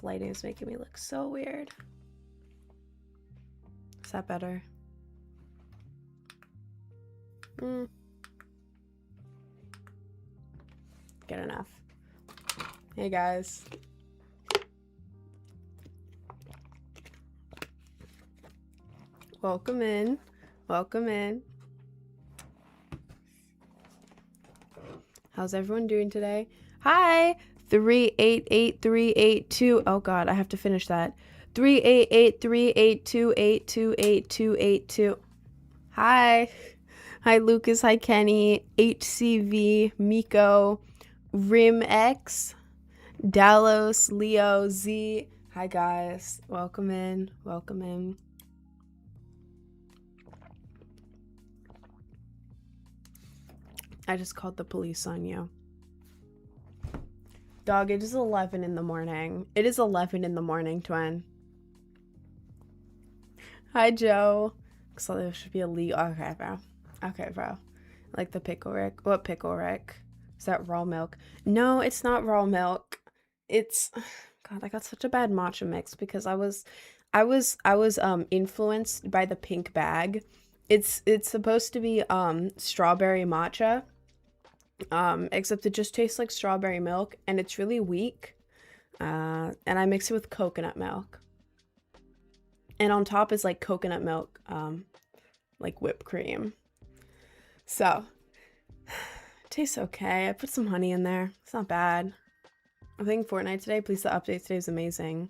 This lighting is making me look so weird. Is that better? Good enough. Hey guys. Welcome in. Welcome in. How's everyone doing today? Hi! 3883882. Oh god, I have to finish that. 3883828282882. Hi. Hi Lucas, hi Kenny, HCV, Miko, RimX, Dallos, Leo, Z. Hi guys. Welcome in. Welcome in. I just called the police on you. Dog, it is 11 in the morning. It is 11 in the morning, twin. Hi, Joe. So there should be a Leo. Okay, bro. Okay, bro. Like the pickle Rick. What pickle Rick? Is that raw milk? No, it's not raw milk. It's... God, I got such a bad matcha mix because I was influenced by the pink bag. It's supposed to be strawberry matcha. Except it just tastes like strawberry milk and it's really weak. And I mix it with coconut milk. And on top is like coconut milk, like whipped cream. So, it tastes okay. I put some honey in there. It's not bad. I'm playing Fortnite today. Please, the update today is amazing.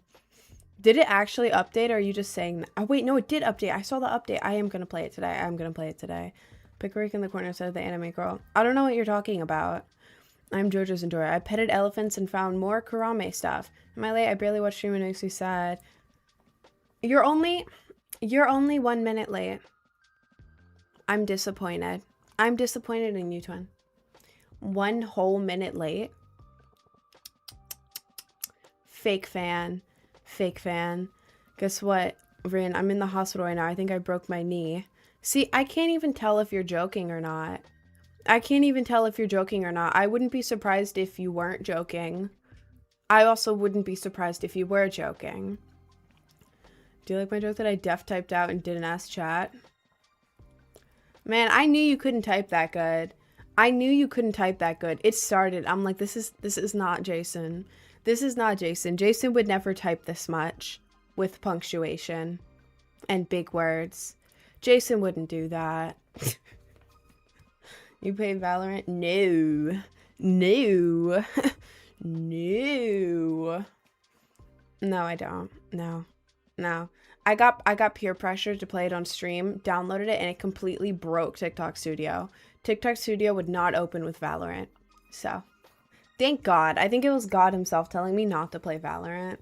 Did it actually update or are you just saying that? Oh, wait, no, it did update. I saw the update. I am going to play it today. I'm going to play it today. Pickerick in the corner said the anime girl. I don't know what you're talking about. I'm JoJo's Endora. I petted elephants and found more Kurame stuff. Am I late? I barely watched stream and it makes me sad. You're only 1 minute late. I'm disappointed. I'm disappointed in you, twin. 1 whole minute late. Fake fan. Fake fan. Guess what, Rin? I'm in the hospital right now. I think I broke my knee. See, I can't even tell if you're joking or not. I can't even tell if you're joking or not. I wouldn't be surprised if you weren't joking. I also wouldn't be surprised if you were joking. Do you like my joke that I def typed out and didn't ask chat? Man, I knew you couldn't type that good. I knew you couldn't type that good. It started. I'm like, this is not Jason. This is not Jason. Jason would never type this much with punctuation and big words. Jason wouldn't do that. You play Valorant? No. No. No. No, I don't. No. No. I got peer pressure to play it on stream, downloaded it, and it completely broke TikTok Studio. TikTok Studio would not open with Valorant. So, thank God. I think it was God himself telling me not to play Valorant.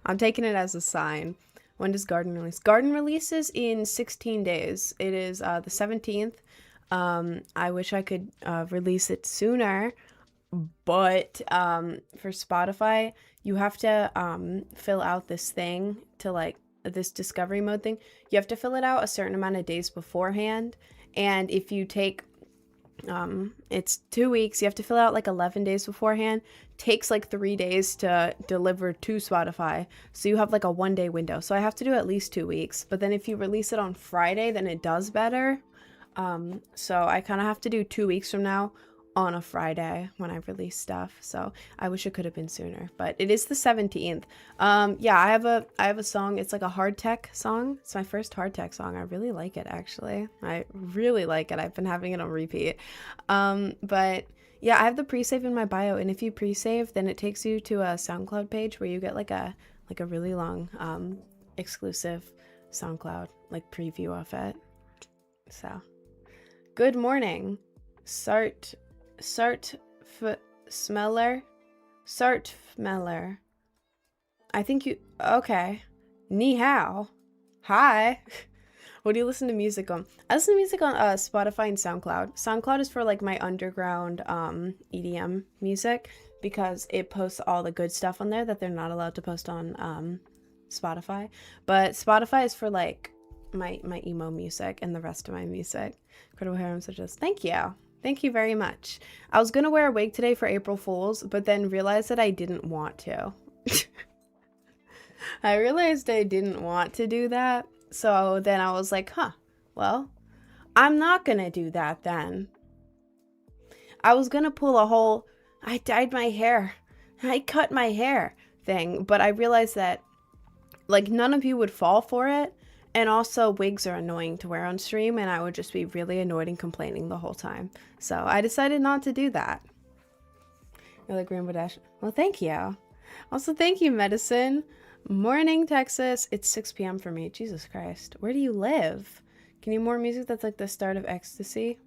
I'm taking it as a sign. When does Garden release? Garden releases in 16 days. It is the 17th. I wish I could release it sooner, but for Spotify, you have to fill out this thing to like this discovery mode thing. You have to fill it out a certain amount of days beforehand. And if you take it's 2 weeks, you have to fill out like 11 days beforehand. Takes like 3 days to deliver to Spotify, so you have like a 1 day window. So I have to do at least 2 weeks, but then if you release it on Friday, then it does better. So I kind of have to do 2 weeks from now on a Friday when I release stuff. So I wish it could have been sooner, but it is the 17th. Yeah, I have a song. It's like a hard tech song. It's my first hard tech song. I really like it, actually. I really like it. I've been having it on repeat. But yeah, I have the pre-save in my bio, and if you pre-save, then it takes you to a SoundCloud page where you get like a really long exclusive SoundCloud like preview of it. So good morning, Smeller. I think you... Okay. Ni hao. Hi. What do you listen to music on? I listen to music on Spotify and SoundCloud. SoundCloud is for like my underground EDM music because it posts all the good stuff on there that they're not allowed to post on Spotify. But Spotify is for like my emo music and the rest of my music. Incredible hair, I'm such a... Thank you. Thank you very much. I was gonna wear a wig today for April Fool's, but then realized that I didn't want to. I realized I didn't want to do that. So then I was like, huh, well, I'm not gonna do that then. I was gonna pull a whole, I dyed my hair, I cut my hair thing, but I realized that like none of you would fall for it. And also wigs are annoying to wear on stream and I would just be really annoyed and complaining the whole time. So I decided not to do that. You're like Rainbow Dash. Well, thank you. Also, thank you, Medicine. Morning, Texas. It's 6 p.m. for me. Jesus Christ. Where do you live? Can you more music that's like the start of Ecstasy?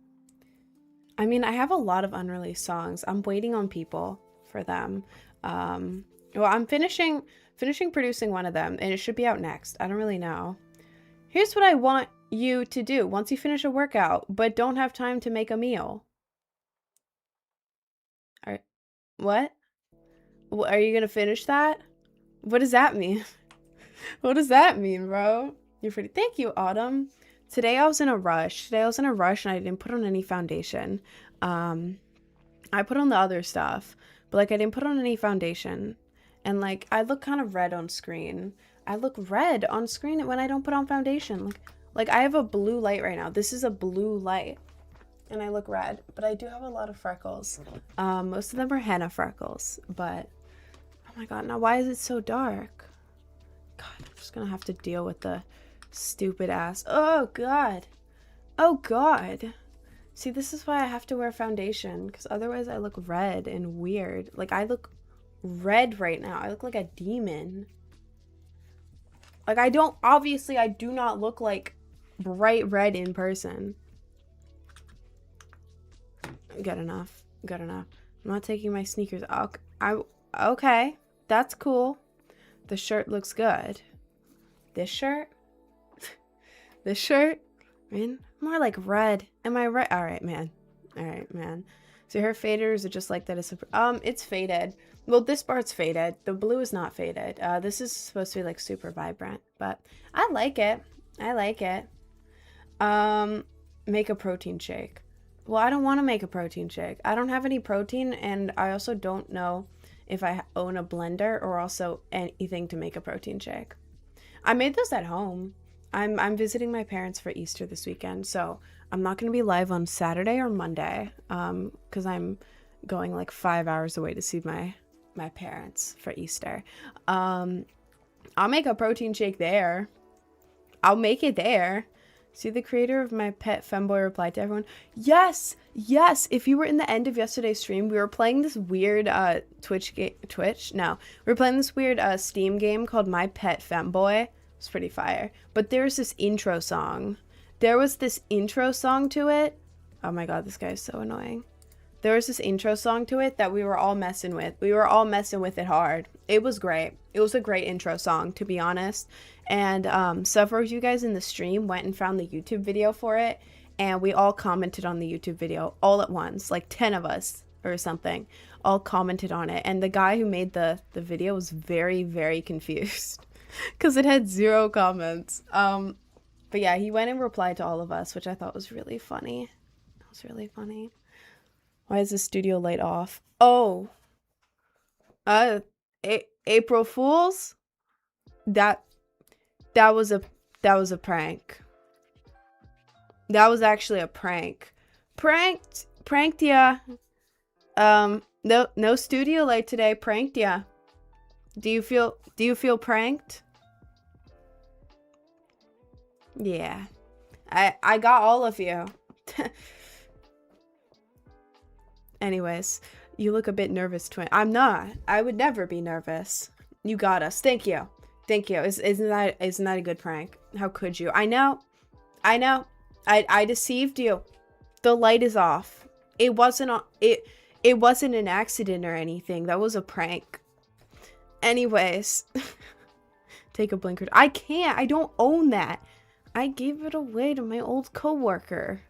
I mean, I have a lot of unreleased songs. I'm waiting on people for them. Well, I'm finishing producing one of them, and it should be out next. I don't really know. Here's what I want you to do once you finish a workout, but don't have time to make a meal. What? Are you gonna finish that? What does that mean? What does that mean, bro? You're pretty. Thank you, Autumn. Today I was in a rush. And I didn't put on any foundation. I put on the other stuff, but like I didn't put on any foundation. And like I look kind of red on screen. I look red on screen when I don't put on foundation. Like I have a blue light right now. This is a blue light. And I look red, but I do have a lot of freckles. Most of them are henna freckles, but oh my god, now why is it so dark? God, I'm just gonna have to deal with the stupid ass. Oh god. Oh god. See, this is why I have to wear foundation, because otherwise I look red and weird. Like I look red right now. I look like a demon. Like I do not look like bright red in person. Good enough. Good enough. I'm not taking my sneakers off. Okay. That's cool. The shirt looks good. This shirt? This shirt? Man, more like red. Am I right? Alright, man. Alright, man. So her faders are just like that. It's faded. Well, this part's faded. The blue is not faded. This is supposed to be like super vibrant, but I like it. I like it. Make a protein shake. Well, I don't want to make a protein shake. I don't have any protein, and I also don't know if I own a blender or also anything to make a protein shake. I made those at home. I'm visiting my parents for Easter this weekend, so I'm not going to be live on Saturday or Monday, because I'm going like 5 hours away to see my parents for Easter. I'll make a protein shake there. I'll make it there. See, the creator of my pet femboy replied to everyone, yes, yes. If you were in the end of yesterday's stream, we were playing this weird we were playing this weird Steam game called My Pet Femboy. It's pretty fire. But there's this intro song. There was this intro song to it. Oh my god, this guy is so annoying. There was this intro song to it that we were all messing with. We were all messing with it hard. It was great. It was a great intro song, to be honest. And several of you guys in the stream went and found the YouTube video for it. And we all commented on the YouTube video all at once. Like 10 of us or something all commented on it. And the guy who made the video was very, very confused. Because it had 0 comments. But yeah, he went and replied to all of us, which I thought was really funny. It was really funny. Why is the studio light off? Oh. April Fools? That was a prank. That was actually a prank. Pranked ya. No studio light today. Pranked ya. Do you feel pranked? Yeah. I got all of you. Anyways, you look a bit nervous, twin. I'm not. I would never be nervous. You got us. Thank you. Thank you. Isn't that a good prank? How could you? I know. I deceived you. The light is off. It wasn't an accident or anything. That was a prank. Anyways, take a blinker. I can't. I don't own that. I gave it away to my old coworker.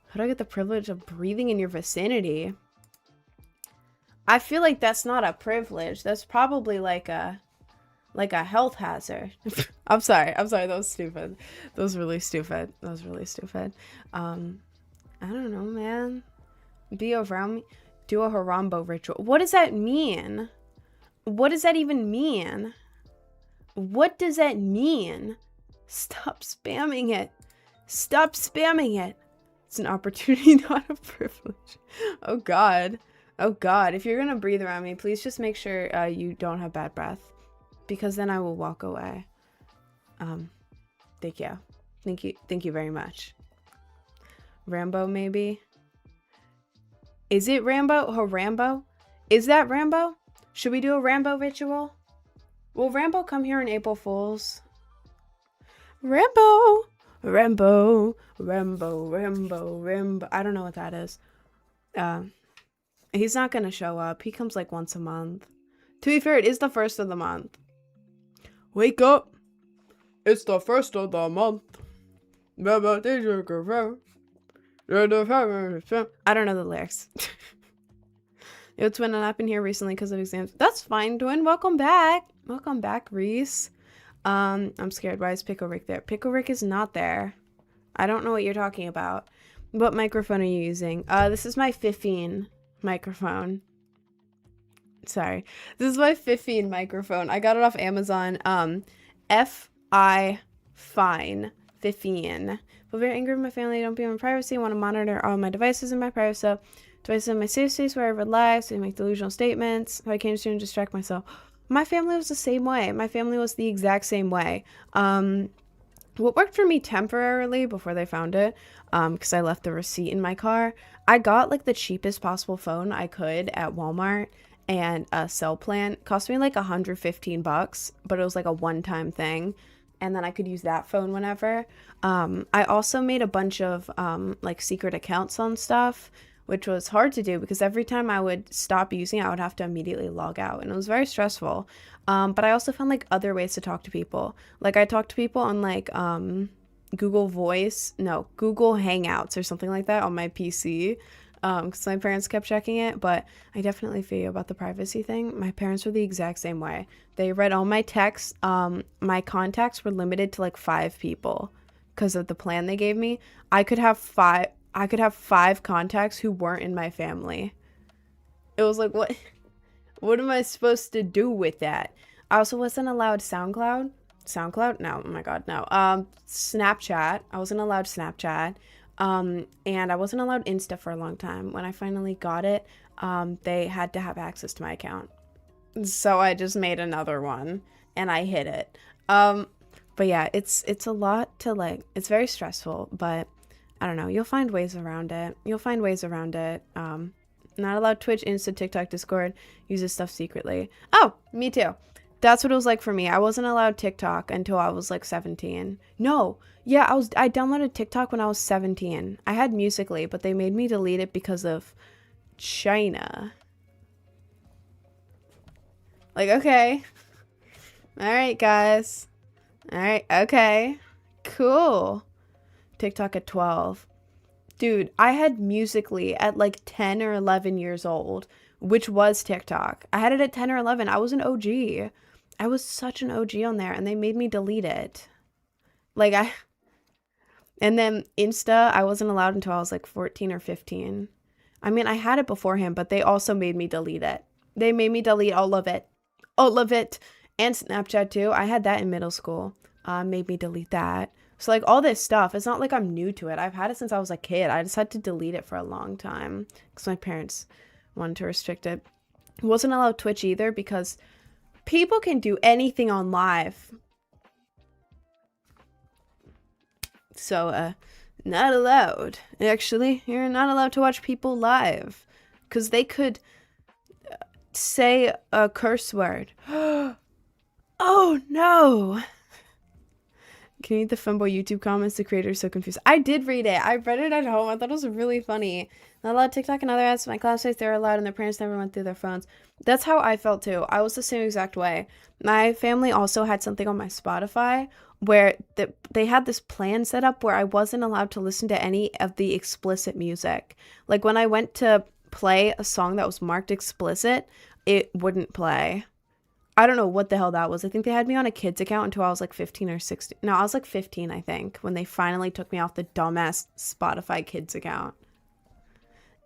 How do I get the privilege of breathing in your vicinity? I feel like that's not a privilege. That's probably like a health hazard. I'm sorry. That was stupid. That was really stupid. I don't know, man. Be around me. Do a Harambo ritual. What does that mean? What does that even mean? What does that mean? Stop spamming it. Stop spamming it. It's an opportunity, not a privilege. Oh God. Oh God. If you're gonna breathe around me, please just make sure you don't have bad breath, because then I will walk away. Thank you. Thank you. Thank you very much. Rambo, maybe? Is it Rambo? Oh, Rambo? Is that Rambo? Should we do a Rambo ritual? Will Rambo come here on April Fools? Rambo! Rambo! Rambo! Rambo! Rambo! I don't know what that is. He's not gonna show up. He comes like once a month. To be fair, it is the first of the month. Wake up! It's the first of the month. I don't know the lyrics. Yo, Twin, I've been here recently because of exams. That's fine, Twin. Welcome back. Welcome back, Reese. I'm scared. Why is Pickle Rick there? Pickle Rick is not there. I don't know what you're talking about. What microphone are you using? This is my 15 microphone. Sorry. This is my 15 microphone. I got it off Amazon. F-I fine 15. But very angry with my family. I don't be in my privacy. I want to monitor all my devices in my privacy. So devices in my safe space where I relax and make delusional statements. So I can't just distract myself. My family was the same way. My family was the exact same way. What worked for me temporarily before they found it, because I left the receipt in my car, I got like the cheapest possible phone I could at Walmart, and a cell plan cost me like $115, but it was like a one-time thing, and then I could use that phone whenever. I also made a bunch of like secret accounts on stuff, which was hard to do because every time I would stop using it, I would have to immediately log out, and it was very stressful. But I also found like other ways to talk to people. Like I talked to people on like Google Hangouts or something like that on my PC, because my parents kept checking it. But I definitely feel about the privacy thing. My parents were the exact same way. They read all my texts. My contacts were limited to like 5 people because of the plan they gave me. I could have 5 contacts who weren't in my family. It was like, what am I supposed to do with that? I also wasn't allowed SoundCloud. No, oh my God, no. Snapchat. I wasn't allowed Snapchat. And I wasn't allowed Insta for a long time. When I finally got it, they had to have access to my account. So I just made another one and I hid it. But yeah, it's a lot to like, it's very stressful, but I don't know. You'll find ways around it. Not allowed Twitch, Insta, TikTok, Discord. Use this stuff secretly. Oh, me too. That's what it was like for me. I wasn't allowed TikTok until I was like 17. No. Yeah, I downloaded TikTok when I was 17. I had Musical.ly, but they made me delete it because of China. Like, okay. All right, guys. All right. Okay. Cool. TikTok at 12. Dude, I had Musical.ly at like 10 or 11 years old, which was TikTok. I had it at 10 or 11. I was an OG. I was such an OG on there, and they made me delete it. And then Insta, I wasn't allowed until I was like 14 or 15. I mean, I had it beforehand, but they also made me delete it. They made me delete all of it. All of it. And Snapchat too. I had that in middle school. Made me delete that. So like all this stuff, it's not like I'm new to it. I've had it since I was a kid. I just had to delete it for a long time because my parents wanted to restrict it. Wasn't allowed Twitch either because people can do anything on live. So, not allowed. Actually, you're not allowed to watch people live because they could say a curse word. Oh no! Can you read the Femboy YouTube comments? The creator is so confused. I did read it. I read it at home. I thought it was really funny. Not allowed TikTok and other apps. My classmates, they were allowed, and their parents never went through their phones. That's how I felt too. I was the same exact way. My family also had something on my Spotify where they had this plan set up where I wasn't allowed to listen to any of the explicit music. Like when I went to play a song that was marked explicit, it wouldn't play. I don't know what the hell that was. I think they had me on a kid's account until I was like 15 or 16. No, I was like 15, I think, when they finally took me off the dumbass Spotify kids account.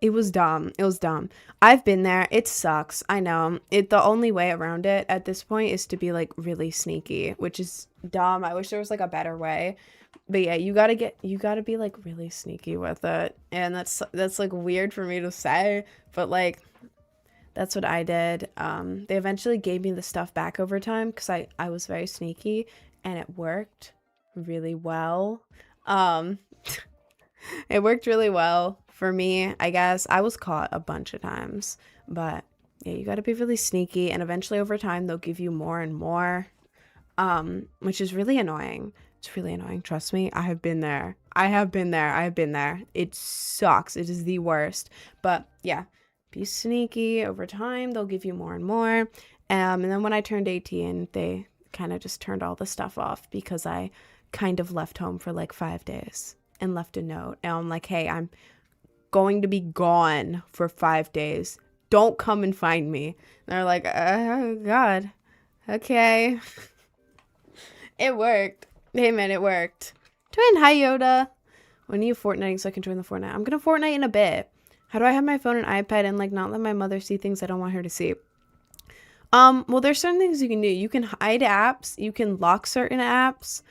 It was dumb. It was dumb. I've been there. It sucks. I know. The only way around it at this point is to be like really sneaky, which is dumb. I wish there was like a better way. But yeah, you gotta be like really sneaky with it. And that's like weird for me to say, but like that's what I did. They eventually gave me the stuff back over time because I was very sneaky and it worked really well. Um It worked really well for me, I guess. I was caught a bunch of times, but yeah, you got to be really sneaky, and eventually over time they'll give you more and more, which is really annoying. It's really annoying. Trust me, I have been there. I have been there. I have been there. It sucks. It is the worst. But yeah, be sneaky. Over time, they'll give you more and more. And then when I turned 18, they kind of just turned all the stuff off because I kind of left home for like 5 days and left a note. And I'm like, hey, I'm going to be gone for 5 days. Don't come and find me. And they're like, oh, God. Okay. It worked. Hey, man, it worked. Twin, hi, Yoda. When are you Fortniting so I can join the Fortnite? I'm going to Fortnite in a bit. How do I have my phone and iPad and, like, not let my mother see things I don't want her to see? Well, there's certain things you can do. You can hide apps. You can lock certain apps.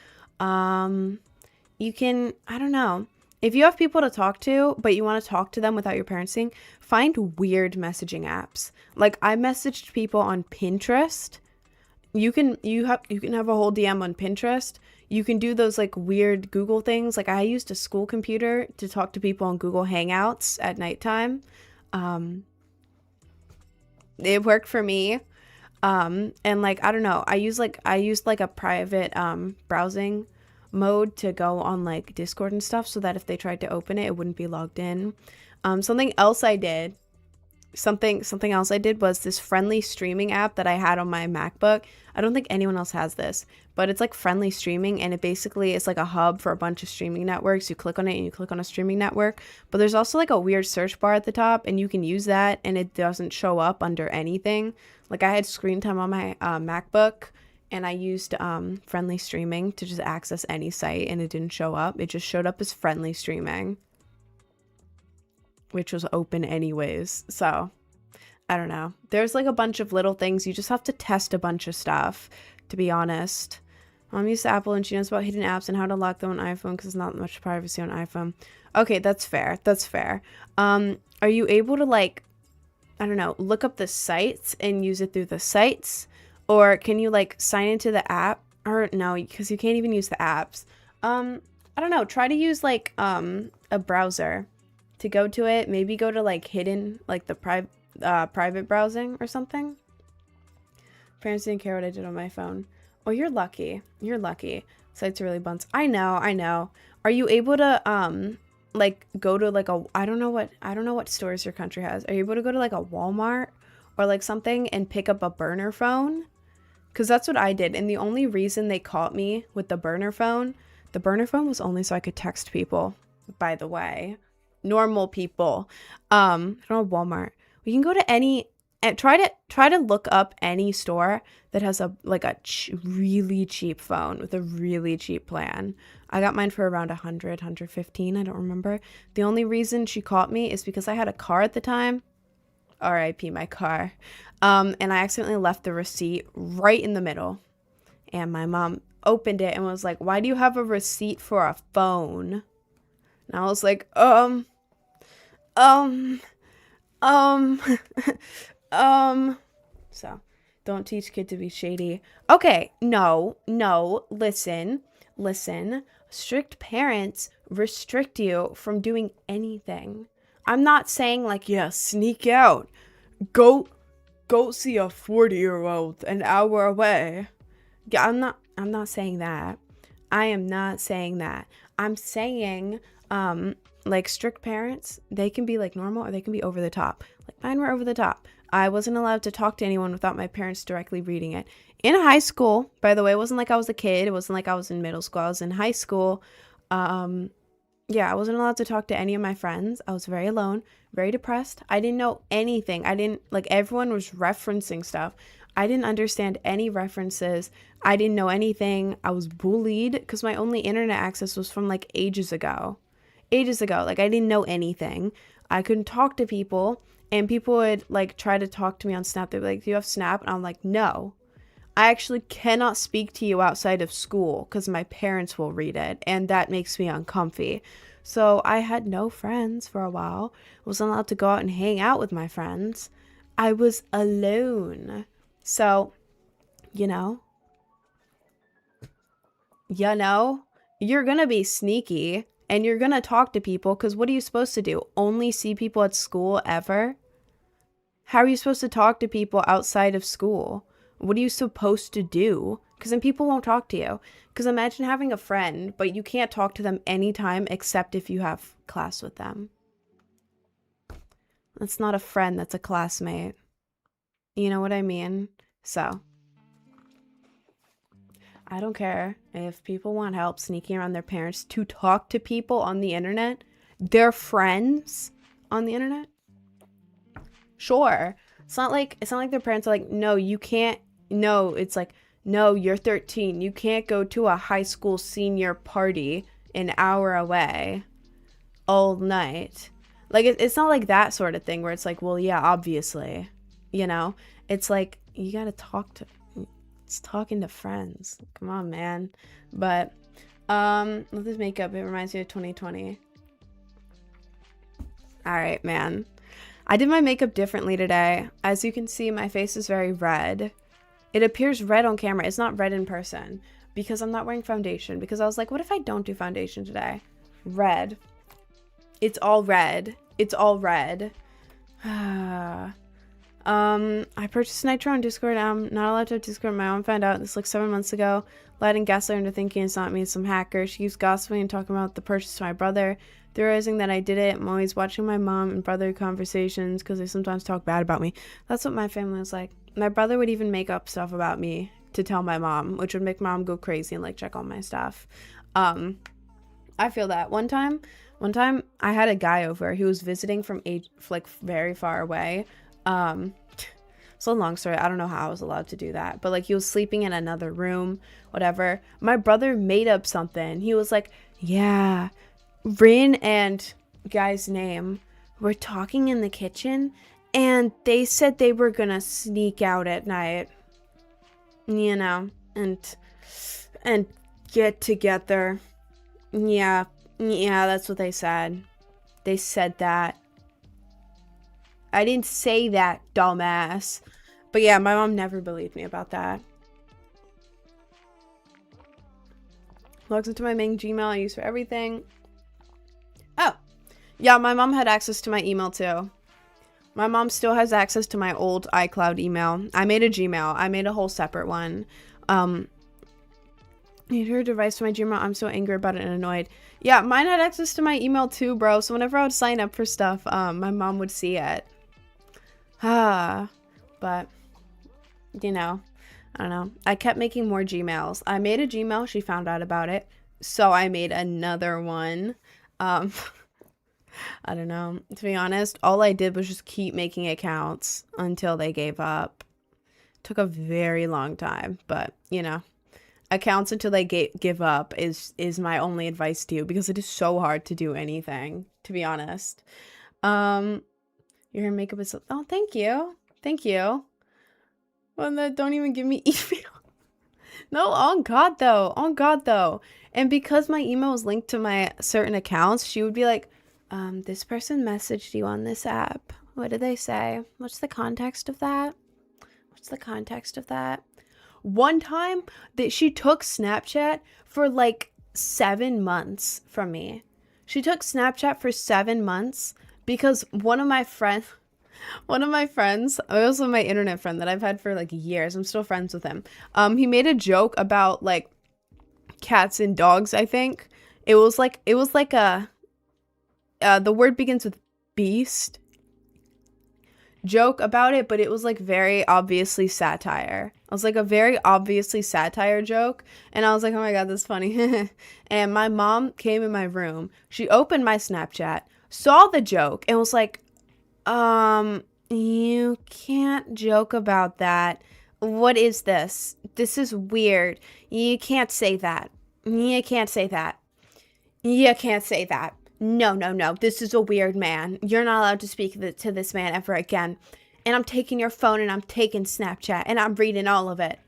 You can, I don't know. If you have people to talk to, but you want to talk to them without your parents seeing, find weird messaging apps. Like, I messaged people on Pinterest. You can have a whole DM on Pinterest. You can do those like weird Google things. Like I used a school computer to talk to people on Google Hangouts at nighttime. It worked for me. And like, I don't know, I used like a private browsing mode to go on like Discord and stuff so that if they tried to open it, it wouldn't be logged in. Something else I did was this friendly streaming app that I had on my MacBook. I don't think anyone else has this, but it's like friendly streaming, and it basically is like a hub for a bunch of streaming networks. You click on it and you click on a streaming network, but there's also like a weird search bar at the top, and you can use that and it doesn't show up under anything. Like I had screen time on my MacBook, and I used friendly streaming to just access any site, and it didn't show up. It just showed up as friendly streaming, which was open anyways. So I don't know. There's like a bunch of little things. You just have to test a bunch of stuff, to be honest. Mom used Apple and she knows about hidden apps and how to lock them on iPhone because there's not much privacy on iPhone. Okay, that's fair. That's fair. Are you able to like, I don't know, look up the sites and use it through the sites? Or can you like sign into the app? Or no, because you can't even use the apps. I don't know. Try to use like a browser to go to it. Maybe go to like hidden, like the private browsing or something. Parents didn't care what I did on my phone. Oh, you're lucky. You're lucky. Sites are really buns. I know. Are you able to like go to like a I don't know what stores your country has. Are you able to go to like a Walmart or like something and pick up a burner phone? Because that's what I did. And the only reason they caught me with the burner phone was only so I could text people, by the way. Normal people. I don't know, Walmart. We can go to any and try to look up any store that has a really cheap phone with a really cheap plan. I got mine for around 115. I don't remember. The only reason she caught me is because I had a car at the time. R.I.P. my car. And I accidentally left the receipt right in the middle. And my mom opened it and was like, "Why do you have a receipt for a phone?" And I was like, So, don't teach kid to be shady. Okay, no, listen. Strict parents restrict you from doing anything. I'm not saying like, yeah, sneak out. Go see a 40-year-old an hour away. Yeah, I'm not saying that. I am not saying that. I'm saying, like strict parents, they can be like normal or they can be over the top. Like mine were over the top. I wasn't allowed to talk to anyone without my parents directly reading it. In high school, by the way, it wasn't like I was a kid. It wasn't like I was in middle school. I was in high school. Yeah, I wasn't allowed to talk to any of my friends. I was very alone, very depressed. I didn't know anything. Everyone was referencing stuff. I didn't understand any references. I didn't know anything. I was bullied because my only internet access was from like ages ago. Like I didn't know anything. I couldn't talk to people, and people would like try to talk to me on Snap. They'd be like, do you have Snap? And I'm like, no. I actually cannot speak to you outside of school because my parents will read it, and that makes me uncomfy. So I had no friends for a while. Wasn't allowed to go out and hang out with my friends. I was alone. So, you know, you're gonna be sneaky and you're gonna talk to people because what are you supposed to do? Only see people at school ever? How are you supposed to talk to people outside of school? What are you supposed to do? Because then people won't talk to you. Because imagine having a friend, but you can't talk to them anytime except if you have class with them. That's not a friend, that's a classmate. You know what I mean? So, I don't care if people want help sneaking around their parents to talk to people on the internet, their friends on the internet. Sure. It's not like their parents are like, no, you can't. No, it's like, no, you're 13. You can't go to a high school senior party an hour away all night. Like, it's not like that sort of thing where it's like, well, yeah, obviously, you know? It's like, you gotta talk to, it's talking to friends. Come on, man. But, with this makeup, it reminds me of 2020. All right, man. I did my makeup differently today. As you can see, my face is very red. It appears red on camera. It's not red in person because I'm not wearing foundation. Because I was like, what if I don't do foundation today? Red. It's all red. It's all red. I purchased Nitro on Discord. I'm not allowed to have Discord. My mom found out this like 7 months ago. Lied and gaslight into thinking it's not me, it's some hacker. She keeps gossiping and talking about the purchase to my brother. Theorizing that I did it. I'm always watching my mom and brother conversations because they sometimes talk bad about me. That's what my family was like. My brother would even make up stuff about me to tell my mom, which would make mom go crazy and like check all my stuff. I feel that. One time I had a guy over who was visiting from like very far away. It's a long story. I don't know how I was allowed to do that, but like he was sleeping in another room, whatever. My brother made up something. He was like, yeah, Rin and guy's name were talking in the kitchen and they said they were gonna sneak out at night, you know, and get together. Yeah, that's what they said. They said that. I didn't say that, dumbass. But yeah, my mom never believed me about that. Logs into my main Gmail I use for everything. Oh, yeah, my mom had access to my email too. My mom still has access to my old iCloud email. I made a Gmail. I made a whole separate one. Need her device to my Gmail. I'm so angry about it and annoyed. Yeah, mine had access to my email too, bro. So whenever I would sign up for stuff, my mom would see it. But, you know, I don't know. I kept making more Gmails. I made a Gmail. She found out about it. So I made another one. I don't know. To be honest, all I did was just keep making accounts until they gave up. Took a very long time, but, you know, accounts until they give up is my only advice to you because it is so hard to do anything, to be honest. Your makeup is... Oh, thank you. Thank you. Well, don't even give me email. No, on God, though. On God, though. And because my email is linked to my certain accounts, she would be like, this person messaged you on this app. What did they say? What's the context of that? What's the context of that? One time that she took Snapchat for like 7 months from me. She took Snapchat for 7 months because one of my friends, also my internet friend that I've had for like years, I'm still friends with him. He made a joke about like cats and dogs, I think. It was like a, the word begins with beast joke about it, but it was like very obviously satire. It was like a very obviously satire joke, and I was like, oh my God, that's funny. And my mom came in my room, she opened my Snapchat, saw the joke, and was like, you can't joke about that. What is this? This is weird. You can't say that. You can't say that. You can't say that. No, no, no. This is a weird man. You're not allowed to speak to this man ever again. And I'm taking your phone and I'm taking Snapchat and I'm reading all of it.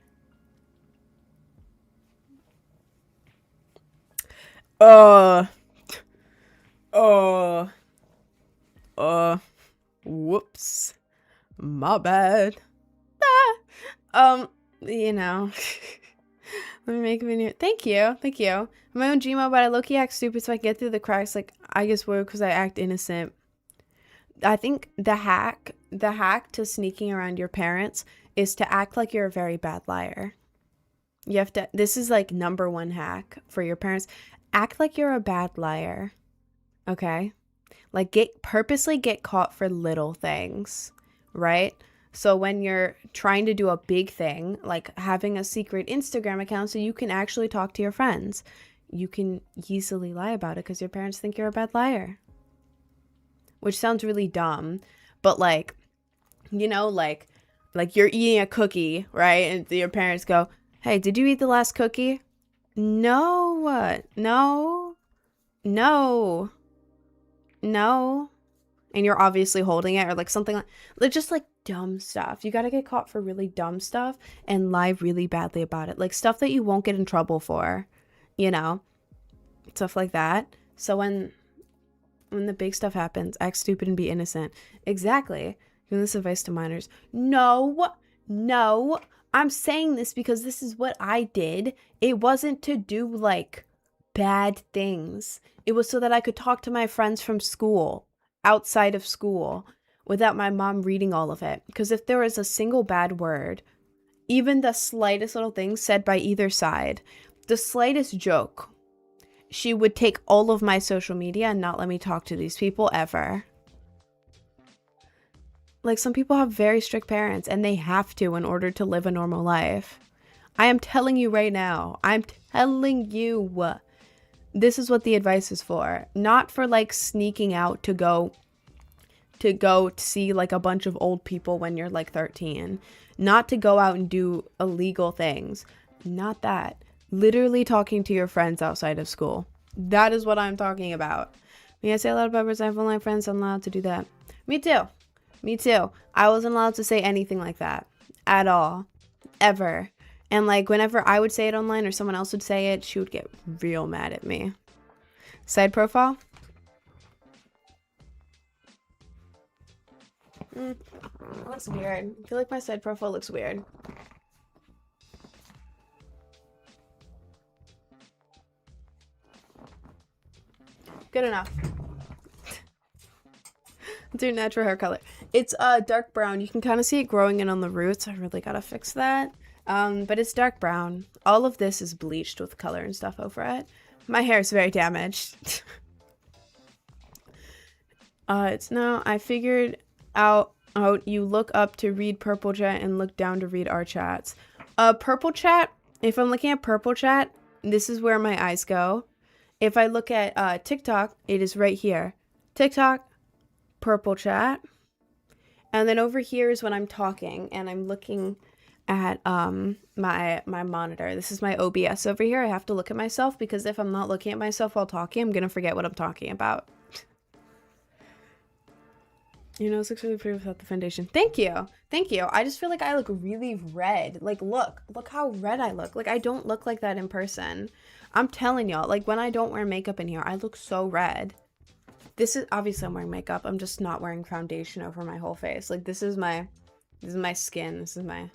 Uh, uh, whoops. My bad. Ah. You know. Let me make a video. Thank you. Thank you. My own Gmail, but I low-key act stupid so I get through the cracks. Like, I guess weird because I act innocent. I think the hack to sneaking around your parents is to act like you're a very bad liar. You have to, this is like #1 hack for your parents. Act like you're a bad liar. Okay? Like purposely get caught for little things, right? So when you're trying to do a big thing, like having a secret Instagram account so you can actually talk to your friends, you can easily lie about it because your parents think you're a bad liar. Which sounds really dumb, but like, you know, like you're eating a cookie, right? And your parents go, "Hey, did you eat the last cookie?" No, no, no, no. And you're obviously holding it or like something like just like dumb stuff. You got to get caught for really dumb stuff and lie really badly about it. Like stuff that you won't get in trouble for, you know, stuff like that. So when the big stuff happens, act stupid and be innocent. Exactly. Giving this advice to minors. No, no. I'm saying this because this is what I did. It wasn't to do like bad things. It was so that I could talk to my friends from school, outside of school, without my mom reading all of it. Because if there was a single bad word, even the slightest little thing said by either side, the slightest joke, she would take all of my social media and not let me talk to these people ever. Like, some people have very strict parents and they have to in order to live a normal life. I am telling you right now. I'm telling you. This is what the advice is for. Not for like sneaking out to go to see like a bunch of old people when you're like 13. Not to go out and do illegal things. Not that. Literally talking to your friends outside of school. That is what I'm talking about. May I say a lot about words? I have online friends. I'm allowed to do that. Me too. Me too. I wasn't allowed to say anything like that. At all. Ever. And like whenever I would say it online or someone else would say it, she would get real mad at me. Side profile? Looks weird. I feel like my side profile looks weird. Good enough. Do natural hair color. It's dark brown. You can kind of see it growing in on the roots. I really gotta fix that. But it's dark brown. All of this is bleached with color and stuff over it. My hair is very damaged. It's now, I figured out you look up to read purple chat and look down to read our chats. Purple chat, if I'm looking at purple chat, this is where my eyes go. If I look at TikTok, it is right here. TikTok, purple chat. And then over here is when I'm talking and I'm looking at my monitor. This is my OBS over here. I have to look at myself because if I'm not looking at myself while talking, I'm gonna forget what I'm talking about. You know, it looks really pretty without the foundation. Thank you. Thank you. I just feel like I look really red. Like, look how red I look. Like, I don't look like that in person. I'm telling y'all, like, when I don't wear makeup in here, I look so red. This is, obviously I'm wearing makeup. I'm just not wearing foundation over my whole face. Like, this is my skin. This is my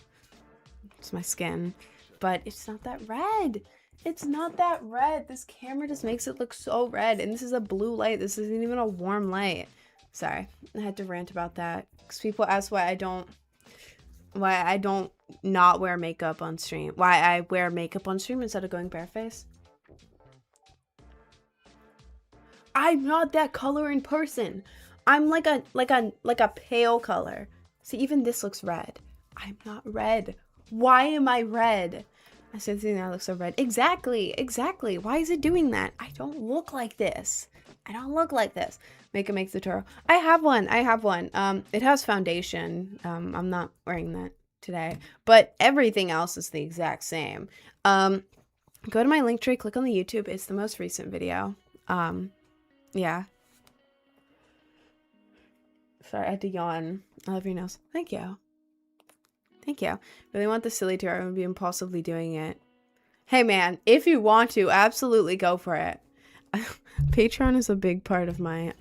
skin. But it's not that red. It's not that red. This camera just makes it look so red. And this is a blue light. This isn't even a warm light. Sorry, I had to rant about that because people ask why I don't not wear makeup on stream. Why I wear makeup on stream instead of going barefaced. I'm not that color in person. I'm like a pale color. See, even this looks red. I'm not red. Why am I red? I said something that looks so red. Exactly. Why is it doing that? I don't look like this. I don't look like this. Make the tutorial. I have one. It has foundation. I'm not wearing that today, but everything else is the exact same. Go to my link tree, click on the YouTube. It's the most recent video. Yeah. Sorry, I had to yawn. I love your nails. Thank you. Thank you. Really want the silly tier. I would be impulsively doing it. Hey man, if you want to, absolutely go for it. Patreon is a big part of my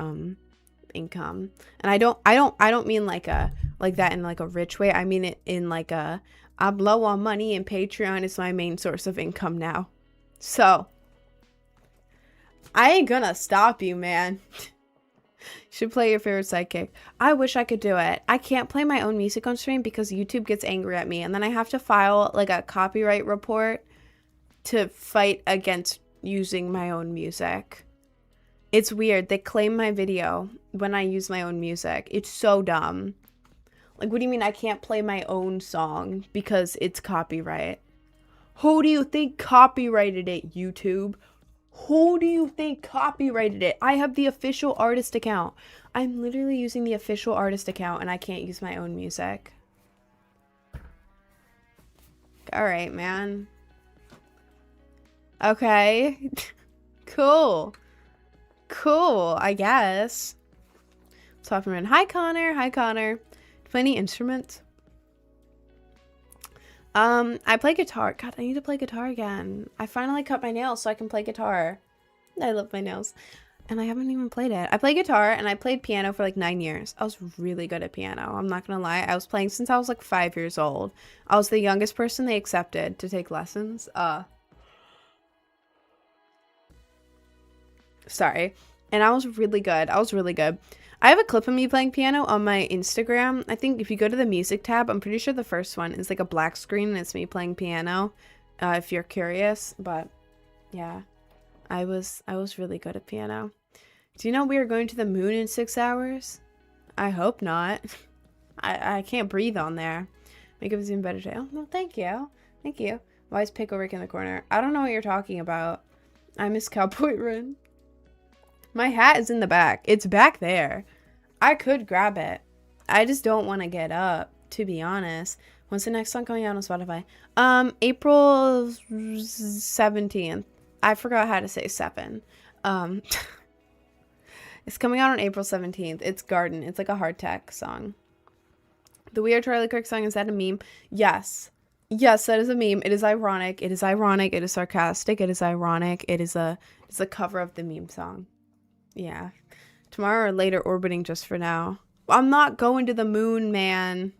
income. And I don't mean like that in like a rich way. I mean it in like I'm low on money and Patreon is my main source of income now. So I ain't gonna stop you, man. Should play your favorite sidekick. I wish I could do it. I can't play my own music on stream because YouTube gets angry at me and then I have to file like a copyright report to fight against using my own music. It's weird. They claim my video when I use my own music. It's so dumb. Like, what do you mean I can't play my own song because it's copyright? Who do you think copyrighted it, YouTube? Who do you think copyrighted it? I have the official artist account. I'm literally using the official artist account and I can't use my own music. All right, man. Okay. Cool. Cool, I guess. Top man. Hi, Connor. Hi, Connor. Play any instruments? I play guitar. God, I need to play guitar again. I finally cut my nails so I can play guitar. I love my nails. And I haven't even played it. I play guitar and I played piano for like 9 years. I was really good at piano. I'm not gonna lie. I was playing since I was like 5 years old. I was the youngest person they accepted to take lessons. Sorry. And I was really good. I was really good. I have a clip of me playing piano on my Instagram. I think if you go to the music tab, I'm pretty sure the first one is like a black screen and it's me playing piano. If you're curious, but yeah, I was really good at piano. Do you know we are going to the moon in 6 hours? I hope not. I can't breathe on there. Makeup is even better today. Oh, no, thank you. Thank you. Why is Pickle Rick in the corner? I don't know what you're talking about. I miss Cowboy Run. My hat is in the back. It's back there. I could grab it. I just don't want to get up, to be honest. When's the next song coming out on Spotify? April 17th. I forgot how to say 7. It's coming out on April 17th. It's Garden. It's like a hard tech song. The We Are Charlie Kirk song, is that a meme? Yes. Yes, that is a meme. It is ironic. It is ironic. It is sarcastic. It is ironic. It's a cover of the meme song. Yeah. Tomorrow or later, orbiting just for now. I'm not going to the moon, man.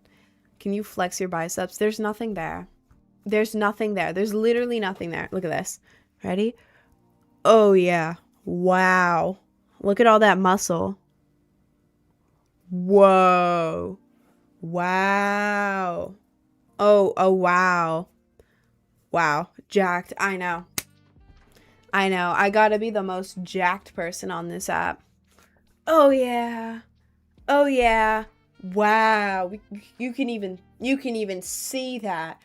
Can you flex your biceps? There's nothing there. There's nothing there. There's literally nothing there. Look at this. Ready? Oh, yeah. Wow. Look at all that muscle. Whoa. Wow. Oh, wow. Wow. Jacked. I know. I gotta be the most jacked person on this app. Oh yeah. Oh yeah. Wow. You can even see that.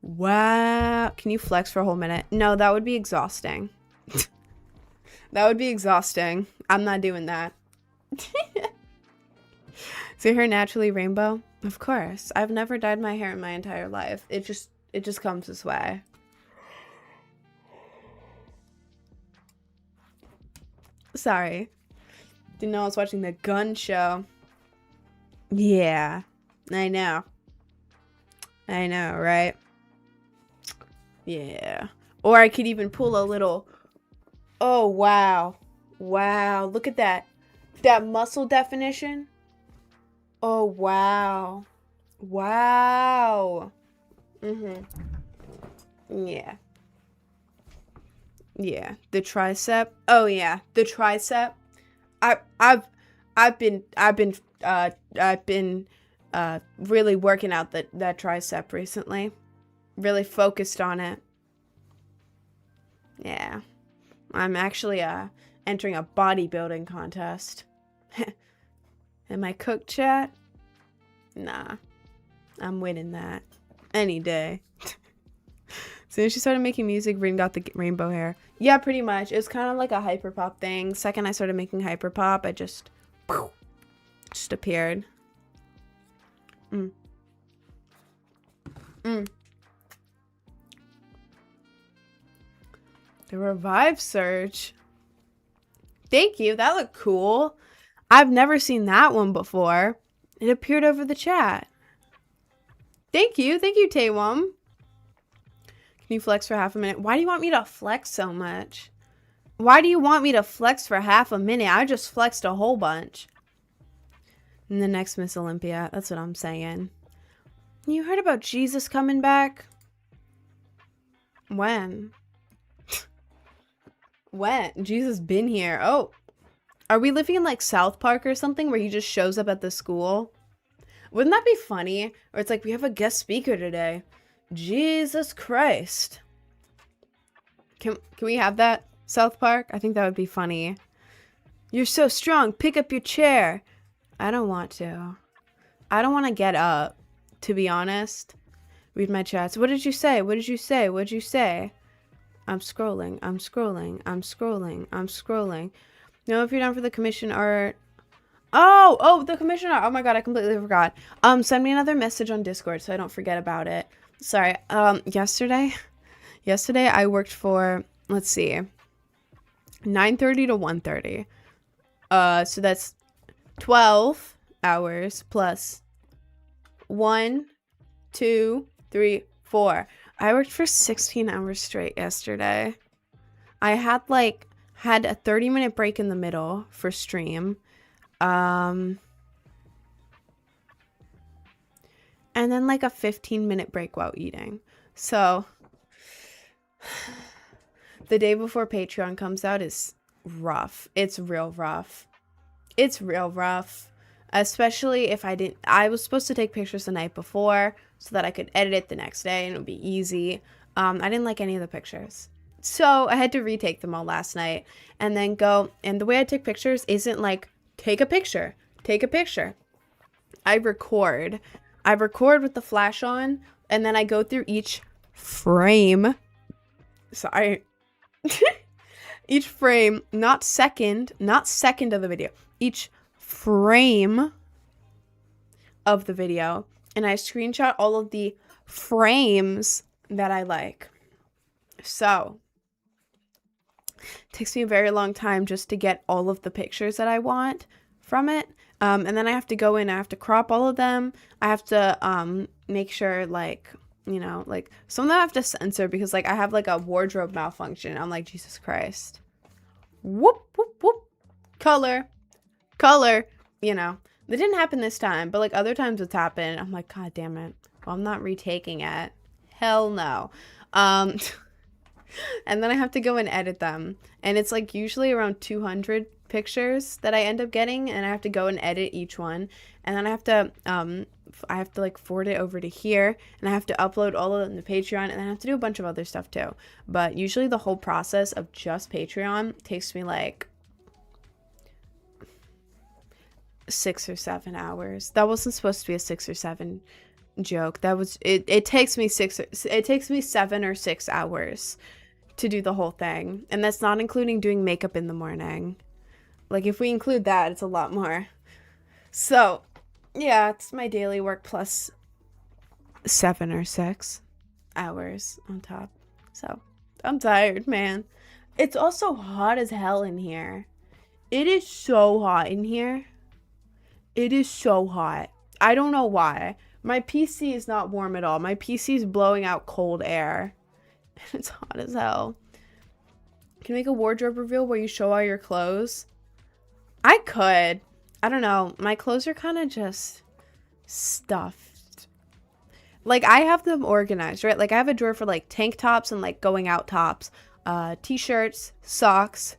Wow. Can you flex for a whole minute? No, that would be exhausting. That would be exhausting. I'm not doing that. Is your hair naturally rainbow? Of course. I've never dyed my hair in my entire life. It just comes this way. Sorry. Didn't know I was watching the gun show. Yeah. I know, right? Yeah. Or I could even pull a little... Oh, wow. Wow. Look at that. That muscle definition. Oh, wow. Wow. Yeah. Yeah. The tricep. Oh, yeah. The tricep. I've been really working out that tricep recently. Really focused on it. Yeah. I'm actually entering a bodybuilding contest. Am I cooked, chat? Nah. I'm winning that. Any day. As soon as she started making music, Rin got the rainbow hair. Yeah, pretty much. It was kind of like a hyperpop thing. Second I started making hyperpop, I just appeared. The revive search. Thank you. That looked cool. I've never seen that one before. It appeared over the chat. Thank you. Thank you, Taewum. Can you flex for half a minute? Why do you want me to flex so much? Why do you want me to flex for half a minute? I just flexed a whole bunch. And the next Miss Olympia. That's what I'm saying. You heard about Jesus coming back? When? When? Jesus been here. Oh. Are we living in like South Park or something where he just shows up at the school? Wouldn't that be funny? Or it's like, we have a guest speaker today. Jesus Christ. Can we have that, South Park? I think that would be funny. You're so strong. Pick up your chair. I don't want to. I don't want to get up, to be honest. Read my chats. What did you say? What did you say? What did you say? I'm scrolling. I'm scrolling. I'm scrolling. I'm scrolling. No, if you're down for the commission art. Oh, the commission art. Oh my god, I completely forgot. Send me another message on Discord so I don't forget about it. Sorry. Yesterday I worked for, let's see, 9:30 to 1:30. So that's 12 hours plus 1, 2, 3, 4. I worked for 16 hours straight yesterday. I had a 30-minute break in the middle for stream. And then like a 15-minute break while eating. So the day before Patreon comes out is rough. It's real rough. It's real rough. Especially if I was supposed to take pictures the night before so that I could edit it the next day and it would be easy. I didn't like any of the pictures. So I had to retake them all last night and then go. And the way I take pictures isn't like, take a picture. I record with the flash on, and then I go through each frame. Sorry. Each frame, not second of the video. Each frame of the video, and I screenshot all of the frames that I like. So, it takes me a very long time just to get all of the pictures that I want from it. And then I have to go in, I have to crop all of them. I have to make sure, like, you know, like, some of them I have to censor because, like, I have, like, a wardrobe malfunction. I'm like, Jesus Christ. Whoop, whoop, whoop. Color. You know. It didn't happen this time, but, like, other times it's happened. I'm like, God damn it. Well, I'm not retaking it. Hell no. And then I have to go and edit them. And it's, like, usually around 200 pictures that I end up getting, and I have to go and edit each one, and then I have to like forward it over to here, and I have to upload all of them to Patreon, and then I have to do a bunch of other stuff too. But usually the whole process of just Patreon takes me like 6 or 7 hours. That wasn't supposed to be a 6 or 7 joke. That was it takes me 7 or 6 hours to do the whole thing, and that's not including doing makeup in the morning. Like, if we include that, it's a lot more. So, yeah, it's my daily work plus 7 or 6 hours on top. So, I'm tired, man. It's also hot as hell in here. It is so hot in here. It is so hot. I don't know why. My PC is not warm at all. My PC is blowing out cold air. It's hot as hell. Can you make a wardrobe reveal where you show all your clothes? I could. I don't know. My clothes are kind of just stuffed. Like, I have them organized, right? Like, I have a drawer for, like, tank tops and, like, going out tops. T-shirts, socks.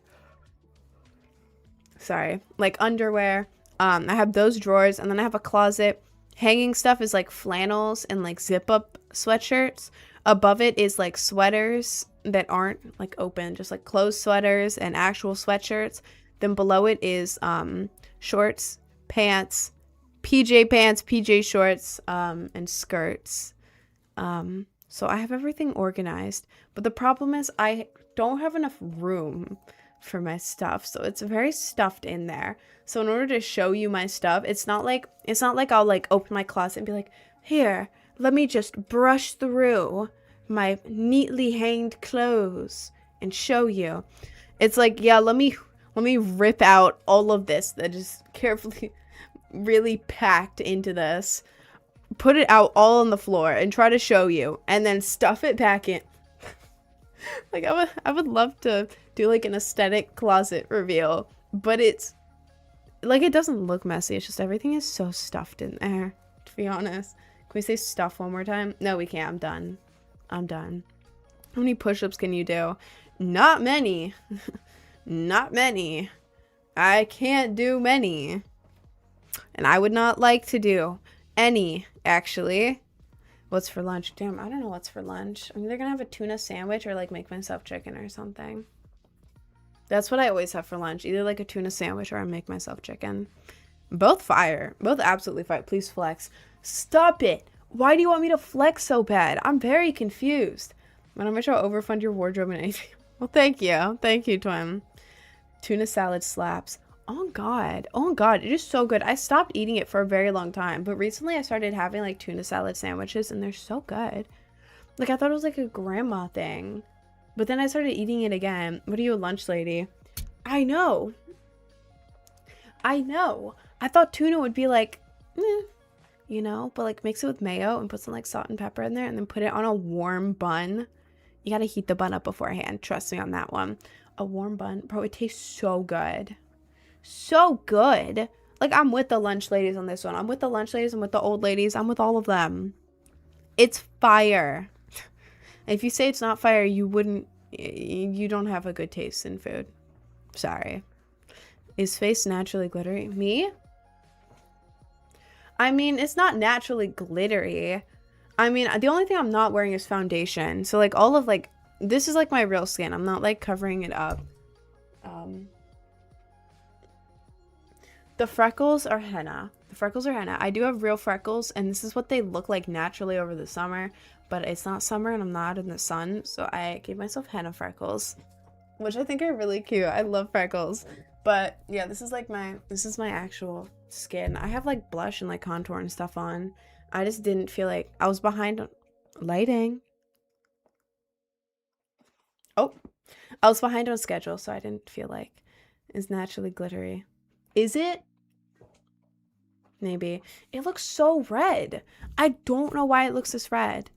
Sorry. Like, underwear. I have those drawers. And then I have a closet. Hanging stuff is, like, flannels and, like, zip-up sweatshirts. Above it is, like, sweaters that aren't, like, open. Just, like, closed sweaters and actual sweatshirts. Then below it is shorts, pants, PJ shorts, and skirts. So I have everything organized. But the problem is I don't have enough room for my stuff. So it's very stuffed in there. So in order to show you my stuff, it's not like I'll like open my closet and be like, here, let me just brush through my neatly hanged clothes and show you. It's like, yeah, let me Let me rip out all of this that is carefully really packed into this. Put it out all on the floor and try to show you. And then stuff it back in. Like, I would love to do, like, an aesthetic closet reveal. But it's, like, it doesn't look messy. It's just everything is so stuffed in there, to be honest. Can we say stuff one more time? No, we can't. I'm done. I'm done. How many push-ups can you do? Not many. Not many. I can't do many. And I would not like to do any, actually. What's for lunch? Damn, I don't know what's for lunch. I'm either gonna have a tuna sandwich or, like, make myself chicken or something. That's what I always have for lunch. Either, like, a tuna sandwich or I make myself chicken. Both fire. Both absolutely fire. Please flex. Stop it. Why do you want me to flex so bad? I'm very confused. But I'm sure I'll overfund your wardrobe and anything. Well, thank you. Thank you, Twim. Tuna salad slaps. Oh god. Oh god. It is so good. I stopped eating it for a very long time. But recently I started having, like, tuna salad sandwiches. And they're so good. Like, I thought it was, like, a grandma thing. But then I started eating it again. What are you, a lunch lady? I know. I know. I thought tuna would be, like, you know, but, like, mix it with mayo and put some, like, salt and pepper in there and then put it on a warm bun. You gotta heat the bun up beforehand. Trust me on that one. A warm bun. Bro, it tastes so good. So good. Like, I'm with the lunch ladies on this one. I'm with the lunch ladies. I'm with the old ladies. I'm with all of them. It's fire. If you say it's not fire, you don't have a good taste in food. Sorry. Is face naturally glittery? Me? I mean, it's not naturally glittery. I mean, the only thing I'm not wearing is foundation. So, like, all of, like, this is, like, my real skin. I'm not, like, covering it up. The freckles are henna. The freckles are henna. I do have real freckles, and this is what they look like naturally over the summer. But it's not summer, and I'm not in the sun. So I gave myself henna freckles, which I think are really cute. I love freckles. But, yeah, this is my actual skin. I have, like, blush and, like, contour and stuff on. I just didn't feel like I was behind on lighting. Oh, I was behind on schedule, so I didn't feel like it's naturally glittery. Is it? Maybe. It looks so red. I don't know why it looks this red.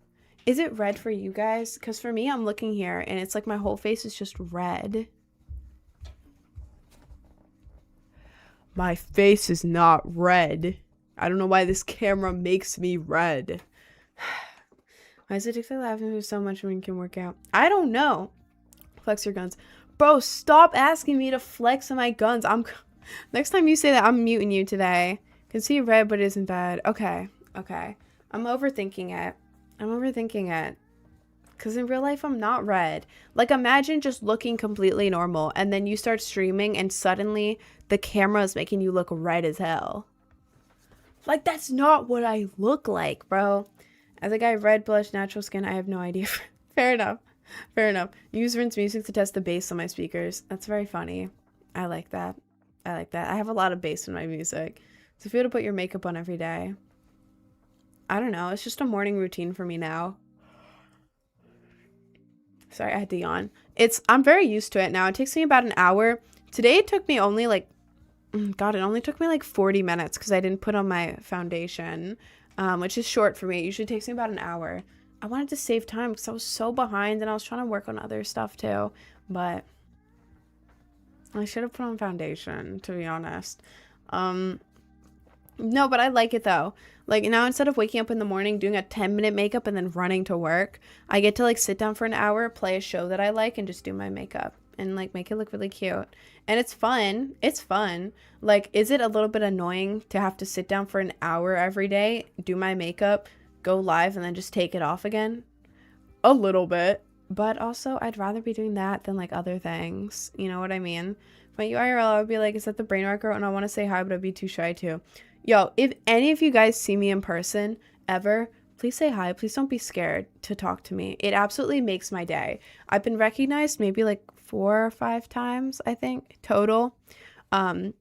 Is it red for you guys? Because for me, I'm looking here and it's like my whole face is just red. My face is not red. I don't know why this camera makes me red. Why is it addictive laughing so much when you can work out? I don't know. Flex your guns. Bro, stop asking me to flex my guns. Next time you say that, I'm muting you today. Can see red, but it isn't bad. Okay. Okay. I'm overthinking it. Because in real life, I'm not red. Like, imagine just looking completely normal, and then you start streaming, and suddenly the camera is making you look red as hell. Like, that's not what I look like, bro. As a guy, red, blush, natural skin, I have no idea. Fair enough. Fair enough. Use Rinse music to test the bass on my speakers. That's very funny. I like that. I like that. I have a lot of bass in my music. So if you were to put your makeup on every day, I don't know. It's just a morning routine for me now. Sorry, I had to yawn. I'm very used to it now. It takes me about an hour. Today it took me only like, God, it only took me like 40 minutes because I didn't put on my foundation, which is short for me. It usually takes me about an hour. I wanted to save time because I was so behind and I was trying to work on other stuff too. But I should have put on foundation, to be honest. No, but I like it though. Like, now instead of waking up in the morning, doing a 10-minute makeup and then running to work, I get to like sit down for an hour, play a show that I like, and just do my makeup and like make it look really cute. And it's fun. It's fun. Like, is it a little bit annoying to have to sit down for an hour every day, do my makeup, go live, and then just take it off again? A little bit. But also, I'd rather be doing that than like other things. You know what I mean? If my URL, I would be like, is that the Brainrot girl? And I want to say hi, but I'd be too shy to. Yo, if any of you guys see me in person ever, please say hi. Please don't be scared to talk to me. It absolutely makes my day. I've been recognized maybe like 4 or 5 times, I think, total. 2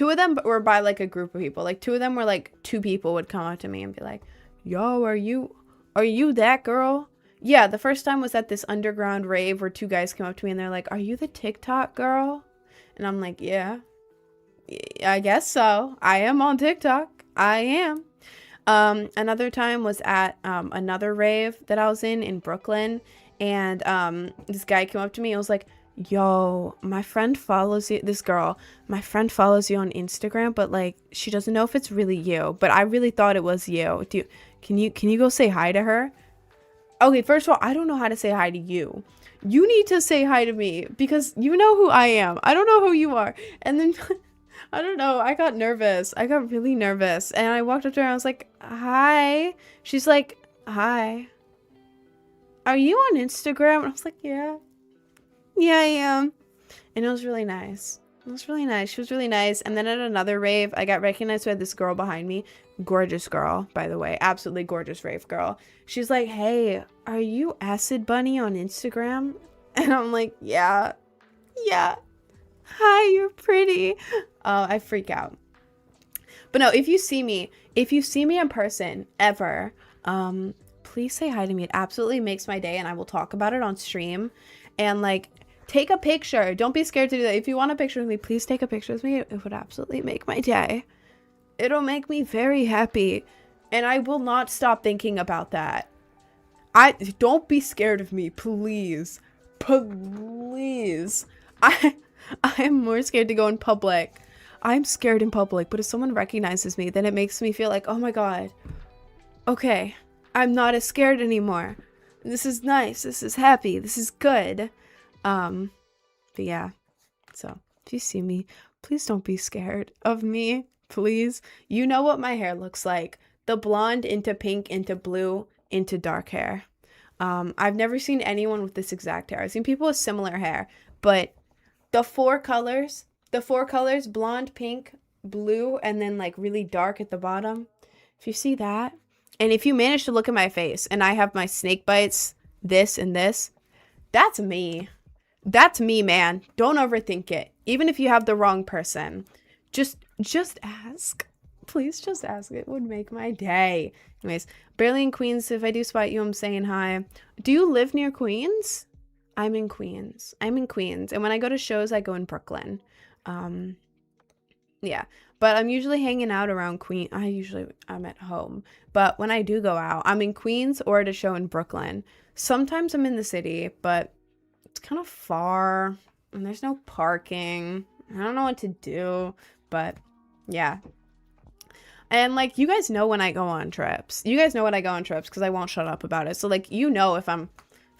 of them were by like a group of people. Like 2 of them were like 2 people would come up to me and be like, yo, are you that girl? Yeah, the first time was at this underground rave where 2 guys came up to me and they're like, are you the TikTok girl? And I'm like, yeah, I guess so. I am on TikTok. I am. Another time was at another rave that I was in Brooklyn, and this guy came up to me and was like, yo, my friend follows you, this girl, my friend follows you on Instagram, but like she doesn't know if it's really you, but I really thought it was you. Can you go say hi to her? Okay, first of all, I don't know how to say hi to you. You need to say hi to me because you know who I am. I don't know who you are. And then I don't know. I got nervous. I got really nervous. And I walked up to her and I was like, hi. She's like, hi. Are you on Instagram? And I was like, yeah. Yeah, I am. And it was really nice. It was really nice. She was really nice. And then at another rave, I got recognized by this girl behind me. Gorgeous girl, by the way. Absolutely gorgeous rave girl. She's like, hey, are you Acid Bunny on Instagram? And I'm like, yeah. Yeah. Hi, you're pretty. I freak out. But no, if you see me in person ever, please say hi to me. It absolutely makes my day, and I will talk about it on stream. And like, take a picture. Don't be scared to do that. If you want a picture with me, please take a picture with me. It would absolutely make my day. It'll make me very happy, and I will not stop thinking about that. Don't be scared of me, please. Please. I am more scared to go in public. I'm scared in public, but if someone recognizes me, then it makes me feel like, oh my god. Okay, I'm not as scared anymore. This is nice. This is happy. This is good. But yeah. So, if you see me, please don't be scared of me. Please. You know what my hair looks like. The blonde into pink into blue into dark hair. I've never seen anyone with this exact hair. I've seen people with similar hair, but the four colors, blonde, pink, blue, and then like really dark at the bottom. If you see that, and if you manage to look at my face and I have my snake bites, this and this, that's me. That's me, man. Don't overthink it. Even if you have the wrong person, just ask. Please just ask. It would make my day. Anyways, barely in Queens. If I do spot you, I'm saying hi. Do you live near Queens? I'm in Queens. And when I go to shows, I go in Brooklyn. Yeah. But I'm usually hanging out around Queens. I'm at home. But when I do go out, I'm in Queens or at a show in Brooklyn. Sometimes I'm in the city, but it's kind of far. And there's no parking. I don't know what to do. But yeah. And like, you guys know when I go on trips. You guys know when I go on trips because I won't shut up about it. So like, you know, if I'm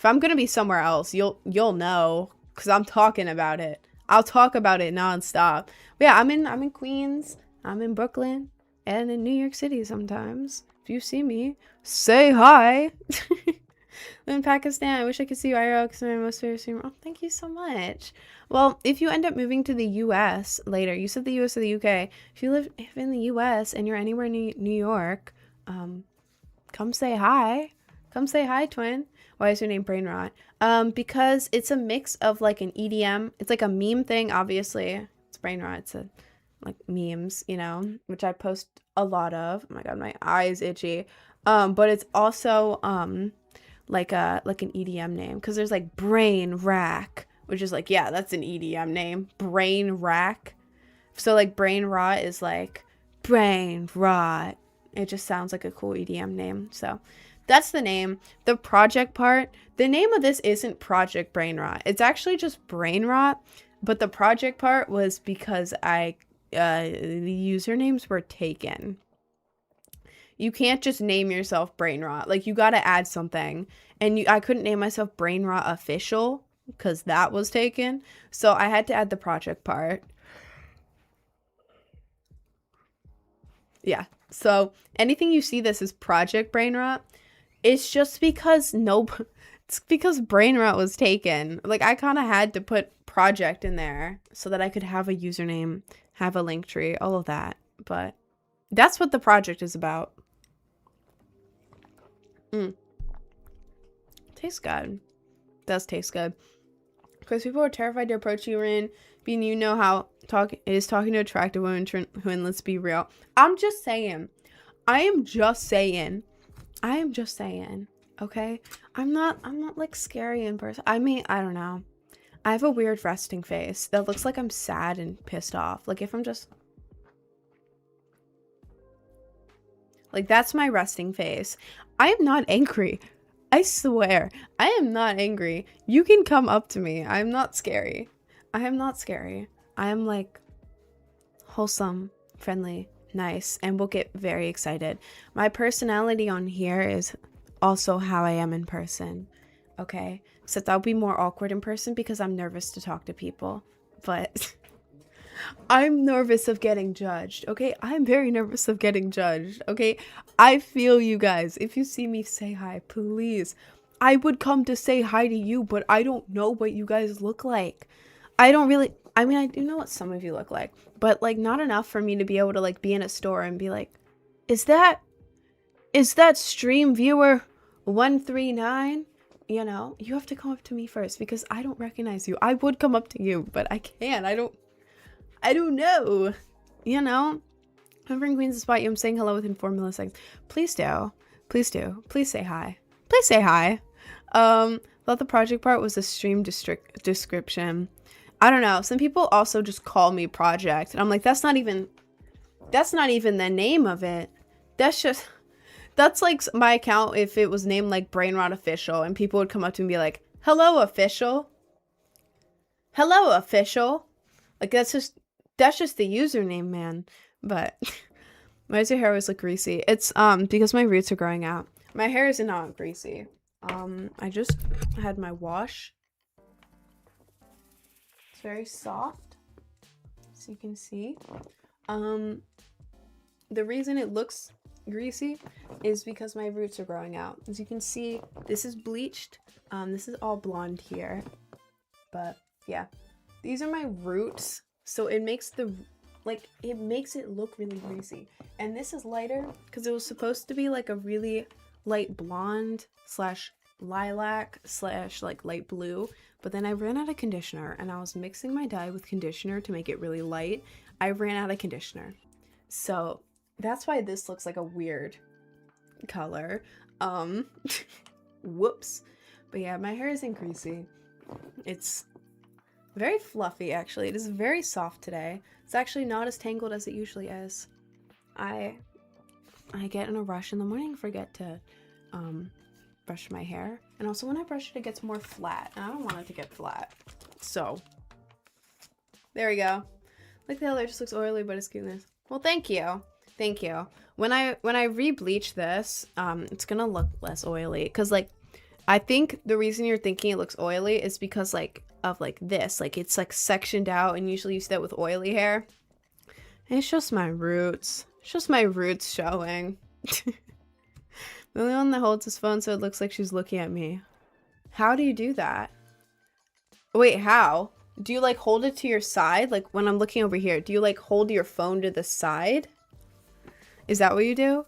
gonna be somewhere else, you'll know because I'm talking about it. I'll talk about it nonstop. But yeah, I'm in Queens, I'm in Brooklyn, and in New York City sometimes. If you see me, say hi. In Pakistan, I wish I could see you IRL because I'm my most favorite streamer. Oh, thank you so much. Well, if you end up moving to the US later, you said the US or the UK. If you live in the US and you're anywhere in New York, come say hi. Come say hi, twin. Why is your name Brainrot? Because it's a mix of like an EDM. It's like a meme thing, obviously. It's Brainrot. It's like memes, you know, which I post a lot of. Oh my god, my eye's itchy. But it's also like an EDM name because there's like Brain Rack, which is like, yeah, that's an EDM name. Brain Rack. So like Brain Rot is like Brain Rot. It just sounds like a cool EDM name. So that's the name. The project part, the name of this isn't Project Brainrot. It's actually just Brainrot, but the project part was because the usernames were taken. You can't just name yourself Brainrot. Like, you gotta add something. And I couldn't name myself Brainrot Official because that was taken. So I had to add the project part. Yeah. So anything you see this is Project Brainrot, it's just because it's because Brainrot was taken. Like, I kind of had to put project in there so that I could have a username, have a link tree, all of that. But that's what the project is about. Tastes good. Does taste good. Because people are terrified to approach you, Rin. Being you know how talking to attractive women who, and let's be real. I'm just saying. I am just saying. Okay? I'm not like scary in person. I mean, I don't know. I have a weird resting face that looks like I'm sad and pissed off. Like if I'm just... Like that's my resting face. I am not angry. I swear. I am not angry. You can come up to me. I'm not scary. I am not scary. I am like wholesome, friendly, nice, and will get very excited. My personality on here is also how I am in person. Okay? Except I'll be more awkward in person because I'm nervous to talk to people. But I'm nervous of getting judged. Okay? I'm very nervous of getting judged. Okay? I feel you guys. If you see me, say hi, please. I would come to say hi to you, but I don't know what you guys look like. I don't really... I mean, I do know what some of you look like, but like not enough for me to be able to like be in a store and be like, is that stream viewer 139? You know, you have to come up to me first because I don't recognize you. I would come up to you, but I can't. I don't know. You know, whoever in Queens spot you, I'm saying hello within 4 milliseconds. Please do. Please do. Please say hi. Please say hi. Thought the project part was a stream description. I don't know. Some people also just call me project. And I'm like, that's not even the name of it. That's like my account if it was named like Brainrot Official and people would come up to me and be like, hello, official. Hello, official. Like that's just the username, man. But why does your hair always look greasy? It's because my roots are growing out. My hair is not greasy. I just had my wash. It's very soft, so you can see. The reason it looks greasy is because my roots are growing out. As you can see, this is bleached. This is all blonde here, but yeah, these are my roots. So it makes it look really greasy. And this is lighter because it was supposed to be like a really light blonde slash lilac slash like light blue, but then I ran out of conditioner and I was mixing my dye with conditioner to make it really light. I ran out of conditioner, so that's why this looks like a weird color. Whoops. But yeah, my hair isn't greasy. It's very fluffy, actually. It is very soft today. It's actually not as tangled as it usually is. I get in a rush in the morning, forget to brush my hair, and also when I brush it, it gets more flat, and I don't want it to get flat. So there we go. Like the hell, it just looks oily, but it's goodness. Well, thank you. Thank you. When I re-bleach this, it's gonna look less oily, because like I think the reason you're thinking it looks oily is because like of like this, like it's like sectioned out, and usually you see that with oily hair. And it's just my roots. It's just my roots showing. The only one that holds his phone so it looks like she's looking at me. How do you do that? Wait, how? Do you like hold it to your side? Like when I'm looking over here, do you like hold your phone to the side? Is that what you do?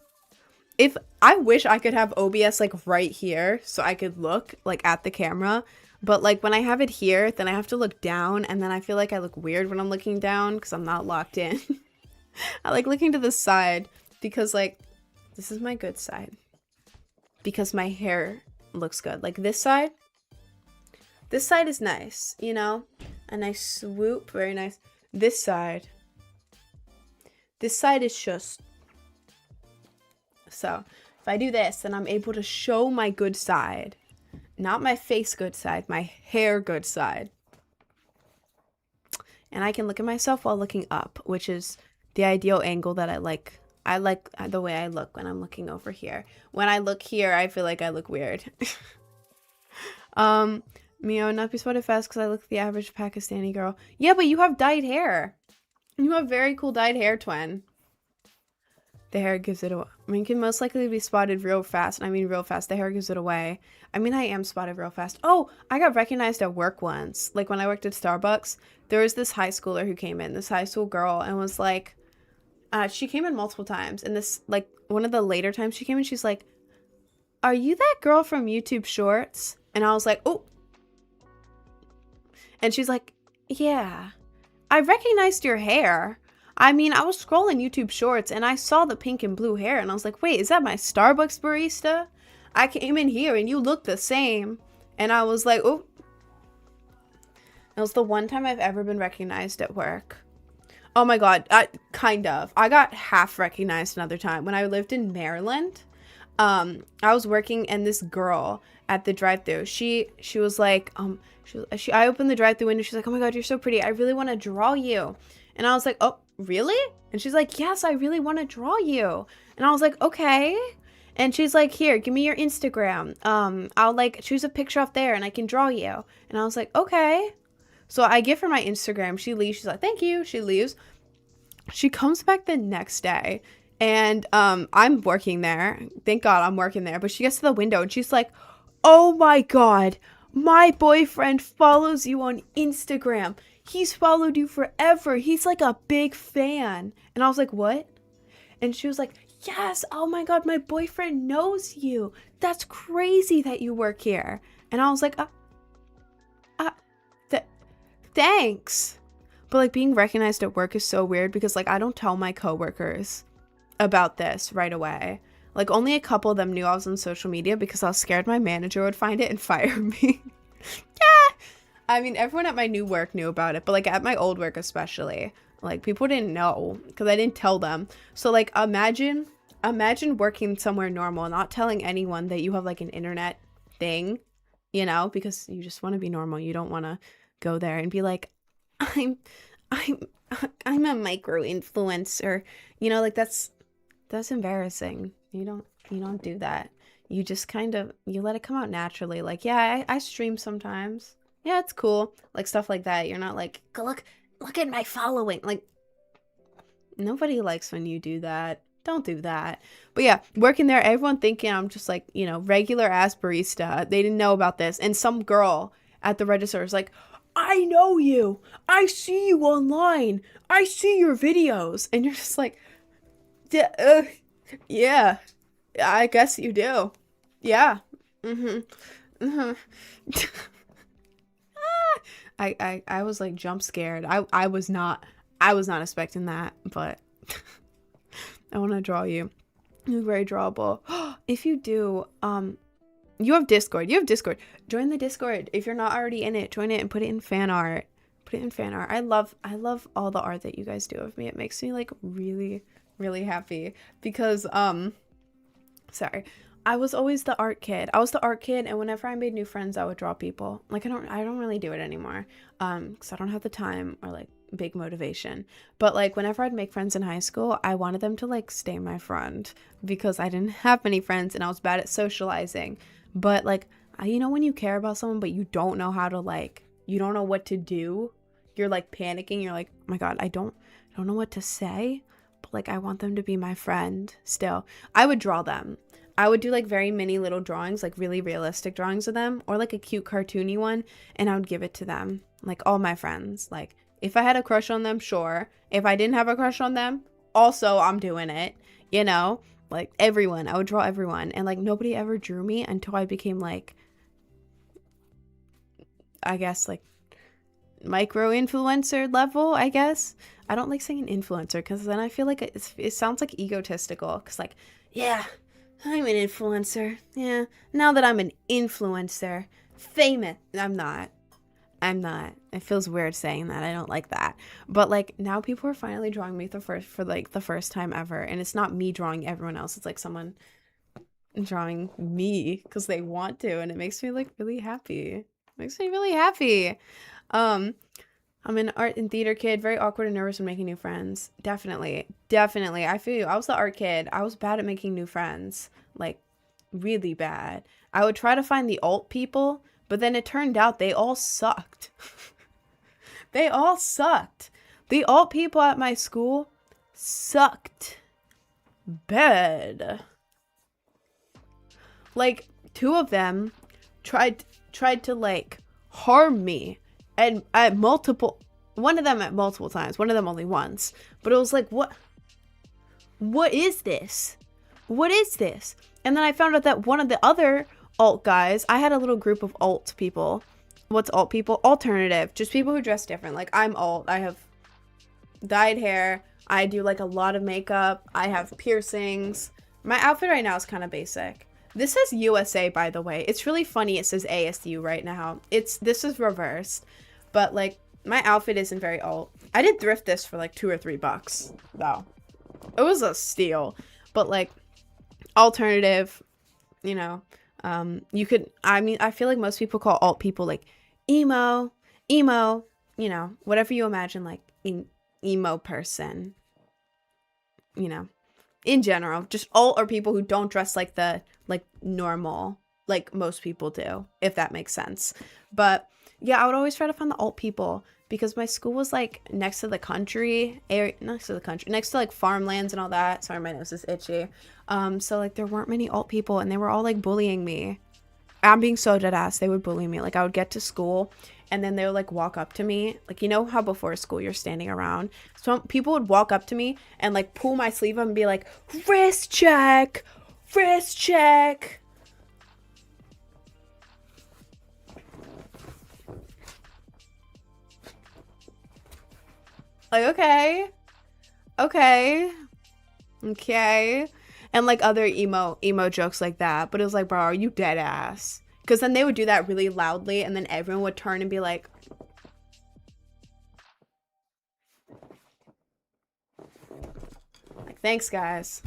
If I wish I could have OBS like right here so I could look like at the camera, but like when I have it here, then I have to look down, and then I feel like I look weird when I'm looking down because I'm not locked in. I like looking to the side because like this is my good side. Because my hair looks good. Like this side is nice, you know? A nice swoop, very nice. This side is just... So, if I do this, then I'm able to show my good side. Not my face good side, my hair good side. And I can look at myself while looking up, which is the ideal angle that I like. I like the way I look when I'm looking over here. When I look here, I feel like I look weird. Mio, not be spotted fast because I look the average Pakistani girl. Yeah, but you have dyed hair. You have very cool dyed hair, twin. The hair gives it away. I mean, you can most likely be spotted real fast. And I mean real fast. The hair gives it away. I mean, I am spotted real fast. Oh, I got recognized at work once. Like when I worked at Starbucks, there was this high schooler who came in. This high school girl, and was like... she came in multiple times, and this, like, one of the later times she came in, she's like, are you that girl from YouTube Shorts? And I was like, oh. And she's like, yeah, I recognized your hair. I mean, I was scrolling YouTube Shorts, and I saw the pink and blue hair, and I was like, wait, is that my Starbucks barista? I came in here, and you look the same. And I was like, oh. It was the one time I've ever been recognized at work. Oh my god, kind of. I got half recognized another time. When I lived in Maryland, I was working and this girl at the drive-thru, she was like, I opened the drive-thru window, she's like, oh my god, you're so pretty, I really want to draw you. And I was like, oh, really? And she's like, yes, I really want to draw you. And I was like, okay. And she's like, here, give me your Instagram. I'll like choose a picture off there and I can draw you. And I was like, okay. So I give her my Instagram. She leaves. She's like, thank you. She leaves. She comes back the next day and I'm working there. Thank God I'm working there. But she gets to the window and she's like, oh my God, my boyfriend follows you on Instagram. He's followed you forever. He's like a big fan. And I was like, what? And she was like, yes, oh my God, my boyfriend knows you. That's crazy that you work here. And I was like, thanks. But like being recognized at work is so weird because like I don't tell my coworkers about this right away. Like only a couple of them knew I was on social media because I was scared my manager would find it and fire me. Yeah. I mean, everyone at my new work knew about it, but like at my old work especially, like people didn't know because I didn't tell them. So like imagine working somewhere normal, not telling anyone that you have like an internet thing, you know, because you just want to be normal. You don't want to go there and be like, I'm a micro influencer, you know, like that's embarrassing. You don't do that. You just kind of, you let it come out naturally. Like, yeah, I stream sometimes. Yeah, it's cool. Like stuff like that. You're not like, look at my following. Like nobody likes when you do that. Don't do that. But yeah, working there, everyone thinking I'm just like, you know, regular ass barista. They didn't know about this. And some girl at the register was like, I know you. I see you online. I see your videos. And you're just like, yeah, I guess you do. Yeah. I was like jump scared. I was not expecting that, but I want to draw you. You're very drawable. If you do, you have Discord. Join the Discord. If you're not already in it, join it and put it in fan art. I love all the art that you guys do of me. It makes me like really, really happy because sorry. I was always the art kid. And whenever I made new friends, I would draw people. Like I don't really do it anymore. Cuz I don't have the time or like big motivation. But like whenever I'd make friends in high school, I wanted them to like stay my friend because I didn't have many friends and I was bad at socializing. But like you know when you care about someone but you don't know how to like, you don't know what to do, you're like panicking, you're like, oh my God, I don't know what to say, but like I want them to be my friend still. I would draw them. I would do like very mini little drawings, like really realistic drawings of them, or like a cute cartoony one, and I would give it to them, like all my friends. Like if I had a crush on them, sure. If I didn't have a crush on them, also I'm doing it, you know? Like everyone, I would draw everyone, and like nobody ever drew me until I became like, I guess like micro influencer level, I guess. I don't like saying influencer because then I feel like it sounds like egotistical, because like, yeah, I'm an influencer. Yeah, now that I'm an influencer, famous. I'm not. It feels weird saying that. I don't like that. But like now people are finally drawing me for the first time ever, and it's not me drawing everyone else. It's like someone drawing me because they want to, and it makes me like really happy. I'm an art and theater kid, very awkward and nervous when making new friends. Definitely. I feel you. I was the art kid. I was bad at making new friends. Like, really bad. I would try to find the alt people, but then it turned out they all sucked. The alt people at my school sucked. Bad. Like, two of them tried to, like, harm me. And one of them at multiple times, one of them only once. But it was like, what is this? And then I found out that one of the other alt guys, I had a little group of alt people. What's alt people? Alternative. Just people who dress different. Like, I'm alt. I have dyed hair. I do, like, a lot of makeup. I have piercings. My outfit right now is kind of basic. This says USA, by the way. It's really funny it says ASU right now. This is reversed. But like my outfit isn't very alt. I did thrift this for like $2 or $3 though. It was a steal, but like alternative, you know. You could, I mean, I feel like most people call alt people like emo, you know, whatever you imagine, like emo person, you know, in general. Just alt are people who don't dress like the like normal, like most people do, if that makes sense. But yeah, I would always try to find the alt people because my school was like next to the country area, next to like farmlands and all that. Sorry, my nose is itchy. So like there weren't many alt people and they were all like bullying me. I'm being so dead ass. They would bully me. Like I would get to school and then they would like walk up to me. Like, you know how before school you're standing around? So people would walk up to me and like pull my sleeve up and be like, wrist check, wrist check. Like, okay. And like other emo jokes like that. But it was like, bro, are you dead ass? Because then they would do that really loudly and then everyone would turn and be like, thanks guys.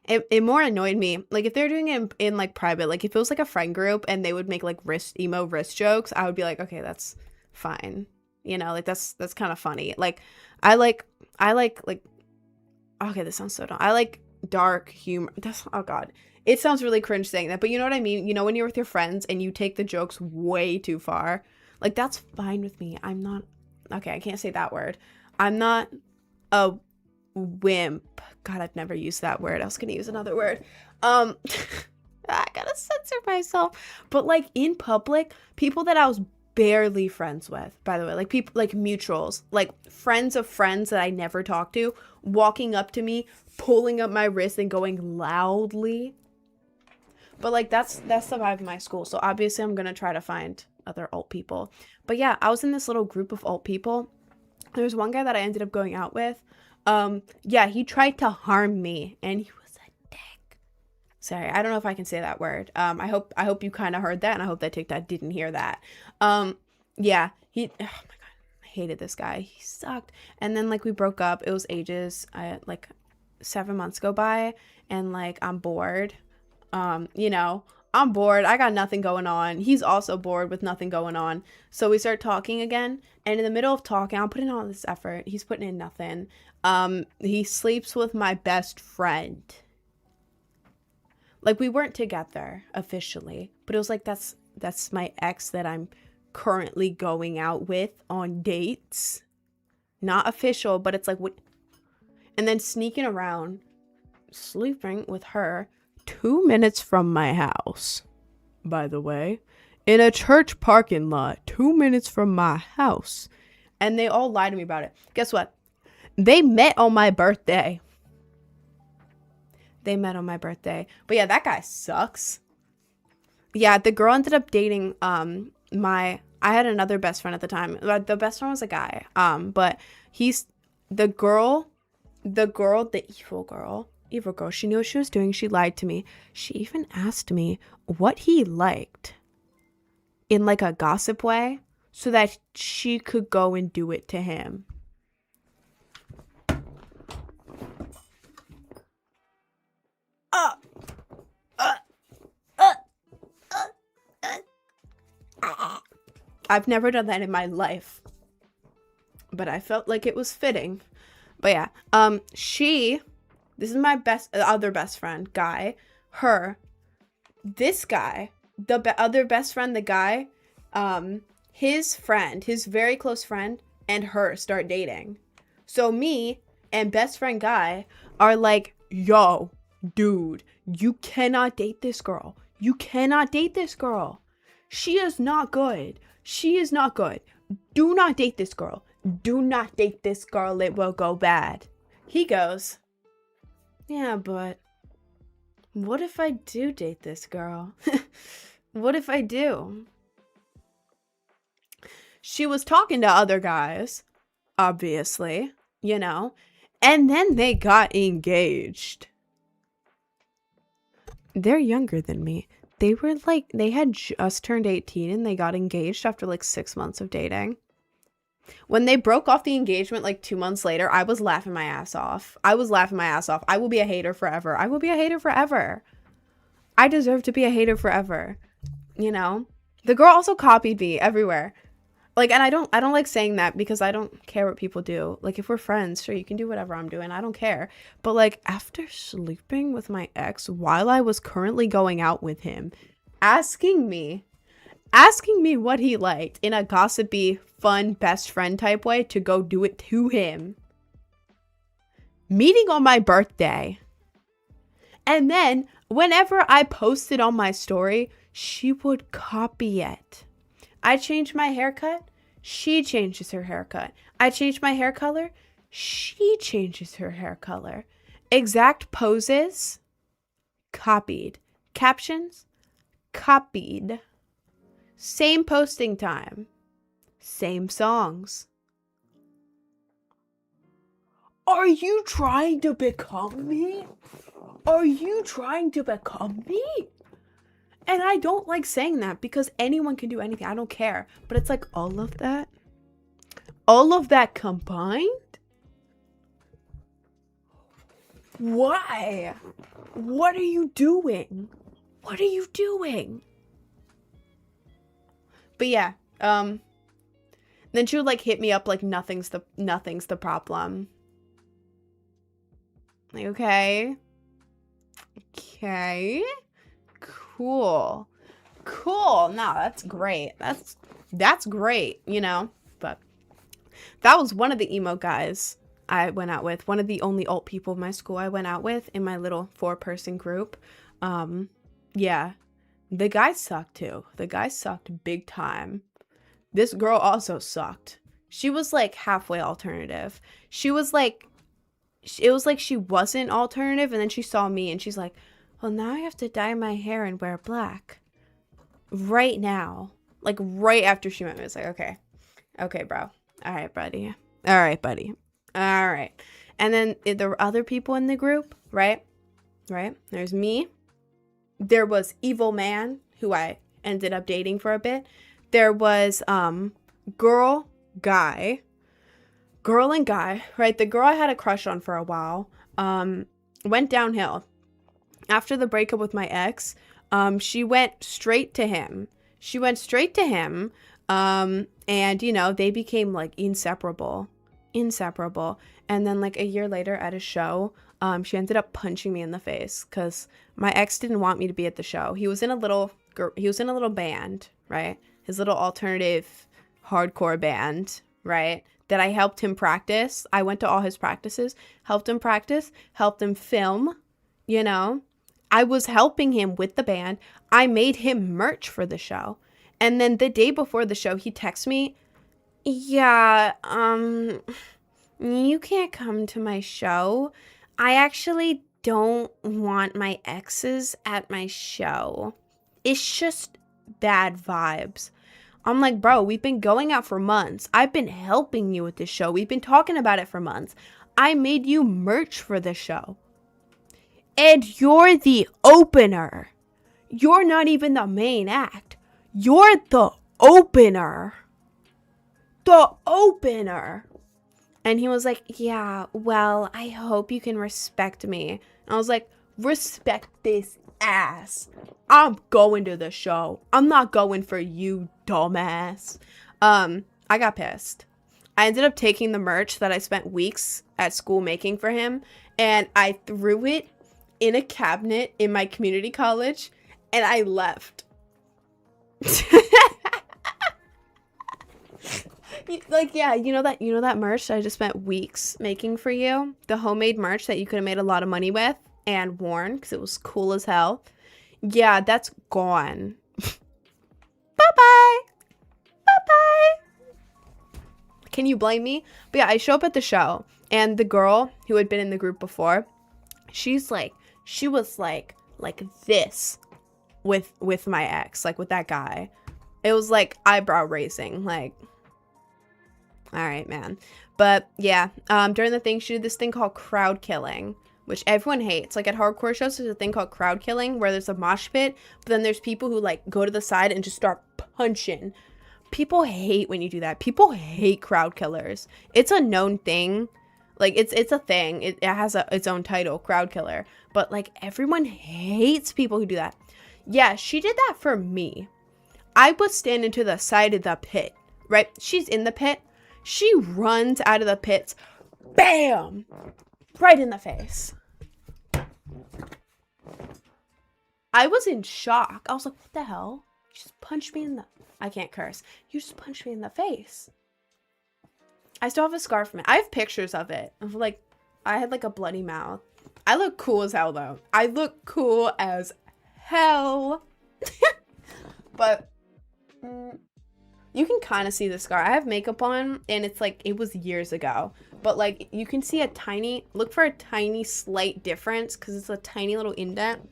It more annoyed me. Like if they're doing it in like private, like if it was like a friend group and they would make like emo wrist jokes, I would be like, okay, that's fine. You know, like that's kind of funny. Like I like okay, this sounds so dumb. I like dark humor. That's, oh god. It sounds really cringe saying that, but you know what I mean? You know when you're with your friends and you take the jokes way too far? Like that's fine with me. I'm not, okay, I can't say that word. I'm not a wimp. God, I've never used that word. I was gonna use another word. I gotta censor myself. But like in public, people that I was barely friends with, by the way, like people like mutuals, like friends of friends that I never talked to, walking up to me, pulling up my wrist and going loudly. But like that's the vibe of my school. So obviously I'm gonna try to find other alt people. But yeah, I was in this little group of alt people. There was one guy that I ended up going out with. Yeah, he tried to harm me and he was a dick. Sorry, I don't know if I can say that word. I hope you kind of heard that, and I hope that TikTok didn't hear that. Yeah, oh my god, I hated this guy. He sucked. And then like we broke up. It was ages. Like 7 months go by, and like I'm bored. You know, I'm bored. I got nothing going on. He's also bored with nothing going on. So we start talking again. And in the middle of talking, I'm putting in all this effort. He's putting in nothing. He sleeps with my best friend. Like we weren't together officially, but it was like that's my ex that I'm currently going out with on dates. Not official, but it's like what, and then sneaking around, sleeping with her 2 minutes from my house, by the way, in a church parking lot, 2 minutes from my house. And they all lied to me about it. Guess what? They met on my birthday. But yeah, that guy sucks. Yeah, the girl ended up dating I had another best friend at the time. The best friend was a guy. But he's the evil girl. She knew what she was doing. She lied to me. She even asked me what he liked in like a gossip way so that she could go and do it to him. I've never done that in my life, but I felt like it was fitting. But yeah, this is my other best friend guy, this guy, other best friend, the guy, his friend, his very close friend, and her start dating. So me and best friend guy are like, yo, dude, you cannot date this girl. She is not good. Do not date this girl. It will go bad. He goes, yeah, but what if I do date this girl? What if I do? She was talking to other guys, obviously, you know, and then they got engaged. They're younger than me. they had just turned 18 and they got engaged after like 6 months of dating. When they broke off the engagement like 2 months later, I was laughing my ass off. I will be a hater forever. I will be a hater forever. I deserve to be a hater forever. You know? The girl also copied me everywhere. Like, and I don't like saying that because I don't care what people do. Like, if we're friends, sure, you can do whatever I'm doing. I don't care. But like, after sleeping with my ex while I was currently going out with him, asking me what he liked in a gossipy, fun, best friend type way to go do it to him. Meeting on my birthday. And then whenever I posted on my story, she would copy it. I changed my haircut. She changes her haircut. I changed my hair color. She changes her hair color. Exact poses. Copied. Captions. Copied. Same posting time. Same songs. Are you trying to become me? Are you trying to become me? And I don't like saying that because anyone can do anything. I don't care. But it's like all of that combined? Why? What are you doing? What are you doing? But yeah, then she would like hit me up like nothing's the problem. Like, okay. Cool. No, that's great. That's great, you know. But that was one of the emo guys I went out with. One of the only alt people in my school I went out with in my little 4-person group. Yeah. The guy sucked too. The guy sucked big time. This girl also sucked. She was like halfway alternative. It was like she wasn't alternative, and then she saw me and she's like, well, now I have to dye my hair and wear black. Right now. Like, right after she met me. It's like, okay, bro. All right, buddy. All right. And then there were other people in the group, right? There's me. There was Evil Man, who I ended up dating for a bit. There was girl and guy, right? The girl I had a crush on for a while went downhill. After the breakup with my ex, she went straight to him. And, you know, they became, like, inseparable. And then, like, a year later at a show, she ended up punching me in the face because my ex didn't want me to be at the show. He was in a little band, right? His little alternative hardcore band, right? That I helped him practice. I went to all his practices, helped him practice, helped him film, you know. I was helping him with the band. I made him merch for the show. And then the day before the show, he texts me, yeah, you can't come to my show. I actually don't want my exes at my show. It's just bad vibes. I'm like, bro, we've been going out for months. I've been helping you with this show. We've been talking about it for months. I made you merch for the show. And you're the opener. You're not even the main act. You're the opener. And he was like, yeah, well, I hope you can respect me. And I was like, respect this ass. I'm going to the show. I'm not going for you, dumbass. I got pissed. I ended up taking the merch that I spent weeks at school making for him, and I threw it in a cabinet in my community college, and I left. Like, yeah, you know that merch that I just spent weeks making for you? The homemade merch that you could have made a lot of money with and worn because it was cool as hell. Yeah, that's gone. Bye-bye. Can you blame me? But yeah, I show up at the show, and the girl who had been in the group before, she was like this with my ex, like with that guy. It was like eyebrow raising, like, all right, man. But yeah, during the thing, she did this thing called crowd killing, which everyone hates. Like at hardcore shows, there's a thing called crowd killing where there's a mosh pit, but then there's people who like go to the side and just start punching. People hate when you do that. People hate crowd killers. It's a known thing. Like it's a thing. It has its own title, crowd killer. But like everyone hates people who do that. Yeah, she did that for me. I was standing to the side of the pit, right? She's in the pit. She runs out of the pits. Bam! Right in the face. I was in shock. I was like, what the hell? You just punched me in the... I can't curse. You just punched me in the face. I still have a scar from it. I have pictures of it. Of like, I had like a bloody mouth. I look cool as hell though. I look cool as hell. But you can kind of see the scar. I have makeup on and it's like, it was years ago. But like, you can see a tiny, look for a tiny slight difference because it's a tiny little indent.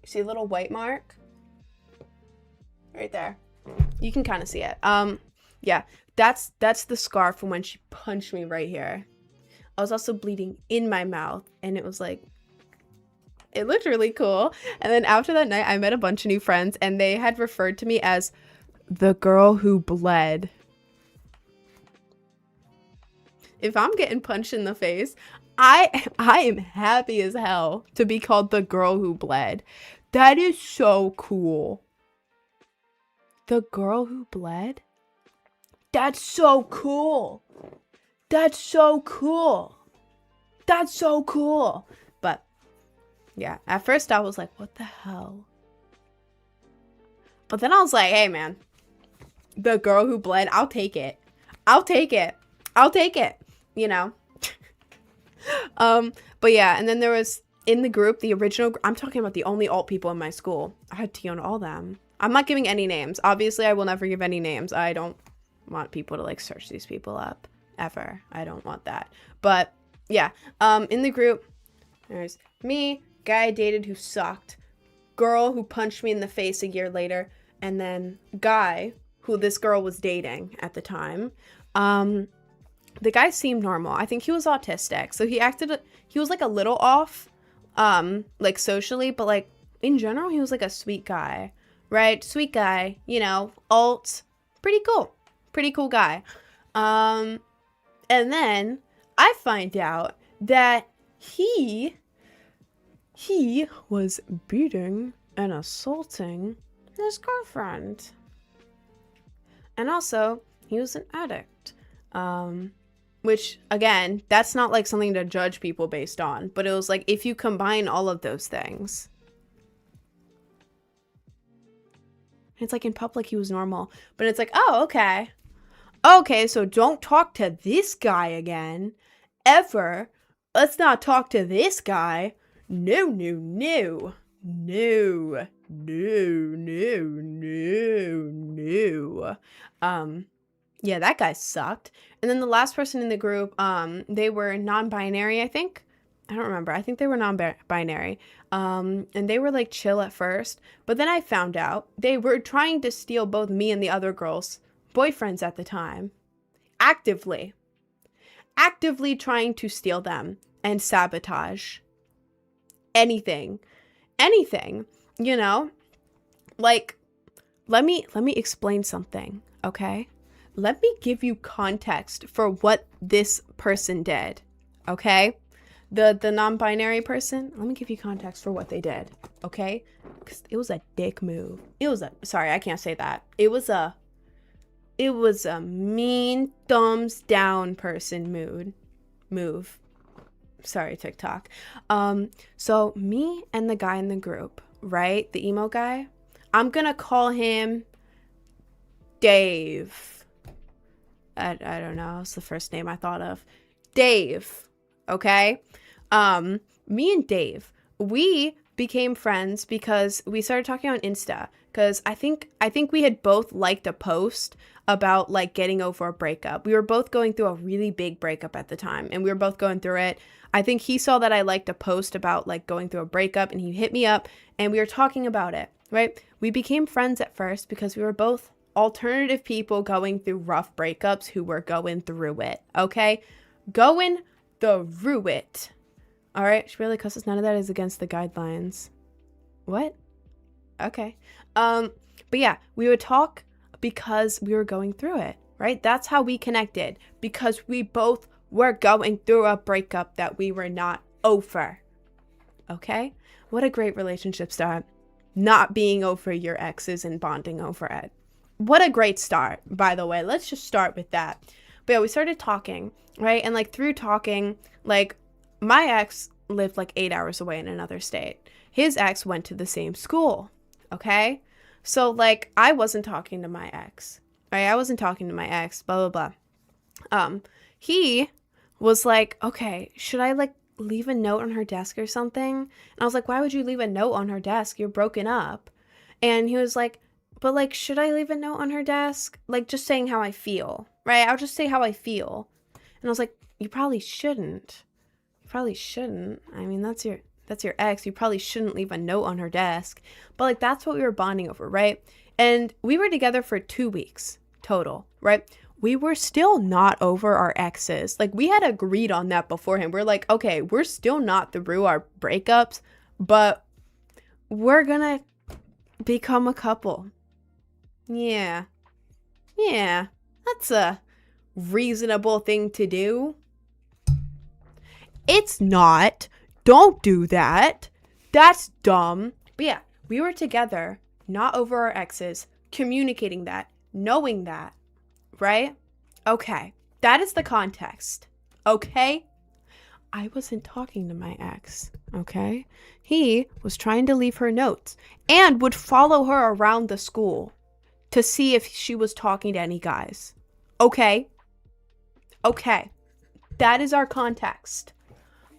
See a little white mark? Right there. You can kind of see it. Yeah, that's the scar from when she punched me right here. I was also bleeding in my mouth and it was like, it looked really cool. And then after that night, I met a bunch of new friends and they had referred to me as the girl who bled. If I'm getting punched in the face, I am happy as hell to be called the girl who bled. That is so cool. The girl who bled? That's so cool. That's so cool. That's so cool. But yeah, at first I was like, what the hell? But then I was like, hey man, the girl who bled, I'll take it. I'll take it. I'll take it. You know? But yeah, and then there was in the group, the original, I'm talking about the only alt people in my school. I had to on all them. I'm not giving any names. Obviously, I will never give any names. I don't want people to like search these people up ever. I don't want that. But yeah, in the group, there's me, guy I dated who sucked, girl who punched me in the face a year later, and then guy who this girl was dating at the time. The guy seemed normal. I think he was autistic. So he was like a little off, like socially, but like in general, he was like a sweet guy, right? Sweet guy, you know, alt, pretty cool guy. And then I find out that he was beating and assaulting his girlfriend. And also, he was an addict. Which, again, that's not like something to judge people based on. But it was like, if you combine all of those things. It's like in public, he was normal. But it's like, oh, okay. Okay, so don't talk to this guy again. Ever. Let's not talk to this guy. No. Yeah, that guy sucked. And then the last person in the group, they were non-binary, I think. I don't remember. I think they were non-binary. And they were like chill at first. But then I found out they were trying to steal both me and the other girls' boyfriends at the time. Actively trying to steal them and sabotage anything, you know? Like, let me explain something, okay? Let me give you context for what this person did, okay? The non-binary person, let me give you context for what they did, okay? Because it was a dick move. Sorry, I can't say that. It was a mean thumbs down person move. Sorry, TikTok. So me and the guy in the group, right? The emo guy, I'm gonna call him Dave. I don't know. It's the first name I thought of. Dave. Okay. Me and Dave, we became friends because we started talking on Insta. Because I think we had both liked a post about like getting over a breakup. We were both going through a really big breakup at the time, and we were both going through it. I think he saw that I liked a post about like going through a breakup, and he hit me up, and we were talking about it. Right? We became friends at first because we were both alternative people going through rough breakups who were going through it, okay? Going through it. All right. She barely cusses. None of that is against the guidelines. What? Okay. But yeah, we would talk because we were going through it, right? That's how we connected, because we both were going through a breakup that we were not over. Okay? What a great relationship start. Not being over your exes and bonding over it. What a great start, by the way. Let's just start with that. But yeah, we started talking, right? And like through talking, like my ex lived like 8 hours away in another state. His ex went to the same school. Okay? So like I wasn't talking to my ex. Right? I wasn't talking to my ex, blah blah blah. He was like, okay, should I like leave a note on her desk or something? And I was like, why would you leave a note on her desk? You're broken up. And he was like, but like, should I leave a note on her desk? Like just saying how I feel, right? I'll just say how I feel. And I was like, you probably shouldn't. You probably shouldn't. I mean, that's your ex. You probably shouldn't leave a note on her desk. But like, that's what we were bonding over, right? And we were together for 2 weeks total, right? We were still not over our exes. Like we had agreed on that beforehand. We're like, okay, we're still not through our breakups, but we're gonna become a couple. Yeah. Yeah. That's a reasonable thing to do. It's not. Don't do that. That's dumb. But yeah, we were together, not over our exes, communicating that, knowing that. Right? Okay. That is the context. Okay? I wasn't talking to my ex. Okay? He was trying to leave her notes and would follow her around the school to see if she was talking to any guys. Okay? Okay. That is our context.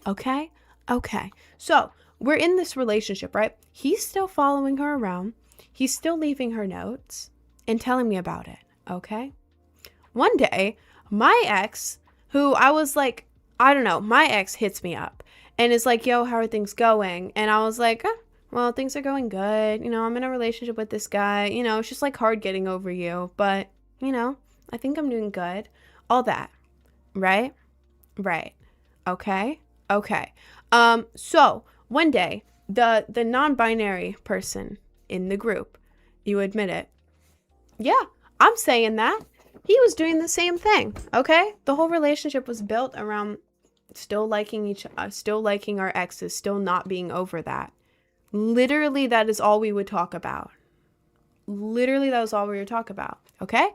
Okay? Okay. So, we're in this relationship, right? He's still following her around. He's still leaving her notes and telling me about it. Okay? One day, my ex, who I was like, I don't know, my ex hits me up and is like, yo, how are things going? And I was like, well, things are going good. You know, I'm in a relationship with this guy. You know, it's just like hard getting over you. But, you know, I think I'm doing good. All that. Right? Right. Okay. Okay. So one day, the non-binary person in the group, you admit it. Yeah, I'm saying that. He was doing the same thing, okay? The whole relationship was built around still liking our exes, still not being over that. Literally, that is all we would talk about. Literally, that was all we would talk about, okay?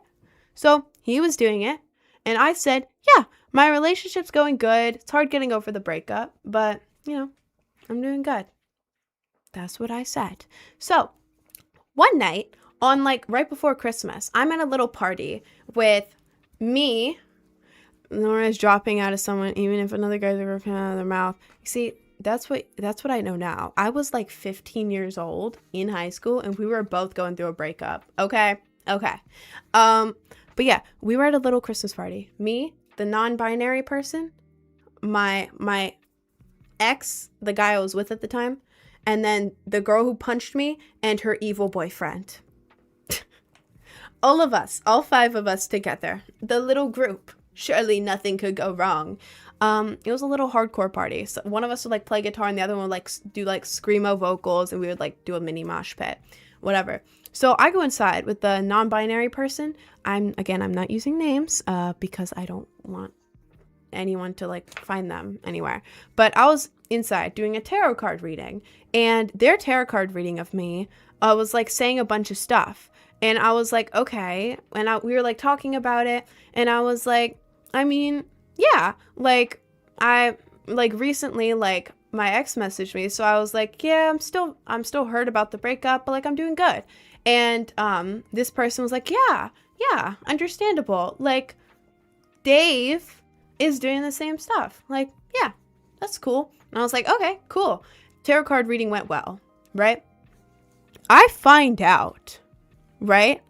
So he was doing it, and I said, yeah, my relationship's going good. It's hard getting over the breakup, but, you know, I'm doing good. That's what I said. So one night, on like right before Christmas, I'm at a little party with me. Nora's dropping out of someone, even if another guy's ever coming out of their mouth. You see, that's what I know now. I was like 15 years old in high school, and we were both going through a breakup. Okay. But yeah, we were at a little Christmas party. Me, the non-binary person, my ex, the guy I was with at the time, and then the girl who punched me and her evil boyfriend. All of us, all 5 of us together, the little group. Surely nothing could go wrong. It was a little hardcore party. So one of us would like play guitar and the other one would like do like screamo vocals, and we would like do a mini mosh pit, whatever. So I go inside with the non-binary person. I'm not using names because I don't want anyone to like find them anywhere. But I was inside doing a tarot card reading, and their tarot card reading of me was like saying a bunch of stuff. And I was like, okay. And we were like talking about it. And I was like, I mean, yeah, like I like recently, like my ex messaged me. So I was like, yeah, I'm still hurt about the breakup, but like I'm doing good. And this person was like, yeah, understandable. Like Dave is doing the same stuff. Like, yeah, that's cool. And I was like, okay, cool. Tarot card reading went well, right? I find out, right,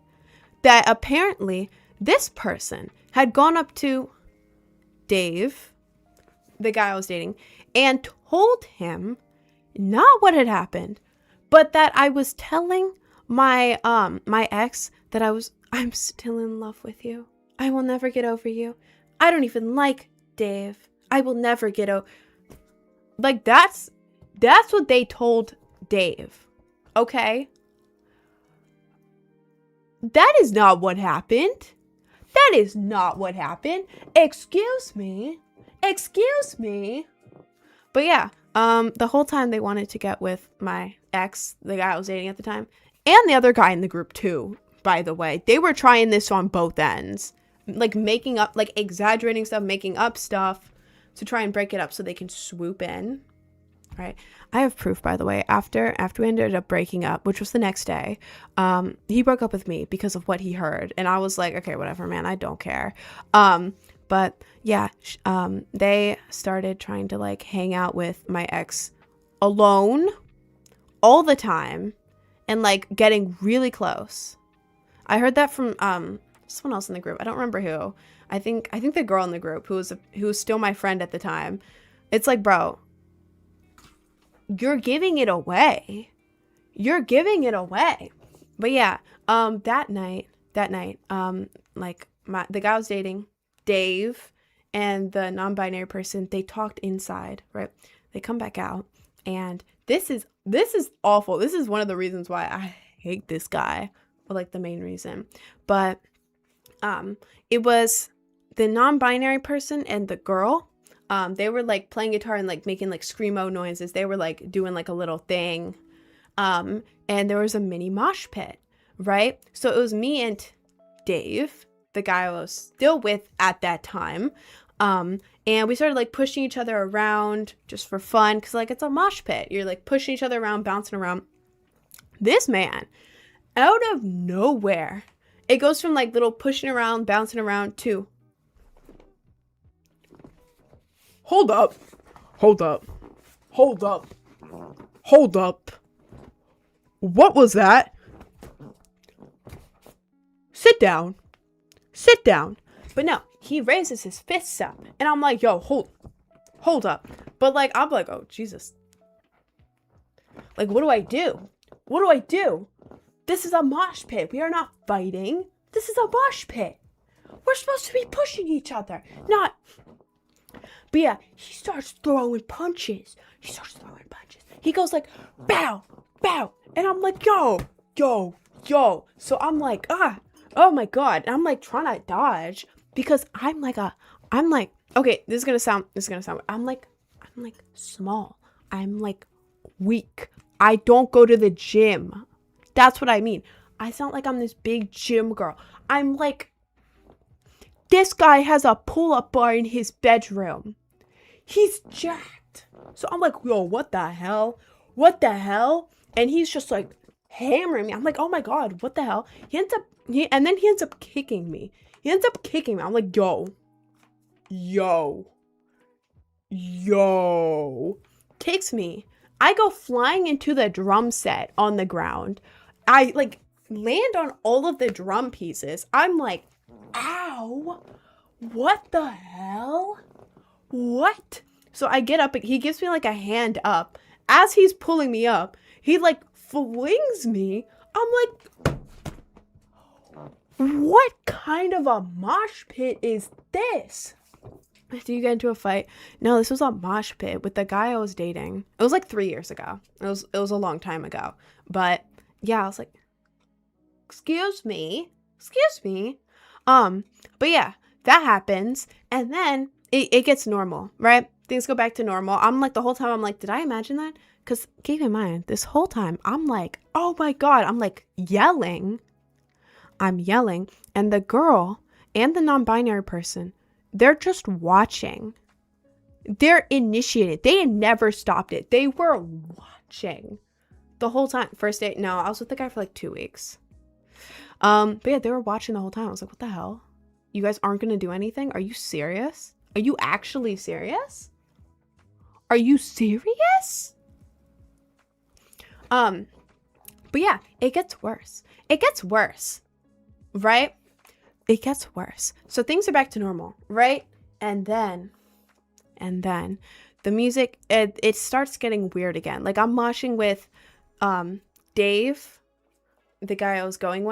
that apparently this person had gone up to Dave, the guy I was dating, and told him not what had happened, but that I was telling my ex that I'm still in love with you. I will never get over you. I don't even like Dave, I will never get over. Like, that's what they told Dave. Okay? That is not what happened. That is not what happened. Excuse me. Excuse me. But yeah, the whole time they wanted to get with my ex, the guy I was dating at the time, and the other guy in the group too, by the way. They were trying this on both ends. Like making up, like exaggerating stuff, making up stuff to try and break it up so they can swoop in. Right? I have proof, by the way. After we ended up breaking up, which was the next day, he broke up with me because of what he heard. And I was like, okay, whatever, man. I don't care. But yeah, they started trying to like hang out with my ex alone all the time and like getting really close. I heard that from someone else in the group. I don't remember who. I think the girl in the group who was still my friend at the time. It's like, bro, you're giving it away. You're giving it away. But yeah, that night, like the guy I was dating, Dave, and the non-binary person, they talked inside, right? They come back out, and this is awful. This is one of the reasons why I hate this guy, or like the main reason. But it was the non-binary person and the girl. They were like playing guitar and like making like screamo noises. They were like doing like a little thing. And there was a mini mosh pit, right? So it was me and Dave, the guy I was still with at that time. And we started like pushing each other around just for fun. Cause like it's a mosh pit. You're like pushing each other around, bouncing around. This man, out of nowhere, it goes from like little pushing around, bouncing around to Hold up. What was that? Sit down. But no, he raises his fists up. And I'm like, yo, hold up. But like, I'm like, oh, Jesus. Like, what do I do? This is a mosh pit. We are not fighting. This is a mosh pit. We're supposed to be pushing each other, not... But yeah, he starts throwing punches. He goes like, bow. And I'm like, yo. So I'm like, oh my God. And I'm like trying to dodge because I'm like, okay, this is gonna sound, I'm like small. I'm like weak. I don't go to the gym. That's what I mean. I sound like I'm this big gym girl. I'm like, this guy has a pull-up bar in his bedroom. He's jacked. So I'm like, yo, what the hell? And he's just like hammering me. I'm like, oh my God, what the hell? He ends up kicking me. I'm like, yo. Kicks me. I go flying into the drum set on the ground. I like land on all of the drum pieces. I'm like, ow, what the hell? What? So I get up, he gives me like a hand up. As he's pulling me up, he like flings me. I'm like, what kind of a mosh pit is this? Do you get into a fight? No, this was a mosh pit with the guy I was dating. It was like 3 years ago. It was a long time ago. But yeah, I was like, excuse me. But yeah, that happens. And then it gets normal, right? Things go back to normal. I'm like, the whole time, I'm like, did I imagine that? Because keep in mind, this whole time, I'm like, oh my God. I'm like yelling. I'm yelling. And the girl and the non-binary person, they're just watching. They're initiated. They never stopped it. They were watching the whole time. First day, no, I was with the guy for like 2 weeks. But yeah, they were watching the whole time. I was like, what the hell? You guys aren't going to do anything? Are you serious? Are you actually serious? Are you serious? But yeah, it gets worse. Right? It gets worse. So things are back to normal, right? And then the music, it starts getting weird again. Like I'm moshing with Dave, the guy I was going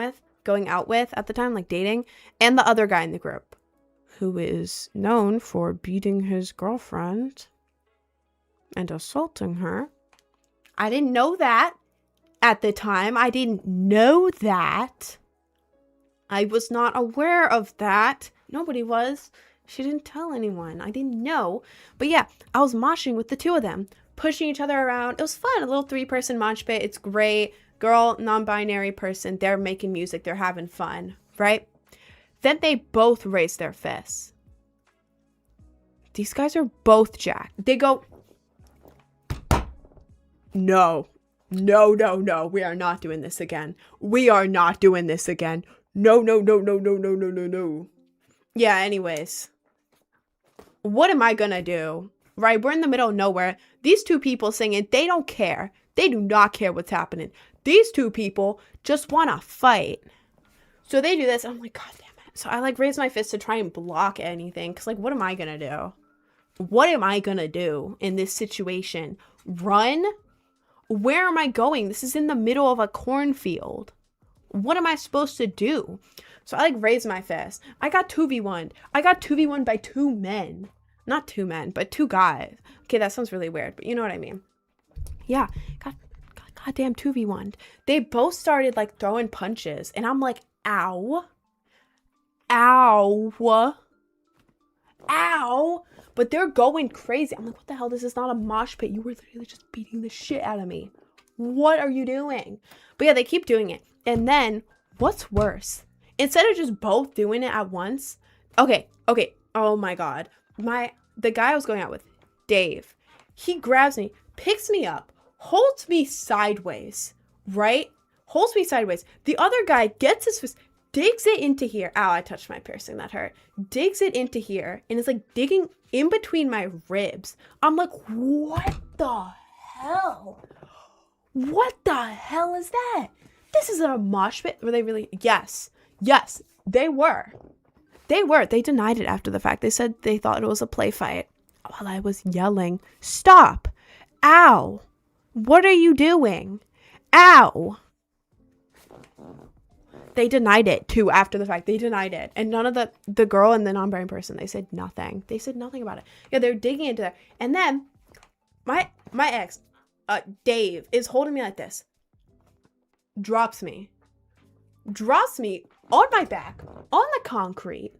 out with at the time, like dating, and the other guy in the group. who is known for beating his girlfriend and assaulting her. I didn't know that at the time. I didn't know that. I was not aware of that. Nobody was. She didn't tell anyone. I didn't know. But yeah, I was moshing with the two of them, pushing each other around. It was fun. A little 3-person mosh pit. It's great. Girl, non-binary person. They're making music. They're having fun, right? Then they both raise their fists. These guys are both jacked. They go, no. No, no, no. We are not doing this again. We are not doing this again. No, no, no, no, no, no, no, no, no. Yeah, anyways. What am I gonna do? Right? We're in the middle of nowhere. These two people singing, they don't care. They do not care what's happening. These two people just want to fight. So they do this. And I'm like, God damn it. So I like raise my fist to try and block anything. Because like, what am I gonna do? What am I gonna do in this situation? Run? Where am I going? This is in the middle of a cornfield. What am I supposed to do? So I like raised my fist. I got 2v1'd. I got 2v1'd by 2 men. Not 2 men, but 2 guys. Okay, that sounds really weird, but you know what I mean. Yeah, got goddamn 2v1'd. They both started like throwing punches, and I'm like, ow. Ow. Ow. But they're going crazy. I'm like, what the hell? This is not a mosh pit. You were literally just beating the shit out of me. What are you doing? But yeah, they keep doing it. And then, what's worse? Instead of just both doing it at once. Okay. Oh my God. The guy I was going out with, Dave, he grabs me, picks me up, holds me sideways, right? Holds me sideways. The other guy gets his fist, digs it into here. Ow, I touched my piercing. That hurt. Digs it into here and is like digging in between my ribs. I'm like, what the hell? What the hell is that? This isn't a mosh pit. Were they really? Yes, they were. They denied it after the fact. They said they thought it was a play fight. While I was yelling, stop. Ow. What are you doing? Ow. They denied it too after the fact. They denied it. And none of the girl and the non-binary person, they said nothing. They said nothing about it. Yeah, they're digging into that. And then my ex, Dave, is holding me like this. Drops me on my back, on the concrete.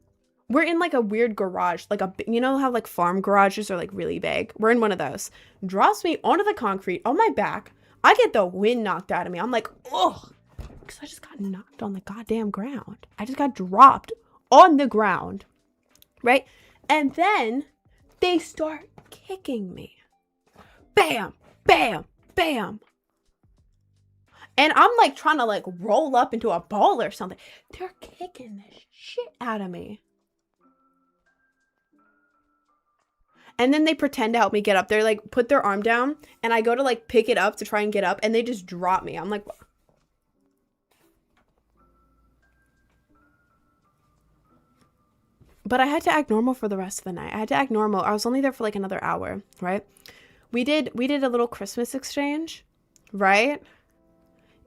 We're in like a weird garage, like you know how like farm garages are like really big? We're in one of those. Drops me onto the concrete, on my back. I get the wind knocked out of me. I'm like, ugh. Because I just got knocked on the goddamn ground. I just got dropped on the ground. Right? And then they start kicking me. Bam, bam, bam. And I'm like trying to like roll up into a ball or something. They're kicking the shit out of me. And then they pretend to help me get up. They're like, put their arm down. And I go to like pick it up to try and get up. And they just drop me. I'm like, what? But I had to act normal for the rest of the night. I had to act normal. I was only there for like another hour, right? We did a little Christmas exchange, right?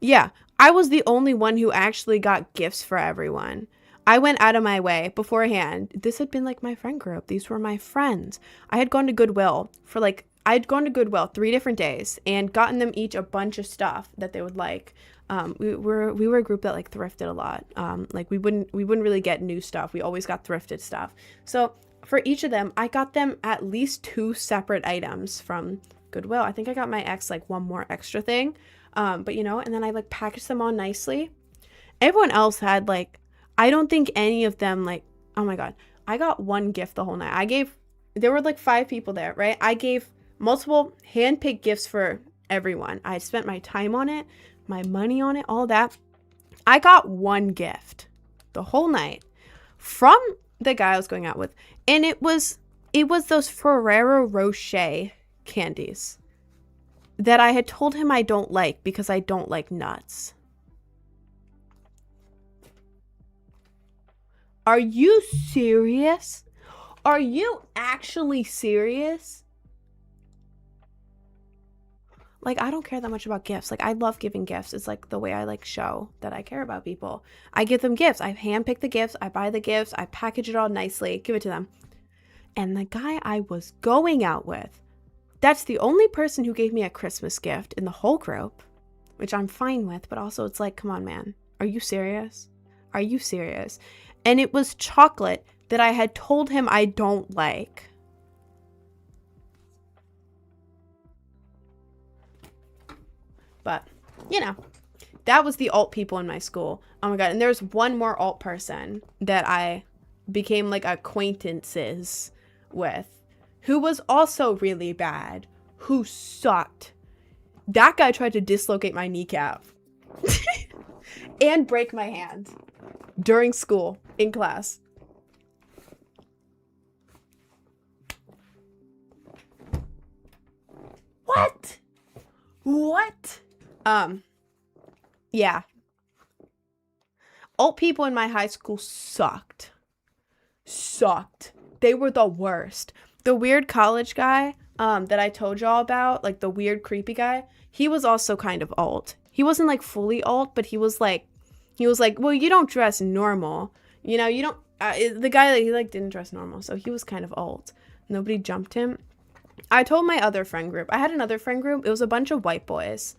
Yeah, I was the only one who actually got gifts for everyone. I went out of my way beforehand. This had been like my friend group. These were my friends. I had gone to Goodwill for like, I'd gone to Goodwill 3 different days and gotten them each a bunch of stuff that they would like. We were a group that like thrifted a lot. Like we wouldn't really get new stuff. We always got thrifted stuff. So for each of them, I got them at least 2 separate items from Goodwill. I think I got my ex like one more extra thing. But you know, and then I like packaged them all nicely. Everyone else had like, I don't think any of them like, oh my God, I got one gift the whole night. There were like 5 people there, right? I gave multiple hand-picked gifts for everyone. I spent my time on it, my money on it, all that. I got one gift the whole night from the guy I was going out with. And it was those Ferrero Rocher candies that I had told him I don't like because I don't like nuts. Are you serious? Are you actually serious? Like, I don't care that much about gifts. Like, I love giving gifts. It's like the way I like show that I care about people. I give them gifts. I handpick the gifts. I buy the gifts. I package it all nicely, give it to them. And the guy I was going out with, that's the only person who gave me a Christmas gift in the whole group, which I'm fine with. But also it's like, come on, man. Are you serious? Are you serious? And it was chocolate that I had told him I don't like. But, you know, that was the alt people in my school. Oh my God. And there's one more alt person that I became like acquaintances with, who was also really bad, who sucked. That guy tried to dislocate my kneecap and break my hand during school in class. What? Yeah. Alt people in my high school sucked. They were the worst. The weird college guy that I told y'all about, like the weird creepy guy, he was also kind of alt. He wasn't like fully alt, but he was like, well, you don't dress normal. You know, you don't, the guy, he like didn't dress normal. So he was kind of alt. Nobody jumped him. I told my other friend group. I had another friend group. It was a bunch of white boys.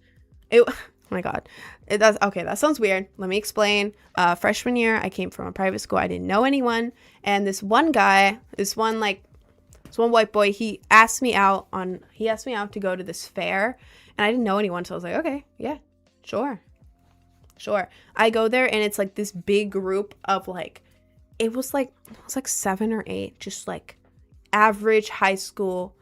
Oh my God. Okay, that sounds weird. Let me explain. Freshman year, I came from a private school. I didn't know anyone. And this one guy, this one white boy, he asked me out to go to this fair. And I didn't know anyone. So I was like, okay, yeah, sure. I go there and it's like this big group of like, it was like 7 or 8, just like average high school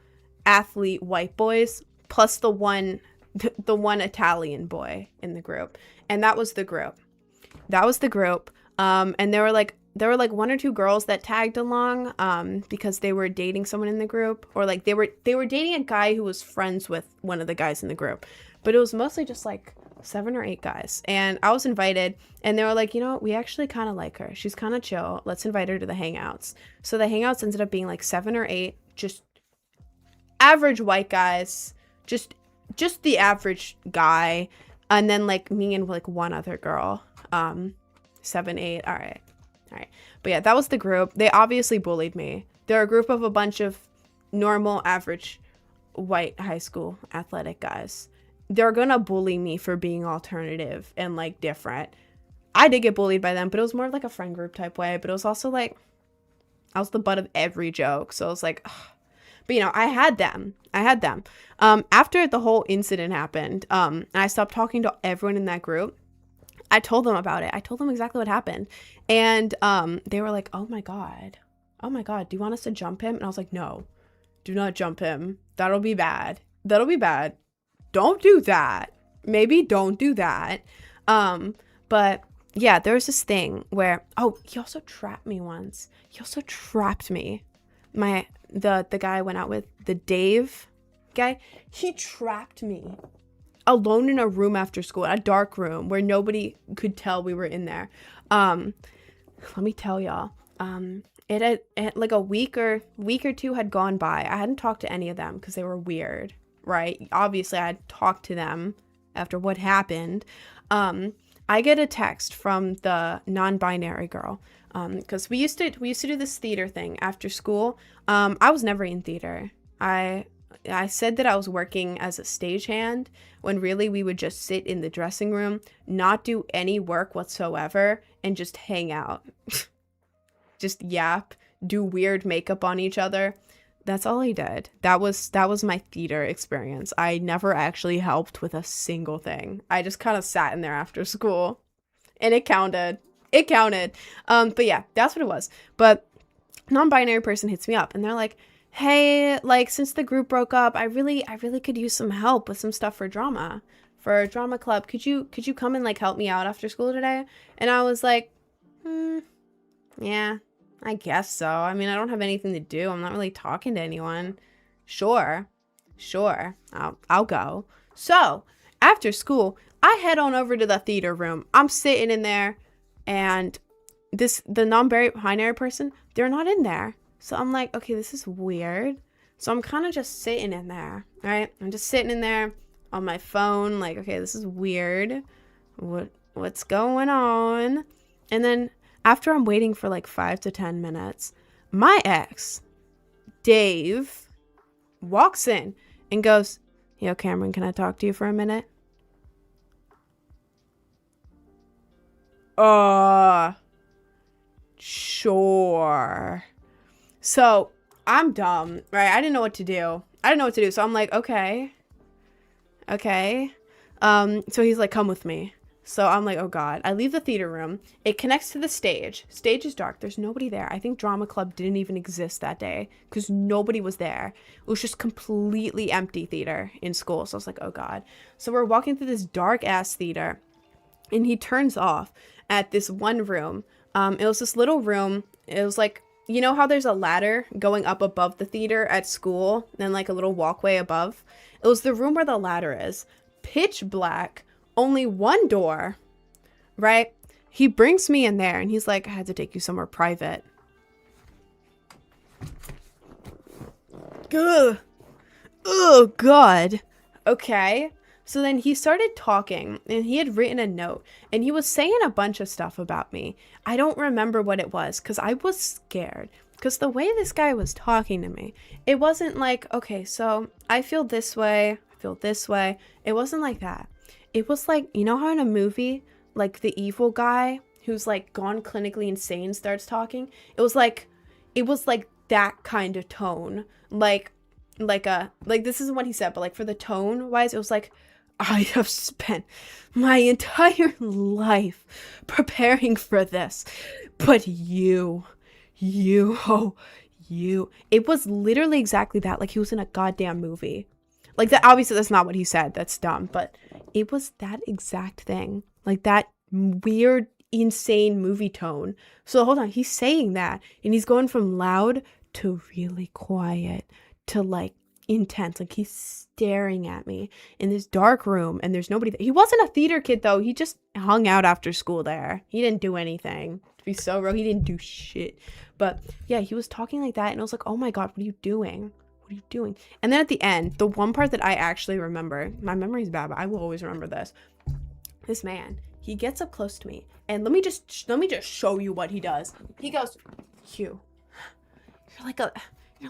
athlete white boys, plus the one Italian boy in the group. And that was the group. And there were like 1 or 2 girls that tagged along because they were dating someone in the group, or like they were dating a guy who was friends with one of the guys in the group. But it was mostly just like 7 or 8 guys. And I was invited, and they were like, you know, we actually kind of like her. She's kind of chill. Let's invite her to the hangouts. So the hangouts ended up being like 7 or 8 just average white guys, just the average guy, and then like me and like 1 other girl. 7, 8. All right. But yeah, that was the group. They obviously bullied me. They're a group of a bunch of normal, average white high school athletic guys. They're gonna bully me for being alternative and like different. I did get bullied by them, but it was more of like a friend group type way. But it was also like I was the butt of every joke, so I was like, ugh. But, you know, I had them. After the whole incident happened, and I stopped talking to everyone in that group, I told them about it. I told them exactly what happened. And they were like, oh my God, do you want us to jump him? And I was like, no, do not jump him. That'll be bad. Don't do that. Maybe don't do that. But yeah, there was this thing where, he also trapped me once. The guy I went out with, the Dave guy, he trapped me alone in a room after school, a dark room where nobody could tell we were in there. Let me tell y'all, it had like a week or 2 had gone by. I hadn't talked to any of them because they were weird, right? Obviously, I had talked to them after what happened. I get a text from the non-binary girl. Because we used to do this theater thing after school. I was never in theater. I said that I was working as a stagehand when really we would just sit in the dressing room, not do any work whatsoever, and just hang out. Just yap, do weird makeup on each other. That's all I did. That was my theater experience. I never actually helped with a single thing. I just kind of sat in there after school, and it counted. But yeah, that's what it was. But non-binary person hits me up and they're like, hey, like, since the group broke up, I really could use some help with some stuff for a drama club. Could you come and like help me out after school today? And I was like, yeah, I guess so. I mean, I don't have anything to do. I'm not really talking to anyone. Sure. I'll go. So after school, I head on over to the theater room. I'm sitting in there, and the non-binary person, they're not in there. So I'm like, okay, this is weird. So I'm kind of just sitting in there, right? I'm just sitting in there. on my phone, like, okay, this is weird. What's going on? And then after I'm waiting for like 5 to 10 minutes, my ex, Dave, walks in and goes, yo, Cameron, can I talk to you for a minute? Sure. So I'm dumb, right? I didn't know what to do. So I'm like, okay. So he's like, come with me. So I'm like, oh God. I leave the theater room. It connects to the stage. Stage is dark. There's nobody there. I think drama club didn't even exist that day because nobody was there. It was just completely empty theater in school. So I was like, oh God. So we're walking through this dark ass theater and he turns off at this one room. It was this little room. It was like, you know how there's a ladder going up above the theater at school and like a little walkway above? It was the room where the ladder is. Pitch black. Only one door, right? He brings me in there and he's like, I had to take you somewhere private. Ugh. Oh, God. Okay. So then he started talking and he had written a note and he was saying a bunch of stuff about me. I don't remember what it was because I was scared. Because the way this guy was talking to me, it wasn't like, okay, so I feel this way. It wasn't like that. It was like, you know how in a movie, like the evil guy who's like gone clinically insane starts talking? It was like that kind of tone. Like this isn't what he said, but like for the tone wise, it was like, I have spent my entire life preparing for this. But you. It was literally exactly that. Like he was in a goddamn movie. Like that, obviously that's not what he said. That's dumb. But it was that exact thing. Like that weird, insane movie tone. So hold on, he's saying that. And he's going from loud to really quiet to like intense. Like he's staring at me in this dark room and there's nobody there. He wasn't a theater kid though. He just hung out after school there. He didn't do anything. To be so real, he didn't do shit. But yeah, he was talking like that and I was like, oh my God, what are you doing? And then at the end, the one part that I actually remember, my memory's bad, but I will always remember this. This man, he gets up close to me and let me just show you what he does. He goes, Hugh, you're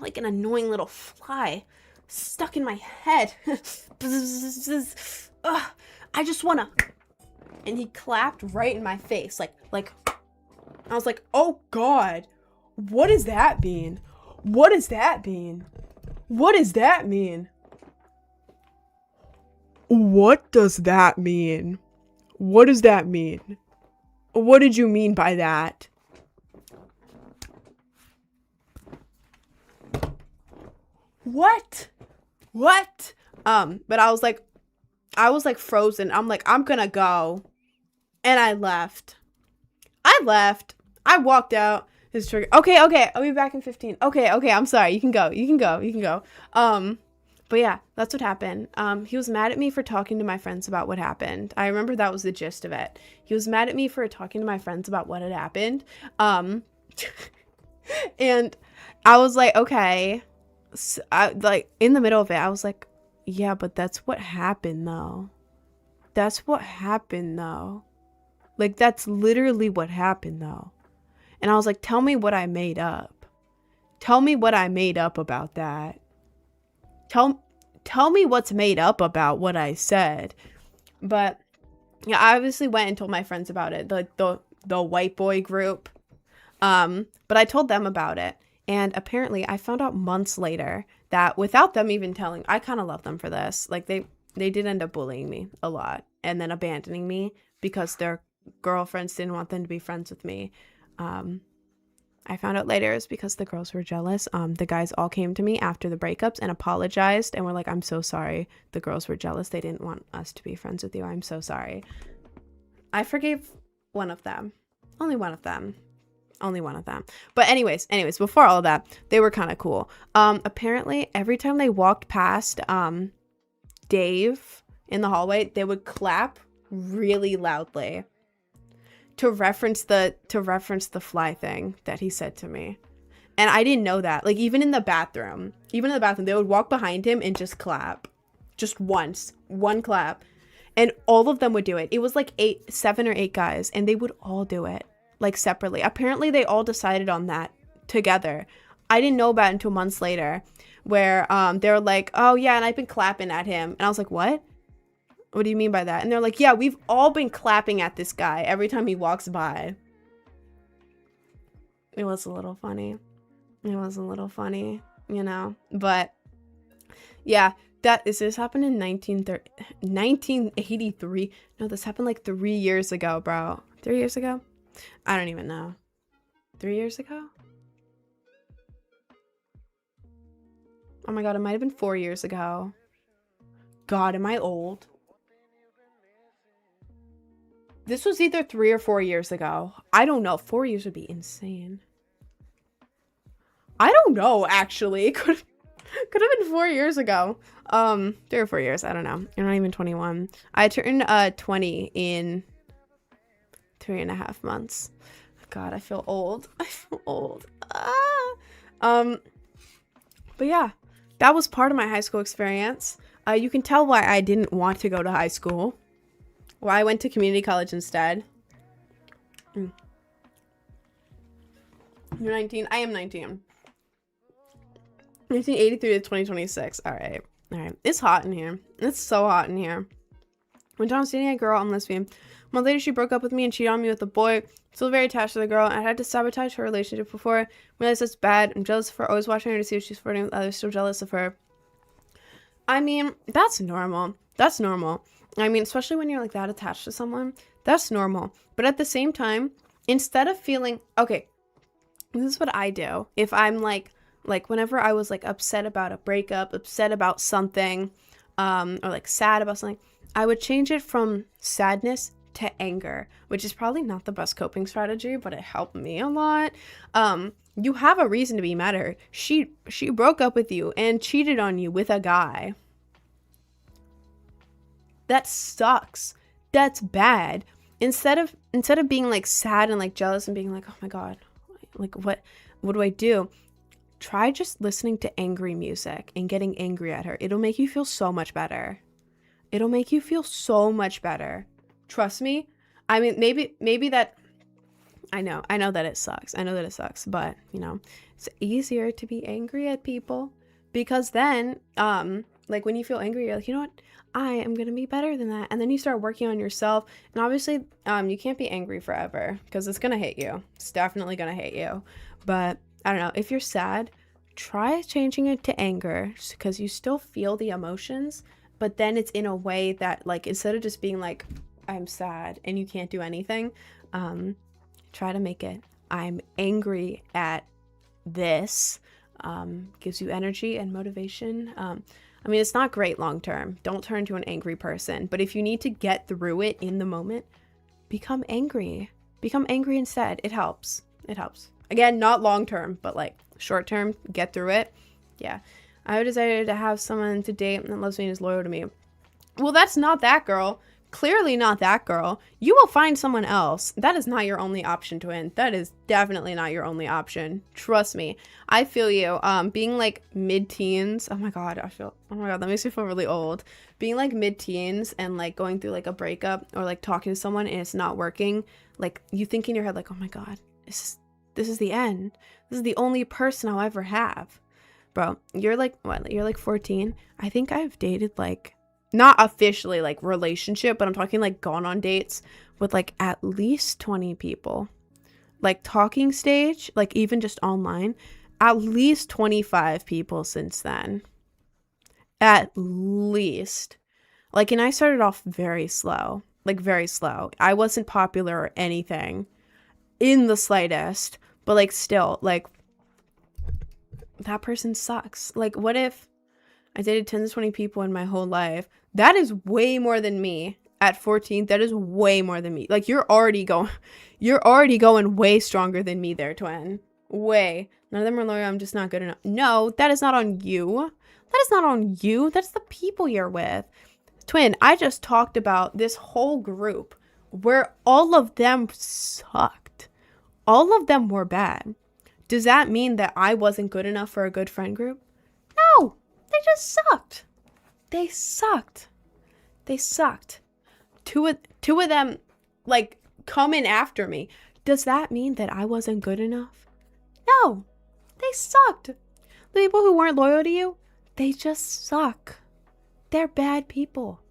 like an annoying little fly stuck in my head. I just wanna, and he clapped right in my face. Like, I was like, oh God, what does that mean? What does that mean? What does that mean? What does that mean? What does that mean? What did you mean by that? What? But I was like frozen. I'm like, I'm gonna go. And I left. I walked out. His trigger. Okay, I'll be back in 15. Okay, I'm sorry. You can go. But yeah, that's what happened. He was mad at me for talking to my friends about what happened. I remember that was the gist of it. He was mad at me for talking to my friends about what had happened. And I was like, okay. So like in the middle of it, I was like, yeah, but that's what happened though. Like that's literally what happened though. And I was like, tell me what I made up. Tell me what I made up about that. Tell me what's made up about what I said. But yeah, I obviously went and told my friends about it, the white boy group. But I told them about it. And apparently I found out months later that without them even telling, I kind of love them for this. Like they did end up bullying me a lot and then abandoning me because their girlfriends didn't want them to be friends with me. I found out later it's because the girls were jealous. The guys all came to me after the breakups and apologized and were like, I'm so sorry. The girls were jealous. They didn't want us to be friends with you. I'm so sorry. I forgave one of them. Only one of them. But anyways, before all of that, they were kind of cool. Apparently every time they walked past Dave in the hallway, they would clap really loudly. To reference the fly thing that he said to me. And I didn't know that. Like even in the bathroom, they would walk behind him and just clap. Just once. One clap. And all of them would do it. It was like 7 or 8 guys, and they would all do it, like, separately. Apparently, they all decided on that together. I didn't know about it until months later, where they were like, oh, yeah, and I've been clapping at him. And I was like, what? What do you mean by that? And they're like, yeah, we've all been clapping at this guy every time he walks by. It was a little funny. It was a little funny, you know? But, yeah. This happened in 1983. No, this happened like 3 years ago, bro. 3 years ago? I don't even know. 3 years ago? Oh my god, it might have been 4 years ago. God, am I old? This was either 3 or 4 years ago. I don't know. 4 years would be insane. I don't know, actually. Could have been 4 years ago. 3 or 4 years. I don't know. I'm not even 21. I turned 20 in 3.5 months. God, I feel old. I feel old. But yeah, that was part of my high school experience. You can tell why I didn't want to go to high school. Why I went to community college instead. You're 19. I am 19. 1983 to 2026. All right. It's hot in here. It's so hot in here. When John was dating a girl, I'm lesbian. A month later, she broke up with me and cheated on me with a boy. Still very attached to the girl. I had to sabotage her relationship before. I realized that's bad. I'm jealous of her. Always watching her to see if she's flirting with others. Still jealous of her. I mean, that's normal. That's normal. I mean, especially when you're like that attached to someone. That's normal. But at the same time, instead of feeling... Okay, this is what I do. If I'm like whenever I was like upset about a breakup, upset about something, or like sad about something, I would change it from sadness to anger, which is probably not the best coping strategy, but it helped me a lot. You have a reason to be mad at her. She broke up with you and cheated on you with a guy. That sucks. That's bad. Instead of being like sad and like jealous and being like, oh my god, like what do I do? Try just listening to angry music and getting angry at her. It'll make you feel so much better. It'll make you feel so much better. Trust me. I mean, maybe that... I know that it sucks. I know that it sucks. But, you know, it's easier to be angry at people. Because then, like, when you feel angry, you're like, you know what? I am going to be better than that. And then you start working on yourself. And obviously, you can't be angry forever. Because it's going to hit you. It's definitely going to hit you. But... I don't know, if you're sad, try changing it to anger because you still feel the emotions, but then it's in a way that, like, instead of just being like, I'm sad and you can't do anything, try to make it, I'm angry at this, gives you energy and motivation. I mean, it's not great long term. Don't turn into an angry person, but if you need to get through it in the moment, become angry. Become angry instead. It helps. It helps. Again, not long term, but like short term, get through it. Yeah. I would desire to have someone to date that loves me and is loyal to me. Well, that's not that girl. Clearly not that girl. You will find someone else. That is not your only option, twin. That is definitely not your only option. Trust me. I feel you. Being like mid-teens. Oh my god, that makes me feel really old. Being like mid-teens and like going through like a breakup or like talking to someone and it's not working. Like you think in your head like, oh my god, this is the end. This is the only person I'll ever have. Bro, you're like, what? You're like 14? I think I've dated like, not officially like relationship, but I'm talking like gone on dates with like at least 20 people. Like talking stage, like even just online, at least 25 people since then. At least. Like, and I started off very slow. Like very slow. I wasn't popular or anything in the slightest. But, like, still, like, that person sucks. Like, what if I dated 10 to 20 people in my whole life? That is way more than me. At 14, that is way more than me. Like, you're already going way stronger than me there, twin. Way. None of them are loyal. I'm just not good enough. No, that is not on you. That is not on you. That's the people you're with. Twin, I just talked about this whole group where all of them sucked. All of them were bad. Does that mean that I wasn't good enough for a good friend group? No, they just sucked. They sucked. They sucked. Two of them, like, coming after me. Does that mean that I wasn't good enough? No. They sucked. The people who weren't loyal to you, they just suck. They're bad people.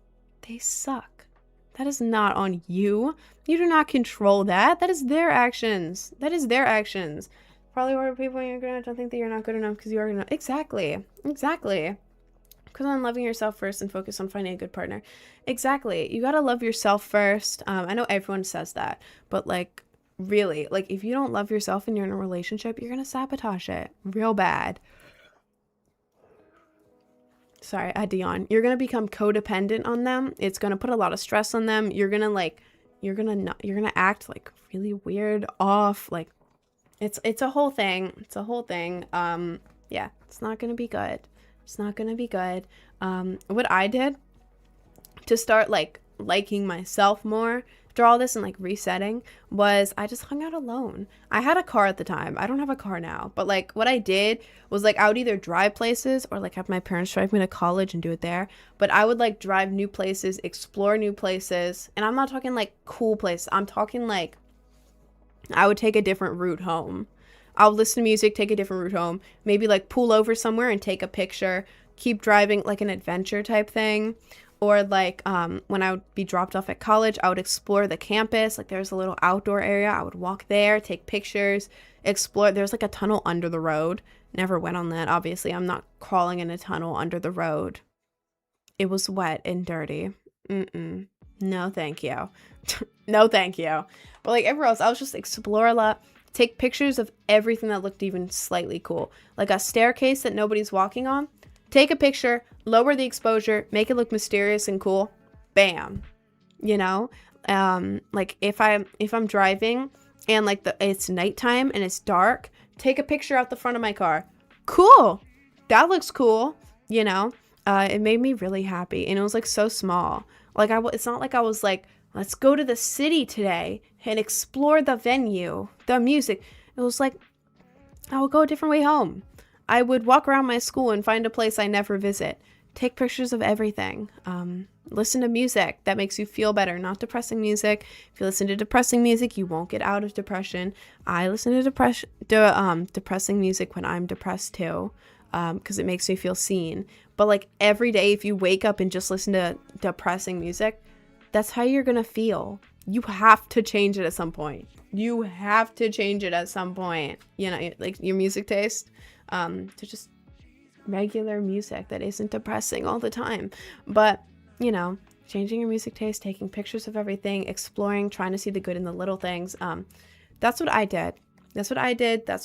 They suck. That is not on you. You do not control that. That is their actions. That is their actions. Probably where people you're gonna don't think that you're not good enough because you are gonna. Exactly. Exactly. Because on loving yourself first and focus on finding a good partner. Exactly. You gotta love yourself first. I know everyone says that, but like, really, like, if you don't love yourself and you're in a relationship, you're gonna sabotage it real bad. Sorry, I had to yawn. You're gonna become codependent on them. It's gonna put a lot of stress on them. You're gonna act like really weird, off. Like, it's a whole thing. It's a whole thing. Yeah, it's not gonna be good. It's not gonna be good. What I did to start like liking myself more after all this and like resetting was I just hung out alone. I had a car at the time. I don't have a car now, but like what I did was like I would either drive places or like have my parents drive me to college and do it there. But I would like drive new places, explore new places, and I'm not talking like cool places. I'm talking like I would take a different route home. I'll listen to music, take a different route home, maybe like pull over somewhere and take a picture, keep driving, like an adventure type thing. Or like when I would be dropped off at college, I would explore the campus. Like there's a little outdoor area. I would walk there, take pictures, explore. There's like a tunnel under the road. Never went on that. Obviously, I'm not crawling in a tunnel under the road. It was wet and dirty. No, thank you. No, thank you. But like everywhere else, I was just explore a lot. Take pictures of everything that looked even slightly cool. Like a staircase that nobody's walking on. Take a picture, lower the exposure, make it look mysterious and cool. Bam. You know? Like if I'm driving and like it's nighttime and it's dark, take a picture out the front of my car. Cool. That looks cool. You know? It made me really happy. And it was like so small. Like it's not like I was like, let's go to the city today and explore the venue, the music. It was like, I would go a different way home. I would walk around my school and find a place I never visit. Take pictures of everything. Listen to music that makes you feel better, not depressing music. If you listen to depressing music, you won't get out of depression. I listen to depressing music when I'm depressed too, because it makes me feel seen. But like every day, if you wake up and just listen to depressing music, that's how you're gonna feel. You have to change it at some point. You have to change it at some point. You know, like your music taste. To just regular music that isn't depressing all the time. But, you know, changing your music taste, taking pictures of everything, exploring, trying to see the good in the little things. That's what I did. That's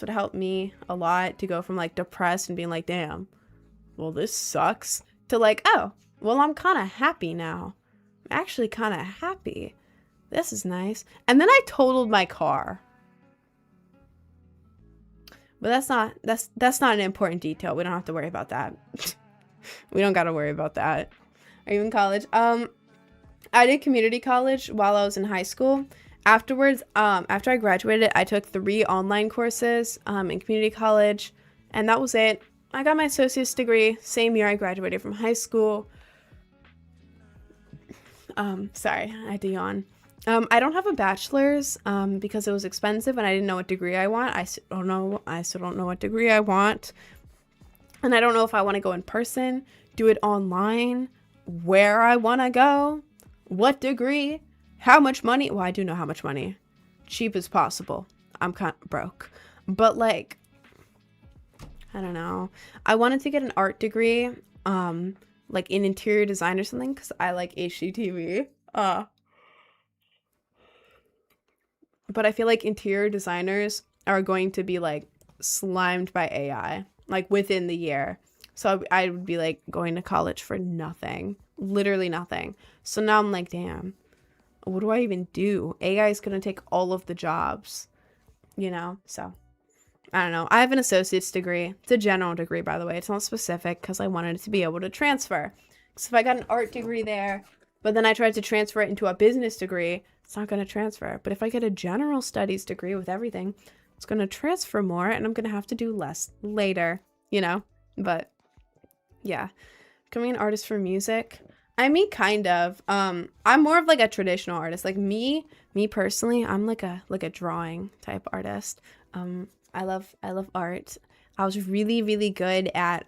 what helped me a lot to go from like depressed and being like, damn, well, this sucks, to like, oh, well, I'm kind of happy now. I'm actually kind of happy. This is nice. And then I totaled my car. But that's not an important detail. We don't have to worry about that. We don't got to worry about that. Are you in college? I did community college while I was in high school. Afterwards, after I graduated, I took 3 online courses in community college, and that was it. I got my associate's degree same year I graduated from high school. Sorry, I had to yawn. I don't have a bachelor's because it was expensive and I didn't know what degree I want. I still don't know what degree I want. And I don't know if I want to go in person, do it online, where I want to go, what degree, how much money. Well, I do know how much money. Cheap as possible. I'm kind of broke. But like, I don't know. I wanted to get an art degree, like in interior design or something, because I like HGTV. But I feel like interior designers are going to be like slimed by AI like within the year. So I would be like going to college for nothing, literally nothing. So now I'm like, damn, what do I even do? AI is going to take all of the jobs, you know? So I don't know. I have an associate's degree. It's a general degree, by the way. It's not specific because I wanted to be able to transfer. So if I got an art degree there, but then I tried to transfer it into a business degree, it's not going to transfer. But if I get a general studies degree with everything, it's going to transfer more and I'm going to have to do less later, you know? But yeah, Becoming an artist for music. I mean, kind of. I'm more of like a traditional artist. Like me personally, I'm like a drawing type artist. I love art. I was really, really good at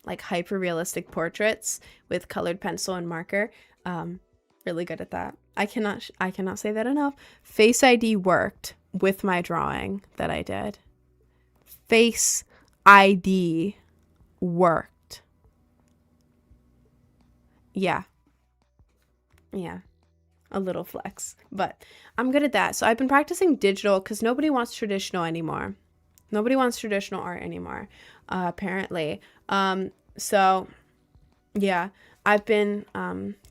like hyper realistic portraits with colored pencil and marker. Really good at that. I cannot say that enough. Face ID worked with my drawing that I did. Face ID worked. Yeah. Yeah. A little flex. But I'm good at that. So I've been practicing digital because nobody wants traditional anymore. Nobody wants traditional art anymore, apparently. So yeah, I've been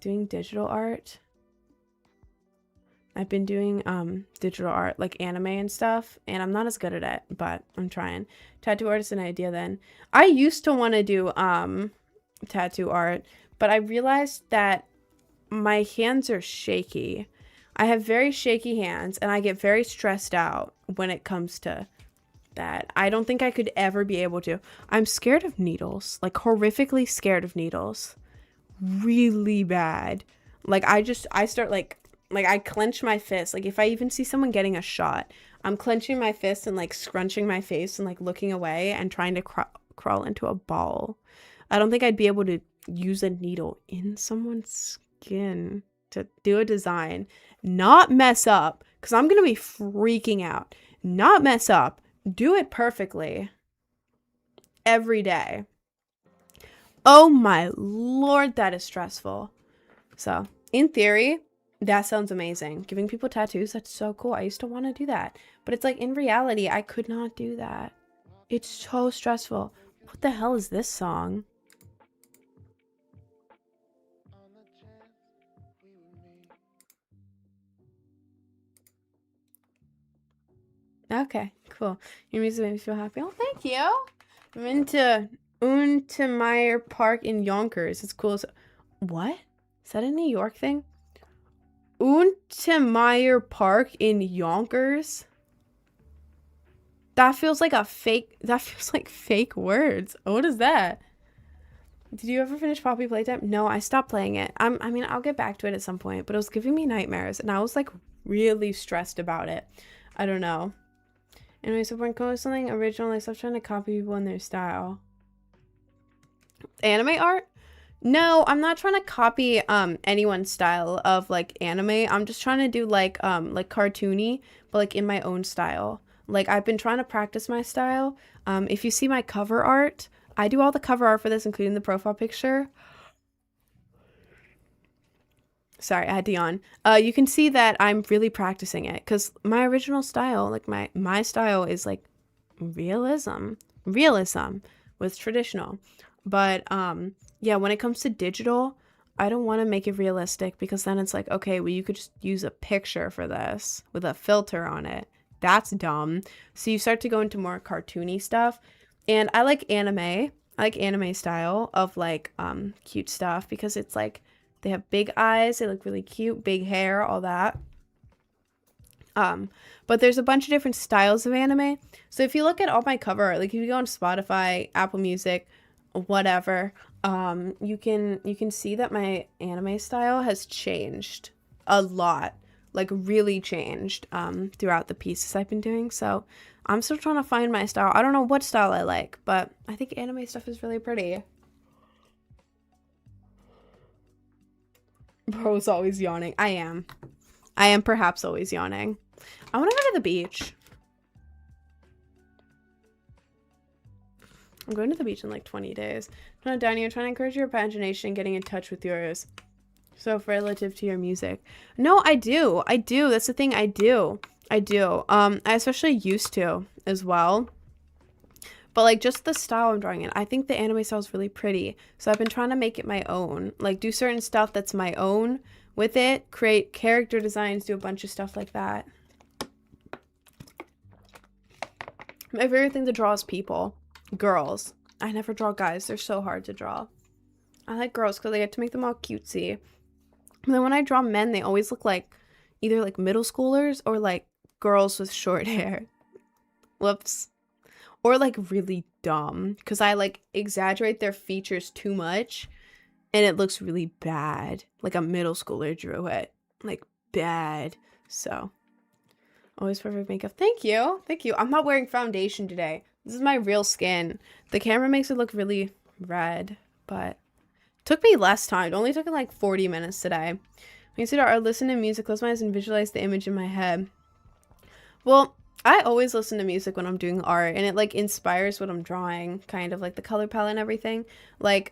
doing digital art. I've been doing digital art, like anime and stuff, and I'm not as good at it, but I'm trying. Tattoo art is an idea then. I used to want to do tattoo art, but I realized that my hands are shaky. I have very shaky hands, and I get very stressed out when it comes to that. I don't think I could ever be able to. I'm scared of needles, like horrifically scared of needles. Really bad. Like I start like I clench my fist. Like if I even see someone getting a shot, I'm clenching my fist and like scrunching my face and like looking away and trying to crawl into a ball. I don't think I'd be able to use a needle in someone's skin to do a design, not mess up, because I'm gonna be freaking out. Not mess up, do it perfectly every day. Oh my lord, that is stressful. So in theory, that sounds amazing. Giving people tattoos, that's so cool. I used to want to do that, but it's like in reality, I could not do that. It's so stressful. What the hell is this song? Okay, cool. Your music made me feel happy. Oh, thank you. I'm into Untermeyer Park in Yonkers. It's cool. What? Is that a New York thing? Untermeyer Park in Yonkers? That feels like fake words. What is that? Did you ever finish Poppy Playtime? No, I stopped playing it. I mean, I'll get back to it at some point, but it was giving me nightmares, and I was like really stressed about it. I don't know. Anyway, so when going something original, like stop trying to copy people in their style. Anime art? No, I'm not trying to copy anyone's style of like anime. I'm just trying to do like cartoony, but like in my own style. Like I've been trying to practice my style. If you see my cover art, I do all the cover art for this, including the profile picture. Sorry, I had to yawn. You can see that I'm really practicing it because my original style, like my style is like realism with traditional. But yeah, when it comes to digital, I don't want to make it realistic because then it's like, okay, well, you could just use a picture for this with a filter on it. That's dumb. So you start to go into more cartoony stuff. And I like anime. I like anime style of like cute stuff because it's like they have big eyes, they look really cute, big hair, all that. But there's a bunch of different styles of anime. So if you look at all my cover art, like if you go on Spotify, Apple Music, whatever, you can see that my anime style has changed a lot, like really changed throughout the pieces I've been doing. So I'm still trying to find my style. I don't know what style I like, but I think anime stuff is really pretty. Bro's always yawning. I am perhaps always yawning. I want to go to the beach. I'm going to the beach in like 20 days. No, Danny, I'm trying to encourage your imagination, getting in touch with yours. So relative to your music. No, I do. That's the thing. I do. I especially used to as well. But like just the style I'm drawing in, I think the anime style is really pretty. So I've been trying to make it my own. Like do certain stuff that's my own with it. Create character designs, do a bunch of stuff like that. My favorite thing to draw is people. Girls. I never draw guys. They're so hard to draw. I like girls because I get to make them all cutesy. And then when I draw men, they always look like either like middle schoolers or like girls with short hair. Whoops. Or like really dumb because I like exaggerate their features too much. And it looks really bad. Like a middle schooler drew it. Like, bad. So, always perfect makeup. Thank you. Thank you. I'm not wearing foundation today. This is my real skin. The camera makes it look really red, but took me less time. It only took like 40 minutes today. Consider or listen to music, close my eyes and visualize the image in my head. Well, I always listen to music when I'm doing art, and it like inspires what I'm drawing, kind of like the color palette and everything. Like,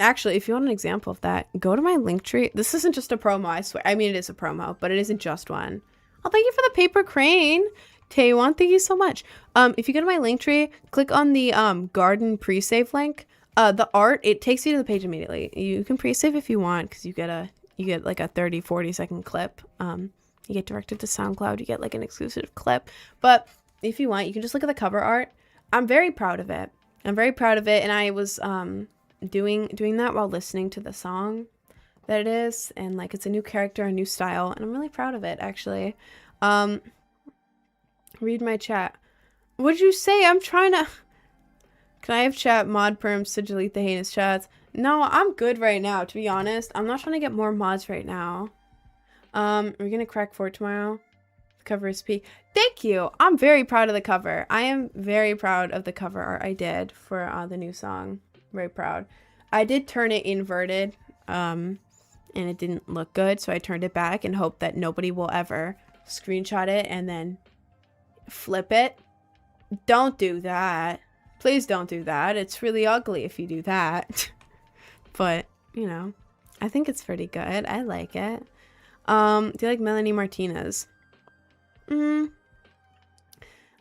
actually, if you want an example of that, go to my link tree. This isn't just a promo, I swear. I mean, it is a promo, but it isn't just one. Oh, thank you for the paper crane, Taewon. Thank you so much. If you go to my link tree, click on the garden pre-save link. The art, it takes you to the page immediately. You can pre-save if you want, because you get like a 30-40 second clip. You get directed to SoundCloud. You get like an exclusive clip. But if you want, you can just look at the cover art. I'm very proud of it. I'm very proud of it, and I was doing that while listening to the song that it is, and like it's a new character, a new style, and I'm really proud of it actually. Read my chat. What'd you say? I'm trying to. Can I have chat mod perms to delete the heinous chats? No, I'm good right now, to be honest. I'm not trying to get more mods right now. We're gonna crack for it tomorrow. The cover is P. Thank you. I'm very proud of the cover. I am very proud of the cover art I did for the new song. Very proud. I did turn it inverted, and it didn't look good, so I turned it back and hope that nobody will ever screenshot it and then flip it. Don't do that. Please don't do that. It's really ugly if you do that. But, you know, I think it's pretty good. I like it. Do you like Melanie Martinez? I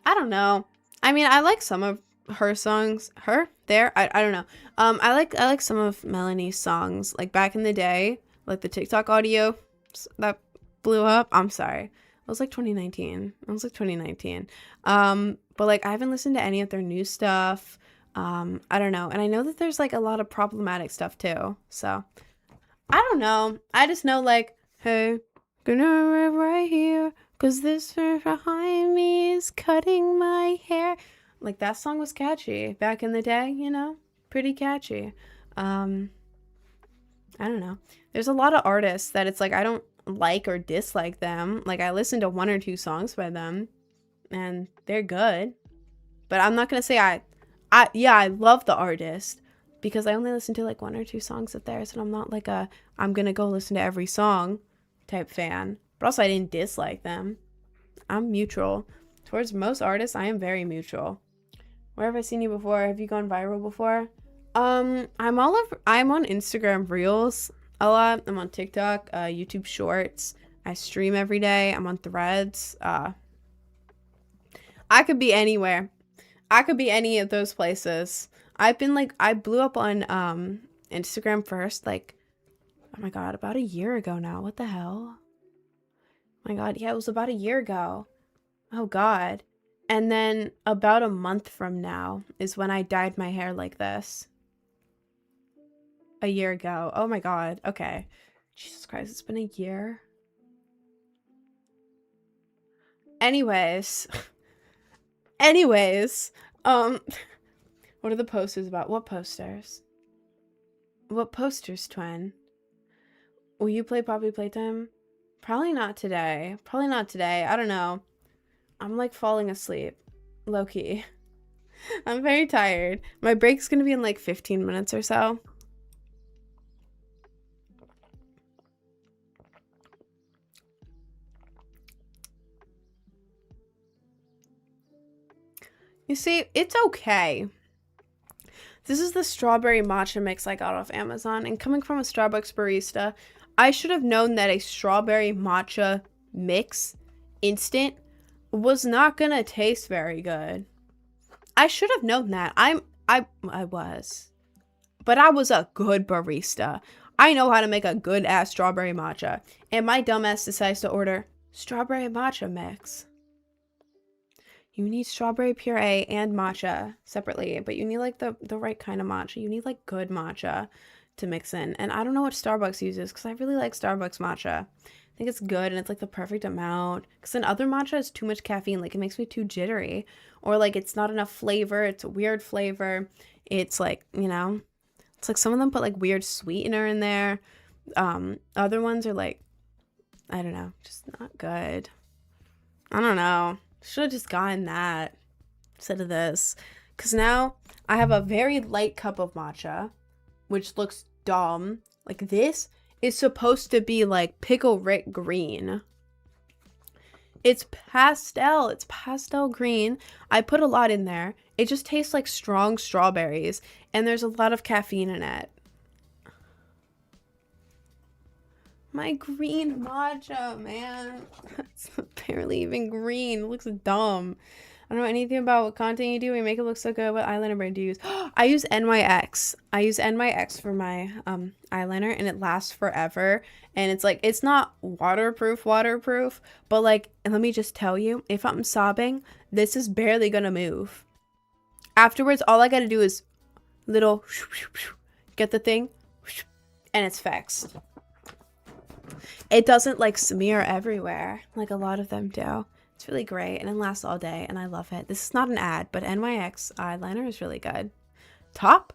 don't know. I mean, I like some of her songs. I don't know. I like some of Melanie's songs. Like back in the day, like the TikTok audio that blew up. I'm sorry. It was like 2019. But like I haven't listened to any of their new stuff. I don't know. And I know that there's like a lot of problematic stuff too. So I don't know. I just know like, hey, gonna arrive right here, 'cause this behind me is cutting my hair. Like that song was catchy back in the day, you know, pretty catchy. I don't know. There's a lot of artists that it's like I don't like or dislike them. Like I listen to 1 or 2 songs by them and they're good. But I'm not gonna say I love the artist because I only listen to like 1 or 2 songs of theirs, and I'm not like I'm gonna go listen to every song type fan. But also I didn't dislike them. I'm neutral. Towards most artists, I am very neutral. Where have I seen you before? Have you gone viral before? I'm on Instagram Reels a lot. I'm on TikTok, YouTube Shorts. I stream every day. I'm on Threads. I could be anywhere. I could be any of those places. I blew up on Instagram first, like, oh my god, about a year ago now. What the hell? Oh my god, yeah, it was about a year ago. Oh god. And then about a month from now is when I dyed my hair like this. A year ago. Oh my god. Okay. Jesus Christ, it's been a year. Anyways. What are the posters about? What posters? What posters, twin? Will you play Poppy Playtime? Probably not today. I don't know. I'm like falling asleep. Low-key. I'm very tired. My break's gonna be in like 15 minutes or so. You see, it's okay. This is the strawberry matcha mix I got off Amazon, and coming from a Starbucks barista, I should have known that a strawberry matcha mix instant was not gonna taste very good. I should have known that. I was. But I was a good barista. I know how to make a good ass strawberry matcha. And my dumbass decides to order strawberry matcha mix. You need strawberry puree and matcha separately, but you need like the right kind of matcha. You need like good matcha to mix in. And I don't know what Starbucks uses because I really like Starbucks matcha. I think it's good and it's like the perfect amount. Because in other matcha is too much caffeine. Like it makes me too jittery. Or like it's not enough flavor. It's a weird flavor. It's like, you know, It's like some of them put like weird sweetener in there. Other ones are like, I don't know, just not good. I don't know. Should have just gotten that instead of this. Because now I have a very light cup of matcha, which looks dumb. Like this is supposed to be like pickle Rick green. It's pastel. It's pastel green. I put a lot in there. It just tastes like strong strawberries. And there's a lot of caffeine in it. My green matcha, man. It's barely even green. It looks dumb. I don't know anything about what content you do. You make it look so good. What eyeliner brand do you use? I use NYX. I use NYX for my eyeliner, and it lasts forever. And it's like, it's not waterproof, but like, and let me just tell you, if I'm sobbing, this is barely gonna move. Afterwards, all I gotta do is little get the thing, and it's fixed. It doesn't like smear everywhere like a lot of them do. It's really great, and it lasts all day, and I love it. This is not an ad, but NYX eyeliner is really good. Top?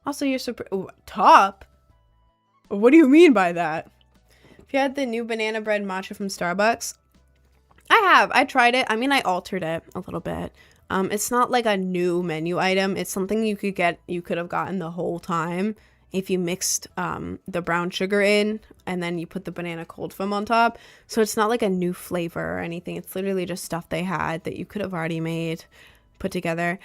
Also, you're super... Ooh, top? What do you mean by that? If you had the new banana bread matcha from Starbucks, I have. I tried it. I mean, I altered it a little bit. It's not like a new menu item. It's something you could have gotten the whole time if you mixed the brown sugar in and then you put the banana cold foam on top. So it's not like a new flavor or anything. It's literally just stuff they had that you could have already put together.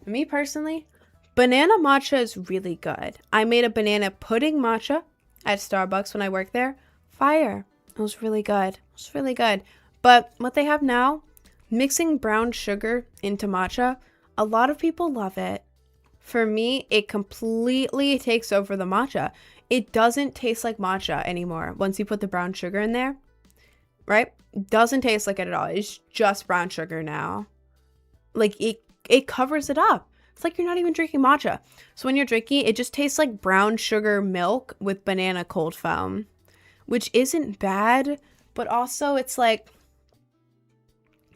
Me personally, banana matcha is really good. I made a banana pudding matcha at Starbucks when I worked there. Fire. It was really good. It was really good. But what they have now, mixing brown sugar into matcha, a lot of people love it. For me, it completely takes over the matcha. It doesn't taste like matcha anymore once you put the brown sugar in there, right? It doesn't taste like it at all. It's just brown sugar now. Like it covers it up. It's like you're not even drinking matcha. So when you're drinking, it just tastes like brown sugar milk with banana cold foam, which isn't bad, but also it's like,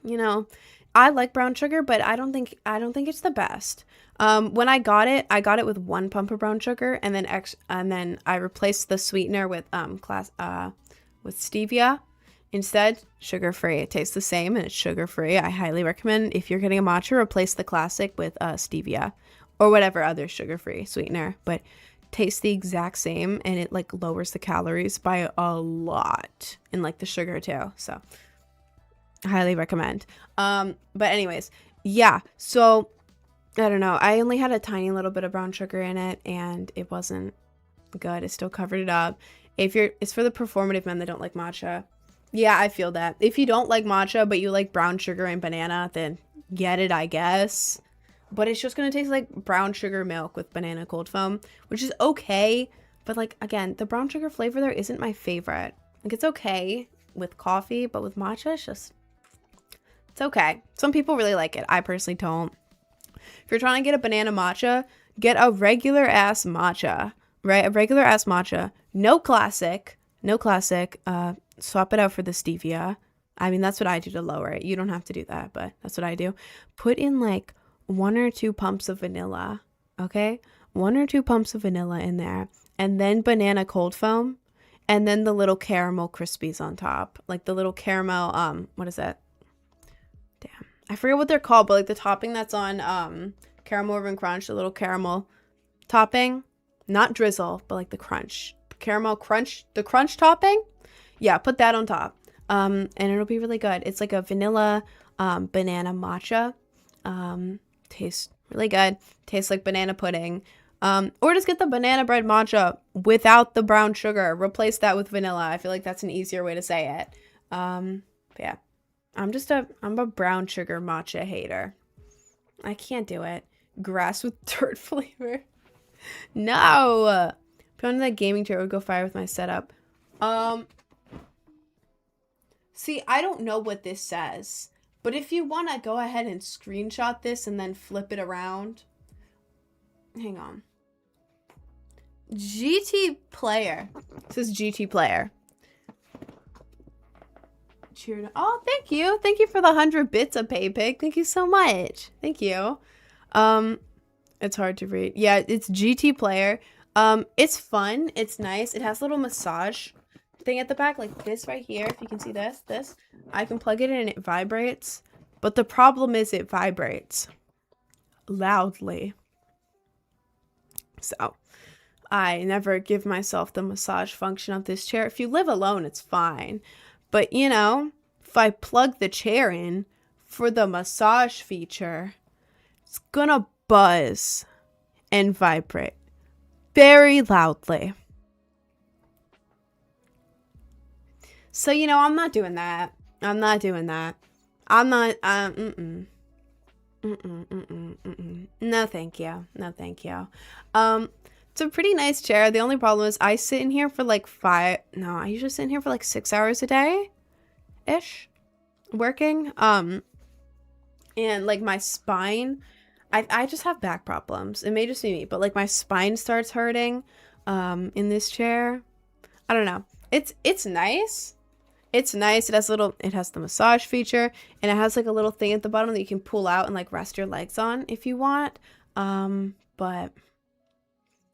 you know, I like brown sugar, but I don't think it's the best. When I got it with 1 pump of brown sugar, and then I replaced the sweetener with with stevia instead. Sugar free. It tastes the same and it's sugar free. I highly recommend, if you're getting a matcha, replace the classic with stevia or whatever other sugar free sweetener, but tastes the exact same, and it like lowers the calories by a lot, and like the sugar too. So I highly recommend. But anyways, yeah. So I don't know. I only had a tiny little bit of brown sugar in it, and it wasn't good. It still covered it up. It's for the performative men that don't like matcha. Yeah, I feel that. If you don't like matcha, but you like brown sugar and banana, then get it, I guess. But it's just going to taste like brown sugar milk with banana cold foam, which is okay. But like, again, the brown sugar flavor there isn't my favorite. Like, it's okay with coffee, but with matcha, it's okay. Some people really like it. I personally don't. If you're trying to get a banana matcha, get a regular ass matcha, right? A regular ass matcha. No classic. Swap it out for the stevia. I mean, that's what I do to lower it. You don't have to do that, but that's what I do. Put in like 1 or 2 pumps of vanilla, okay? 1 or 2 pumps of vanilla in there, and then banana cold foam, and then the little caramel crispies on top. Like the little caramel, what is that? Damn. I forget what they're called, but like the topping that's on Caramel Ribbon Crunch, the little caramel topping. Not drizzle, but like the crunch. Caramel crunch, the crunch topping? Yeah, put that on top. And it'll be really good. It's like a vanilla banana matcha. Tastes really good. Tastes like banana pudding. Or just get the banana bread matcha without the brown sugar. Replace that with vanilla. I feel like that's an easier way to say it. But yeah. I'm a brown sugar matcha hater. I can't do it. Grass with dirt flavor. No. Put on that gaming chair, would go fire with my setup. See, I don't know what this says, but if you want to go ahead and screenshot this and then flip it around. Hang on. GT player. It says GT player. Cheer. Oh, thank you. Thank you for the 100 bits of PayPig. Thank you so much. Thank you. It's hard to read. Yeah, it's GT Player. It's fun. It's nice. It has a little massage thing at the back, like this right here. If you can see this. I can plug it in and it vibrates. But the problem is it vibrates loudly. So I never give myself the massage function of this chair. If you live alone, it's fine. But, you know, if I plug the chair in for the massage feature, it's gonna buzz and vibrate very loudly. So, you know, I'm not doing that. I'm not, no, thank you. No, thank you. It's a pretty nice chair. The only problem is I sit in here for like I usually sit in here for like 6 hours a day-ish working. And like my spine, I just have back problems. It may just be me, but like my spine starts hurting in this chair. I don't know. It's nice. It's nice. It has the massage feature, and it has like a little thing at the bottom that you can pull out and like rest your legs on if you want. But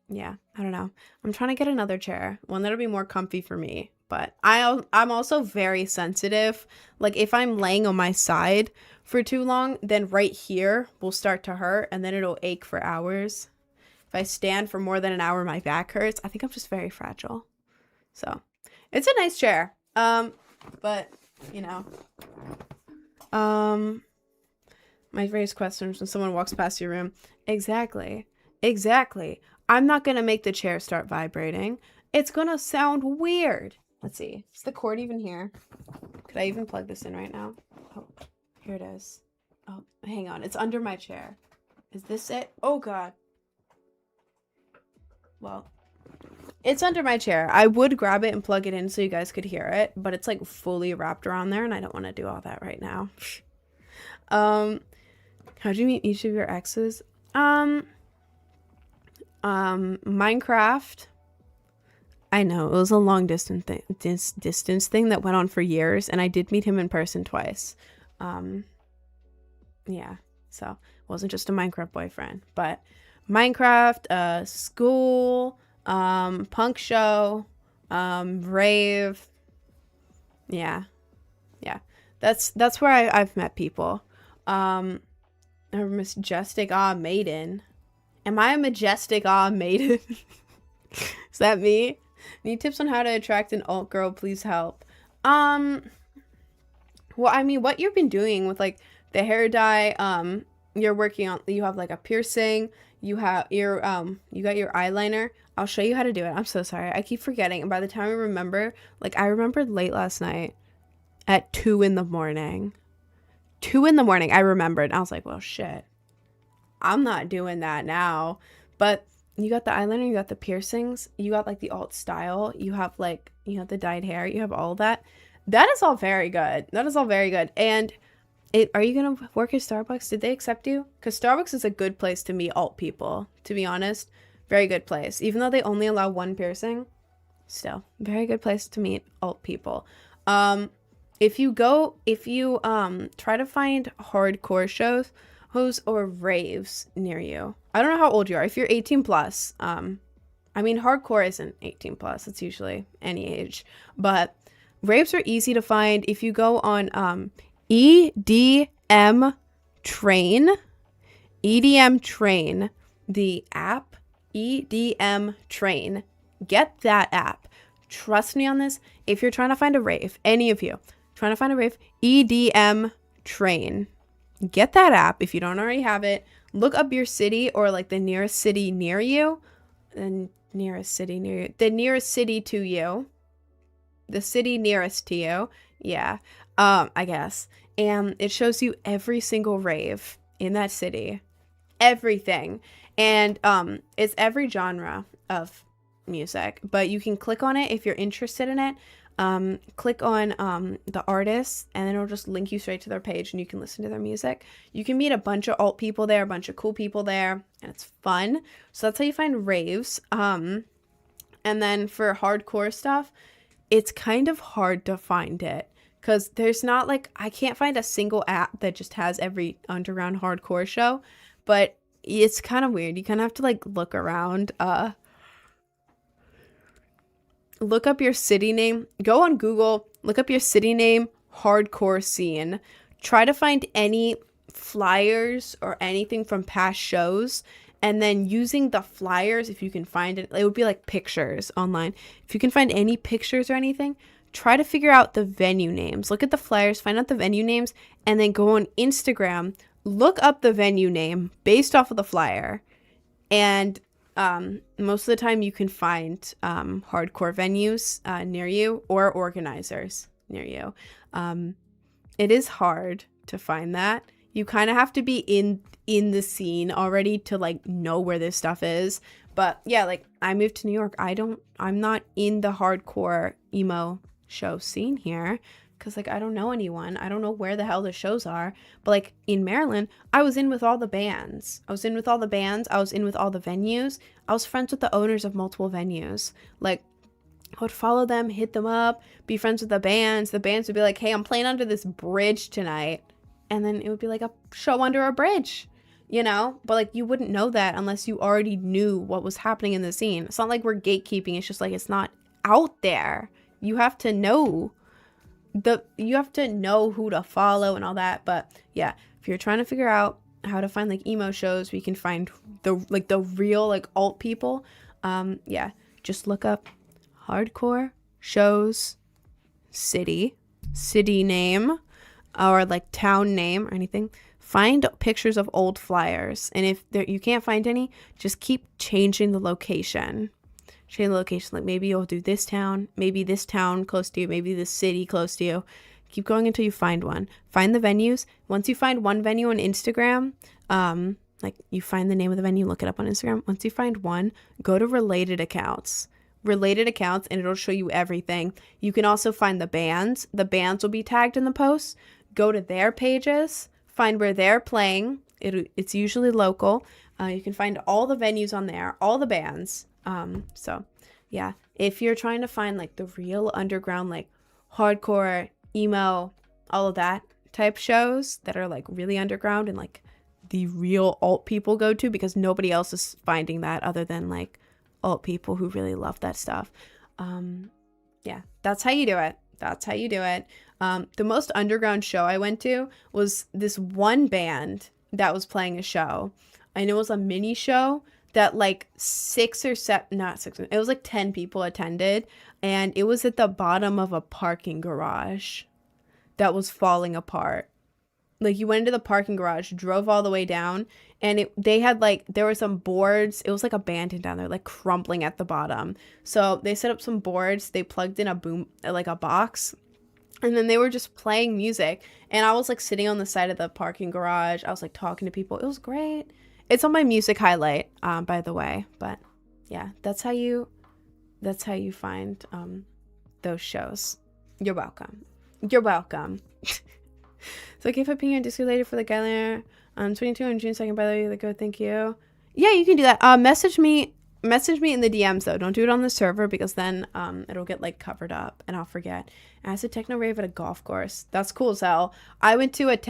yeah, I don't know. I'm trying to get another chair, one that'll be more comfy for me. But I'm also very sensitive. Like if I'm laying on my side for too long, then right here will start to hurt and then it'll ache for hours. If I stand for more than an hour, my back hurts. I think I'm just very fragile. So it's a nice chair. But you know, my raised questions when someone walks past your room. Exactly. I'm not gonna make the chair start vibrating. It's gonna sound weird. Let's see. Is the cord even here? Could I even plug this in right now? Oh, here it is. Oh, hang on. It's under my chair. Is this it? Oh, God. Well, it's under my chair. I would grab it and plug it in so you guys could hear it, but it's like fully wrapped around there and I don't want to do all that right now. How'd you meet each of your exes? Minecraft. I know, it was a long distance thing that went on for years, and I did meet him in person twice. Yeah, so it wasn't just a Minecraft boyfriend, but Minecraft, school, punk show, rave. Yeah. That's where I've met people. A majestic maiden. Am I a majestic maiden? Is that me? Need tips on how to attract an alt girl, please help. Well, I mean, what you've been doing with like the hair dye, you're working on, you have like a piercing, you have your you got your eyeliner. I'll show you how to do it. I'm so sorry. I keep forgetting, and by the time I remember, like I remembered late last night at 2 in the morning. 2 in the morning, I remembered. I was like, well, shit. I'm not doing that now. But you got the eyeliner, you got the piercings, you got like the alt style, you have the dyed hair, you have all that. That is all very good. And are you gonna work at Starbucks? Did they accept you? Because Starbucks is a good place to meet alt people, to be honest. Very good place. Even though they only allow one piercing, still very good place to meet alt people. If you try to find hardcore shows or raves near you. I don't know how old you are. If you're 18 plus, I mean, hardcore isn't 18 plus. It's usually any age. But raves are easy to find. If you go on EDM Train, the app, EDM Train. Get that app. Trust me on this. If you're trying to find a rave, any of you trying to find a rave, EDM Train. Get that app if you don't already have it. Look up your city or like the nearest city near you. The nearest city to you. The city nearest to you. Yeah. I guess. And it shows you every single rave in that city. Everything. And it's every genre of music. But you can click on it if you're interested in it. Click on the artist and then it'll just link you straight to their page and you can listen to their music. You can meet a bunch of alt people there, a bunch of cool people there, and it's fun. So that's how you find raves. And then for hardcore stuff, it's kind of hard to find it because there's not I can't find a single app that just has every underground hardcore show, but it's kind of weird. You kind of have to like look around. Look up your city name. Go on Google, look up your city name, hardcore scene. Try to find any flyers or anything from past shows. And then using the flyers, if you can find it, it would be like pictures online. If you can find any pictures or anything, try to figure out the venue names. Look at the flyers, find out the venue names, and then go on Instagram, look up the venue name based off of the flyer. And most of the time you can find hardcore venues near you or organizers near you. It is hard to find that. You kind of have to be in the scene already to like know where this stuff is. But yeah, like I moved to New York. I'm not in the hardcore emo show scene here because like I don't know anyone. I don't know where the hell the shows are. But like in Maryland, I was in with all the bands. I was in with all the venues. I was friends with the owners of multiple venues. Like I would follow them, hit them up, be friends with the bands. The bands would be like, hey, I'm playing under this bridge tonight. And then it would be like a show under a bridge, you know? But like you wouldn't know that unless you already knew what was happening in the scene. It's not like we're gatekeeping. It's just like it's not out there. You have to know who to follow and all that. But yeah, if you're trying to figure out how to find like emo shows, we can find the real like alt people. Yeah, just look up hardcore shows city name or like town name or anything. Find pictures of old flyers, and if you can't find any, just keep changing the location. Change the location. Like maybe you'll do this town, maybe this town close to you, maybe this city close to you. Keep going until you find one. Find the venues. Once you find one venue on Instagram, like you find the name of the venue, look it up on Instagram. Once you find one, go to related accounts, and it'll show you everything. You can also find the bands. The bands will be tagged in the posts. Go to their pages, find where they're playing. It's usually local. You can find all the venues on there, all the bands. So yeah, if you're trying to find like the real underground, like hardcore, emo, all of that type shows that are like really underground and like the real alt people go to, because nobody else is finding that other than like alt people who really love that stuff. Yeah, that's how you do it. The most underground show I went to was this one band that was playing a show, and it was a mini show that like 6 or 7, not 6, it was like 10 people attended, and it was at the bottom of a parking garage that was falling apart. Like you went into the parking garage, drove all the way down, and there were some boards. It was like abandoned down there, like crumbling at the bottom. So they set up some boards, they plugged in a box, and then they were just playing music. And I was like sitting on the side of the parking garage. I was like talking to people. It was great. It's on my music highlight, by the way. But yeah, that's how you find those shows. You're welcome. So I gave a opinion Discord later for the guy on 22 on June 2nd, by the way. Like, oh, thank you. Yeah, you can do that. Message me in the DMs though. Don't do it on the server, because then it'll get like covered up and I'll forget. And I said techno rave at a golf course. That's cool as hell. I hate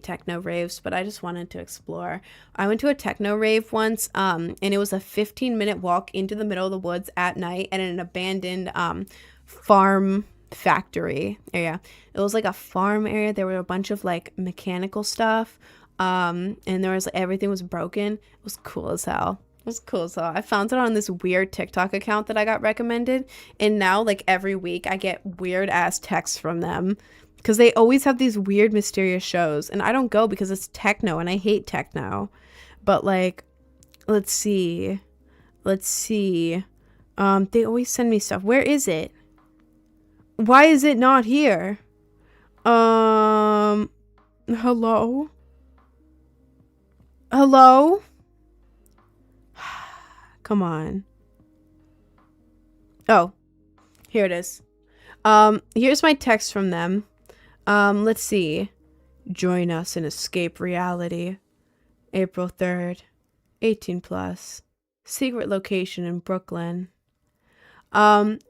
techno raves, but I just wanted to explore. I went to a techno rave once, and it was a 15-minute walk into the middle of the woods at night in an abandoned farm factory area. It was like a farm area. There were a bunch of like mechanical stuff, and there was everything was broken. It was cool as hell. I found it on this weird TikTok account that I got recommended, and now like every week I get weird ass texts from them because they always have these weird mysterious shows, and I don't go because it's techno and I hate techno. But like, let's see, they always send me stuff. Where is it? Why is it not here? Hello? Come on. Oh, here it is. Here's my text from them. Let's see. Join us in escape reality. April 3rd. 18 plus. Secret location in Brooklyn.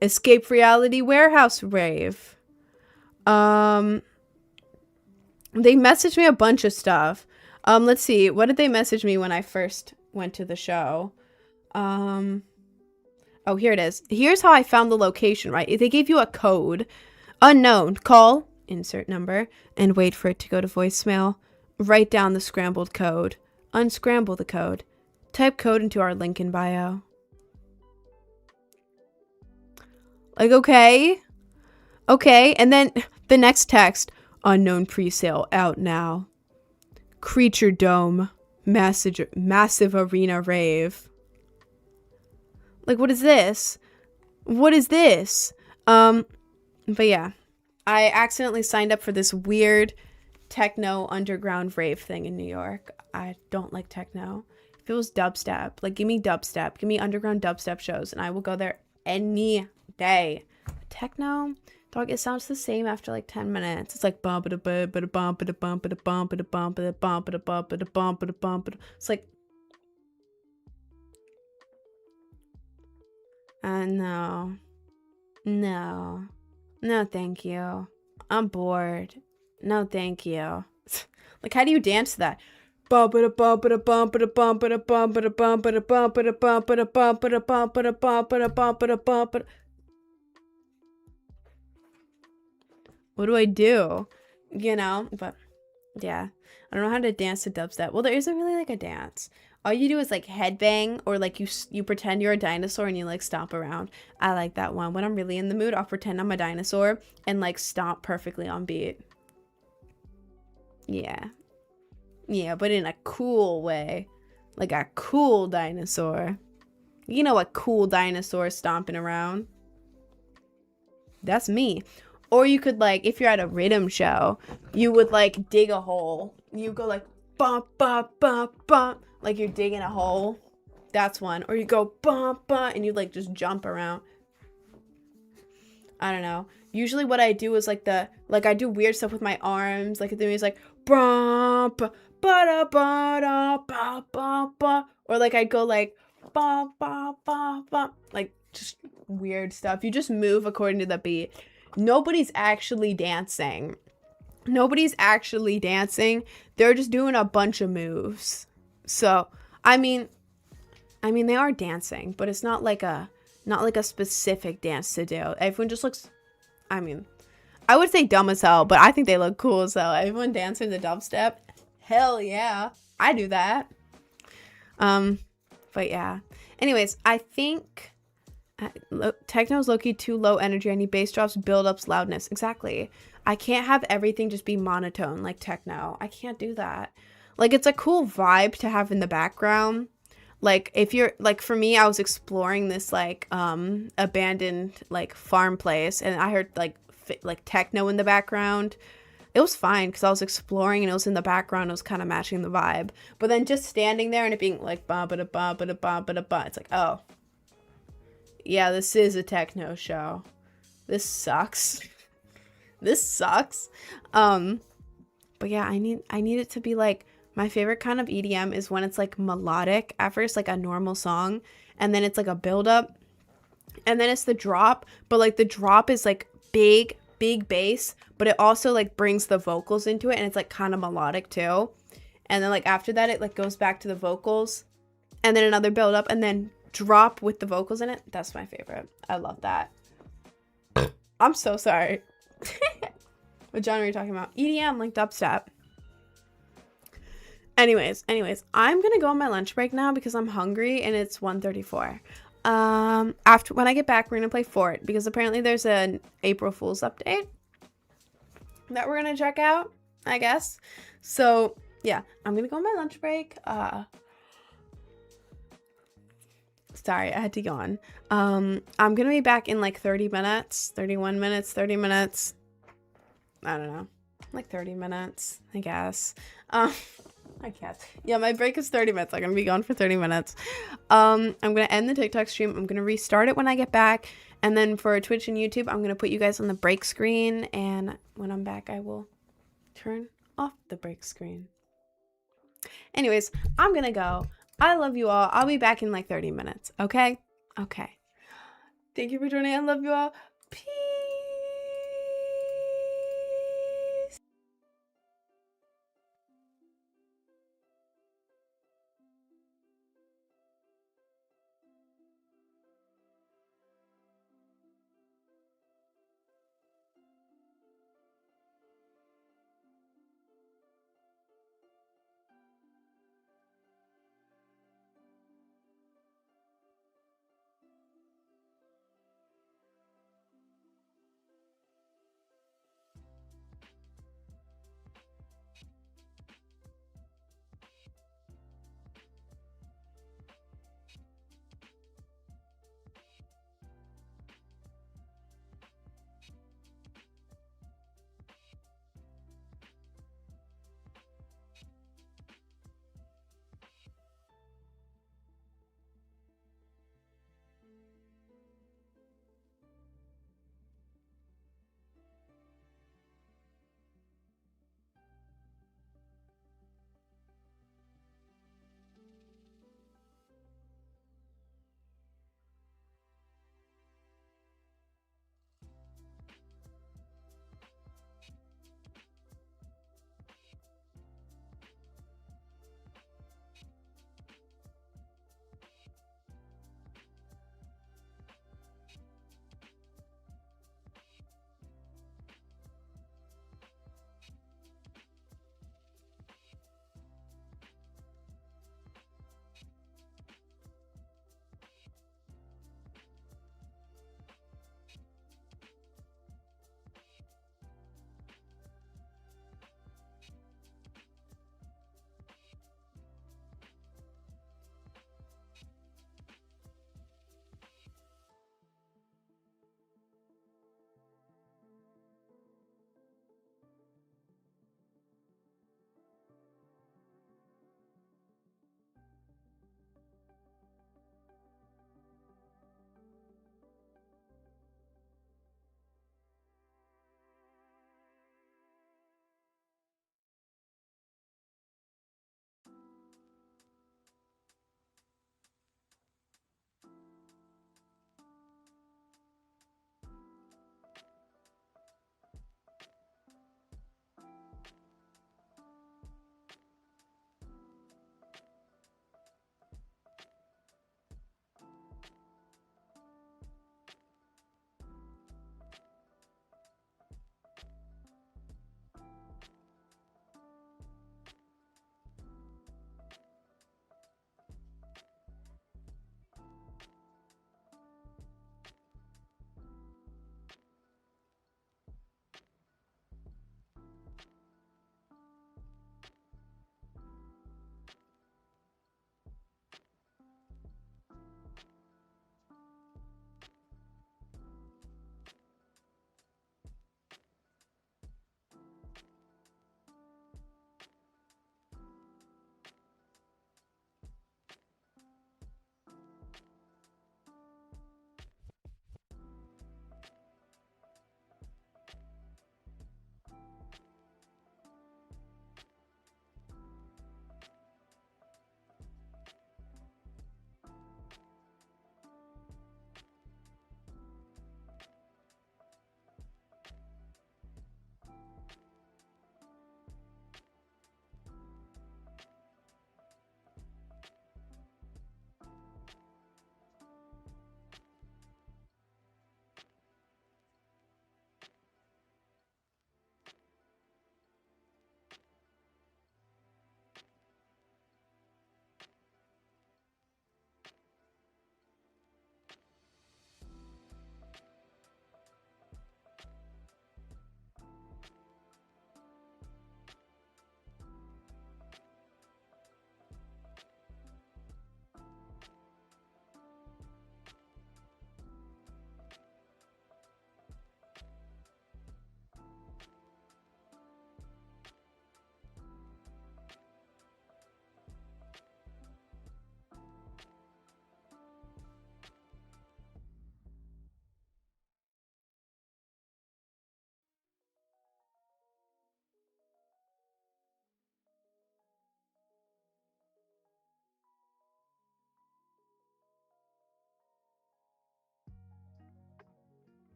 Escape reality warehouse rave. They messaged me a bunch of stuff. Let's see. What did they message me when I first went to the show? Oh, here it is. Here's how I found the location, right? They gave you a code. Unknown. Call, insert number, and wait for it to go to voicemail. Write down the scrambled code. Unscramble the code. Type code into our link in bio. Like, okay. Okay, and then the next text. Unknown presale out now. Creature Dome. Massive arena rave. Like, what is this? What is this? But yeah. I accidentally signed up for this weird techno underground rave thing in New York. I don't like techno. If it was dubstep, like, give me dubstep. Give me underground dubstep shows, and I will go there any day. Techno, dog, it sounds the same after like 10 minutes. It's like bump it a bump it a bump it a bump it a bump it a bump it a bump it a bump it a bump it a bump it. It's like, no, thank you. I'm bored. No, thank you. Like, how do you dance to that? Bump it a bump it a bump it a bump it a bump it a bump it a bump it a bump it a bump it a bump it a bump it a bump it a bump it. What do I do? You know, but yeah, I don't know how to dance to dubstep. Well, there isn't really like a dance. All you do is like headbang, or like you pretend you're a dinosaur and you like stomp around. I like that one. When I'm really in the mood, I'll pretend I'm a dinosaur and like stomp perfectly on beat. Yeah. Yeah, but in a cool way. Like a cool dinosaur. You know, a cool dinosaur stomping around. That's me. Or you could, like, if you're at a rhythm show, you would like dig a hole. You go like bump bump bump bump, like you're digging a hole. That's one. Or you go bump bump and you like just jump around. I don't know. Usually what I do is like I do weird stuff with my arms. Like the music's like bump ba ba da ba ba ba, or like I'd go like ba ba ba ba, like just weird stuff. You just move according to the beat. Nobody's actually dancing. Nobody's actually dancing. They're just doing a bunch of moves. So, I mean they are dancing, but it's not like a specific dance to do. Everyone just looks, I mean, I would say dumb as hell, but I think they look cool as hell. Everyone dancing the dubstep. Hell yeah. I do that. But yeah. Anyways, I think techno's low-key too low energy. I need bass drops, build-ups, loudness. Exactly. I can't have everything just be monotone like techno. I can't do that. Like, it's a cool vibe to have in the background. Like, if you're, like, for me, I was exploring this, like, abandoned, like, farm place, and I heard, like, techno in the background. It was fine, because I was exploring, and it was in the background, it was kind of matching the vibe. But then just standing there, and it being, like, ba-ba-da-ba-ba-da-ba-ba-da-ba, it's like, oh. Yeah, this is a techno show. This sucks. This sucks. But yeah, I need it to be, like, my favorite kind of EDM is when it's like melodic at first, like a normal song, and then it's like a build up, and then it's the drop, but like the drop is like big bass, but it also like brings the vocals into it, and it's like kind of melodic too. And then like after that, it like goes back to the vocals, and then another build up, and then drop with the vocals in it. That's my favorite. I love that. I'm so sorry. What genre are you talking about? EDM, like dubstep. Anyways, I'm gonna go on my lunch break now because I'm hungry and it's 1:34. After, when I get back, we're gonna play Fort, because apparently there's an April Fool's update that we're gonna check out, I guess. So yeah, I'm gonna go on my lunch break. Sorry, I had to yawn. I'm gonna be back in like 30 minutes, 31 minutes, 30 minutes. I don't know, like 30 minutes, I guess. I guess. Yeah, my break is 30 minutes. I'm gonna be gone for 30 minutes. I'm gonna end the TikTok stream. I'm gonna restart it when I get back. And then for Twitch and YouTube, I'm gonna put you guys on the break screen. And when I'm back, I will turn off the break screen. Anyways, I'm gonna go. I love you all. I'll be back in like 30 minutes. Okay? Okay. Thank you for joining. I love you all. Peace.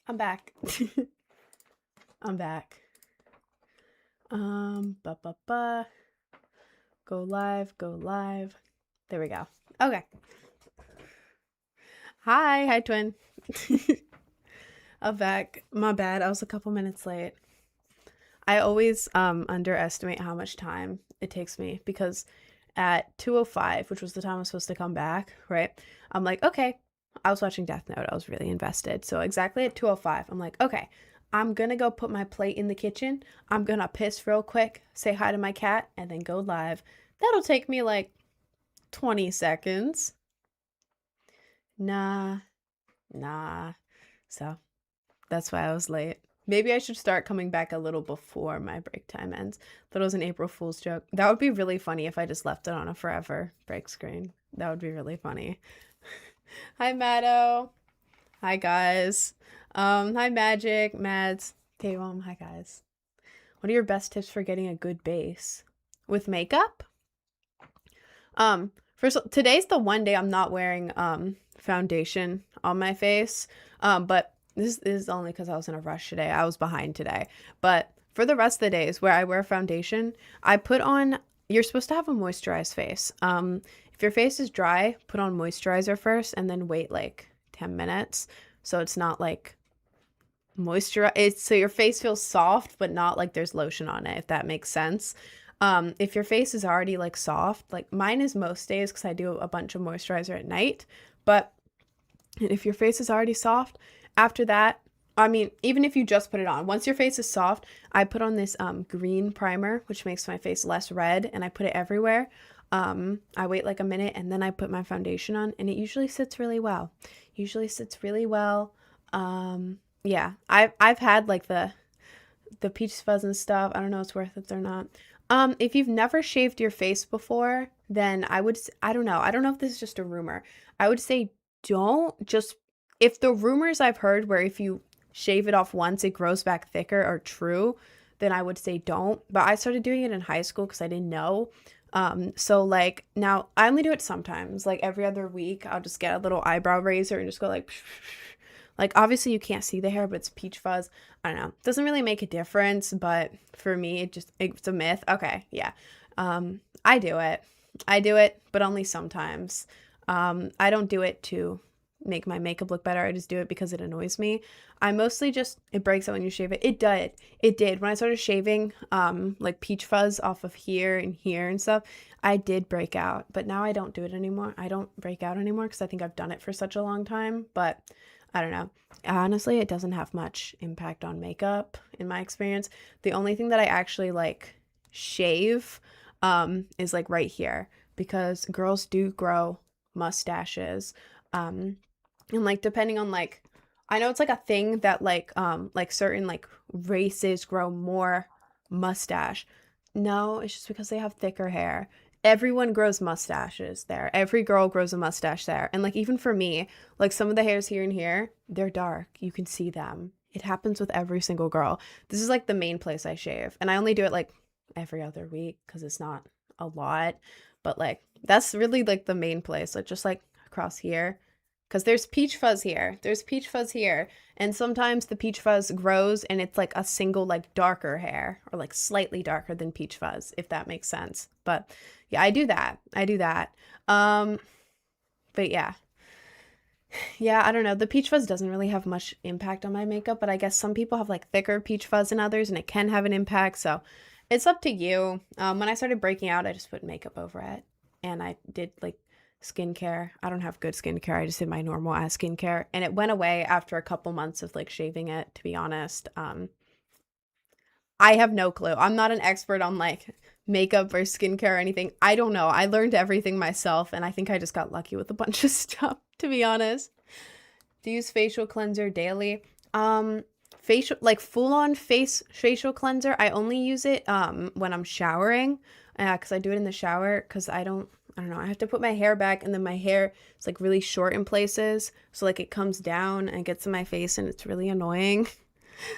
I'm back. I'm back. Ba ba ba. Go live, go live. There we go. Okay. Hi, twin. I'm back. My bad. I was a couple minutes late. I always underestimate how much time it takes me because at 2:05, which was the time I was supposed to come back, right? I'm like, okay. I was watching Death Note. I was really invested. So exactly at 2:05, I'm like, okay. I'm gonna go put my plate in the kitchen. I'm gonna piss real quick, say hi to my cat, and then go live. That'll take me like 20 seconds. Nah. So that's why I was late. Maybe I should start coming back a little before my break time ends. That was an April Fool's joke. That would be really funny if I just left it on a forever break screen. That would be really funny. Hi, Maddo. Hi, guys. Hi, Magic, Mads, Taywom. Hi, guys. What are your best tips for getting a good base? With makeup? First, today's the one day I'm not wearing foundation on my face. But this is only because I was in a rush today. I was behind today. But for the rest of the days where I wear foundation, I put on. You're supposed to have a moisturized face. If your face is dry, put on moisturizer first, and then wait like 10 minutes, so it's not like moisturize. So your face feels soft, but not like there's lotion on it. If that makes sense. If your face is already like soft, like mine is most days because I do a bunch of moisturizer at night, but if your face is already soft, after that, I mean, even if you just put it on, once your face is soft, I put on this green primer, which makes my face less red, and I put it everywhere. I wait like a minute, and then I put my foundation on, and it usually sits really well. Yeah, I've had like the peach fuzz and stuff. I don't know if it's worth it or not. If you've never shaved your face before, then I don't know. I don't know if this is just a rumor. I would say don't just, if the rumors I've heard where if you shave it off once, it grows back thicker are true, then I would say don't. But I started doing it in high school because I didn't know. So like now I only do it sometimes, like every other week, I'll just get a little eyebrow razor and just go like obviously you can't see the hair, but it's peach fuzz. I don't know. It doesn't really make a difference, but for me, it's a myth. Okay, yeah. I do it, but only sometimes. I don't do it to make my makeup look better. I just do it because it annoys me. I mostly just, it breaks out when you shave it. It did. When I started shaving, like peach fuzz off of here and stuff, I did break out, but now I don't do it anymore. I don't break out anymore because I think I've done it for such a long time, but I don't know. Honestly, it doesn't have much impact on makeup in my experience. The only thing that I actually like shave is like right here because girls do grow mustaches. And like depending on like, I know it's like a thing that like certain like races grow more mustache. No, it's just because they have thicker hair. Everyone grows mustaches there. Every girl grows a mustache there. And like even for me, like some of the hairs here and here, they're dark. You can see them. It happens with every single girl. This is like the main place I shave. And I only do it like every other week because it's not a lot. But like that's really like the main place. Like just like across here. Because there's peach fuzz here. There's peach fuzz here. And sometimes the peach fuzz grows and it's like a single like darker hair or like slightly darker than peach fuzz, if that makes sense. But yeah, I do that. But yeah. Yeah, I don't know. The peach fuzz doesn't really have much impact on my makeup, but I guess some people have like thicker peach fuzz than others and it can have an impact. So it's up to you. When I started breaking out, I just put makeup over it and I did like skincare. I don't have good skincare. I just did my normal ass skincare and it went away after a couple months of like shaving it, to be honest. I have no clue. I'm not an expert on like makeup or skincare or anything. I don't know. I learned everything myself and I think I just got lucky with a bunch of stuff, to be honest. Do you use facial cleanser daily? Facial, like full on facial cleanser, I only use it when I'm showering. Because I do it in the shower because I don't know, I have to put my hair back and then my hair is like really short in places. So like it comes down and gets in my face and it's really annoying.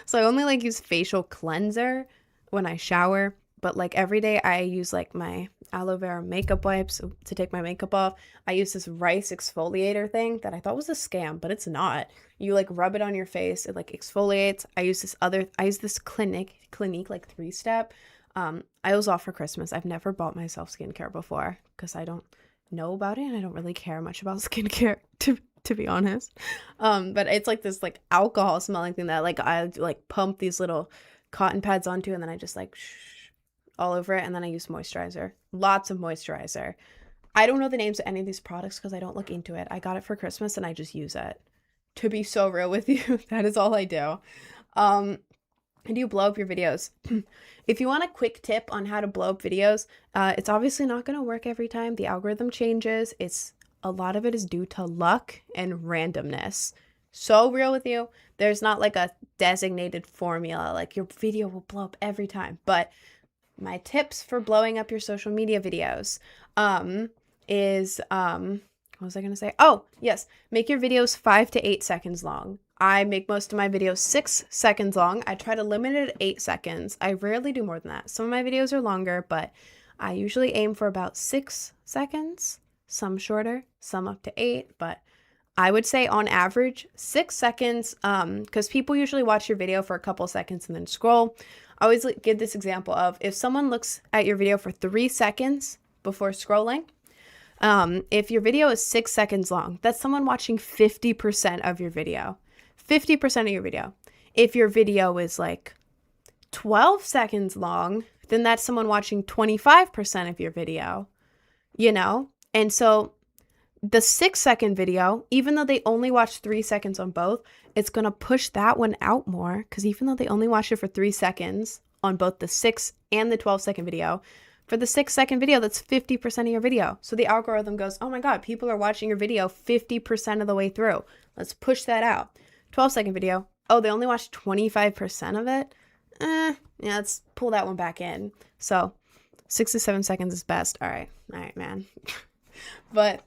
So I only like use facial cleanser when I shower. but like every day I use like my aloe vera makeup wipes to take my makeup off. I use this rice exfoliator thing that I thought was a scam, but it's not. You like rub it on your face, it like exfoliates. I use this Clinique like 3-step. I was off for Christmas. I've never bought myself skincare before because I don't know about it and I don't really care much about skincare to be honest. But it's like this like alcohol smelling thing that like I like pump these little cotton pads onto, and then I just like all over it, and then I use moisturizer. Lots of moisturizer. I don't know the names of any of these products because I don't look into it. I got it for Christmas and I just use it. To be so real with you, that is all I do. And you blow up your videos. If you want a quick tip on how to blow up videos, it's obviously not going to work every time. The algorithm changes. A lot of it is due to luck and randomness. So real with you. There's not like a designated formula, like your video will blow up every time. But my tips for blowing up your social media videos is what was I going to say? Oh, yes. Make your videos 5 to 8 seconds long. I make most of my videos 6 seconds long. I try to limit it at 8 seconds. I rarely do more than that. Some of my videos are longer, but I usually aim for about 6 seconds. Some shorter, some up to 8, but I would say on average 6 seconds, because people usually watch your video for a couple seconds and then scroll. I always give this example of if someone looks at your video for 3 seconds before scrolling, if your video is 6 seconds long, that's someone watching 50% of your video. 50% of your video. If your video is like 12 seconds long, then that's someone watching 25% of your video, you know? And so the 6-second video, even though they only watch 3 seconds on both, it's going to push that one out more because even though they only watch it for 3 seconds on both the 6 and the 12-second video, for the 6-second video, that's 50% of your video. So the algorithm goes, oh my God, people are watching your video 50% of the way through. Let's push that out. 12-second video, oh, they only watched 25% of it? Yeah, let's pull that one back in. So 6 to 7 seconds is best. All right, man. But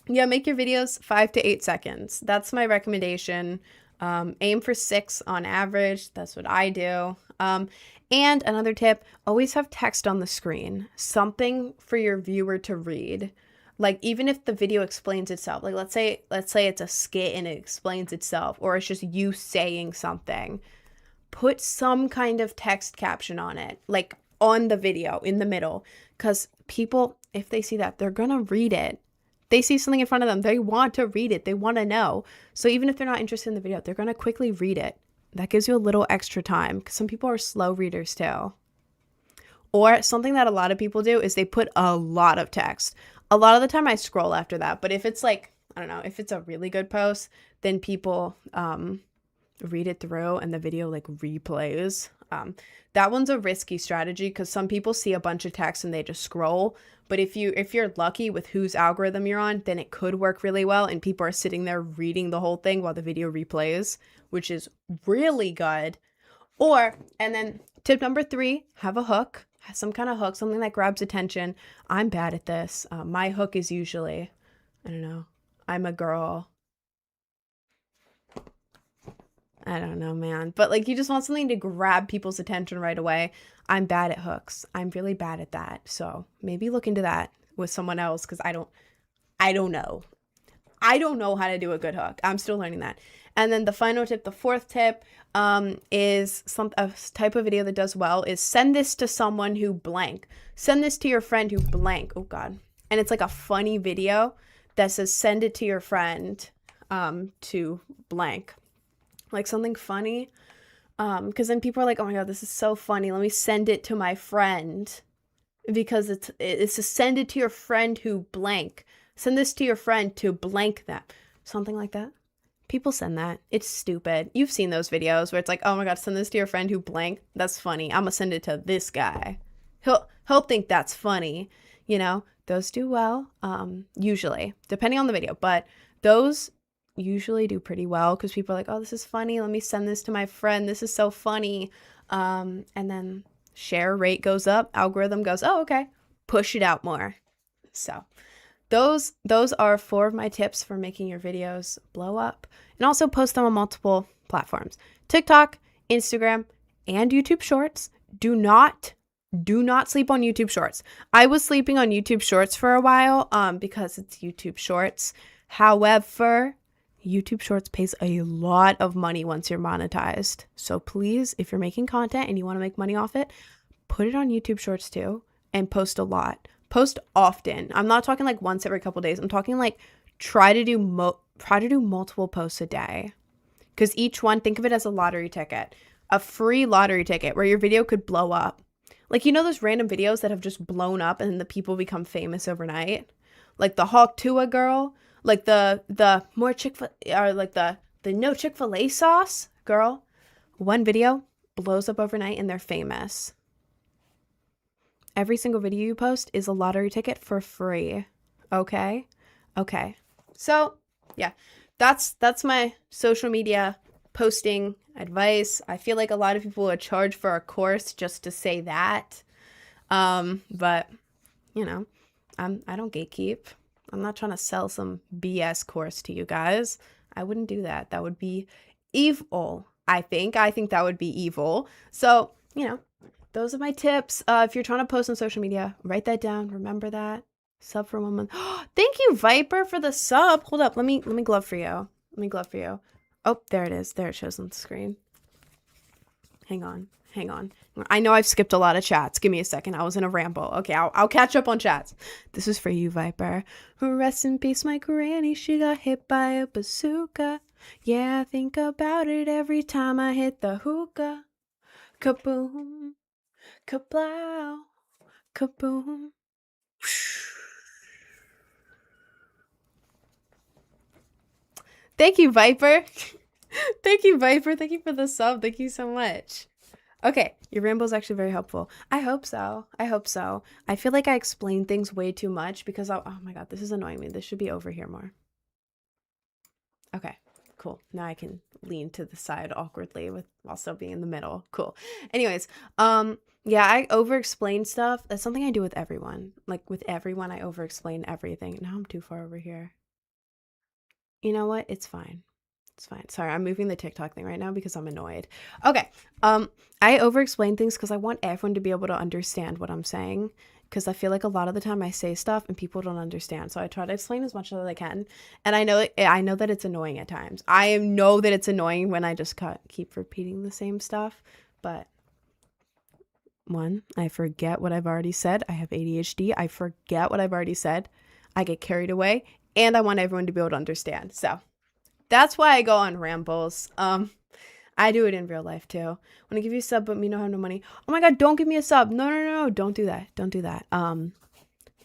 yeah, make your videos 5 to 8 seconds. That's my recommendation. Aim for 6 on average. That's what I do. And another tip, always have text on the screen, something for your viewer to read. Like even if the video explains itself, like let's say it's a skit and it explains itself, or it's just you saying something, put some kind of text caption on it, like on the video in the middle, because people, if they see that, they're gonna read it. They see something in front of them, they want to read it, they want to know. So even if they're not interested in the video, they're gonna quickly read it. That gives you a little extra time because some people are slow readers too. Or something that a lot of people do is they put a lot of text. A lot of the time I scroll after that, but if it's like, I don't know, if it's a really good post, then people read it through and the video like replays. That one's a risky strategy because some people see a bunch of text and they just scroll. But if you're lucky with whose algorithm you're on, then it could work really well and people are sitting there reading the whole thing while the video replays, which is really good. And then tip number 3, have a hook. Some kind of hook, something that grabs attention. I'm bad at this. My hook is usually, I don't know, I'm a girl. I don't know, man. But like you just want something to grab people's attention right away. I'm bad at hooks. I'm really bad at that. So maybe look into that with someone else because I don't know. I don't know how to do a good hook. I'm still learning that. And then the final tip, the 4th tip, is a type of video that does well is send this to someone who blank. Send this to your friend who blank. Oh God. And it's like a funny video that says send it to your friend to blank. Like something funny. Because then people are like, oh my God, this is so funny. Let me send it to my friend. Because it's to send it to your friend who blank. Send this to your friend to blank that. Something like that. People send that. It's stupid. You've seen those videos where it's like, oh my God, send this to your friend who blank. That's funny. I'm gonna send it to this guy. He'll think that's funny. You know, those do well, usually, depending on the video. But those usually do pretty well because people are like, oh, this is funny. Let me send this to my friend. This is so funny. And then share rate goes up. Algorithm goes, oh, okay. Push it out more. So those are 4 of my tips for making your videos blow up, and also post them on multiple platforms. TikTok, Instagram, and YouTube Shorts. Do not Do not sleep on YouTube Shorts. I was sleeping on YouTube Shorts for a while because it's YouTube Shorts. However, YouTube Shorts pays a lot of money once you're monetized. So please, if you're making content and you want to make money off it, put it on YouTube Shorts too and post a lot. Post often. I'm not talking like once every couple days. I'm talking like try to do multiple posts a day. Because each one, think of it as a lottery ticket. A free lottery ticket where your video could blow up. Like, you know those random videos that have just blown up and the people become famous overnight? Like the Hawk Tua girl, like the more or like the no Chick-fil-A sauce girl. One video blows up overnight and they're famous. Every single video you post is a lottery ticket for free. Okay? Okay. So, yeah. That's my social media posting advice. I feel like a lot of people would charge for a course just to say that. But you know, I don't gatekeep. I'm not trying to sell some BS course to you guys. I wouldn't do that. That would be evil. I think that would be evil. So, you know, those are my tips. If you're trying to post on social media, write that down. Remember that. Sub for 1 month. Thank you, Viper, for the sub. Hold up. Let me glove for you. Let me glove for you. Oh, there it is. There it shows on the screen. Hang on. I know I've skipped a lot of chats. Give me a second. I was in a ramble. Okay, I'll catch up on chats. This is for you, Viper. Rest in peace, my granny. She got hit by a bazooka. Yeah, I think about it every time I hit the hookah. Kaboom. Kablow. Kaboom. Thank you, Viper. Thank you, Viper. Thank you for the sub. Thank you so much. Okay, your ramble is actually very helpful. I hope so. I feel like I explain things way too much because oh my god, this is annoying me. This should be over here more. Okay, cool. Now I can lean to the side awkwardly while still being in the middle. Cool. Anyways, yeah, I over-explain stuff. That's something I do with everyone. Like with everyone, I over-explain everything. Now I'm too far over here. You know what? It's fine. It's fine. Sorry, I'm moving the TikTok thing right now because I'm annoyed. Okay. I over-explain things because I want everyone to be able to understand what I'm saying. Because I feel like a lot of the time I say stuff and people don't understand. So I try to explain as much as I can. And I know that it's annoying at times. I know that it's annoying when I just keep repeating the same stuff. But one, I forget what I've already said. I have ADHD. I forget what I've already said. I get carried away. And I want everyone to be able to understand. So that's why I go on rambles. I do it in real life too. When I give you a sub, but me don't have no money. Oh my god, don't give me a sub. No. Don't do that. Don't do that.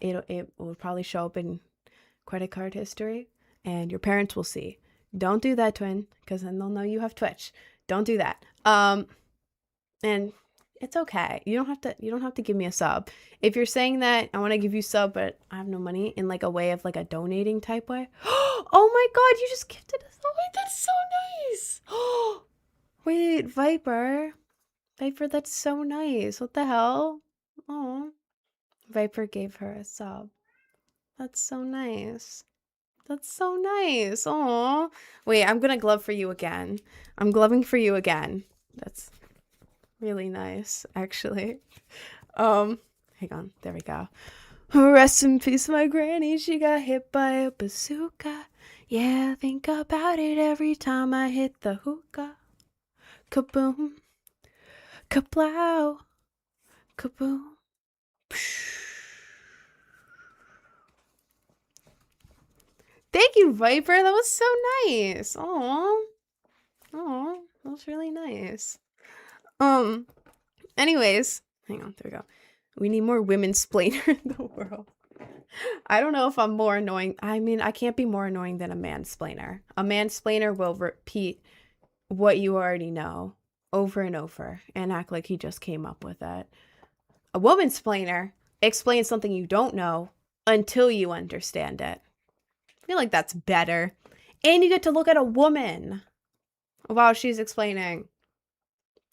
It will probably show up in credit card history and your parents will see. Don't do that, twin, because then they'll know you have Twitch. Don't do that. And it's okay. You don't have to give me a sub. If you're saying that I want to give you sub, but I have no money in like a way of like a donating type way. Oh my god, you just gifted us. Oh wait, that's so nice. Wait, Viper, that's so nice. What the hell? Oh, Viper gave her a sub. That's so nice. That's so nice. Oh, wait, I'm gonna glove for you again. I'm gloving for you again. That's really nice, actually. Hang on, there we go. Rest in peace, my granny. She got hit by a bazooka. Yeah, think about it every time I hit the hookah. Kaboom. Kablow. Kaboom. Thank you, Viper. That was so nice. Aw, that was really nice. Anyways, hang on, there we go. We need more women-splainer in the world. I don't know if I'm more annoying. I mean, I can't be more annoying than a mansplainer. A mansplainer will repeat what you already know over and over and act like he just came up with it. A woman-splainer explains something you don't know until you understand it. I feel like that's better. And you get to look at a woman while she's explaining.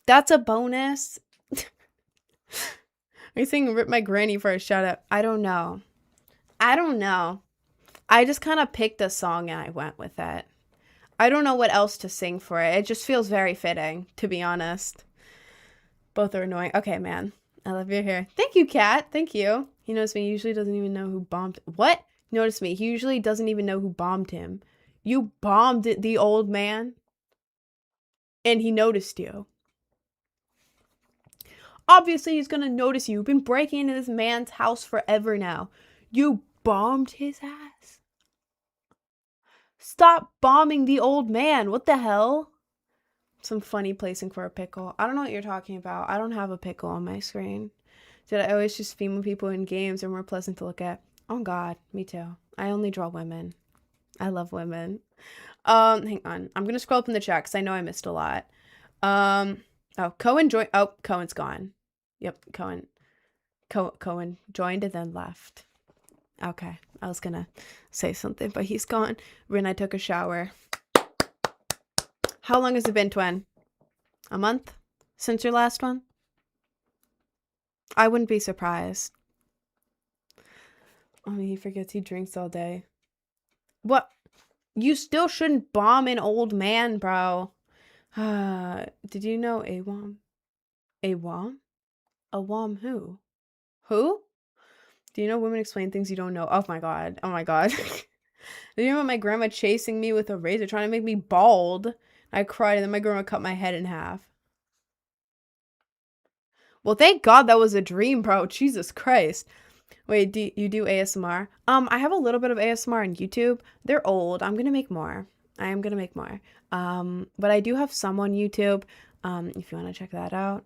That's a bonus. Are you saying rip my granny for a shout out? I don't know. I just kind of picked a song and I went with it. I don't know what else to sing for it. It just feels very fitting, to be honest. Both are annoying. Okay, man. I love your hair. Thank you, Kat. Thank you. He knows me. He usually doesn't even know who bombed. What? Notice me. He usually doesn't even know who bombed him. You bombed the old man, and he noticed you. Obviously, he's gonna notice you. You've been breaking into this man's house forever now. You bombed his ass. Stop bombing the old man. What the hell? Some funny placing for a pickle. I don't know what you're talking about. I don't have a pickle on my screen. Did I always just female people in games are more pleasant to look at? Oh God, me too. I only draw women. I love women. Hang on. I'm gonna scroll up in the chat because I know I missed a lot. Oh, Cohen joined. Oh, Cohen's gone. Yep, Cohen joined and then left. Okay, I was gonna say something, but he's gone. Rin, I took a shower. How long has it been, Twin? A month since your last one? I wouldn't be surprised. I mean, he forgets he drinks all day. What? You still shouldn't bomb an old man, bro. Did you know AWOM? AWOM? AWOM who? Who? Do you know women explain things you don't know? Oh my god. Oh my god. Do you remember my grandma chasing me with a razor trying to make me bald? I cried and then my grandma cut my head in half. Well, thank God that was a dream, bro. Jesus Christ. Wait, do you do ASMR? I have a little bit of ASMR on YouTube. They're old. I'm gonna make more. I am gonna make more. But I do have some on YouTube. If you want to check that out,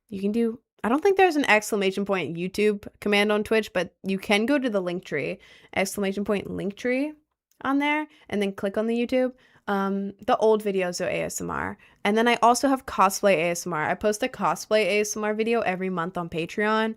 you can do. I don't think there's an exclamation point YouTube command on Twitch, but you can go to the link tree, exclamation point link tree on there, and then click on the YouTube. The old videos are ASMR. And then I also have cosplay ASMR. I post a cosplay ASMR video every month on Patreon.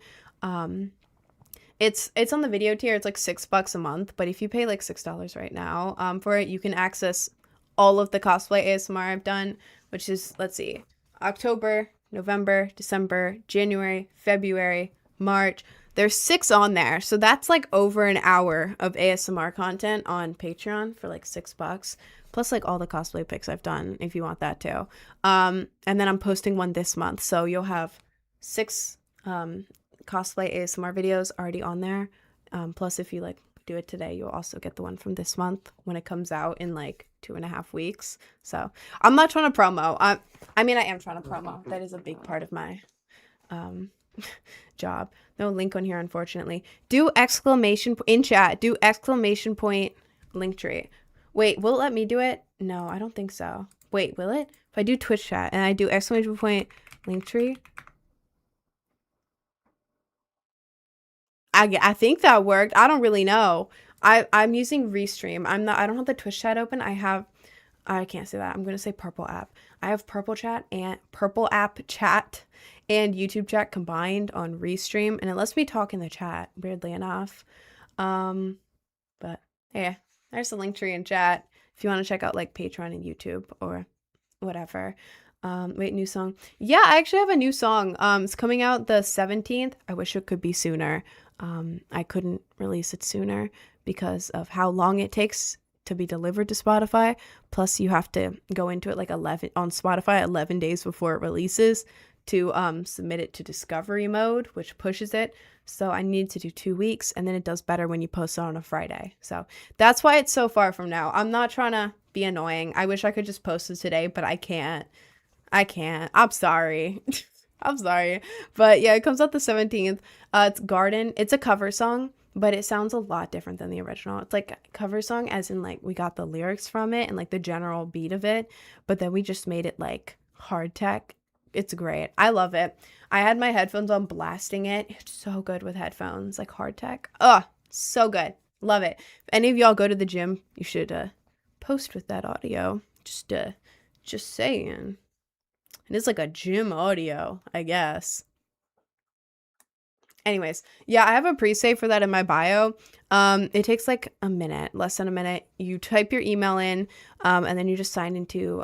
It's on the video tier. It's like $6 a month, but if you pay like $6 right now, for it, you can access all of the cosplay ASMR I've done, which is, let's see, October, November, December, January, February, March. There's 6 on there. So that's like over an hour of ASMR content on Patreon for like $6. Plus like all the cosplay pics I've done if you want that too. And then I'm posting one this month. So you'll have 6 cosplay ASMR videos already on there. Plus if you like do it today, you'll also get the one from this month when it comes out in like 2.5 weeks. So I'm not trying to promo. I mean, I am trying to promo. That is a big part of my job. No link on here, unfortunately. Do exclamation in chat. Do exclamation point link tree. Wait, will it let me do it? No, I don't think so. Wait, will it? If I do Twitch chat and I do exclamation point link tree. I think that worked. I don't really know. I'm using Restream. I don't have the Twitch chat open. I can't say that. I'm gonna say Purple app. I have Purple app chat and YouTube chat combined on Restream, and it lets me talk in the chat, weirdly enough. But yeah, there's the link tree in chat if you want to check out like Patreon and YouTube or whatever. Wait, new song. Yeah, I actually have a new song. It's coming out the 17th. I wish it could be sooner. I couldn't release it sooner because of how long it takes to be delivered to Spotify. Plus you have to go into it like 11 days before it releases to submit it to discovery mode, which pushes it. So I need to do 2 weeks, and then it does better when you post it on a Friday. So that's why it's so far from now. I'm not trying to be annoying. I wish I could just post it today, but I can't. I'm sorry. I'm sorry. But yeah, it comes out the 17th. It's Garden. It's a cover song, but it sounds a lot different than the original. It's like a cover song as in like we got the lyrics from it and like the general beat of it, but then we just made it like hard tech. It's great. I love it. I had my headphones on blasting it. It's so good with headphones, like hard tech. Oh, so good. Love it. If any of y'all go to the gym, you should post with that audio. Just saying. It is like a gym audio, I guess. Anyways, yeah, I have a pre-save for that in my bio. It takes like a minute, less than a minute. You type your email in, and then you just sign into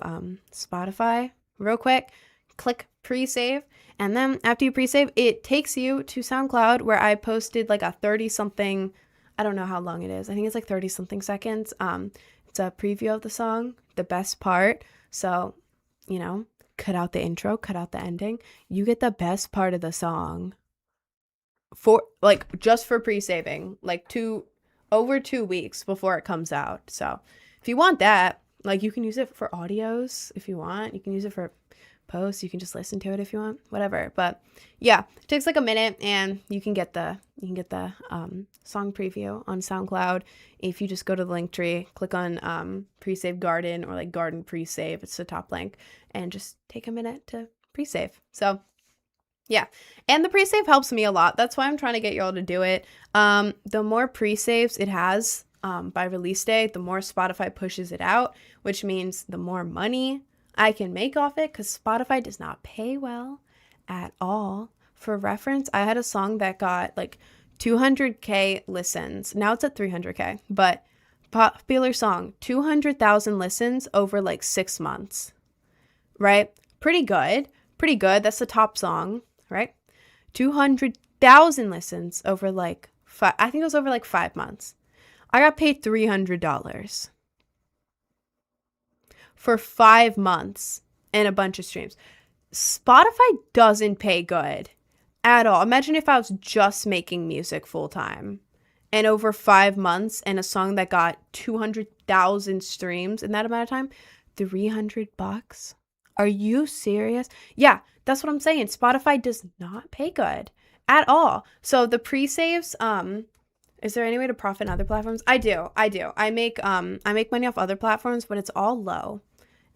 Spotify real quick. Click pre-save, and then after you pre-save, it takes you to SoundCloud where I posted like a 30-something, I don't know how long it is. I think it's like 30-something seconds. It's a preview of the song, the best part. So, you know, cut out the intro, cut out the ending. You get the best part of the song for like just for pre-saving, like over 2 weeks before it comes out. So if you want that, like you can use it for audios if you want. You can use it for posts. You can just listen to it if you want, whatever. But yeah, it takes like a minute, and you can get the song preview on SoundCloud if you just go to the link tree, click on pre-save garden or like garden pre-save. It's the top link, and just take a minute to pre-save. So yeah, and the pre-save helps me a lot. That's why I'm trying to get y'all to do it. The more pre-saves it has by release day, the more Spotify pushes it out, which means the more money I can make off it, because Spotify does not pay well at all. For reference, I had a song that got like 200K listens. Now it's at 300K, but popular song, 200,000 listens over like 6 months, right? Pretty good. Pretty good. That's the top song, right? 200,000 listens over like I think it was over like 5 months. I got paid $300 for 5 months and a bunch of streams. Spotify doesn't pay good at all. Imagine if I was just making music full time and over 5 months and a song that got 200,000 streams in that amount of time, $300. Are you serious? Yeah, that's what I'm saying. Spotify does not pay good at all. So the pre-saves, is there any way to profit in other platforms? I do. I make money off other platforms, but it's all low.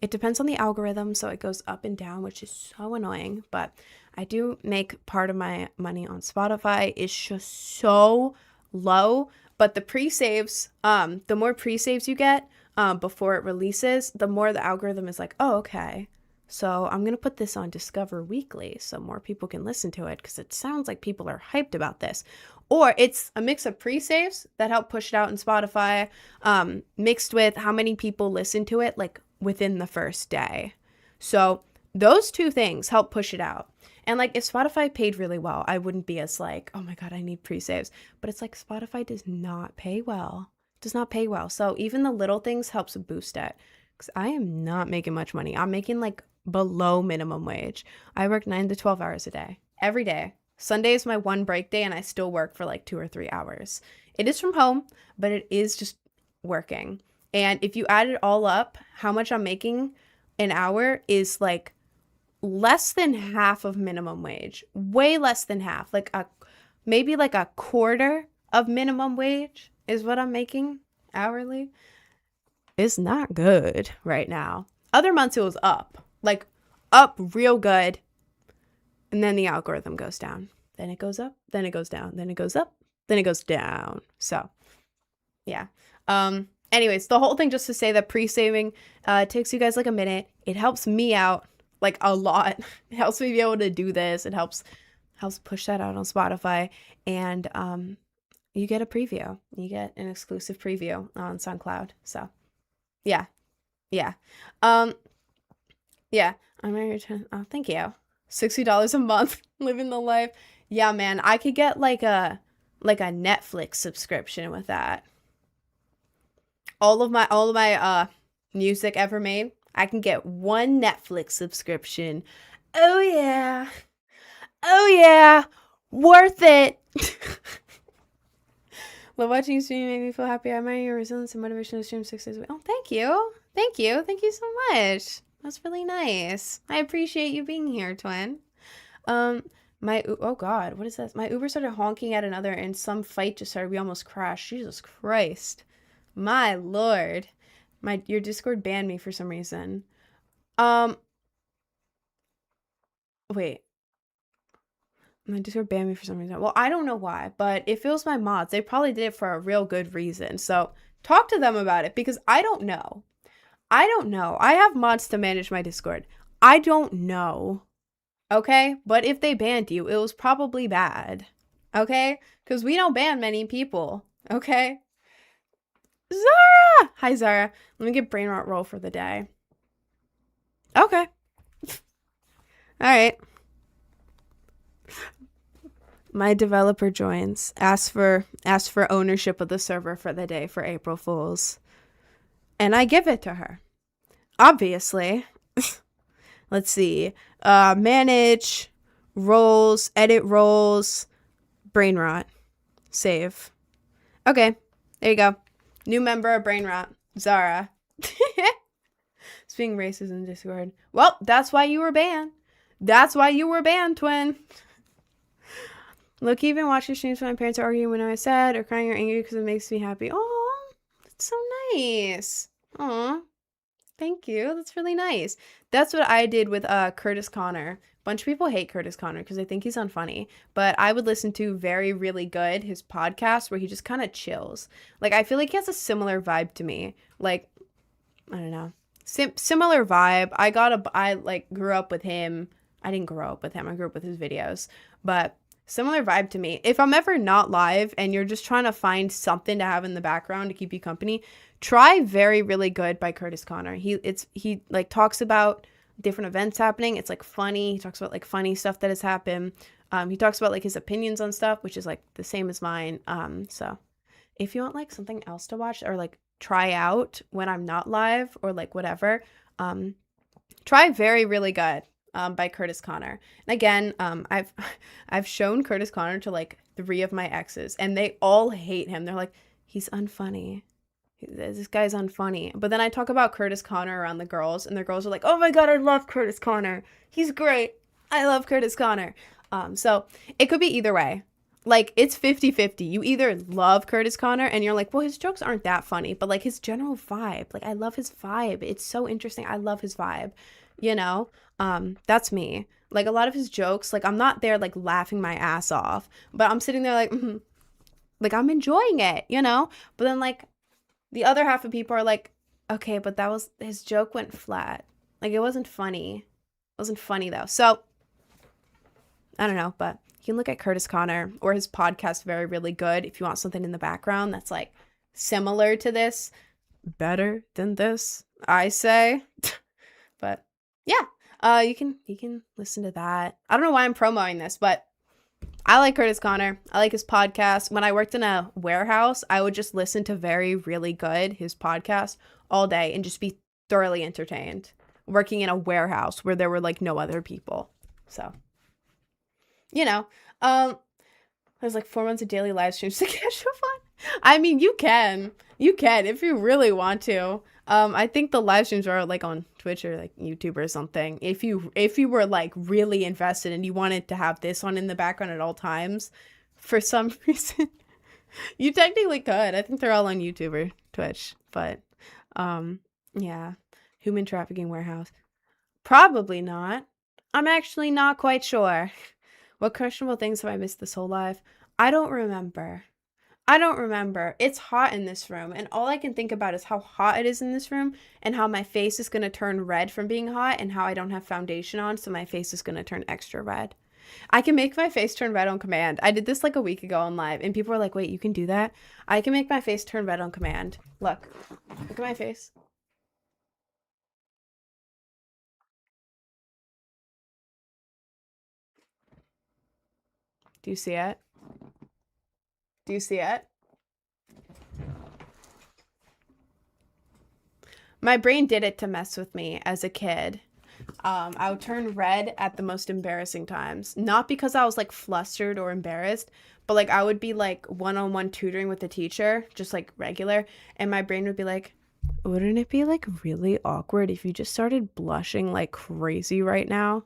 It depends on the algorithm, so it goes up and down, which is so annoying. But I do make part of my money on Spotify. It's just so low. But the pre-saves, the more pre-saves you get before it releases, the more the algorithm is like, oh, okay. So I'm going to put this on Discover Weekly so more people can listen to it, because it sounds like people are hyped about this. Or it's a mix of pre-saves that help push it out in Spotify, mixed with how many people listen to it like within the first day. So those two things help push it out. And like if Spotify paid really well, I wouldn't be as like, oh my God, I need pre-saves. But it's like Spotify does not pay well. Does not pay well. So even the little things helps boost it. Because I am not making much money. I'm making like below minimum wage. I work 9 to 12 hours a day, every day. Sunday is my one break day, and I still work for like 2 or 3 hours. It is from home, but it is just working. And if you add it all up, how much I'm making an hour is like less than half of minimum wage. Way less than half. Like maybe like a quarter of minimum wage is what I'm making hourly. It's not good right now. Other months it was up. Like up real good. And then the algorithm goes down. Then it goes up. Then it goes down. Then it goes up. Then it goes down. So, yeah. Anyways, the whole thing just to say that pre-saving takes you guys like a minute. It helps me out like a lot. It helps me be able to do this. It helps push that out on Spotify. And you get a preview. You get an exclusive preview on SoundCloud. So, yeah. Yeah. Yeah. I'm ready to, oh, thank you. $60 a month, living the life. Yeah, man, I could get like a Netflix subscription with that. All of my music ever made, I can get one Netflix subscription. Oh yeah. Oh yeah. Worth it. Love watching you stream, make me feel happy. I admire your resilience and motivation to stream 6 days a week. Oh, thank you. Thank you. Thank you so much. That's really nice. I appreciate you being here, twin. Oh God, what is this? My Uber started honking at another, and some fight just started. We almost crashed. Jesus Christ, my Lord. Your Discord banned me for some reason. Wait. My Discord banned me for some reason. Well, I don't know why, but if it was my mods, they probably did it for a real good reason. So talk to them about it, because I don't know. I have mods to manage my Discord. I don't know. Okay? But if they banned you, it was probably bad. Okay? Because we don't ban many people. Okay? Zara! Hi, Zara. Let me get Brainrot roll for the day. Okay. Alright. My developer joins. Asks for ownership of the server for the day for April Fools. And I give it to her. Obviously. Let's see. Manage, roles, edit roles, Brainrot, save. Okay, there you go. New member of Brainrot, Zara. It's being racist in Discord. Well, that's why you were banned. That's why you were banned, twin. Look, even watching streams when my parents are arguing when I'm sad or crying or angry because it makes me happy. Oh, that's so nice. Aw, thank you. That's really nice. That's what I did with Curtis Connor. A bunch of people hate Curtis Connor because they think he's unfunny. But I would listen to Very Really Good, his podcast, where he just kind of chills. Like, I feel like he has a similar vibe to me. Like, I don't know. Similar vibe. I like grew up with him. I didn't grow up with him. I grew up with his videos. But similar vibe to me. If I'm ever not live and you're just trying to find something to have in the background to keep you company, try Very Really Good by Curtis Connor. He like talks about different events happening. It's like funny. He talks about like funny stuff that has happened. He talks about like his opinions on stuff, which is like the same as mine. So if you want like something else to watch or like try out when I'm not live or like whatever, try Very Really Good by Curtis Connor. And again, I've shown Curtis Connor to like 3 of my exes and they all hate him. They're like, he's unfunny. This guy's unfunny. But then I talk about Curtis Connor around the girls and the girls are like, oh my God, I love Curtis Connor. He's great. I love Curtis Connor. So it could be either way. Like, it's 50-50. You either love Curtis Connor and you're like, well, his jokes aren't that funny, but like his general vibe, like I love his vibe. It's so interesting. I love his vibe, you know? That's me. Like a lot of his jokes, like I'm not there like laughing my ass off, but I'm sitting there like, like I'm enjoying it, you know? But then like the other half of people are like, okay, but that was, his joke went flat. Like it wasn't funny. It wasn't funny though. So I don't know, but you can look at Curtis Connor or his podcast, Very Really Good, if you want something in the background that's like similar to this, better than this, I say. But yeah, you can listen to that. I don't know why I'm promoting this, but I like Curtis Connor. I like his podcast. When I worked in a warehouse, I would just listen to Very Really Good, his podcast, all day and just be thoroughly entertained working in a warehouse where there were like no other people. So you know, there's like 4 months of daily live streams to catch up on. I mean, you can if you really want to. I think the live streams are like on Twitch or like YouTube or something. If you were like really invested and you wanted to have this on in the background at all times, for some reason, you technically could. I think they're all on YouTube or Twitch, but yeah, human trafficking warehouse. Probably not. I'm actually not quite sure. What questionable things have I missed this whole life? I don't remember. It's hot in this room, and all I can think about is how hot it is in this room and how my face is going to turn red from being hot and how I don't have foundation on, so my face is going to turn extra red. I can make my face turn red on command. I did this like a week ago on live, and people were like, wait, you can do that? I can make my face turn red on command. Look at my face. Do you see it? Do you see it? My brain did it to mess with me as a kid. I would turn red at the most embarrassing times. Not because I was like flustered or embarrassed, but like I would be like one-on-one tutoring with the teacher, just like regular, and my brain would be like, wouldn't it be like really awkward if you just started blushing like crazy right now?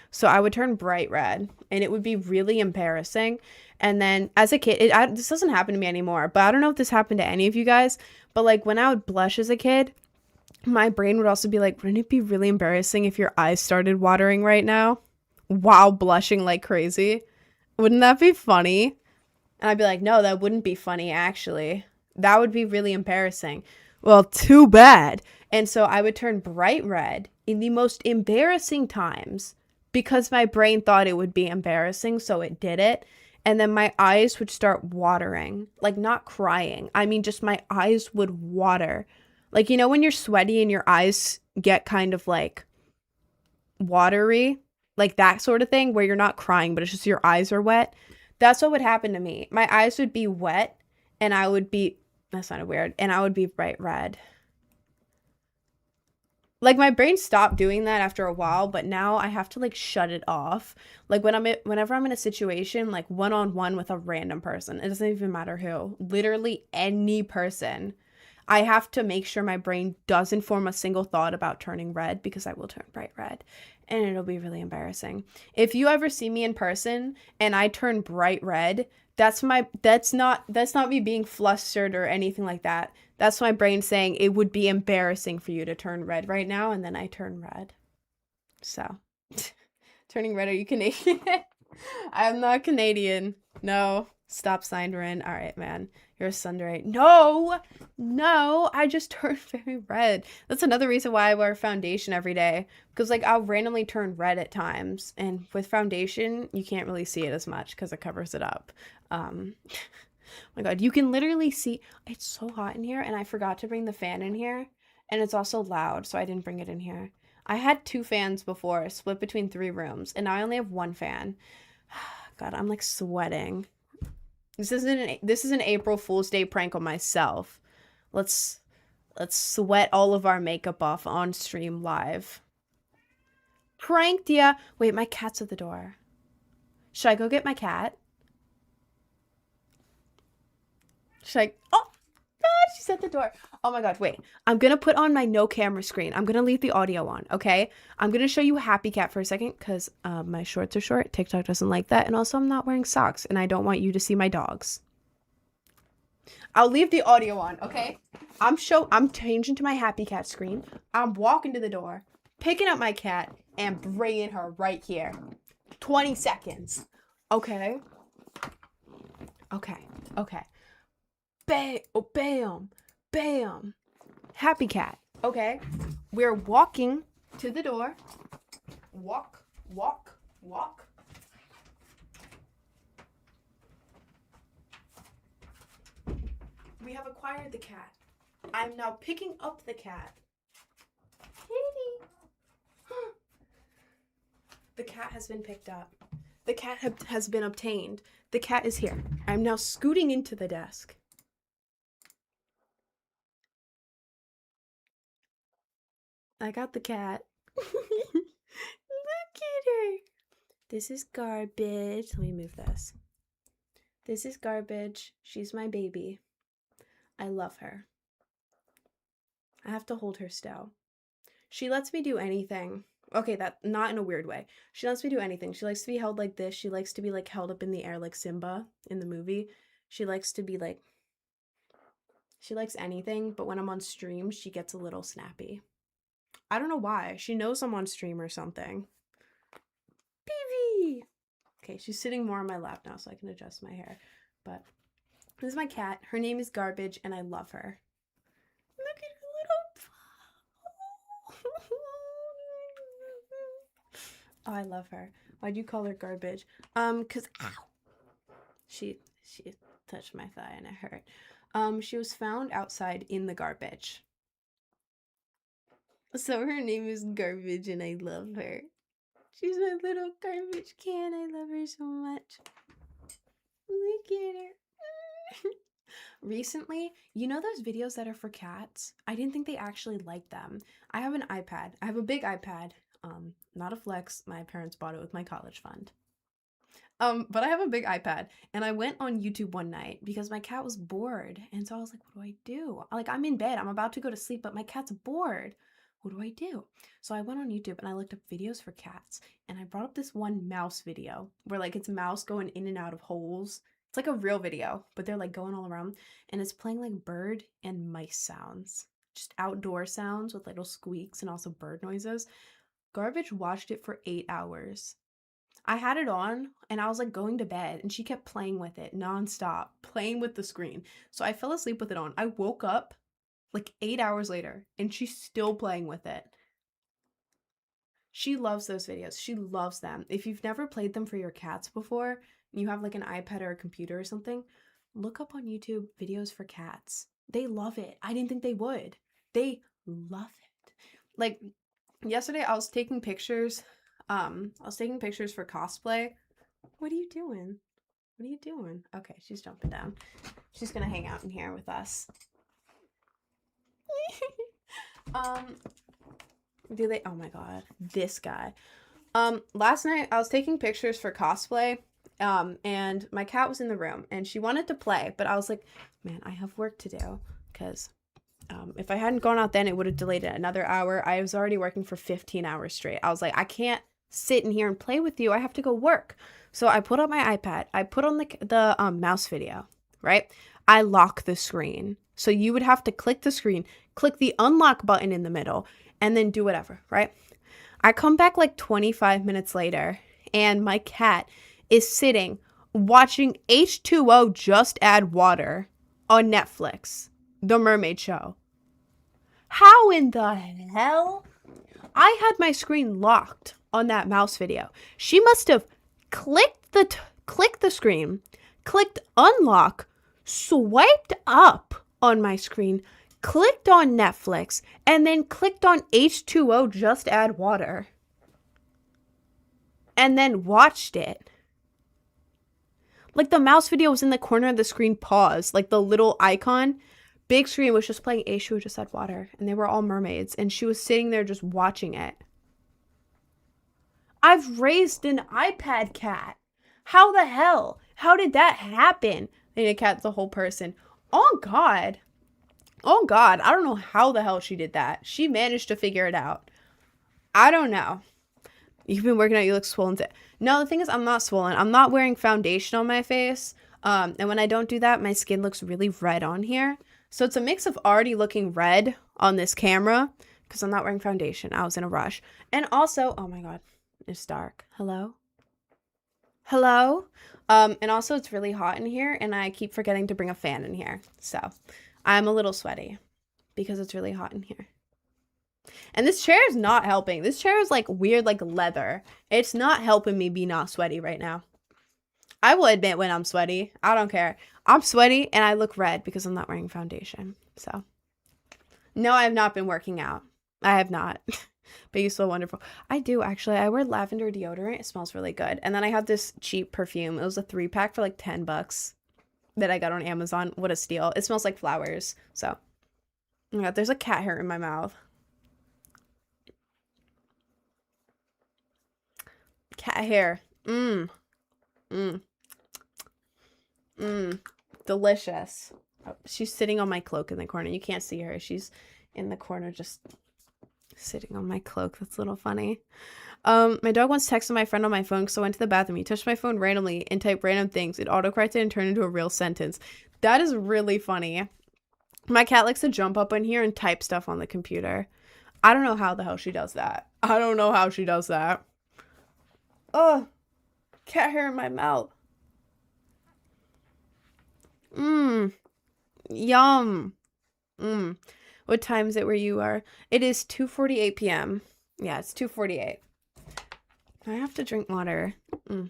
So I would turn bright red and it would be really embarrassing. And then as a kid, this doesn't happen to me anymore, but I don't know if this happened to any of you guys, but like when I would blush as a kid, my brain would also be like, wouldn't it be really embarrassing if your eyes started watering right now while blushing like crazy? Wouldn't that be funny? And I'd be like, no, that wouldn't be funny, actually. That would be really embarrassing. Well, too bad. And so I would turn bright red in the most embarrassing times because my brain thought it would be embarrassing, so it did it. And then my eyes would start watering, like not crying. I mean, just my eyes would water. Like, you know, when you're sweaty and your eyes get kind of like watery, like that sort of thing where you're not crying, but it's just your eyes are wet. That's what would happen to me. My eyes would be wet and I would be, that sounded weird, and I would be bright red. Like my brain stopped doing that after a while, but now I have to like shut it off. Like whenever I'm in a situation like one-on-one with a random person, it doesn't even matter who, literally any person, I have to make sure my brain doesn't form a single thought about turning red because I will turn bright red and it'll be really embarrassing. If you ever see me in person and I turn bright red, that's not me being flustered or anything like that. That's my brain saying it would be embarrassing for you to turn red right now, and then I turn red. So, turning red, are you Canadian? I'm not Canadian. No. Stop sign we're in. All right, man. You're a sundere. No, no, I just turned very red. That's another reason why I wear foundation every day. Because, like, I'll randomly turn red at times. And with foundation, you can't really see it as much because it covers it up. Oh my God, you can literally see. It's so hot in here, and I forgot to bring the fan in here. And it's also loud, so I didn't bring it in here. I had 2 fans before, split between 3 rooms, and now I only have 1 fan. God, I'm like sweating. This is an April Fool's Day prank on myself. Let's sweat all of our makeup off on stream live. Pranked ya. Wait, my cat's at the door. Should I go get my cat? Should I? Oh, God, she's at the door. Oh my God, wait. I'm gonna put on my no camera screen. I'm gonna leave the audio on, okay? I'm gonna show you Happy Cat for a second because my shorts are short. TikTok doesn't like that. And also I'm not wearing socks and I don't want you to see my dogs. I'll leave the audio on, okay? I'm changing to my Happy Cat screen. I'm walking to the door, picking up my cat, and bringing her right here. 20 seconds. Okay? Okay. Okay. Bam. Oh, bam. Bam. Happy Cat. Okay? We're walking to the door. Walk, walk, walk. We have acquired the cat. I'm now picking up the cat. Kitty. The cat has been picked up. The cat has been obtained. The cat is here. I'm now scooting into the desk. I got the cat. Look at her. This is Garbage. Let me move this. This is Garbage. She's my baby. I love her. I have to hold her still. She lets me do anything. Okay, that not in a weird way. She lets me do anything. She likes to be held like this. She likes to be like held up in the air like Simba in the movie. She likes to be like she likes anything, but when I'm on stream, she gets a little snappy. I don't know why. She knows I'm on stream or something. Baby. Okay, she's sitting more on my lap now so I can adjust my hair. But this is my cat. Her name is Garbage and I love her. Look at her little Oh, I love her. Why'd you call her Garbage? Cause ow. She touched my thigh and it hurt. She was found outside in the garbage. So her name is Garbage and I love her. She's my little garbage can. I love her so much. Look at her. Recently, you know those videos that are for cats? I didn't think they actually liked them. I have an iPad. I have a big iPad. Not a flex. My parents bought it with my college fund. But I have a big iPad and I went on YouTube one night because my cat was bored. And so I was like, what do I do? Like, I'm in bed, I'm about to go to sleep, but my cat's bored. What do I do? So I went on YouTube and I looked up videos for cats and I brought up this one mouse video where like it's a mouse going in and out of holes. It's like a real video, but they're like going all around and it's playing like bird and mice sounds. Just outdoor sounds with little squeaks and also bird noises. Garbage watched it for 8 hours. I had it on and I was like going to bed and she kept playing with it nonstop, playing with the screen. So I fell asleep with it on. I woke up like 8 hours later and she's still playing with it. She loves those videos. She loves them. If you've never played them for your cats before, you have like an iPad or a computer or something, look up on YouTube videos for cats. They love it. I didn't think they would. They love it. Like yesterday I was taking pictures. I was taking pictures for cosplay. What are you doing? What are you doing? Okay, she's jumping down. She's gonna hang out in here with us. Do they? Oh my god, this guy. Last night I was taking pictures for cosplay, and my cat was in the room and she wanted to play, but I was like, man, I have work to do because if I hadn't gone out then, it would have delayed it another hour. I was already working for 15 hours straight. I was like, I can't sit in here and play with you. I have to go work. So I put up my iPad. I put on the mouse video, right? I lock the screen. So you would have to click the screen, click the unlock button in the middle, and then do whatever, right? I come back like 25 minutes later, and my cat is sitting watching H2O Just Add Water on Netflix, the mermaid show. How in the hell? I had my screen locked on that mouse video. She must have clicked the screen, clicked unlock, swiped up on my screen, clicked on Netflix, and then clicked on H2O Just Add Water. And then watched it. Like the mouse video was in the corner of the screen paused, like the little icon. Big screen was just playing H2O Just Add Water, and they were all mermaids, and she was sitting there just watching it. I've raised an iPad cat. How the hell? How did that happen? And a cat's a whole person. Oh God. Oh God. I don't know how the hell she did that. She managed to figure it out. I don't know. You've been working out, you look swollen. No, the thing is, I'm not swollen. I'm not wearing foundation on my face. And when I don't do that, my skin looks really red on here. So it's a mix of already looking red on this camera because I'm not wearing foundation. I was in a rush. And also, oh my God, it's dark. Hello? Hello? And also it's really hot in here and I keep forgetting to bring a fan in here. So I'm a little sweaty because it's really hot in here. And this chair is not helping. This chair is like weird, like leather. It's not helping me be not sweaty right now. I will admit when I'm sweaty. I don't care. I'm sweaty and I look red because I'm not wearing foundation. So, no, I have not been working out. I have not. But you so wonderful. I do, actually. I wear lavender deodorant. It smells really good. And then I have this cheap perfume. It was a 3-pack for like $10 that I got on Amazon. What a steal. It smells like flowers. So, oh my God, there's a cat hair in my mouth. Cat hair. Delicious. Oh, she's sitting on my cloak in the corner. You can't see her. She's in the corner just sitting on my cloak. That's a little funny. My dog once texted my friend on my phone because I went to the bathroom. He touched my phone randomly and typed random things. It autocorrected and turned into a real sentence. That is really funny. My cat likes to jump up in here and type stuff on the computer. I don't know how the hell she does that. I don't know how she does that. Oh, cat hair in my mouth. Yum. What time is it where you are? It is 2:48 p.m. Yeah, it's 2:48. I have to drink water. This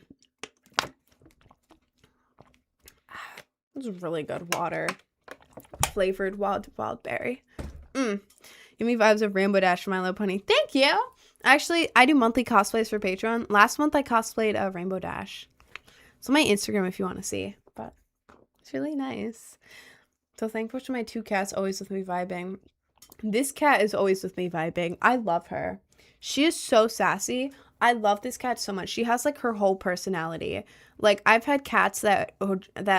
is really good water. Flavored wild berry. Give me vibes of Rainbow Dash from My Little Pony. Thank you. Actually, I do monthly cosplays for Patreon. Last month I cosplayed a Rainbow Dash. It's on my Instagram if you want to see. But it's really nice. So thankful to my 2 cats always with me vibing. This cat is always with me vibing. I love her. She is so sassy. I love this cat so much. She has like her whole personality. Like I've had cats that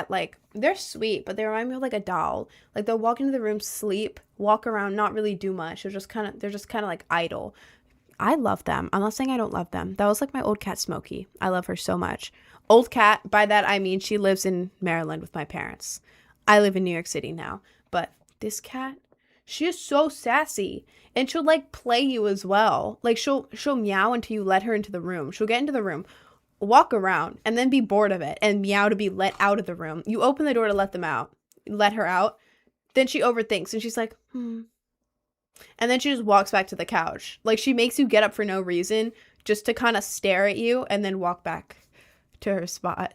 like they're sweet, but they remind me of like a doll. Like they'll walk into the room, sleep, walk around, not really do much. They're just kind of like idle. I love them. I'm not saying I don't love them. That was like my old cat Smokey. I love her so much. Old cat, by that I mean she lives in Maryland with my parents. I live in New York City now. But this cat, she is so sassy. And she'll like play you as well. Like she'll meow until you let her into the room. She'll get into the room, walk around, and then be bored of it and meow to be let out of the room. You open the door to let her out. Then she overthinks and she's like, And then she just walks back to the couch. Like she makes you get up for no reason just to kind of stare at you and then walk back to her spot.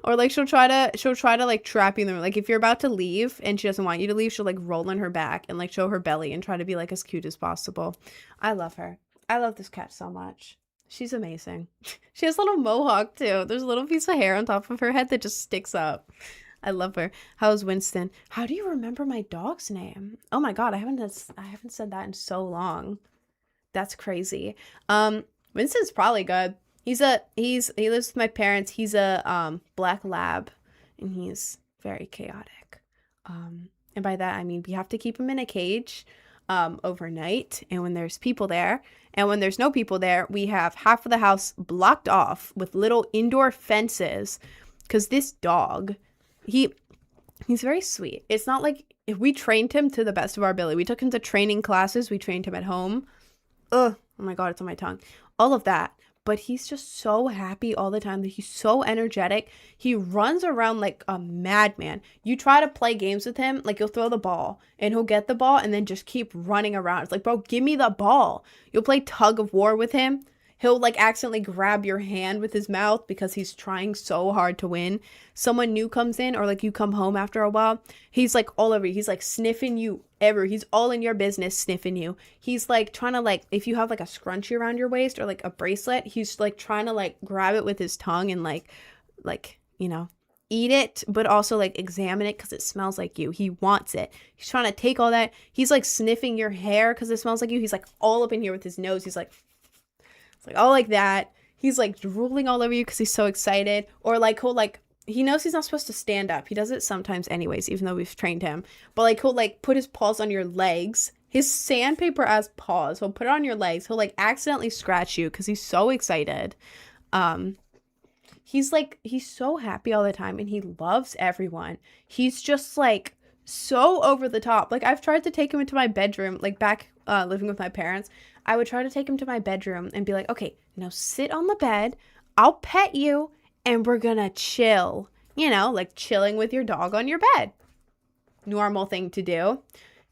Or like she'll try to like trap you in the room. Like if you're about to leave and she doesn't want you to leave, she'll like roll on her back and like show her belly and try to be like as cute as possible. I love her. I love this cat so much. She's amazing. She has a little mohawk too. There's a little piece of hair on top of her head that just sticks up. I love her. How's Winston? How do you remember my dog's name? Oh my god, I haven't said that in so long. That's crazy. Winston's probably good. He lives with my parents. He's a black lab, and he's very chaotic. And by that I mean we have to keep him in a cage overnight, and when there's people there, and when there's no people there, we have half of the house blocked off with little indoor fences, because this dog, he's very sweet. It's not like if we trained him to the best of our ability. We took him to training classes. We trained him at home. Ugh, oh my god, it's on my tongue. All of that. But he's just so happy all the time. That he's so energetic. He runs around like a madman. You try to play games with him, like you'll throw the ball and he'll get the ball and then just keep running around. It's like, bro, give me the ball. You'll play tug of war with him. He'll like accidentally grab your hand with his mouth because he's trying so hard to win. Someone new comes in, or like you come home after a while, he's like all over you. He's like sniffing you ever. He's all in your business, sniffing you. He's like trying to, like, if you have like a scrunchie around your waist or like a bracelet, he's like trying to like grab it with his tongue and like, you know, eat it, but also like examine it because it smells like you. He wants it. He's trying to take all that. He's like sniffing your hair because it smells like you. He's like all up in here with his nose. He's like, it's like all like that. He's like drooling all over you because he's so excited. Or like he'll like, he knows he's not supposed to stand up. He does it sometimes anyways, even though we've trained him. But like he'll like put his paws on your legs. His sandpaper as paws. He'll put it on your legs. He'll like accidentally scratch you because he's so excited. He's so happy all the time and he loves everyone. He's just like so over the top. Like I've tried to take him into my bedroom, like back living with my parents. I would try to take him to my bedroom and be like, okay, now sit on the bed. I'll pet you and we're gonna chill. You know, like chilling with your dog on your bed. Normal thing to do.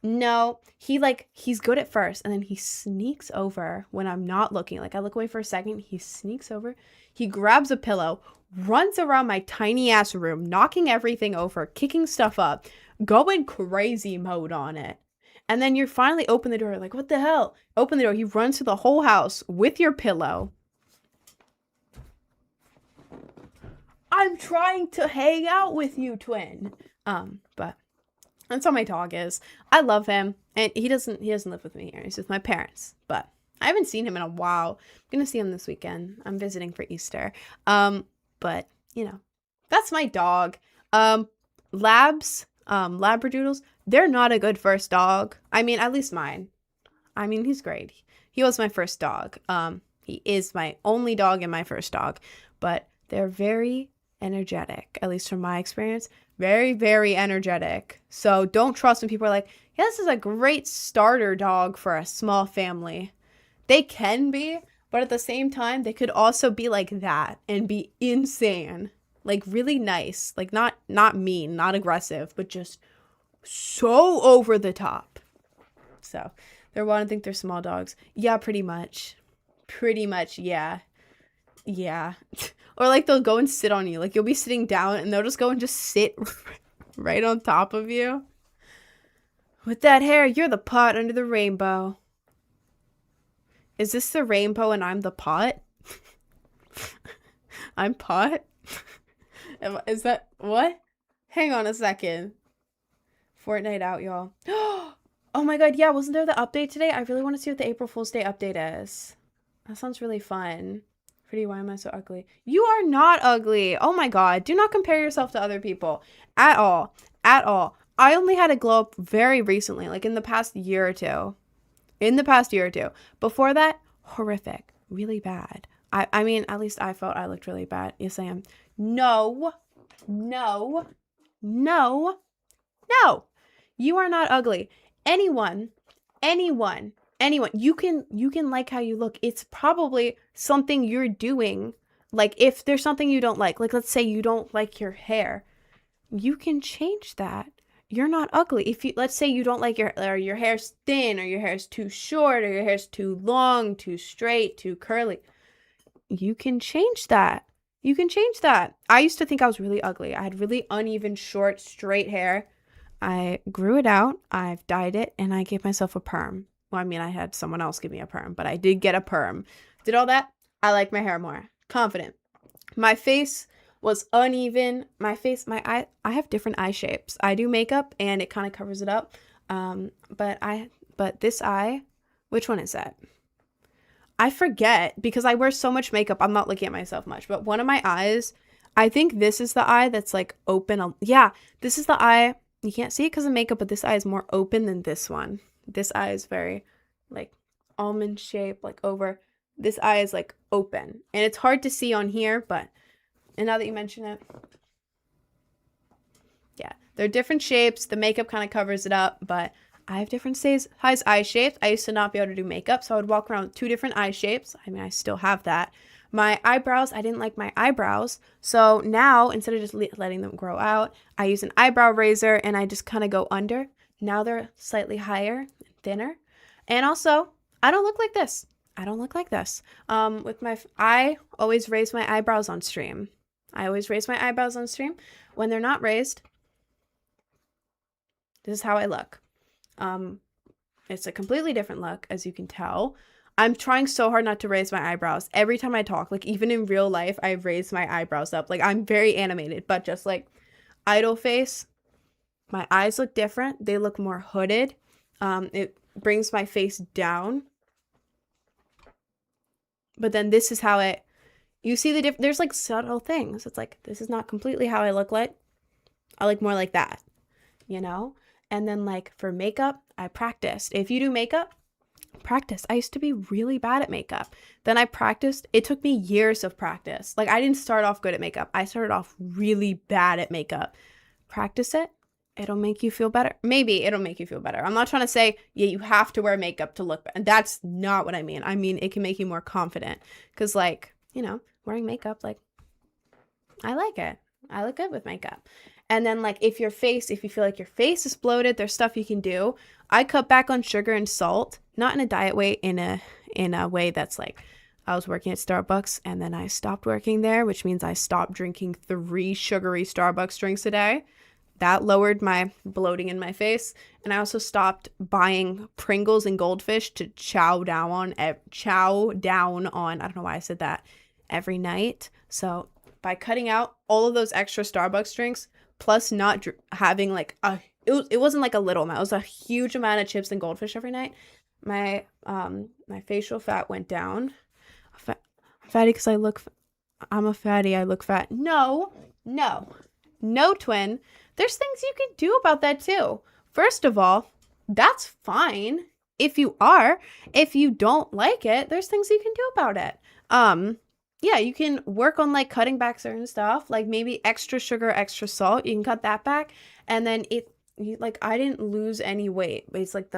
No, he's good at first and then he sneaks over when I'm not looking. Like I look away for a second, he sneaks over. He grabs a pillow, runs around my tiny ass room, knocking everything over, kicking stuff up, going crazy mode on it. And then you finally open the door, like, what the hell? Open the door. He runs through the whole house with your pillow. I'm trying to hang out with you, twin. But that's how my dog is. I love him. And he doesn't live with me here. He's with my parents. But I haven't seen him in a while. I'm going to see him this weekend. I'm visiting for Easter. But, you know, that's my dog. Labradoodles, they're not a good first dog. I mean, at least mine. I mean, he's great. He was my first dog. He is my only dog and my first dog. But they're very energetic, at least from my experience. Very, very energetic. So don't trust when people are like, yeah, this is a great starter dog for a small family. They can be, but at the same time, they could also be like that and be insane. Like really nice. Like not mean, not aggressive, but just so over the top. So they're wanting to think they're small dogs. Yeah, pretty much. Pretty much, yeah. Yeah. Or like they'll go and sit on you. Like you'll be sitting down and they'll just go and just sit right on top of you. With that hair, you're the pot under the rainbow. Is this the rainbow and I'm the pot? I'm pot? Is that what? Hang on a second. Fortnite out, y'all. Oh my god, yeah, wasn't there the update today? I really want to see what the April Fool's Day update is. That sounds really fun. Pretty, why am I so ugly? You are not ugly. Oh my god, do not compare yourself to other people. At all. At all. I only had a glow up very recently, like in the past year or two. Before that, horrific. Really bad. I mean, at least I felt I looked really bad. Yes, I am. No. You are not ugly. Anyone, you can like how you look. It's probably something you're doing. Like if there's something you don't like let's say you don't like your hair, you can change that. You're not ugly. If you, let's say you don't like your hair's thin, or your hair's too short, or your hair's too long, too straight, too curly, you can change that. I used to think I was really ugly. I had really uneven, short, straight hair. I grew it out, I've dyed it, and I gave myself a perm. Well, I mean, I had someone else give me a perm, but I did get a perm. Did all that. I like my hair more. Confident. My face, was uneven. My face, my eye, I have different eye shapes. I do makeup and it kind of covers it up. But this eye, which one is that? I forget because I wear so much makeup. I'm not looking at myself much, but one of my eyes, I think this is the eye that's like open. Yeah, this is the eye. You can't see it because of makeup, but this eye is more open than this one. This eye is very like almond shape, like over. This eye is like open and it's hard to see on here, but, and now that you mention it, yeah, they're different shapes. The makeup kind of covers it up, but I have different size eye shapes. I used to not be able to do makeup, so I would walk around with 2 different eye shapes. I mean, I still have that. My eyebrows, I didn't like my eyebrows. So now, instead of just letting them grow out, I use an eyebrow razor and I just kind of go under. Now they're slightly higher, thinner. And also, I don't look like this. I don't look like this. I always raise my eyebrows on stream. I always raise my eyebrows on stream. When they're not raised, this is how I look. It's a completely different look, as you can tell. I'm trying so hard not to raise my eyebrows. Every time I talk, like even in real life, I raise my eyebrows up. Like I'm very animated, but just like idle face, my eyes look different. They look more hooded. It brings my face down. But then this is how it, you see the there's like subtle things. It's like, this is not completely how I look like. I look more like that, you know? And then like for makeup, I practiced. If you do makeup, practice. I used to be really bad at makeup. Then I practiced. It took me years of practice. Like I didn't start off good at makeup. I started off really bad at makeup. Practice it. It'll make you feel better. Maybe it'll make you feel better. I'm not trying to say, yeah, you have to wear makeup to look better. That's not what I mean. I mean, it can make you more confident. Because like, you know, wearing makeup, like, I like it. I look good with makeup. And then like if you feel like your face is bloated, there's stuff you can do. I cut back on sugar and salt, not in a diet way, in a way that's like, I was working at Starbucks and then I stopped working there, which means I stopped drinking 3 sugary Starbucks drinks a day. That lowered my bloating in my face. And I also stopped buying Pringles and Goldfish to chow down on, I don't know why I said that, every night. So by cutting out all of those extra Starbucks drinks, plus not having like it wasn't like a little amount, it was a huge amount of chips and Goldfish every night, my facial fat went down. I'm fatty because I'm a fatty, I look fat. No, twin. There's things you can do about that too. First of all, that's fine if you are. If you don't like it, there's things you can do about it. Yeah, you can work on like cutting back certain stuff, like maybe extra sugar, extra salt. You can cut that back. And then I didn't lose any weight. But it's like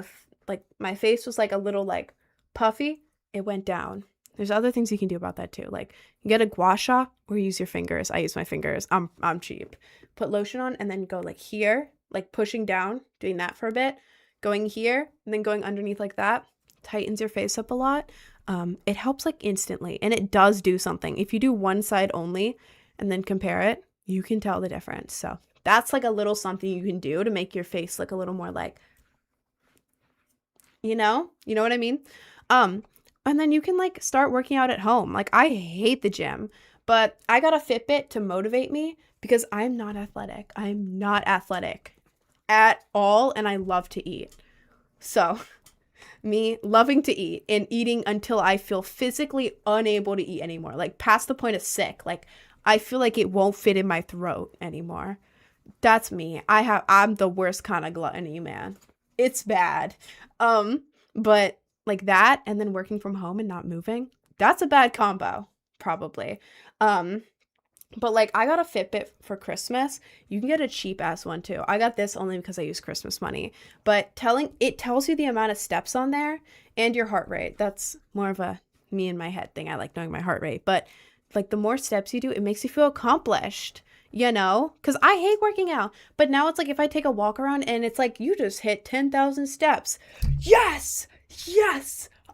my face was like a little like puffy. It went down. There's other things you can do about that too. Like you get a gua sha or use your fingers. I use my fingers. I'm cheap. Put lotion on and then go like here, like pushing down, doing that for a bit, going here and then going underneath like that. Tightens your face up a lot. It helps like instantly, and it does do something. If you do one side only and then compare it, you can tell the difference. So that's like a little something you can do to make your face look a little more like, you know what I mean? And then you can like start working out at home. Like I hate the gym, but I got a Fitbit to motivate me because I'm not athletic. I'm not athletic at all, and I love to eat. So me loving to eat and eating until I feel physically unable to eat anymore, like past the point of sick. Like I feel like it won't fit in my throat anymore. That's me. I'm the worst kind of gluttony, man. It's bad. But like that and then working from home and not moving, that's a bad combo, probably. But like I got a Fitbit for Christmas. You can get a cheap ass one too. I got this only because I use Christmas money. But it tells you the amount of steps on there and your heart rate. That's more of a me in my head thing. I like knowing my heart rate. But like the more steps you do, it makes you feel accomplished, you know? Because I hate working out. But now it's like if I take a walk around and it's like you just hit 10,000 steps. Yes!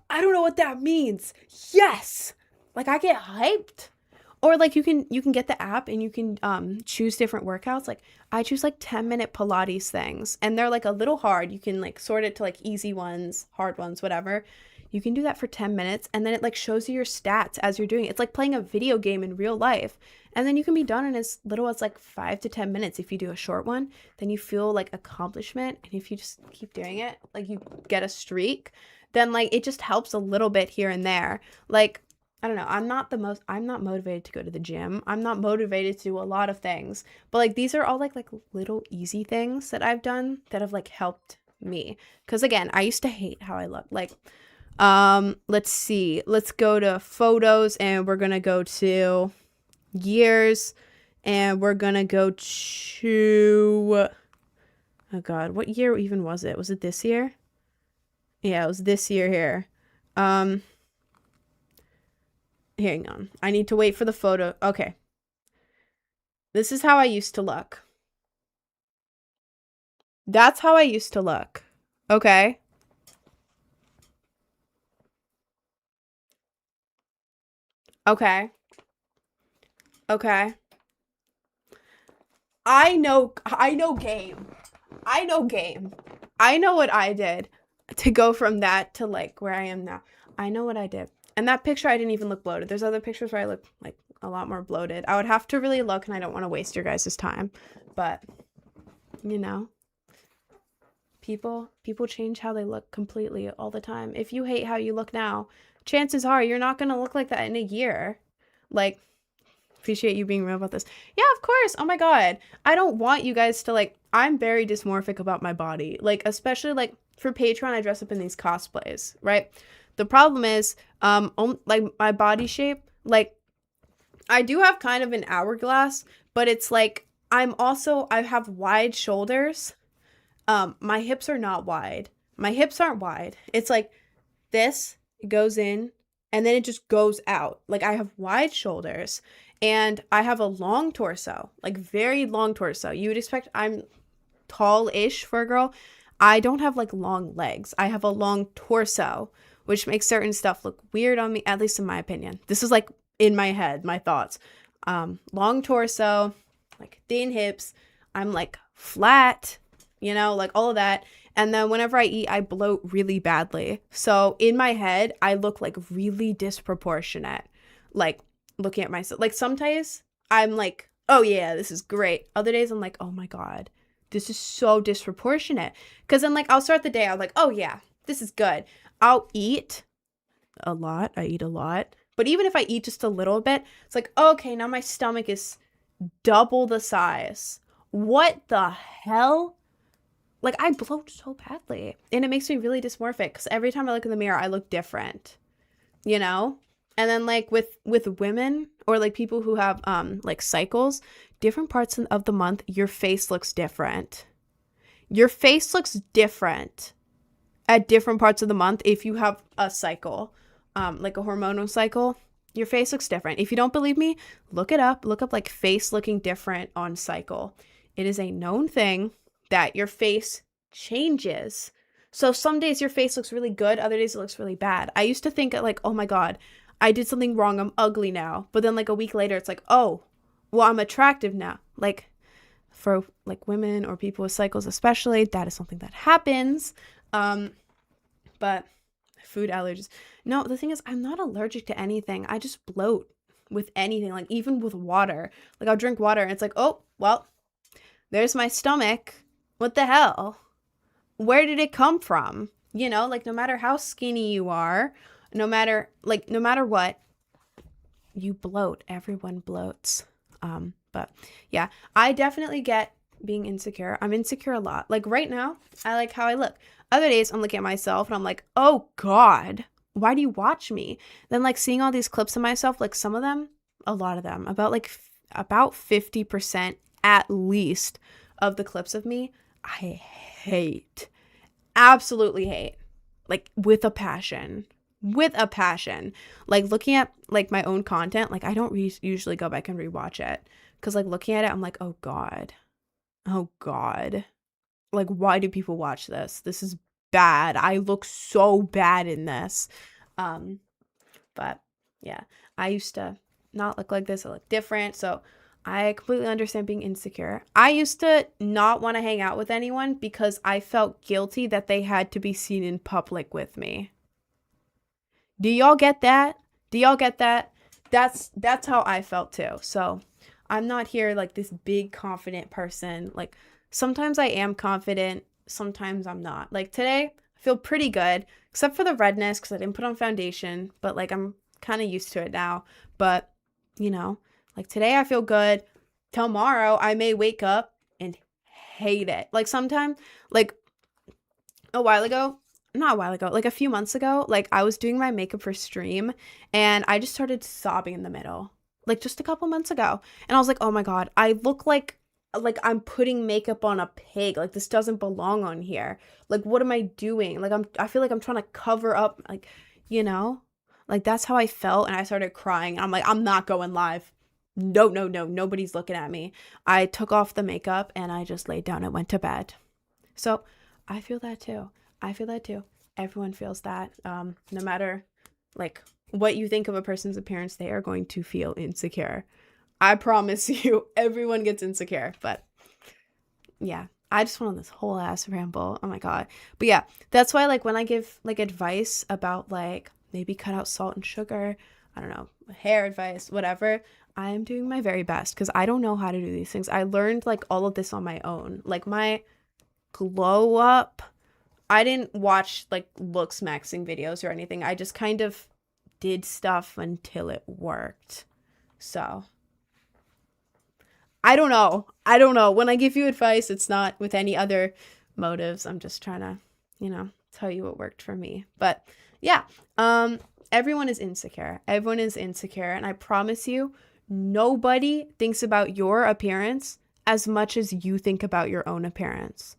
I don't know what that means. Yes! Like I get hyped. Or like you can get the app and you can choose different workouts. Like I choose like 10-minute Pilates things and they're like a little hard. You can like sort it to like easy ones, hard ones, whatever. You can do that for 10 minutes and then it like shows you your stats as you're doing it. It's like playing a video game in real life. And then you can be done in as little as like 5 to 10 minutes. If you do a short one, then you feel like accomplishment. And if you just keep doing it, like you get a streak, then like it just helps a little bit here and there. Like, I don't know. I'm not motivated to go to the gym. I'm not motivated to do a lot of things. But like these are all like little easy things that I've done that have like helped me. Because again, I used to hate how I look. Like, let's see. Let's go to photos and we're going to go to years and we're going to go to, oh God, what year even was it? Was it this year? Yeah, it was this year here. Hang on. I need to wait for the photo. Okay. This is how I used to look. That's how I used to look. Okay. Okay. Okay. I know game. I know game. I know what I did to go from that to like where I am now. I know what I did. And that picture, I didn't even look bloated. There's other pictures where I look like a lot more bloated. I would have to really look and I don't want to waste your guys' time. But, you know, people change how they look completely all the time. If you hate how you look now, chances are you're not going to look like that in a year. Like, appreciate you being real about this. Yeah, of course. Oh my God. I don't want you guys to like, I'm very dysmorphic about my body. Like, especially like for Patreon, I dress up in these cosplays, right? The problem is, like my body shape, like I do have kind of an hourglass, but it's like, I have wide shoulders. My hips are not wide. My hips aren't wide. It's like this, it goes in and then it just goes out. Like I have wide shoulders and I have a long torso, like very long torso. You would expect I'm tall-ish for a girl. I don't have like long legs. I have a long torso, which makes certain stuff look weird on me, at least in my opinion. This is like in my head, my thoughts. Long torso, like thin hips. I'm like flat, you know, like all of that. And then whenever I eat, I bloat really badly. So in my head, I look like really disproportionate. Like looking at myself. Like some days I'm like, oh yeah, this is great. Other days I'm like, oh my God, this is so disproportionate. Because then like I'll start the day, I'm like, oh yeah, this is good. I'll eat a lot. I eat a lot. But even if I eat just a little bit, it's like, okay, now my stomach is double the size. What the hell? Like, I bloat so badly. And it makes me really dysmorphic because every time I look in the mirror, I look different, you know? And then, like, with women or, like, people who have, like, cycles, different parts of the month, your face looks different. Your face looks different at different parts of the month if you have a cycle, like a hormonal cycle. Your face looks different. If you don't believe me, look it up. Look up, like, face looking different on cycle. It is a known thing that your face changes. So some days your face looks really good, other days it looks really bad. I used to think like, oh my God, I did something wrong, I'm ugly now. But then like a week later, it's like, oh, well, I'm attractive now. Like for like women or people with cycles especially, that is something that happens. But food allergies. No, the thing is, I'm not allergic to anything. I just bloat with anything, like even with water. Like I'll drink water and it's like, oh, well, there's my stomach. What the hell? Where did it come from? You know, like no matter how skinny you are, no matter what, you bloat. Everyone bloats. But yeah, I definitely get being insecure. I'm insecure a lot. Like right now, I like how I look. Other days I'm looking at myself and I'm like, oh God, why do you watch me? Then like seeing all these clips of myself, like some of them, a lot of them, about 50% at least of the clips of me, I hate. Absolutely hate. Like with a passion. Like looking at like my own content, like I don't usually go back and rewatch it. Because like looking at it, I'm like, oh God. Like why do people watch this? This is bad. I look so bad in this. But yeah, I used to not look like this. I look different. So I completely understand being insecure. I used to not want to hang out with anyone because I felt guilty that they had to be seen in public with me. Do y'all get that? Do y'all get that? That's how I felt too. So I'm not here like this big confident person. Like sometimes I am confident, sometimes I'm not. Like today, I feel pretty good, except for the redness because I didn't put on foundation, but like I'm kind of used to it now. But you know, like today I feel good. Tomorrow I may wake up and hate it. Like sometime, like a while ago, not a while ago, like a few months ago, like I was doing my makeup for stream and I just started sobbing in the middle, like just a couple months ago. And I was like, oh my God, I look like I'm putting makeup on a pig. Like this doesn't belong on here. Like what am I doing? Like I feel like I'm trying to cover up, like, you know, like that's how I felt. And I started crying. I'm like, I'm not going live. No, no, no, nobody's looking at me. I took off the makeup and I just laid down and went to bed. So I feel that too. I feel that too. Everyone feels that. No matter like what you think of a person's appearance, they are going to feel insecure. I promise you, everyone gets insecure. But yeah, I just went on this whole ass ramble. Oh my God. But yeah, that's why like when I give like advice about like maybe cut out salt and sugar, I don't know, hair advice, whatever, I am doing my very best because I don't know how to do these things. I learned like all of this on my own. Like my glow up, I didn't watch like looks maxing videos or anything. I just kind of did stuff until it worked. So I don't know. I don't know. When I give you advice, it's not with any other motives. I'm just trying to, tell you what worked for me. But yeah, everyone is insecure. Everyone is insecure. And I promise you, nobody thinks about your appearance as much as you think about your own appearance.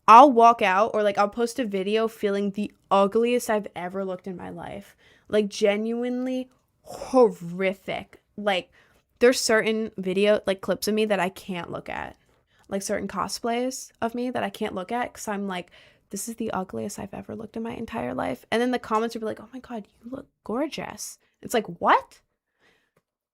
I'll walk out or like I'll post a video feeling the ugliest I've ever looked in my life. Like genuinely horrific. Like there's certain video like clips of me that I can't look at. Like certain cosplays of me that I can't look at because I'm like, this is the ugliest I've ever looked in my entire life. And then the comments will be like, oh my God, you look gorgeous. It's like, what?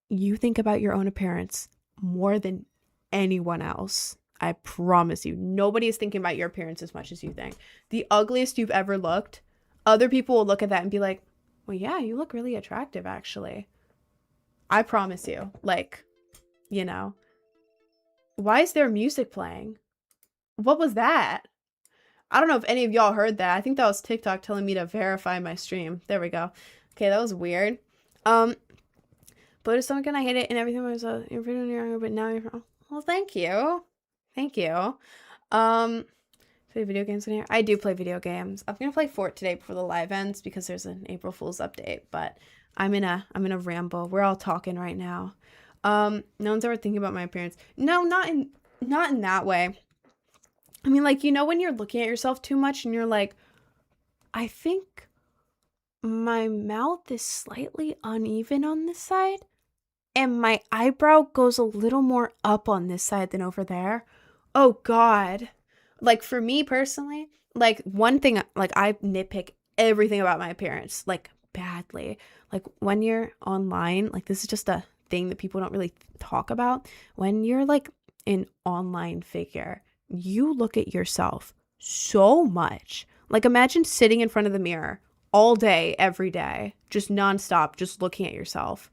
You think about your own appearance more than anyone else. I promise you, nobody is thinking about your appearance as much as you think. The ugliest you've ever looked, other people will look at that and be like, well, yeah, you look really attractive, actually. I promise you. Like, why is there music playing? What was that? I don't know if any of y'all heard that. I think that was TikTok telling me to verify my stream. There we go. Okay, that was weird. But if someone can, I hate it and everything was you're pretty younger, but now you're well, thank you. Thank you. Play video games in here. I do play video games. I'm gonna play Fort today before the live ends because there's an April Fool's update. But I'm in a ramble. We're all talking right now. No one's ever thinking about my appearance. No, not in that way. I mean, like when you're looking at yourself too much and you're like, I think my mouth is slightly uneven on this side, and my eyebrow goes a little more up on this side than over there. Oh God. Like for me personally, like one thing, like I nitpick everything about my appearance, like badly. Like when you're online, like this is just a thing that people don't really talk about. When you're like an online figure, you look at yourself so much. Like imagine sitting in front of the mirror all day, every day, just nonstop, just looking at yourself.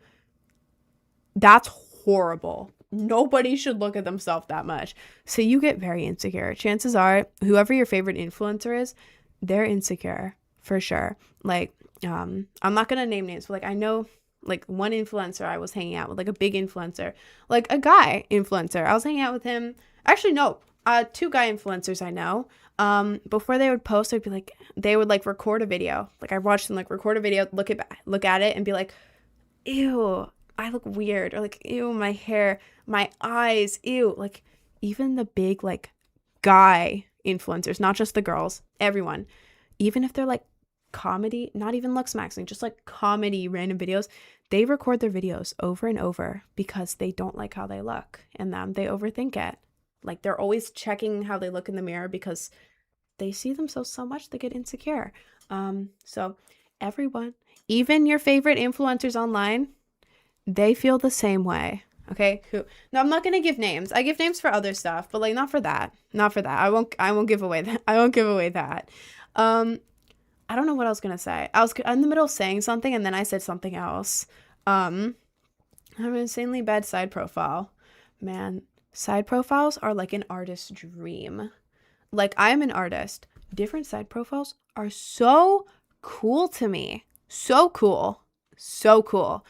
That's horrible. Nobody should look at themselves that much. So you get very insecure. Chances are, whoever your favorite influencer is, they're insecure for sure. Like, I'm not gonna name names, but like I know like one influencer I was hanging out with, like a big influencer, like a guy influencer. I was hanging out with him. Actually, no, two guy influencers I know. Before they would post, I'd be like, they would like record a video. Like I watched them like record a video, look at it, and be like, ew. I look weird, or like, ew, my hair, my eyes, ew. Like even the big like guy influencers, not just the girls, everyone, even if they're like comedy, not even looks maxing, just like comedy random videos, they record their videos over and over because they don't like how they look and then they overthink it. Like they're always checking how they look in the mirror because they see themselves so much they get insecure. So everyone, even your favorite influencers online, they feel the same way. Okay. Now I'm not gonna give names. I give names for other stuff, but like not for that. I won't give away that. I won't give away that. I don't know what I was gonna say. I was in the middle of saying something and then I said something else. I have an insanely bad side profile. Man, side profiles are like an artist's dream. Like, I'm an artist. Different side profiles are so cool to me. So cool. So cool.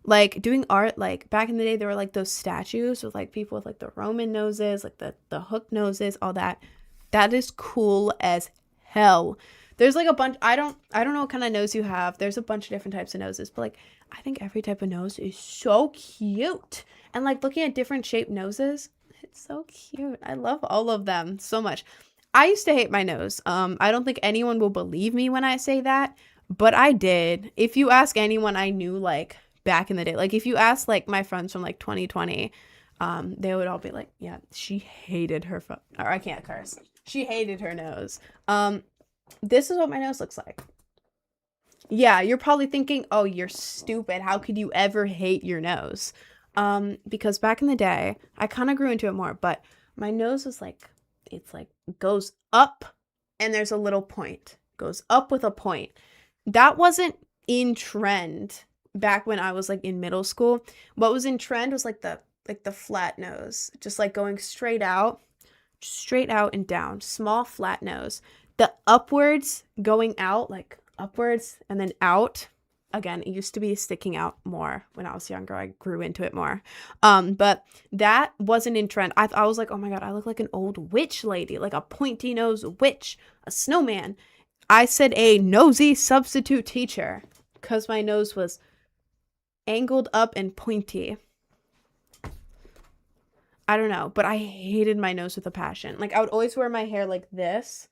Like doing art, like back in the day there were like those statues with like people with like the Roman noses, like the hook noses, all that. That is cool as hell. There's like a bunch, I don't know what kind of nose you have. There's a bunch of different types of noses, but like I think every type of nose is so cute. And like looking at different shaped noses, it's so cute. I love all of them so much. I used to hate my nose. I don't think anyone will believe me when I say that, but I did. If you ask anyone I knew like back in the day, like if you ask like my friends from like 2020, they would all be like, yeah, she hated her or I can't curse. She hated her nose. This is what my nose looks like. Yeah, you're probably thinking, oh, you're stupid. How could you ever hate your nose? Because back in the day, I kind of grew into it more, but my nose was like, it's like goes up and there's a little point. Goes up with a point. That wasn't in trend back when I was like in middle school. What was in trend was like the flat nose, just like going straight out and down, small flat nose. The upwards going out, like upwards and then out. Again, it used to be sticking out more when I was younger. I grew into it more. But that wasn't in trend. I was like, oh my God, I look like an old witch lady, like a pointy nose witch, a snowman. I said a nosy substitute teacher because my nose was angled up and pointy. I don't know, but I hated my nose with a passion. Like I would always wear my hair like this.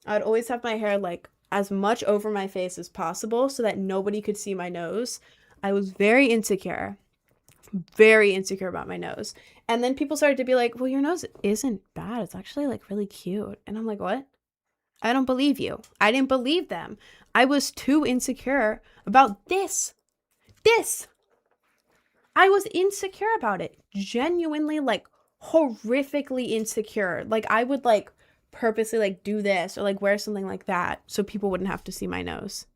I would always have my hair like as much over my face as possible so that nobody could see my nose. I was very insecure about my nose. And then people started to be like, well, your nose isn't bad. It's actually like really cute. And I'm like, what? I don't believe you. I didn't believe them. I was too insecure about this. I was insecure about it. Genuinely, like, horrifically insecure. Like, I would, like, purposely, like, do this or, like, wear something like that so people wouldn't have to see my nose.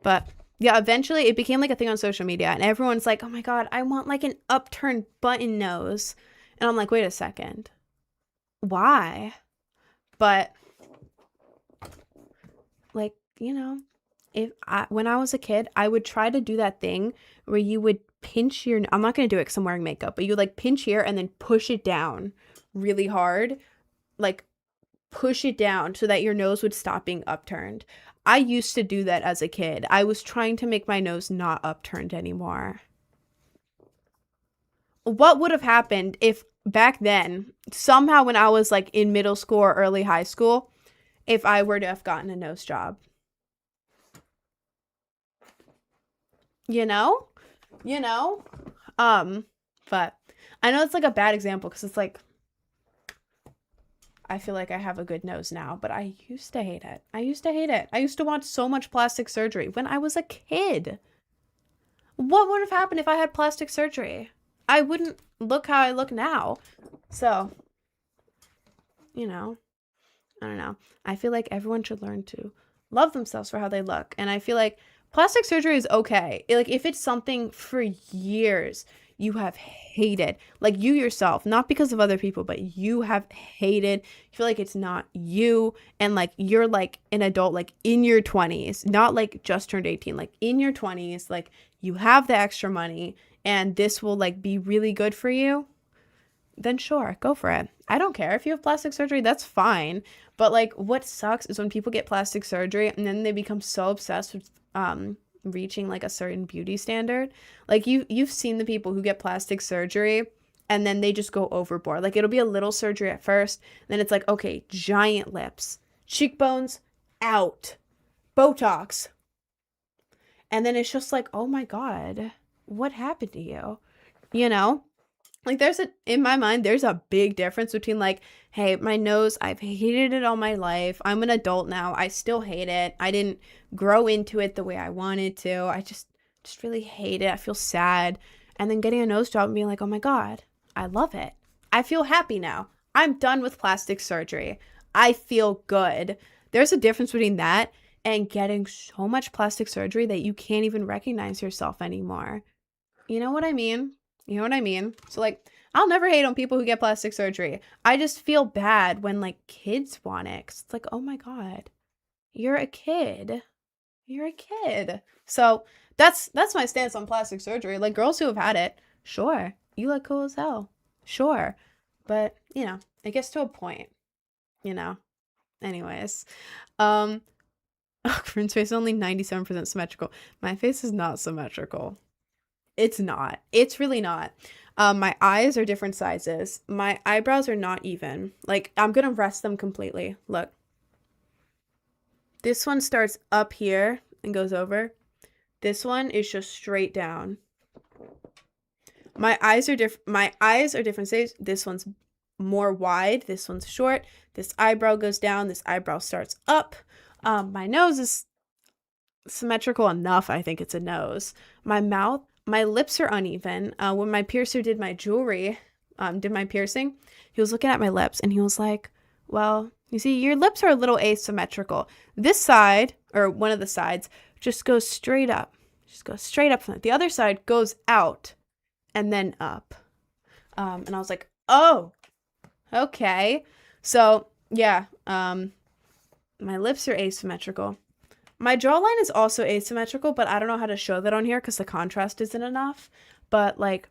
But, yeah, eventually it became, like, a thing on social media. And everyone's like, oh, my God, I want, like, an upturned button nose. And I'm like, wait a second. Why? But, like, you know, when I was a kid, I would try to do that thing where you would pinch your, I'm not going to do it because I'm wearing makeup, but you would like pinch here and then push it down really hard, like push it down so that your nose would stop being upturned. I used to do that as a kid. I was trying to make my nose not upturned anymore. What would have happened if back then, somehow when I was like in middle school or early high school, if I were to have gotten a nose job? You know? But I know it's like a bad example because it's like, I feel like I have a good nose now, but I used to hate it. I used to want so much plastic surgery when I was a kid. What would have happened if I had plastic surgery? I wouldn't look how I look now. So, I don't know. I feel like everyone should learn to love themselves for how they look. And I feel like plastic surgery is okay. Like if it's something for years you have hated, like you yourself, not because of other people, but you have hated, you feel like it's not you, and like you're like an adult, like in your 20s, not like just turned 18, like in your 20s, like you have the extra money and this will like be really good for you, then sure, go for it. I don't care if you have plastic surgery, that's fine. But like what sucks is when people get plastic surgery and then they become so obsessed with reaching like a certain beauty standard. Like you've seen the people who get plastic surgery and then they just go overboard. Like it'll be a little surgery at first, then it's like, okay, giant lips, cheekbones out, Botox. And then it's just like, oh my God, what happened to you? Like in my mind, there's a big difference between like, hey, my nose, I've hated it all my life. I'm an adult now. I still hate it. I didn't grow into it the way I wanted to. I just really hate it. I feel sad. And then getting a nose job and being like, oh my God, I love it. I feel happy now. I'm done with plastic surgery. I feel good. There's a difference between that and getting so much plastic surgery that you can't even recognize yourself anymore. You know what I mean? You know what I mean? So, like, I'll never hate on people who get plastic surgery. I just feel bad when, like, kids want it. 'Cause it's like, oh my God, you're a kid. You're a kid. So, that's my stance on plastic surgery. Like, girls who have had it, sure, you look cool as hell. Sure. But, you know, it gets to a point, you know. Anyways. Um, Corinne's face is only 97% symmetrical. My face is not symmetrical. It's not. It's really not. My eyes are different sizes. My eyebrows are not even. Like, I'm gonna rest them completely. Look. This one starts up here and goes over. This one is just straight down. My eyes are different sizes. This one's more wide. This one's short. This eyebrow goes down. This eyebrow starts up. My nose is symmetrical enough. I think it's a nose. My mouth, my lips are uneven. When my piercer did my jewelry, did my piercing, he was looking at my lips and he was like, well, you see, your lips are a little asymmetrical. This side, or one of the sides, just goes straight up. Just goes straight up from it. The other side goes out and then up. And I was like, oh, okay. So, yeah, my lips are asymmetrical. My jawline is also asymmetrical, but I don't know how to show that on here because the contrast isn't enough. But, like,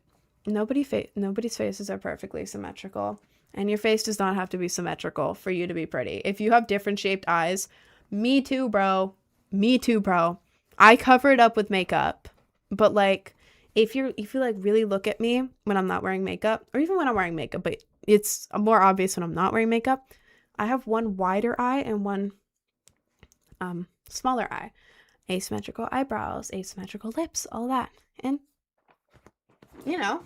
nobody's faces are perfectly symmetrical. And your face does not have to be symmetrical for you to be pretty. If you have different shaped eyes, me too, bro. Me too, bro. I cover it up with makeup. But, like, if you like really look at me when I'm not wearing makeup, or even when I'm wearing makeup, but it's more obvious when I'm not wearing makeup, I have one wider eye and one smaller eye. Asymmetrical eyebrows, asymmetrical lips, all that. And, you know,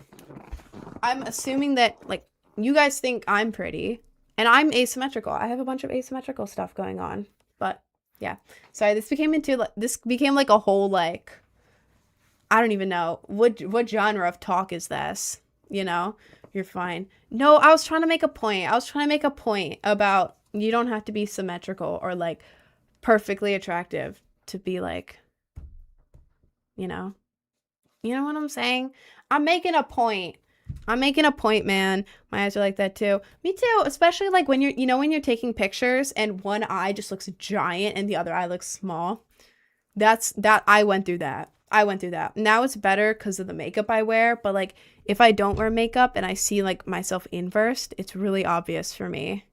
I'm assuming that, like, you guys think I'm pretty, and I'm asymmetrical. I have a bunch of asymmetrical stuff going on. But, yeah. Sorry, this became like a whole, like, I don't even know. What genre of talk is this? You know? You're fine. No, I was trying to make a point. I was trying to make a point about you don't have to be symmetrical or, like, perfectly attractive to be, like, you know what I'm saying? I'm making a point. I'm making a point, man. My eyes are like that too. Me too, especially like when when you're taking pictures and one eye just looks giant and the other eye looks small. I went through that. Now it's better because of the makeup I wear, but, like, if I don't wear makeup and I see, like, myself inversed, it's really obvious for me.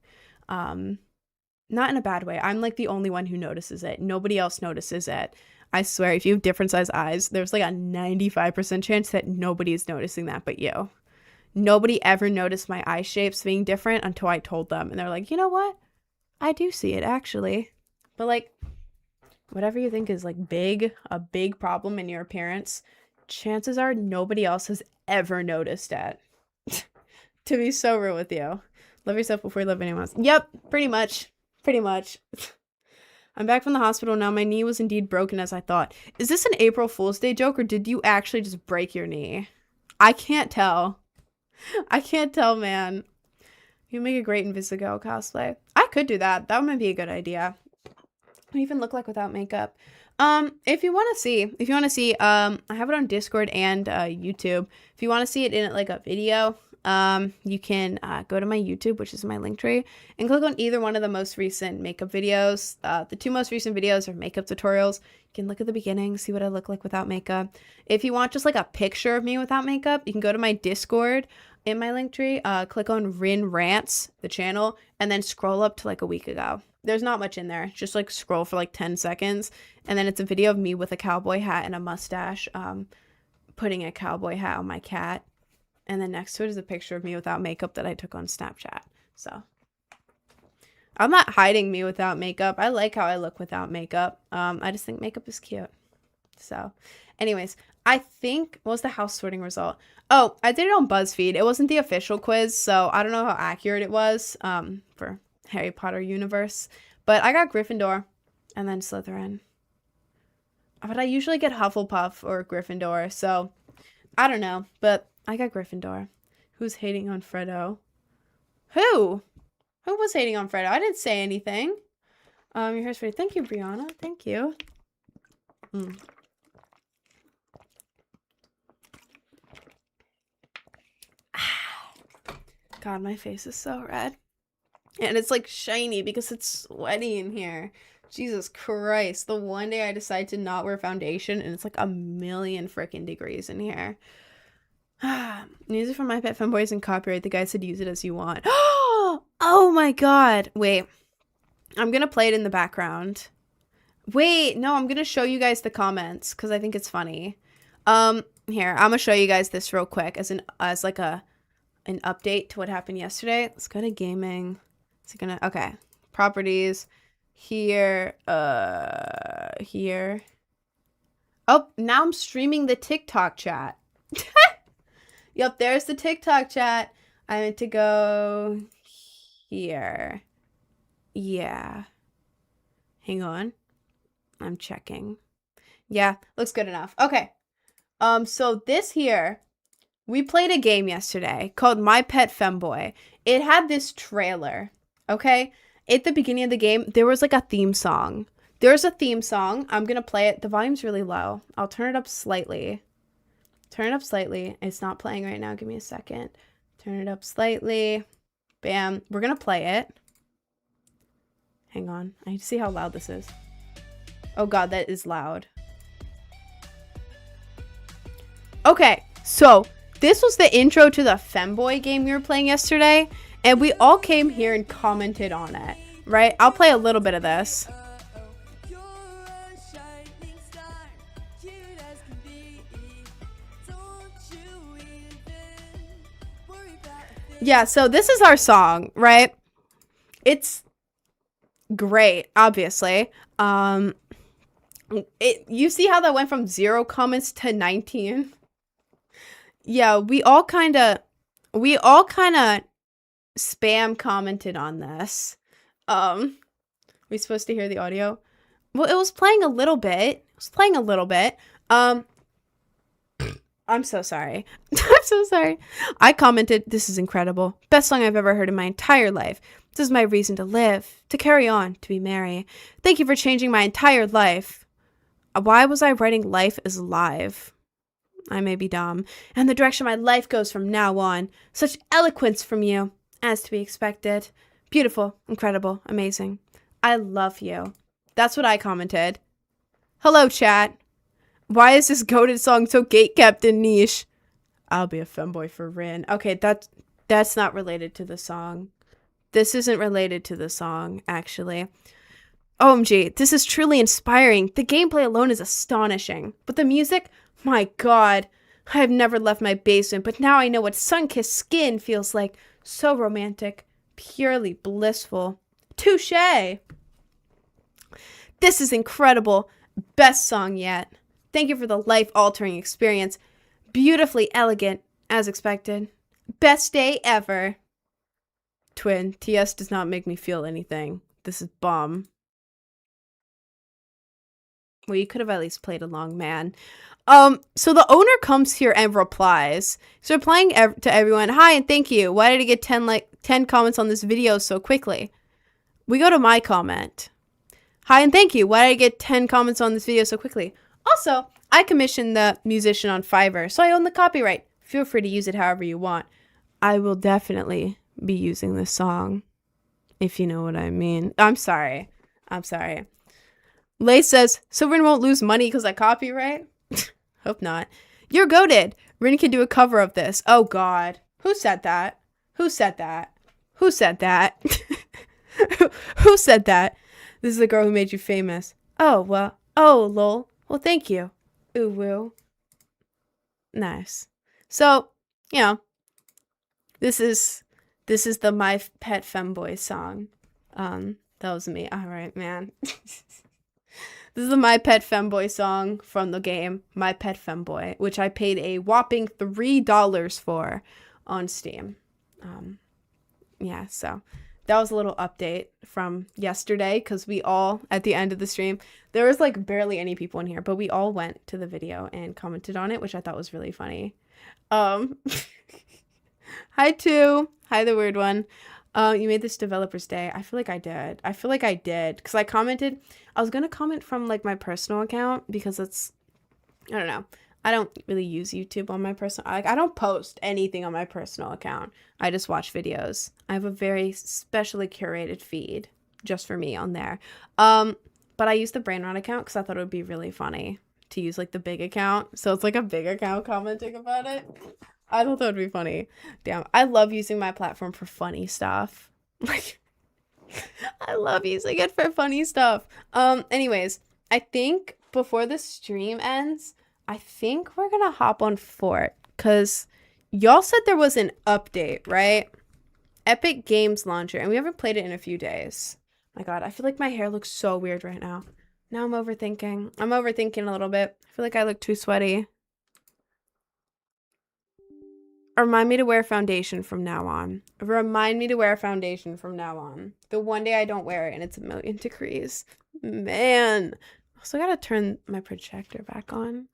Not in a bad way. I'm, like, the only one who notices it. Nobody else notices it. I swear, if you have different size eyes, there's, like, a 95% chance that nobody's noticing that but you. Nobody ever noticed my eye shapes being different until I told them. And they're like, you know what? I do see it, actually. But, like, whatever you think is, like, a big problem in your appearance, chances are nobody else has ever noticed it. To be so real with you. Love yourself before you love anyone else. Yep, pretty much. I'm back from the hospital now. My knee was indeed broken as I thought. Is this an April Fool's Day joke or did you actually just break your knee? I can't tell. Man. You make a great Invisigo cosplay. I could do that. That might be a good idea. What do you even look like without makeup? If you want to see, I have it on Discord and YouTube. If you want to see it in, like, a video, you can go to my YouTube, which is my link tree, and click on either one of the most recent makeup videos. The two most recent videos are makeup tutorials. You can look at the beginning, see what I look like without makeup. If you want just, like, a picture of me without makeup, you can go to my Discord in my link tree, click on Rin Rants, the channel, and then scroll up to, like, a week ago. There's not much in there. Just, like, scroll for, like, 10 seconds, and then it's a video of me with a cowboy hat and a mustache, putting a cowboy hat on my cat. And then next to it is a picture of me without makeup that I took on Snapchat. So I'm not hiding me without makeup. I like how I look without makeup. I just think makeup is cute. So anyways, I think, what was the house sorting result? Oh, I did it on BuzzFeed. It wasn't the official quiz, so I don't know how accurate it was for Harry Potter universe. But I got Gryffindor and then Slytherin. But I usually get Hufflepuff or Gryffindor, so I don't know. But I got Gryffindor. Who's hating on Freddo? Who? Who was hating on Fredo? I didn't say anything. Your hair's pretty. Thank you, Brianna. Thank you. God, my face is so red. And it's like shiny because it's sweaty in here. Jesus Christ. The one day I decide to not wear foundation and it's like a million freaking degrees in here. Music from My Pet Femboy isn't copyright. The guy said use it as you want. Oh my god. Wait. I'm gonna play it in the background. Wait, no, I'm gonna show you guys the comments because I think it's funny. Here, I'm gonna show you guys this real quick as an update to what happened yesterday. Let's go to gaming. Is it gonna okay. Properties. Here, here. Oh, now I'm streaming the TikTok chat. Yep, there's the TikTok chat. I meant to go here. Yeah. Hang on. I'm checking. Yeah, looks good enough. Okay. So this here, we played a game yesterday called My Pet Femboy. It had this trailer, okay? At the beginning of the game, there was like a theme song. There's a theme song. I'm going to play it. The volume's really low. I'll turn it up slightly. Turn it up slightly. It's not playing right now. Give me a second. Turn it up slightly. Bam. We're going to play it. Hang on. I need to see how loud this is. Oh god, that is loud. Okay, so this was the intro to the Femboy game we were playing yesterday, and we all came here and commented on it, right? I'll play a little bit of this. Yeah, so this is our song, right? It's great, obviously. You see how that went from 0 comments to 19? Yeah, we all kind of spam commented on this. We supposed to hear the audio? Well, it was playing a little bit. I'm so sorry. I'm so sorry. I commented, this is incredible. Best song I've ever heard in my entire life. This is my reason to live, to carry on, to be merry. Thank you for changing my entire life. Why was I writing life as live? I may be dumb. And the direction my life goes from now on. Such eloquence from you, as to be expected. Beautiful, incredible, amazing. I love you. That's what I commented. Hello, chat. Why is this goated song so gatekept and niche? I'll be a femboy for Rin. Okay, that's not related to the song. This isn't related to the song, actually. OMG, this is truly inspiring. The gameplay alone is astonishing. But the music? My god. I have never left my basement, but now I know what sun-kissed skin feels like. So romantic. Purely blissful. Touché! This is incredible. Best song yet. Thank you for the life-altering experience. Beautifully elegant, as expected. Best day ever. Twin, TS does not make me feel anything. This is bomb. Well, you could have at least played along, man. So the owner comes here and replies. So replying to everyone, hi and thank you. Why did I get 10 comments on this video so quickly? We go to my comment. Hi and thank you. Why did I get 10 comments on this video so quickly? Also, I commissioned the musician on Fiverr, so I own the copyright. Feel free to use it however you want. I will definitely be using this song, if you know what I mean. I'm sorry. Lay says, so Rin won't lose money because I copyright? Hope not. You're goated. Rin can do a cover of this. Oh, God. Who said that? Who said that? Who said that? Who said that? This is the girl who made you famous. Oh, well. Oh, lol. Well, thank you. Ooh, woo. Nice. So, you know, this is the My Pet Femboy song. That was me. All right, man. This is the My Pet Femboy song from the game My Pet Femboy, which I paid a whopping $3 for on Steam. Yeah, so that was a little update from yesterday because we all, at the end of the stream, there was like barely any people in here, but we all went to the video and commented on it, which I thought was really funny. Hi, too. Hi, the weird one. You made this developer's day. I feel like I did. I feel like I did. Because I commented. I was going to comment from like my personal account because it's, I don't know. I don't really use YouTube on my personal, like I don't post anything on my personal account. I just watch videos. I have a very specially curated feed just for me on there. But I use the Brainrot account because I thought it would be really funny to use like the big account. So it's like a big account commenting about it. I thought that would be funny. Damn, I love using my platform for funny stuff. Like, I love using it for funny stuff. Anyways, I think before the stream ends, I think we're gonna hop on Fort because y'all said there was an update, right? Epic Games Launcher, and we haven't played it in a few days. My God, I feel like my hair looks so weird right now. Now I'm overthinking. I'm overthinking a little bit. I feel like I look too sweaty. Remind me to wear foundation from now on. Remind me to wear foundation from now on. The one day I don't wear it and it's a million degrees. Man. Also gotta turn my projector back on.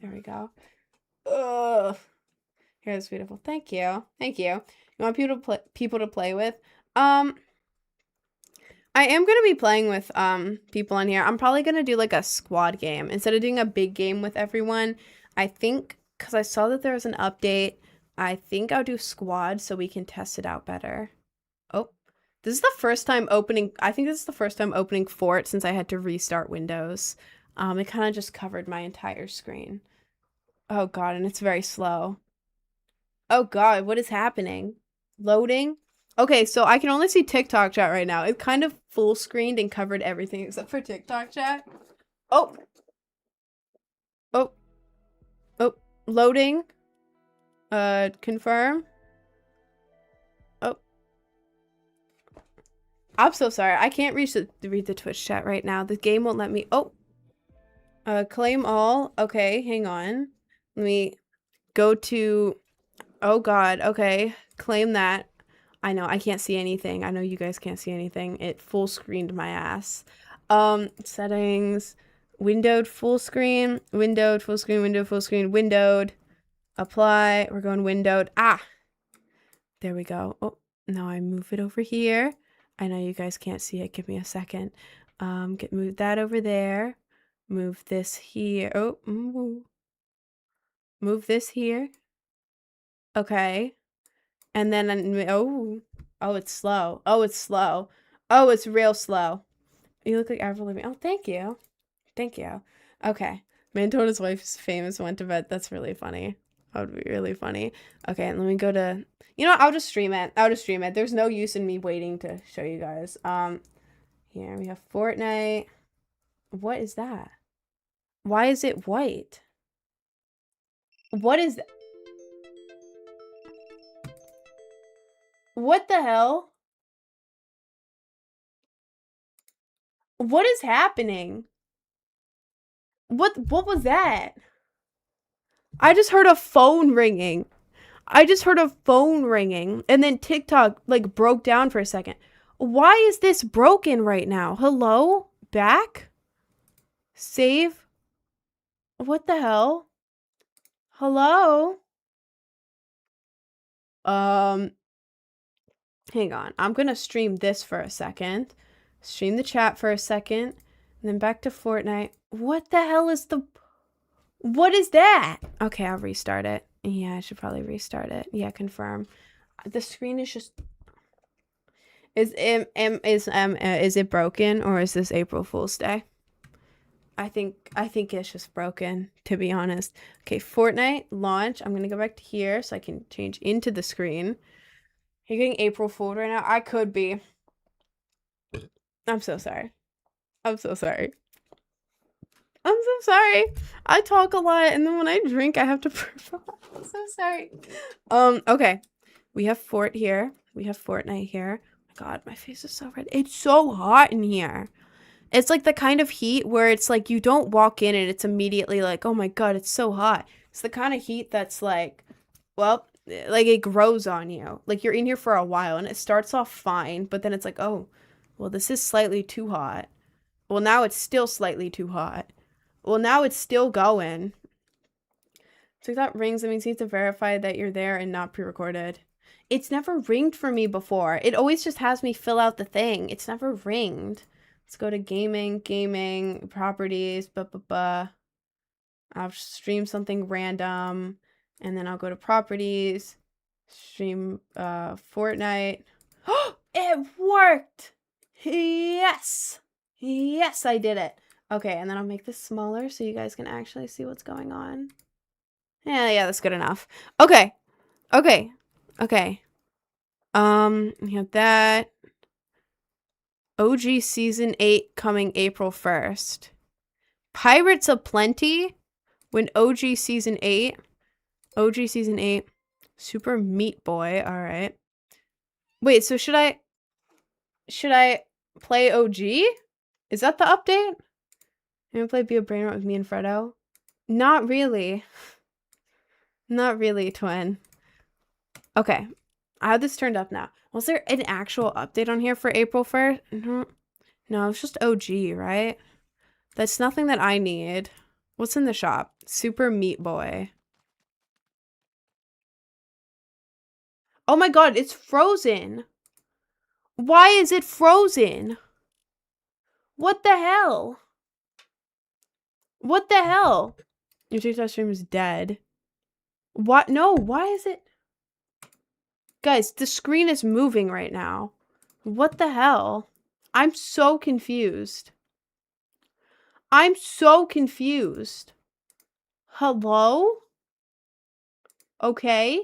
There we go. Ugh. Here's beautiful. Thank you. Thank you. You want people to play with? I am gonna be playing with people on here. I'm probably gonna do like a squad game instead of doing a big game with everyone. I think because I saw that there was an update. I think I'll do squad so we can test it out better. Oh, this is the first time opening. I think this is the first time opening Fort since I had to restart Windows. It kind of just covered my entire screen. Oh God, and it's very slow. Oh God, what is happening? Loading? Okay, so I can only see TikTok chat right now. It kind of full screened and covered everything except for TikTok chat. Oh. Oh. Oh. Loading. Confirm. Oh. I'm so sorry. I can't read the Twitch chat right now. The game won't let me. Oh. Claim all. Okay, hang on. Let me go to. Oh God. Okay. Claim that. I know I can't see anything. I know you guys can't see anything. It full screened my ass. Settings. Windowed full screen. Windowed full screen. Windowed full screen. Windowed. Apply. We're going windowed. Ah. There we go. Oh, now I move it over here. I know you guys can't see it. Give me a second. Move that over there. Move this here. Oh, move this here. Okay. And then, oh, it's slow. Oh, it's slow. Oh, it's real slow. You look like Avril Lavigne. Oh, thank you. Thank you. Okay. Man told his wife's famous went to bed. That's really funny. That would be really funny. Okay, and let me go to, you know, I'll just stream it. I'll just stream it. There's no use in me waiting to show you guys. Here we have Fortnite. What is that? Why is it white? What is that? What the hell? What is happening? What was that? I just heard a phone ringing. I just heard a phone ringing and then TikTok like broke down for a second. Why is this broken right now? Hello? Back? Save? What the hell? Hello? Hang on. I'm gonna stream this for a second. Stream the chat for a second. And then back to Fortnite. What the hell is the... What is that? Okay, I'll restart it. Yeah, I should probably restart it. Yeah, confirm. The screen is just... Is it broken or is this April Fool's Day? I think it's just broken, to be honest. Okay, Fortnite launch. I'm gonna go back to here so I can change into the screen. Are you getting April Fooled right now? I could be. I'm so sorry. I'm so sorry. I'm so sorry. I talk a lot and then when I drink I have to perform. I'm so sorry. Okay. We have Fort here. We have Fortnite here. Oh my God, my face is so red. It's so hot in here. It's like the kind of heat where it's like you don't walk in and it's immediately like, oh my God, it's so hot. It's the kind of heat that's like, well, like it grows on you. Like you're in here for a while and it starts off fine, but then it's like, oh, well, this is slightly too hot. Well, now it's still slightly too hot. Well, now it's still going. So that rings. That means you need to verify that you're there and not pre-recorded. It's never ringed for me before. It always just has me fill out the thing. It's never ringed. Let's go to gaming, properties, I'll stream something random, and then I'll go to properties, stream Fortnite. It worked! Yes! Yes, I did it. Okay, and then I'll make this smaller so you guys can actually see what's going on. Yeah, that's good enough. Okay. We have that. OG Season 8 coming April 1st. Pirates Aplenty when OG Season 8. OG Season 8. Super Meat Boy. All right. Wait, so should I play OG? Is that the update? I'm gonna play Be a Brainrot with me and Fredo. Not really. Not really, twin. Okay. I have this turned up now. Was there an actual update on here for April 1st? No, it's just OG, right? That's nothing that I need. What's in the shop? Super Meat Boy. Oh my god, it's frozen. Why is it frozen? What the hell? What the hell? Your TikTok stream is dead. What? No, why is it? Guys, the screen is moving right now. What the hell? I'm so confused. I'm so confused. Hello? Okay.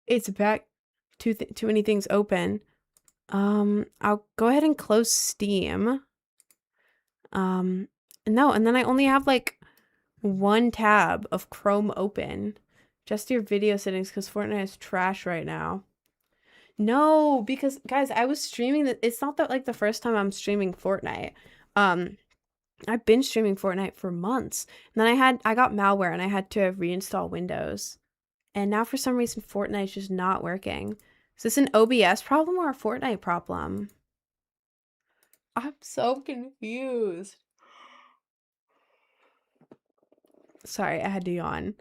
It's back. Too many things open. I'll go ahead and close Steam. No, and then I only have like one tab of Chrome open. Just your video settings because Fortnite is trash right now. No, because guys, I was streaming that. It's not that like the first time I'm streaming Fortnite. I've been streaming Fortnite for months. And then I got malware and I had to reinstall Windows. And now for some reason Fortnite is just not working. Is this an OBS problem or a Fortnite problem? I'm so confused. Sorry, I had to yawn.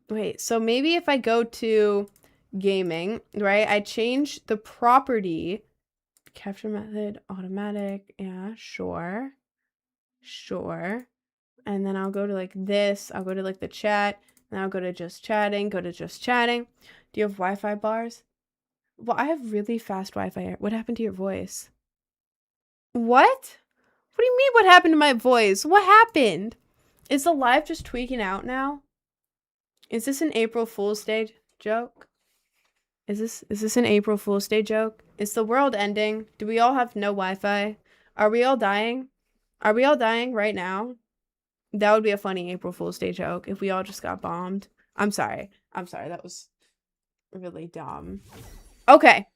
Wait, so maybe if I go to gaming, right? I change the property. Capture method, automatic. Yeah, sure. And then I'll go to like this. I'll go to like the chat. And I'll go to just chatting. Go to just chatting. Do you have Wi-Fi bars? Well, I have really fast Wi-Fi. What happened to your voice? What? What do you mean what happened to my voice? What happened? Is the live just tweaking out now? Is this an April Fool's Day joke? Is this an April Fool's Day joke? Is the world ending? Do we all have no Wi-Fi? Are we all dying? Are we all dying right now? That would be a funny April Fool's Day joke if we all just got bombed. I'm sorry. That was really dumb. Okay.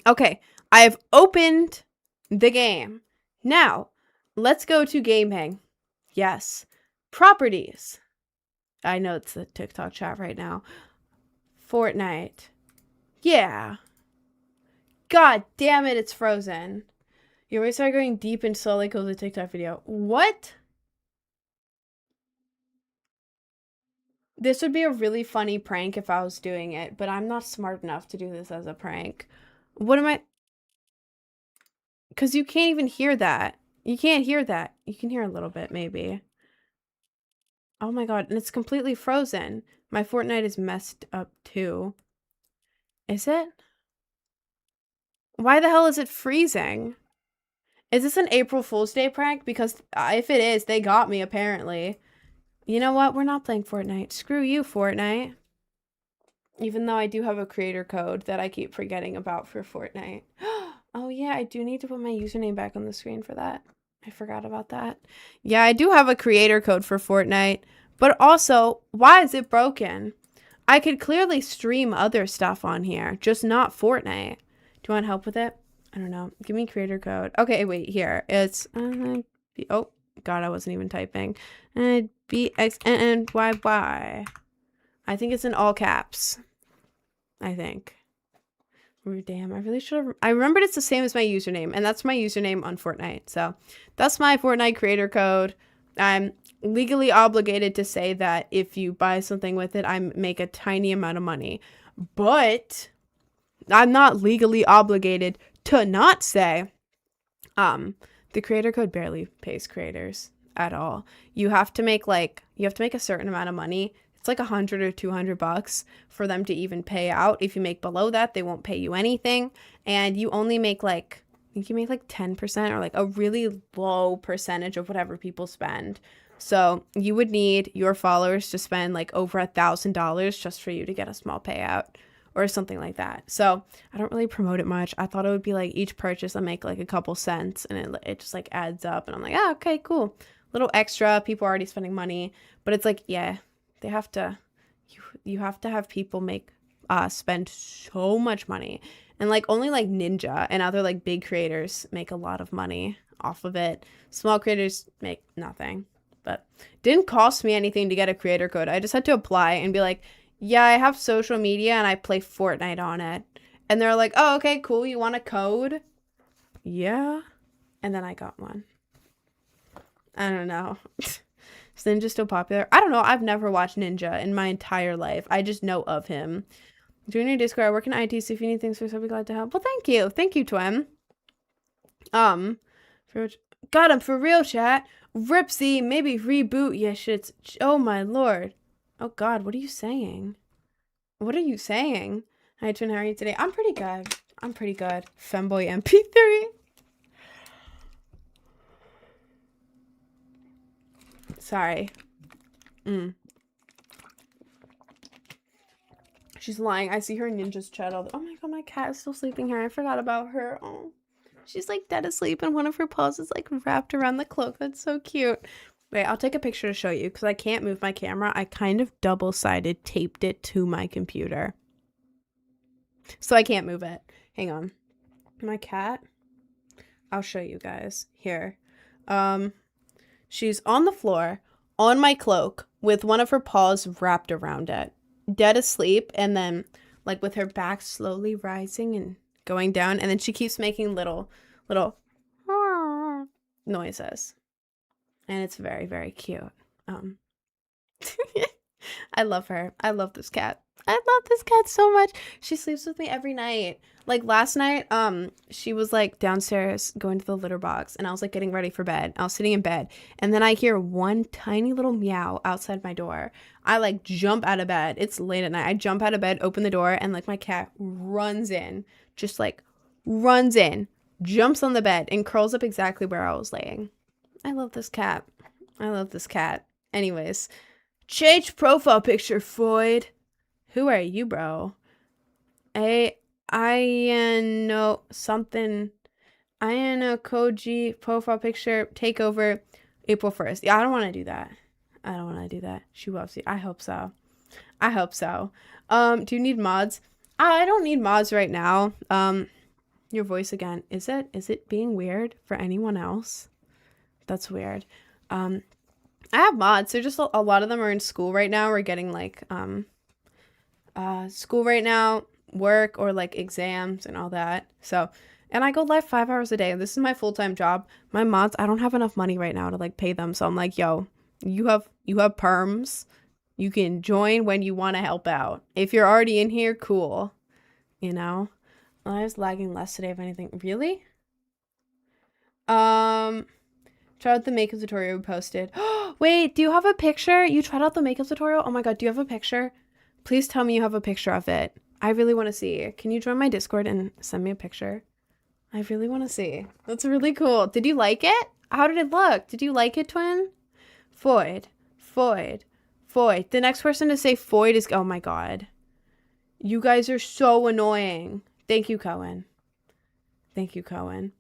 I have opened the game. Now, let's go to gaming. Yes. Properties. I know it's the TikTok chat right now. Fortnite. Yeah. God damn it, it's frozen. You always start going deep and slowly goes the TikTok video. What? This would be a really funny prank if I was doing it, but I'm not smart enough to do this as a prank. What am I? Because you can't even hear that. You can't hear that. You can hear a little bit, maybe. Oh my god, and it's completely frozen. My Fortnite is messed up too. Is it? Why the hell is it freezing? Is this an April Fool's Day prank? Because if it is, they got me apparently. You know what? We're not playing Fortnite. Screw you, Fortnite. Even though I do have a creator code that I keep forgetting about for Fortnite. Oh yeah, I do need to put my username back on the screen for that. I forgot about that. Yeah, I do have a creator code for Fortnite. But also, why is it broken? I could clearly stream other stuff on here, just not Fortnite. Do you want help with it? I don't know. Give me creator code. Okay, wait, here. It's, oh, God, I wasn't even typing. BXNNYY. I think it's in all caps. I think. Oh, damn, I really should have. I remembered it's the same as my username, and that's my username on Fortnite. So that's my Fortnite creator code. legally obligated to say that if you buy something with it, I make a tiny amount of money. But I'm not legally obligated to not say, the creator code barely pays creators at all. You have to make a certain amount of money. It's like $100 or $200 for them to even pay out. If you make below that, they won't pay you anything. And you only make I think you make 10% or a really low percentage of whatever people spend. So you would need your followers to spend over $1,000 just for you to get a small payout or something like that. So I don't really promote it much. I thought it would be each purchase I make a couple cents, and it just adds up, and I'm like, oh, okay, cool. Little extra. People are already spending money, but it's yeah, they have to, you have to have people spend so much money. And only Ninja and other big creators make a lot of money off of it. Small creators make nothing. But didn't cost me anything to get a creator code. I just had to apply and be like, yeah, I have social media and I play Fortnite on it. And they're like, oh, okay, cool. You want a code? Yeah. And then I got one. I don't know. Is Ninja still popular? I don't know. I've never watched Ninja in my entire life. I just know of him. Join your Discord. I work in IT, so if you need things for us, I'll be glad to help. Well, thank you. Thank you, Twin. Got him for real, chat. Ripsy, maybe reboot your shits. Oh, my lord. Oh, God, what are you saying? What are you saying? Hi, Twin, how are you today? I'm pretty good. I'm pretty good. Femboy MP3. Sorry. She's lying. I see her in Ninja's chat all the— oh my god, my cat is still sleeping here. I forgot about her. Oh. She's dead asleep and one of her paws is wrapped around the cloak. That's so cute. Wait, I'll take a picture to show you because I can't move my camera. I kind of double-sided taped it to my computer. So I can't move it. Hang on. My cat? I'll show you guys. Here. She's on the floor, on my cloak, with one of her paws wrapped around it. Dead asleep, and then, with her back slowly rising and going down, and then she keeps making little noises. And it's very, very cute. I love her. I love this cat. I love this cat so much. She sleeps with me every night. Last night, she was downstairs going to the litter box, and I was getting ready for bed. I was sitting in bed, and then I hear one tiny little meow outside my door. I jump out of bed. It's late at night. I jump out of bed, open the door, and my cat runs in, just runs in, jumps on the bed, and curls up exactly where I was laying. I love this cat. I love this cat. Anyways, change profile picture, Floyd. Who are you, bro? I know something. I know Koji profile picture takeover April 1st. Yeah, I don't want to do that. I don't want to do that. She loves you. I hope so. I hope so. Do you need mods? I don't need mods right now. Your voice again. Is it being weird for anyone else? That's weird. I have mods. They're just a lot of them are in school right now. We're getting school right now, work or exams and all that. So, and I go live 5 hours a day. This is my full-time job. My mods, I don't have enough money right now to pay them. So I'm yo, you have perms. You can join when you want to help out. If you're already in here, cool. You know? Well, I was lagging less today, if anything. Really? Tried out the makeup tutorial we posted. Wait, do you have a picture? You tried out the makeup tutorial? Oh my god, do you have a picture? Please tell me you have a picture of it. I really want to see. Can you join my Discord and send me a picture? I really want to see. That's really cool. Did you like it? How did it look? Did you like it, Twin? Foyd. The next person to say Foyd is— oh my god. You guys are so annoying. Thank you, Cohen. Thank you, Cohen.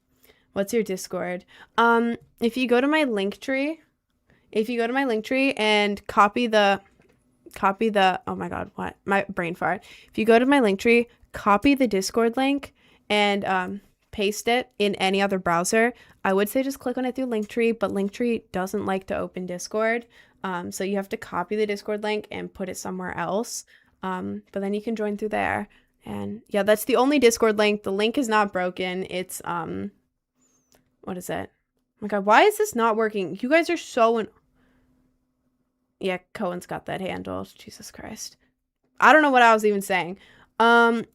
What's your Discord? If you go to my link tree and copy the— oh my god, what? My brain fart. If you go to my link tree, copy the Discord link and paste it in any other browser, I would say just click on it through Linktree, but Linktree doesn't like to open Discord. So you have to copy the Discord link and put it somewhere else. But then you can join through there. And yeah, that's the only Discord link. The link is not broken. It's what is it? Oh my god, why is this not working? You guys are so Yeah, Cohen's got that handled. Jesus Christ. I don't know what I was even saying. Under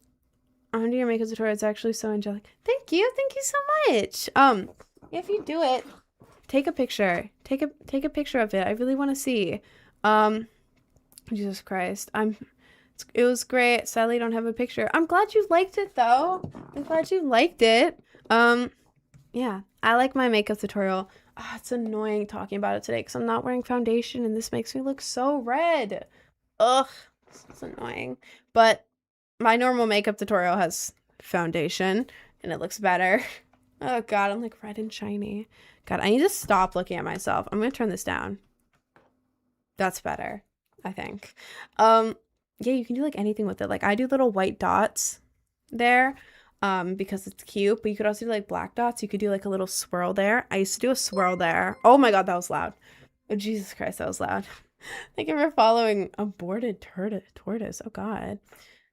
your makeup tutorial, it's actually so angelic. Thank you so much. If you do it, take a picture. Take a picture of it. I really want to see. Jesus Christ. It was great. Sadly, I don't have a picture. I'm glad you liked it though. I'm glad you liked it. Yeah, I like my makeup tutorial. Oh, it's annoying talking about it today because I'm not wearing foundation and this makes me look so red. Ugh, it's annoying. But my normal makeup tutorial has foundation and it looks better. Oh God, I'm like red and shiny. God, I need to stop looking at myself. I'm gonna turn this down. That's better, I think. Yeah, you can do like anything with it. Like I do little white dots there because it's cute, but you could also do like black dots. You could do like a little swirl there. I used to do a swirl there. Oh my God, that was loud. Oh, Jesus Christ, that was loud. Thank you for following aborted tortoise. Oh God.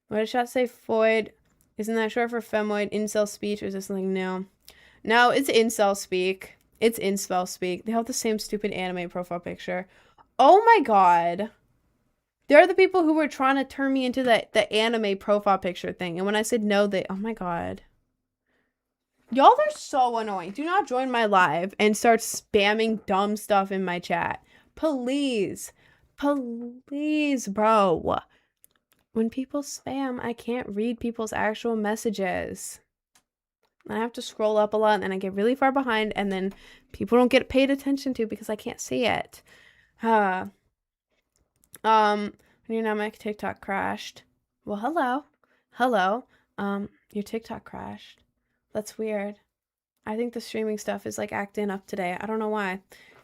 What did chat say? Foid. Isn't that short for femoid? Incel speech? Or is this something new? No, it's incel speak. It's incel speak. They have the same stupid anime profile picture. Oh my God. They're the people who were trying to turn me into the anime profile picture thing. And when I said no, oh my God. Y'all are so annoying. Do not join my live and start spamming dumb stuff in my chat. Please. Please, bro. When people spam, I can't read people's actual messages. I have to scroll up a lot and then I get really far behind and then people don't get paid attention to because I can't see it. Your dynamic TikTok crashed. Well, hello. Your TikTok crashed. That's weird. I think the streaming stuff is like acting up today. I don't know why. I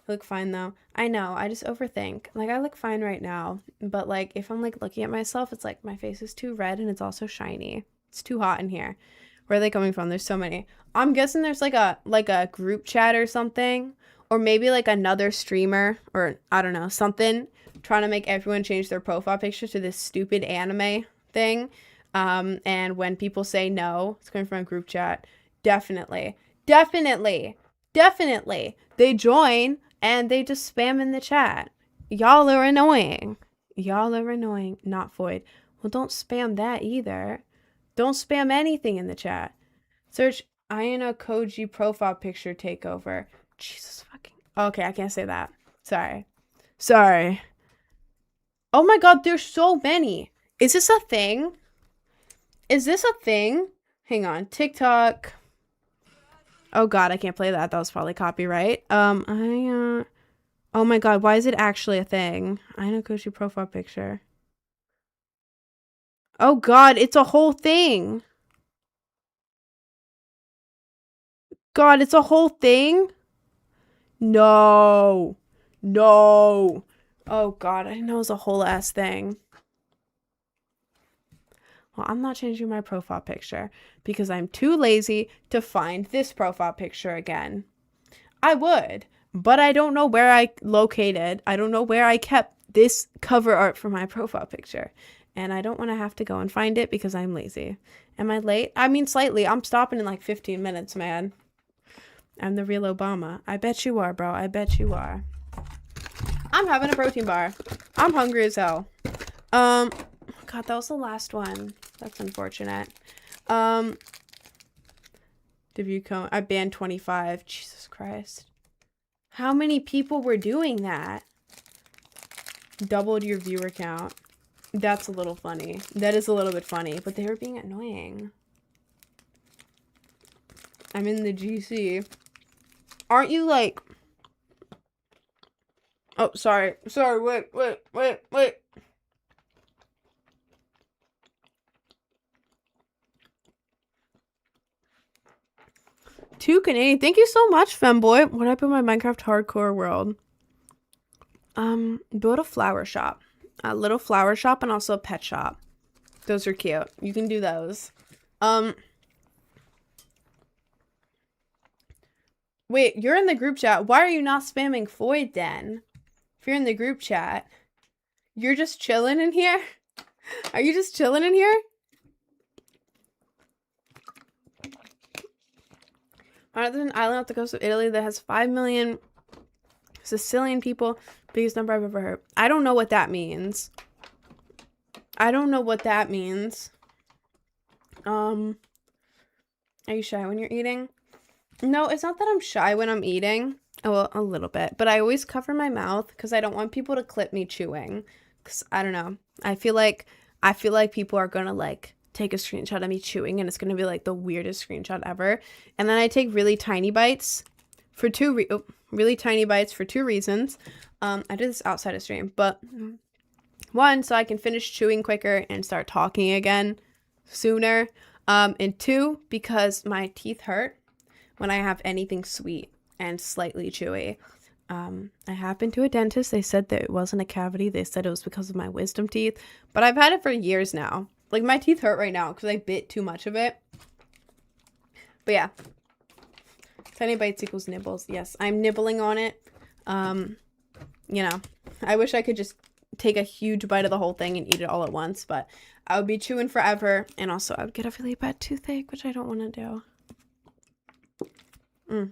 look fine though. I know. I just overthink. Like I look fine right now, but like if I'm like looking at myself, it's like my face is too red and it's also shiny. It's too hot in here. Where are they coming from? There's so many. I'm guessing there's like a group chat or something, or maybe like another streamer or I don't know, something trying to make everyone change their profile picture to this stupid anime thing. And when people say no, it's coming from a group chat. Definitely. They join and they just spam in the chat. Y'all are annoying. Not Void. Well, don't spam that either. Don't spam anything in the chat. Search Ayana Koji profile picture takeover. Jesus fucking. Okay, I can't say that. Sorry. Oh my God, there's so many. Is this a thing? Hang on. TikTok. Oh God, I can't play that. That was probably copyright. Oh my God, why is it actually a thing? Ayana Koji profile picture. Oh God, it's a whole thing. God, it's a whole thing? No. Oh God, I didn't know it was a whole ass thing. Well, I'm not changing my profile picture because I'm too lazy to find this profile picture again. I would, but I don't know where I located. I don't know where I kept this cover art for my profile picture. And I don't want to have to go and find it because I'm lazy. Am I late? I mean, slightly. I'm stopping in like 15 minutes, man. I'm the real Obama. I bet you are, bro. I bet you are. I'm having a protein bar. I'm hungry as hell. God, that was the last one. That's unfortunate. Debut code. I banned 25. Jesus Christ. How many people were doing that? Doubled your viewer count. That's a little funny. That is a little bit funny, but they were being annoying. I'm in the GC. Aren't you like... Oh, sorry. Wait. Two Canadian. Thank you so much, femboy. What up in my Minecraft hardcore world? Build a flower shop. A little flower shop and also a pet shop. Those are cute. You can do those. Wait, you're in the group chat. Why are you not spamming Foyd then? If you're in the group chat, you're just chilling in here? Are you just chilling in here? There's an island off the coast of Italy that has 5 million Sicilian people, biggest number I've ever heard. I don't know what that means. I don't know what that means. Are you shy when you're eating? No, it's not that I'm shy when I'm eating. Oh, well, a little bit. But I always cover my mouth because I don't want people to clip me chewing. Because, I don't know. I feel like people are going to, like, take a screenshot of me chewing. And it's going to be, like, the weirdest screenshot ever. And then I take really tiny bites for two reasons. I did this outside of stream. But, one, so I can finish chewing quicker and start talking again sooner. And two, because my teeth hurt when I have anything sweet and slightly chewy. I have been to a dentist. They said that it wasn't a cavity. They said it was because of my wisdom teeth. But I've had it for years now. Like, my teeth hurt right now because I bit too much of it. But yeah. Tiny bites equals nibbles. Yes, I'm nibbling on it. You know, I wish I could just take a huge bite of the whole thing and eat it all at once. But I would be chewing forever. And also, I would get a really bad toothache, which I don't want to do.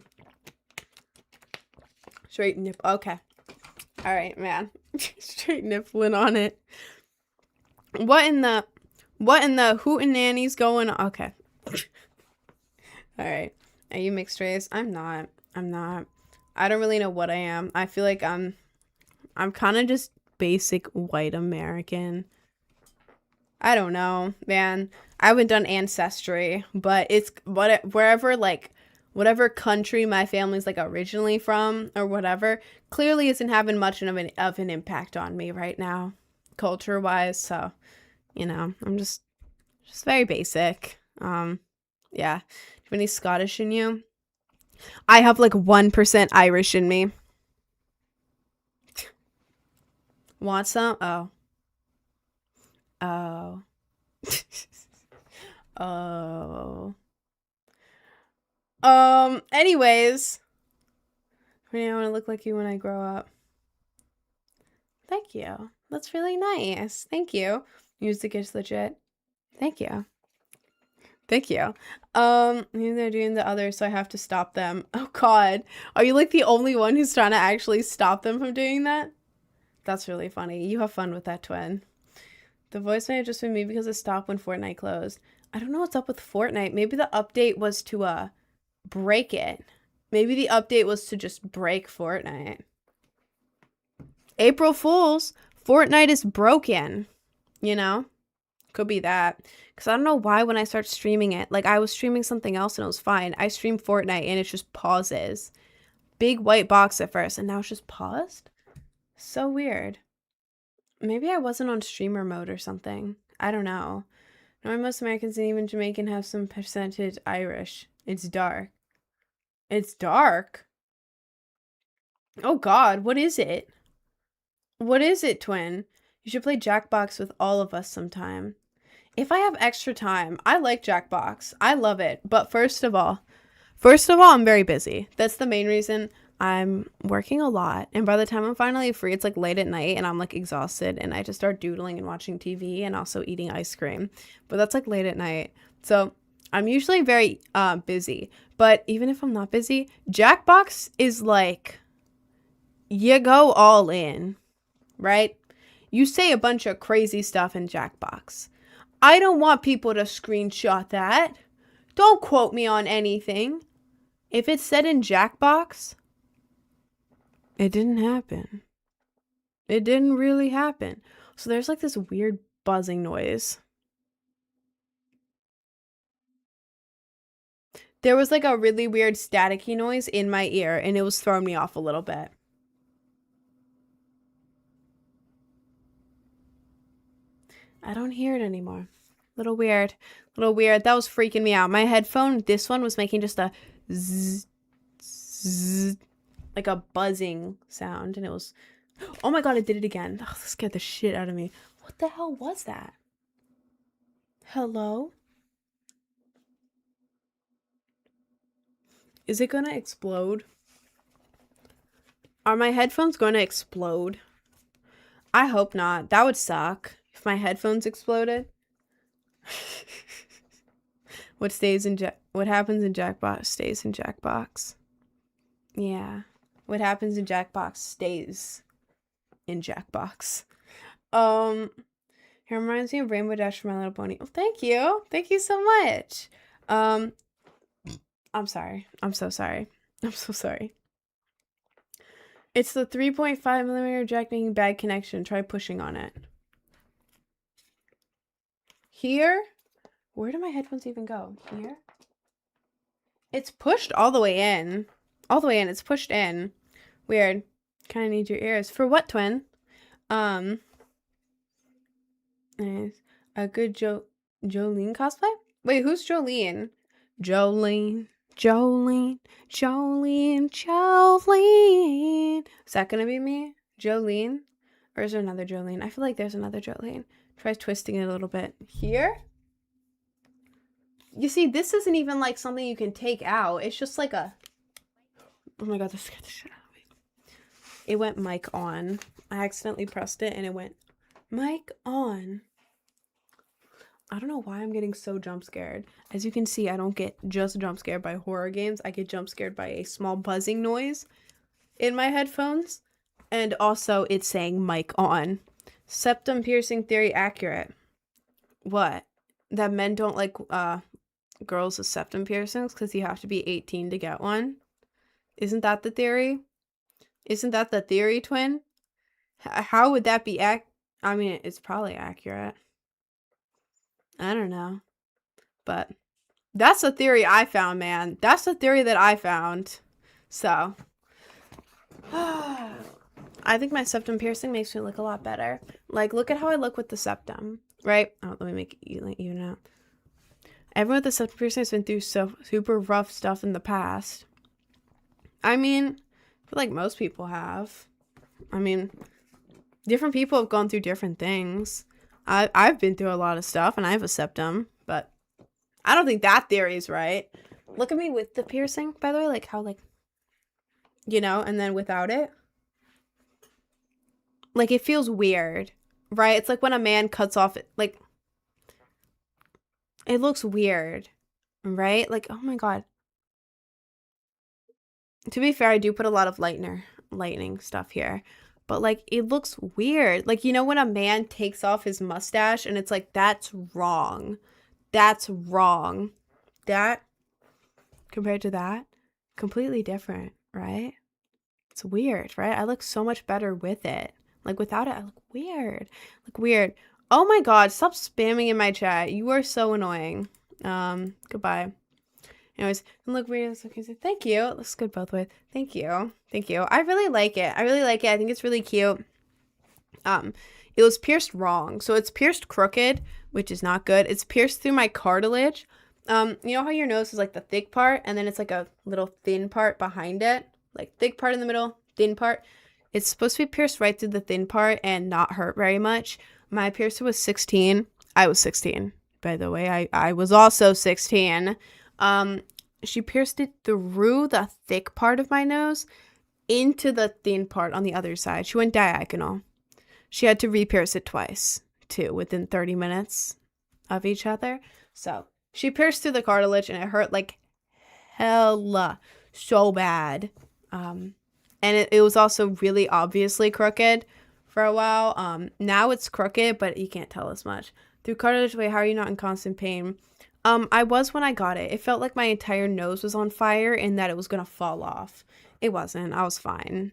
Straight nip. Okay. All right, man. Straight nippling on it. What in the hootenanny's going on? Okay. All right. Are you mixed race? I'm not. I don't really know what I am. I feel like I'm kind of just basic white American. I don't know, man. I haven't done Ancestry, but it's whatever country my family's like originally from or whatever, clearly isn't having much of an impact on me right now, culture wise. So, you know, I'm just very basic. Yeah. Do you have any Scottish in you? I have like 1% Irish in me. Want some? Oh. Oh. Oh. Anyways. I want to look like you when I grow up. Thank you. That's really nice. Thank you. Music is legit. Thank you. Thank you. They're doing the other, so I have to stop them. Oh God. Are you like the only one who's trying to actually stop them from doing that? That's really funny. You have fun with that, twin. The voice may have just been me because it stopped when Fortnite closed. I don't know what's up with Fortnite. Maybe the update was to break it. Maybe the update was to just break Fortnite. April Fools. Fortnite is broken. You know? Could be that. Because I don't know why when I start streaming it. Like, I was streaming something else and it was fine. I stream Fortnite and it just pauses. Big white box at first and now it's just paused? So weird. Maybe I wasn't on streamer mode or something. I don't know. Normally most Americans and even Jamaican have some percentage Irish. It's dark. It's dark? Oh God, what is it? What is it, twin? You should play Jackbox with all of us sometime. If I have extra time, I like Jackbox. I love it. But first of all, I'm very busy. That's the main reason. I'm working a lot. And by the time I'm finally free, it's like late at night and I'm like exhausted and I just start doodling and watching TV and also eating ice cream. But that's like late at night. So I'm usually very busy. But even if I'm not busy, Jackbox is like, you go all in, right? You say a bunch of crazy stuff in Jackbox. I don't want people to screenshot that. Don't quote me on anything. If it's said in Jackbox, it didn't happen. It didn't really happen. So there's like this weird buzzing noise. There was like a really weird staticky noise in my ear and it was throwing me off a little bit. I don't hear it anymore. Little weird. That was freaking me out. My headphone, this one was making just a zzz, zzz, like a buzzing sound. And it was, oh my God, it did it again. Oh, that scared the shit out of me. What the hell was that? Hello? Is it gonna explode? Are my headphones going to explode? I hope not. That would suck if my headphones exploded. What happens in Jackbox stays in Jackbox. Yeah. What happens in Jackbox stays in Jackbox. It reminds me of Rainbow Dash from My Little Pony. Oh, thank you. Thank you so much. I'm sorry. I'm so sorry. I'm so sorry. It's the 3.5 millimeter jack making bad connection. Try pushing on it. Here? Where do my headphones even go? Here? It's pushed all the way in. All the way in. It's pushed in. Weird. Kind of need your ears. For what, twin? Nice. A good Jolene cosplay? Wait, who's Jolene? Jolene. Is that gonna be me? Jolene? Or is there another Jolene? I feel like there's another Jolene. Try twisting it a little bit. Here? You see, this isn't even like something you can take out. It's just like a... Oh my god, this scared the shit out of me. It went mic on. I accidentally pressed it and it went mic on. I don't know why I'm getting so jump scared. As you can see, I don't get just jump scared by horror games. I get jump scared by a small buzzing noise in my headphones. And also, it's saying mic on. Septum piercing theory accurate. What? That men don't like girls with septum piercings because you have to be 18 to get one? Isn't that the theory? Isn't that the theory, twin? How would that be I mean, it's probably accurate. I don't know. But that's the theory I found, man. That's the theory that I found. So, I think my septum piercing makes me look a lot better. Like, look at how I look with the septum, right? Oh, let me make it even out. Everyone with the septum piercing has been through so super rough stuff in the past. I mean, I feel like most people have. I mean, different people have gone through different things. I've been through a lot of stuff, and I have a septum, but I don't think that theory is right. Look at me with the piercing, by the way, like how, like, you know, and then without it. Like, it feels weird, right? It's like when a man cuts off it, like, it looks weird, right? Like, oh my god. To be fair, I do put a lot of lightning stuff here. But, like, it looks weird. Like, you know when a man takes off his mustache and it's like, that's wrong. That's wrong. That, compared to that, completely different, right? It's weird, right? I look so much better with it. Like, without it, I look weird. Look weird. Oh my god, stop spamming in my chat. You are so annoying. Goodbye. Anyways, look weird. Thank you. It looks good both ways. Thank you. Thank you. I really like it. I really like it. I think it's really cute. It was pierced wrong. So it's pierced crooked, which is not good. It's pierced through my cartilage. You know how your nose is like the thick part and then it's like a little thin part behind it? Like thick part in the middle, thin part. It's supposed to be pierced right through the thin part and not hurt very much. My piercer was 16. I was 16, by the way. I was also 16. She pierced it through the thick part of my nose into the thin part on the other side. She went diagonal. She had to re-pierce it twice, too, within 30 minutes of each other. So, she pierced through the cartilage and it hurt like hella, so bad. And it was also really obviously crooked for a while. Now it's crooked, but you can't tell as much. Through cartilage, wait, how are you not in constant pain? I was when I got it. It felt like my entire nose was on fire and that it was gonna fall off. It wasn't. I was fine.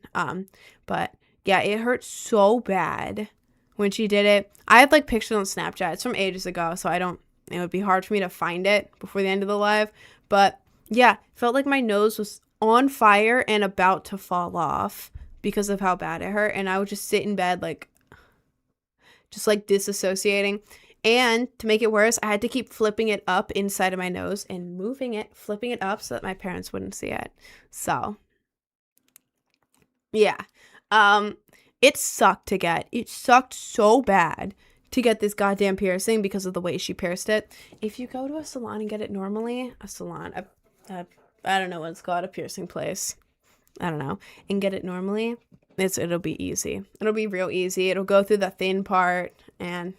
But yeah, it hurt so bad when she did it. I had like pictures on Snapchat. It's from ages ago, so it would be hard for me to find it before the end of the live. But yeah, felt like my nose was on fire and about to fall off because of how bad it hurt. And I would just sit in bed like, just like disassociating. And to make it worse, I had to keep flipping it up inside of my nose and flipping it up so that my parents wouldn't see it. So, yeah. It sucked to get. It sucked so bad to get this goddamn piercing because of the way she pierced it. If you go to a salon and get it normally, I don't know what it's called, a piercing place. I don't know. And get it normally, it'll be easy. It'll be real easy. It'll go through the thin part and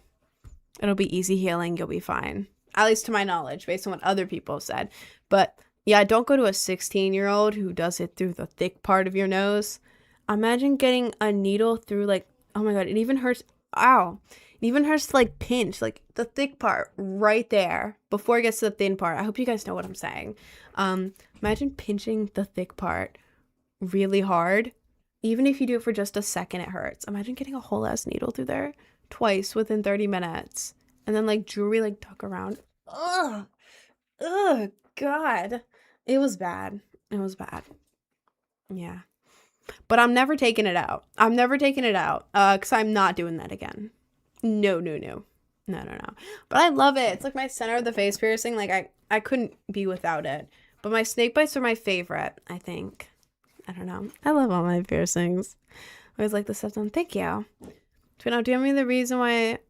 it'll be easy healing. You'll be fine. At least to my knowledge, based on what other people have said. But Yeah, don't go to a 16-year-old who does it through the thick part of your nose. Imagine getting a needle through like, oh my god, it even hurts. Ow. It even hurts to like pinch like the thick part right there before it gets to the thin part. I hope you guys know what I'm saying. Imagine pinching the thick part really hard. Even if you do it for just a second, it hurts. Imagine getting a whole ass needle through there twice within 30 minutes. And then like jewelry like tuck around. Ugh. Ugh. God. It was bad. It was bad. Yeah. But I'm never taking it out. I'm never taking it out. Because I'm not doing that again. No, no, no. No, no, no. But I love it. It's like my center of the face piercing. Like I couldn't be without it. But my snake bites are my favorite, I think. I don't know. I love all my piercings. I always like the stuff done. Thank you. So now, do you have me the reason why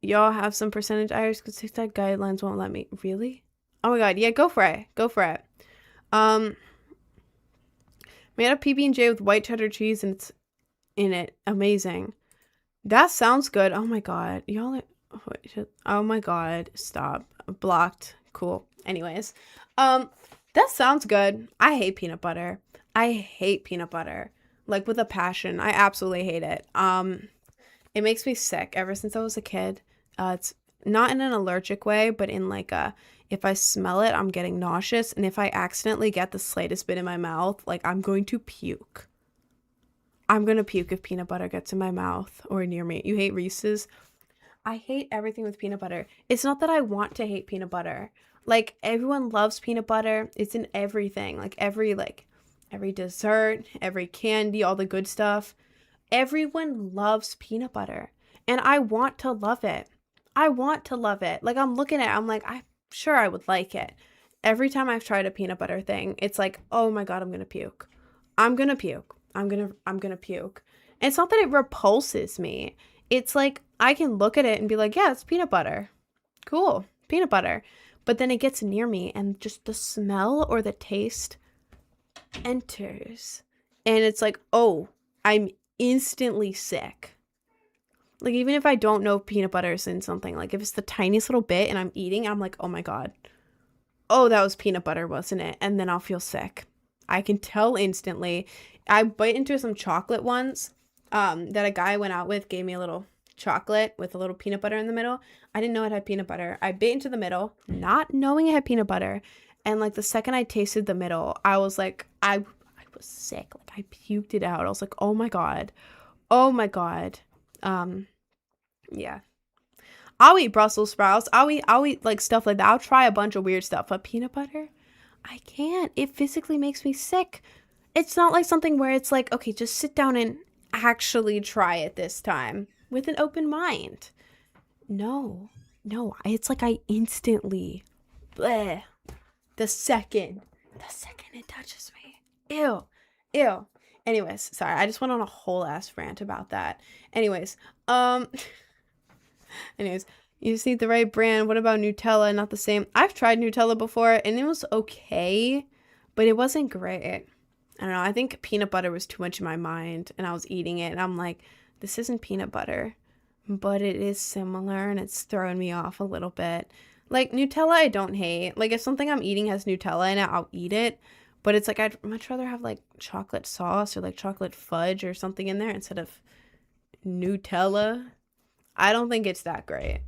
y'all have some percentage Irish? Because TikTok guidelines won't let me. Really? Oh my god. Yeah, go for it. Go for it. Made a PB&J with white cheddar cheese and it's in it. Amazing. That sounds good. Oh my god. Y'all are, oh my god. Stop. Blocked. Cool. Anyways. That sounds good. I hate peanut butter. I hate peanut butter. Like with a passion. I absolutely hate it. It makes me sick ever since I was a kid. It's not in an allergic way, but in like a, if I smell it, I'm getting nauseous. And if I accidentally get the slightest bit in my mouth, like I'm going to puke. I'm going to puke if peanut butter gets in my mouth or near me. You hate Reese's? I hate everything with peanut butter. It's not that I want to hate peanut butter. Like everyone loves peanut butter. It's in everything. Like every dessert, every candy, all the good stuff. Everyone loves peanut butter. And I want to love it. I want to love it. Like I'm looking at it, I'm like, I'm sure I would like it. Every time I've tried a peanut butter thing, it's like, oh my god, I'm gonna puke. I'm gonna puke. I'm gonna puke. And it's not that it repulses me. It's like I can look at it and be like, yeah, it's peanut butter. Cool. Peanut butter. But then it gets near me and just the smell or the taste enters. And it's like, oh, I'm instantly sick. Like even if I don't know peanut butter is in something, like if it's the tiniest little bit and I'm eating, I'm like, oh my god. Oh, that was peanut butter, wasn't it? And then I'll feel sick. I can tell instantly. I bite into some chocolate once that a guy I went out with gave me a little chocolate with a little peanut butter in the middle. I didn't know it had peanut butter. I bit into the middle, not knowing it had peanut butter. And like the second I tasted the middle, I was like, I was sick. Like I puked it out. I was like, oh my god. Oh my god. Yeah. I'll eat Brussels sprouts. I'll eat like stuff like that. I'll try a bunch of weird stuff. But peanut butter? I can't. It physically makes me sick. It's not like something where it's like, okay, just sit down and actually try it this time with an open mind. No. It's like I instantly, bleh, the second it touches me. Ew. Anyways, sorry, I just went on a whole ass rant about that. Anyways, you just need the right brand. What about Nutella? Not the same. I've tried Nutella before and it was okay, but it wasn't great. I don't know. I think peanut butter was too much in my mind and I was eating it and I'm like, this isn't peanut butter, but it is similar and it's throwing me off a little bit. Like Nutella, I don't hate. Like if something I'm eating has Nutella in it, I'll eat it. But it's like I'd much rather have like chocolate sauce or like chocolate fudge or something in there instead of Nutella. I don't think it's that great.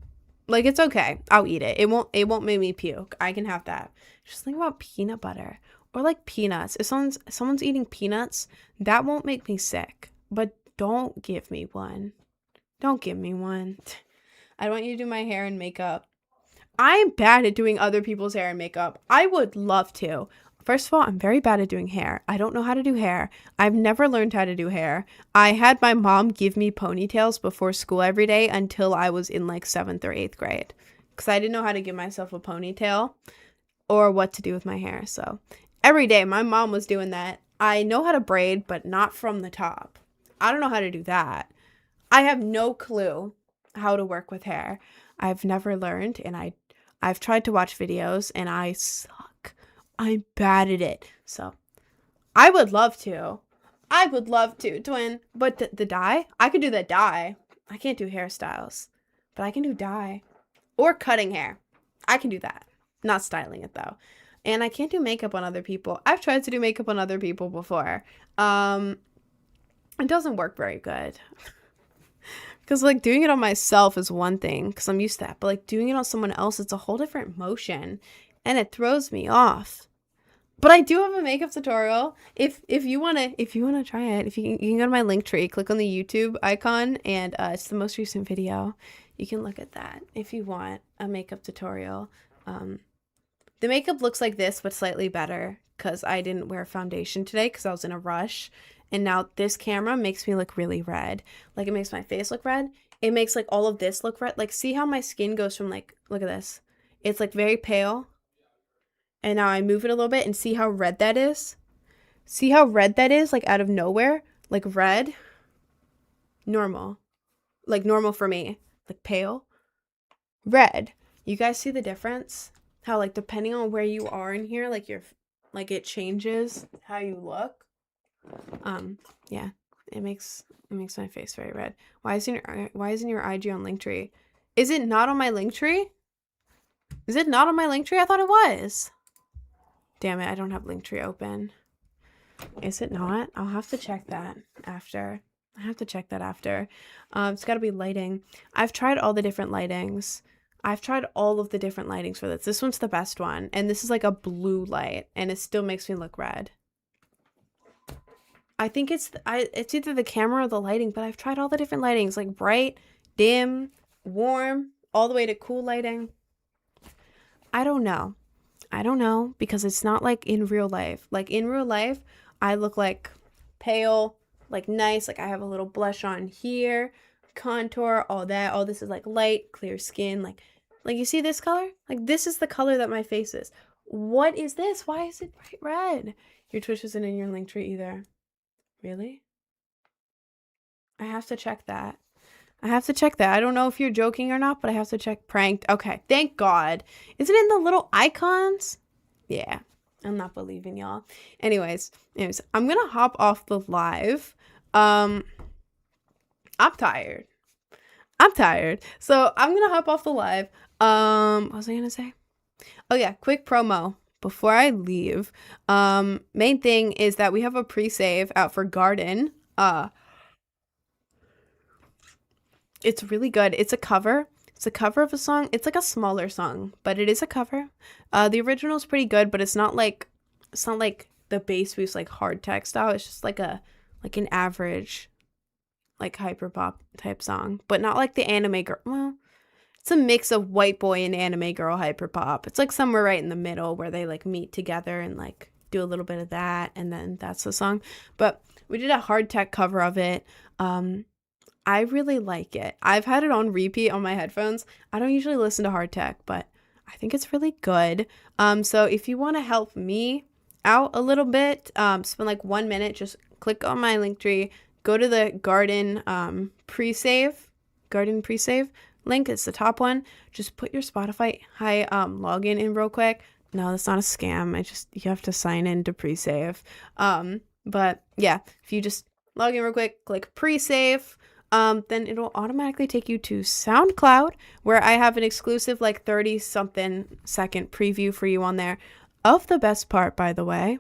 Like it's okay. I'll eat it. It won't make me puke. I can have that. Just think about peanut butter or like peanuts. If someone's eating peanuts, that won't make me sick. But don't give me one. Don't give me one. I don't want you to do my hair and makeup. I'm bad at doing other people's hair and makeup. I would love to. First of all, I'm very bad at doing hair. I don't know how to do hair. I've never learned how to do hair. I had my mom give me ponytails before school every day until I was in like 7th or 8th grade. Because I didn't know how to give myself a ponytail or what to do with my hair. So every day my mom was doing that. I know how to braid, but not from the top. I don't know how to do that. I have no clue how to work with hair. I've never learned and I've tried to watch videos and I suck. I'm bad at it. So I would love to. Twin. But the dye? I could do the dye. I can't do hairstyles. But I can do dye. Or cutting hair. I can do that. Not styling it though. And I can't do makeup on other people. I've tried to do makeup on other people before. It doesn't work very good. Because, like, doing it on myself is one thing, because I'm used to that. But, like, doing it on someone else, it's a whole different motion. And it throws me off. But I do have a makeup tutorial. If you wanna try it, if you can go to my link tree, click on the YouTube icon, and it's the most recent video. You can look at that if you want a makeup tutorial. The makeup looks like this, but slightly better because I didn't wear foundation today because I was in a rush. And now this camera makes me look really red. Like, it makes my face look red. It makes, like, all of this look red. Like, see how my skin goes from, like, look at this. It's, like, very pale. And now I move it a little bit and see how red that is? See how red that is, like, out of nowhere? Like, red. Normal. Like, normal for me. Like, pale. Red. You guys see the difference? How, like, depending on where you are in here, like, it changes how you look. Yeah, it makes my face very red. Why isn't your IG on Linktree? Is it not on my Linktree? Is it not on my Linktree? I thought it was. Damn it, I don't have Linktree open. Is it not? I'll have to check that after. It's got to be lighting. I've tried all the different lightings. I've tried all of the different lightings for this. This one's the best one. And this is like a blue light. And it still makes me look red. I think it's either the camera or the lighting. But I've tried all the different lightings. Like bright, dim, warm, all the way to cool lighting. I don't know. Because it's not like in real life. Like in real life, I look like pale, like nice. Like I have a little blush on here. Contour, all that. All this is like light, clear skin. Like you see this color? Like this is the color that my face is. What is this? Why is it bright red? Your Twitch isn't in your link tree either. Really? I have to check that. I don't know if you're joking or not, but I have to check. Pranked. Okay, thank God. Is it in the little icons? Yeah, I'm not believing y'all. Anyways, I'm gonna hop off the live. I'm tired. So I'm gonna hop off the live. What was I gonna say? Oh yeah, quick promo before I leave. Main thing is that we have a pre-save out for Garden. It's really good. It's a cover. It's a cover of a song. It's like a smaller song, but it is a cover. The original is pretty good, but it's not like the bass boost like hard tech style. It's just like an average like hyperpop type song, but not like the anime girl. Well, it's a mix of white boy and anime girl hyperpop. It's like somewhere right in the middle where they like meet together and like do a little bit of that, and then that's the song. But we did a hard tech cover of it. I really like it. I've had it on repeat on my headphones. I don't usually listen to hard tech, but I think it's really good. So if you want to help me out a little bit, spend like 1 minute, just click on my link tree, go to the Garden pre-save link. It's the top one. Just put your Spotify login in real quick. No, that's not a scam. You have to sign in to pre-save. But yeah, if you just log in real quick, click pre-save, then it'll automatically take you to SoundCloud, where I have an exclusive like 30-something second preview for you on there of the best part, by the way.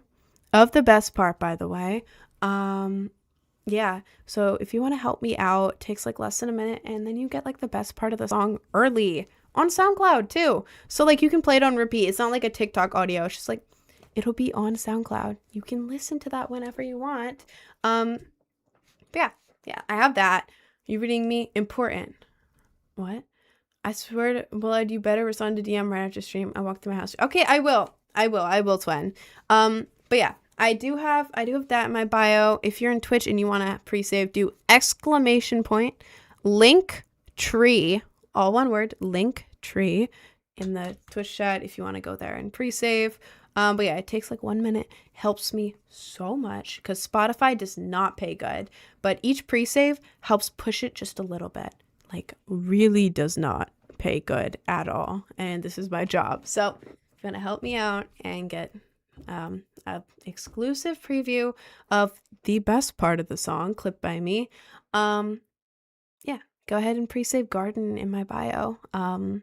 Yeah, so if you want to help me out, it takes like less than a minute, and then you get like the best part of the song early on SoundCloud too. So like you can play it on repeat. It's not like a TikTok audio. It's just like it'll be on SoundCloud. You can listen to that whenever you want. But yeah, I have that. You reading me? Important. What? I swear you better respond to DM right after stream. I walk through my house. Okay, I will, twin. But yeah, I do have that in my bio. If you're in Twitch and you want to pre-save, do ! Link tree, all one word, link tree in the Twitch chat if you want to go there and pre-save. But yeah, it takes like 1 minute, helps me so much because Spotify does not pay good, but each pre-save helps push it just a little bit. Like really does not pay good at all. And this is my job. So if you want to help me out and get an exclusive preview of the best part of the song clipped by me, yeah, go ahead and pre-save Garden in my bio. It'll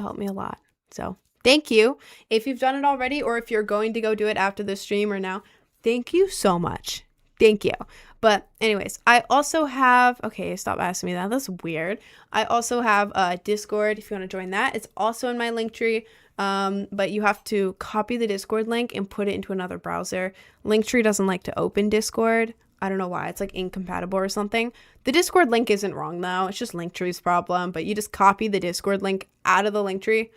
help me a lot. So Thank you. If you've done it already, or if you're going to go do it after the stream or now, thank you so much. Thank you. But anyways, I also have, okay, stop asking me that. That's weird. I also have Discord if you want to join that. It's also in my link tree. But you have to copy the Discord link and put it into another browser. Linktree doesn't like to open Discord. I don't know why. It's like incompatible or something. The Discord link isn't wrong though. It's just Linktree's problem. But you just copy the Discord link out of the Linktree,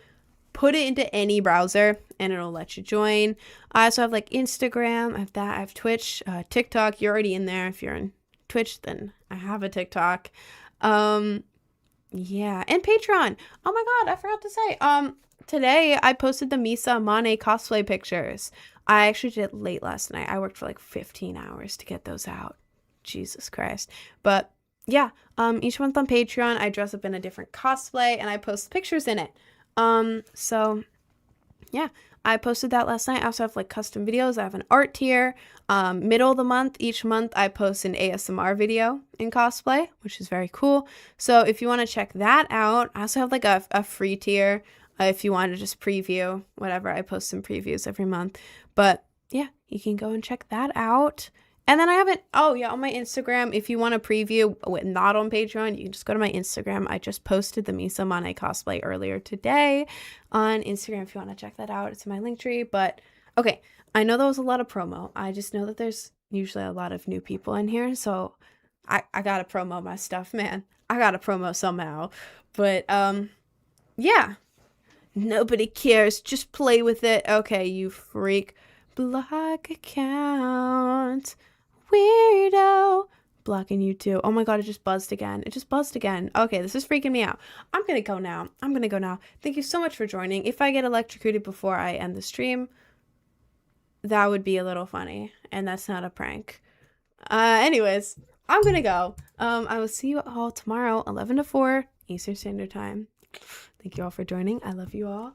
put it into any browser, and it'll let you join. I also have like Instagram. I have that. I have Twitch, TikTok. You're already in there. If you're in Twitch, then I have a TikTok. Yeah, and Patreon. Oh my God, I forgot to say. Today I posted the Misa Mane cosplay pictures. I actually did it late last night. I worked for like 15 hours to get those out. Jesus Christ. But yeah, each month on Patreon, I dress up in a different cosplay and I post pictures in it. So yeah, I posted that last night. I also have like custom videos. I have an art tier. Middle of the month, each month, I post an ASMR video in cosplay, which is very cool. So if you want to check that out, I also have like a free tier. If you want to just preview whatever, I post some previews every month. But yeah, you can go and check that out. And then I haven't, oh yeah, on my Instagram, if you want to preview not on Patreon, you can just go to my Instagram. I just posted the Misa Mane cosplay earlier today on Instagram if you want to check that out. It's in my link tree. But okay, I know that was a lot of promo. I just know that there's usually a lot of new people in here. So I gotta promo my stuff, man. I gotta promo somehow. But yeah. Nobody cares. Just play with it. Okay, you freak. Block account. Weirdo. Blocking you too. Oh my God, it just buzzed again. It just buzzed again. Okay, this is freaking me out. I'm gonna go now. Thank you so much for joining. If I get electrocuted before I end the stream, that would be a little funny. And that's not a prank. Anyways, I'm gonna go. I will see you all tomorrow, 11 to 4 Eastern Standard Time. Thank you all for joining. I love you all.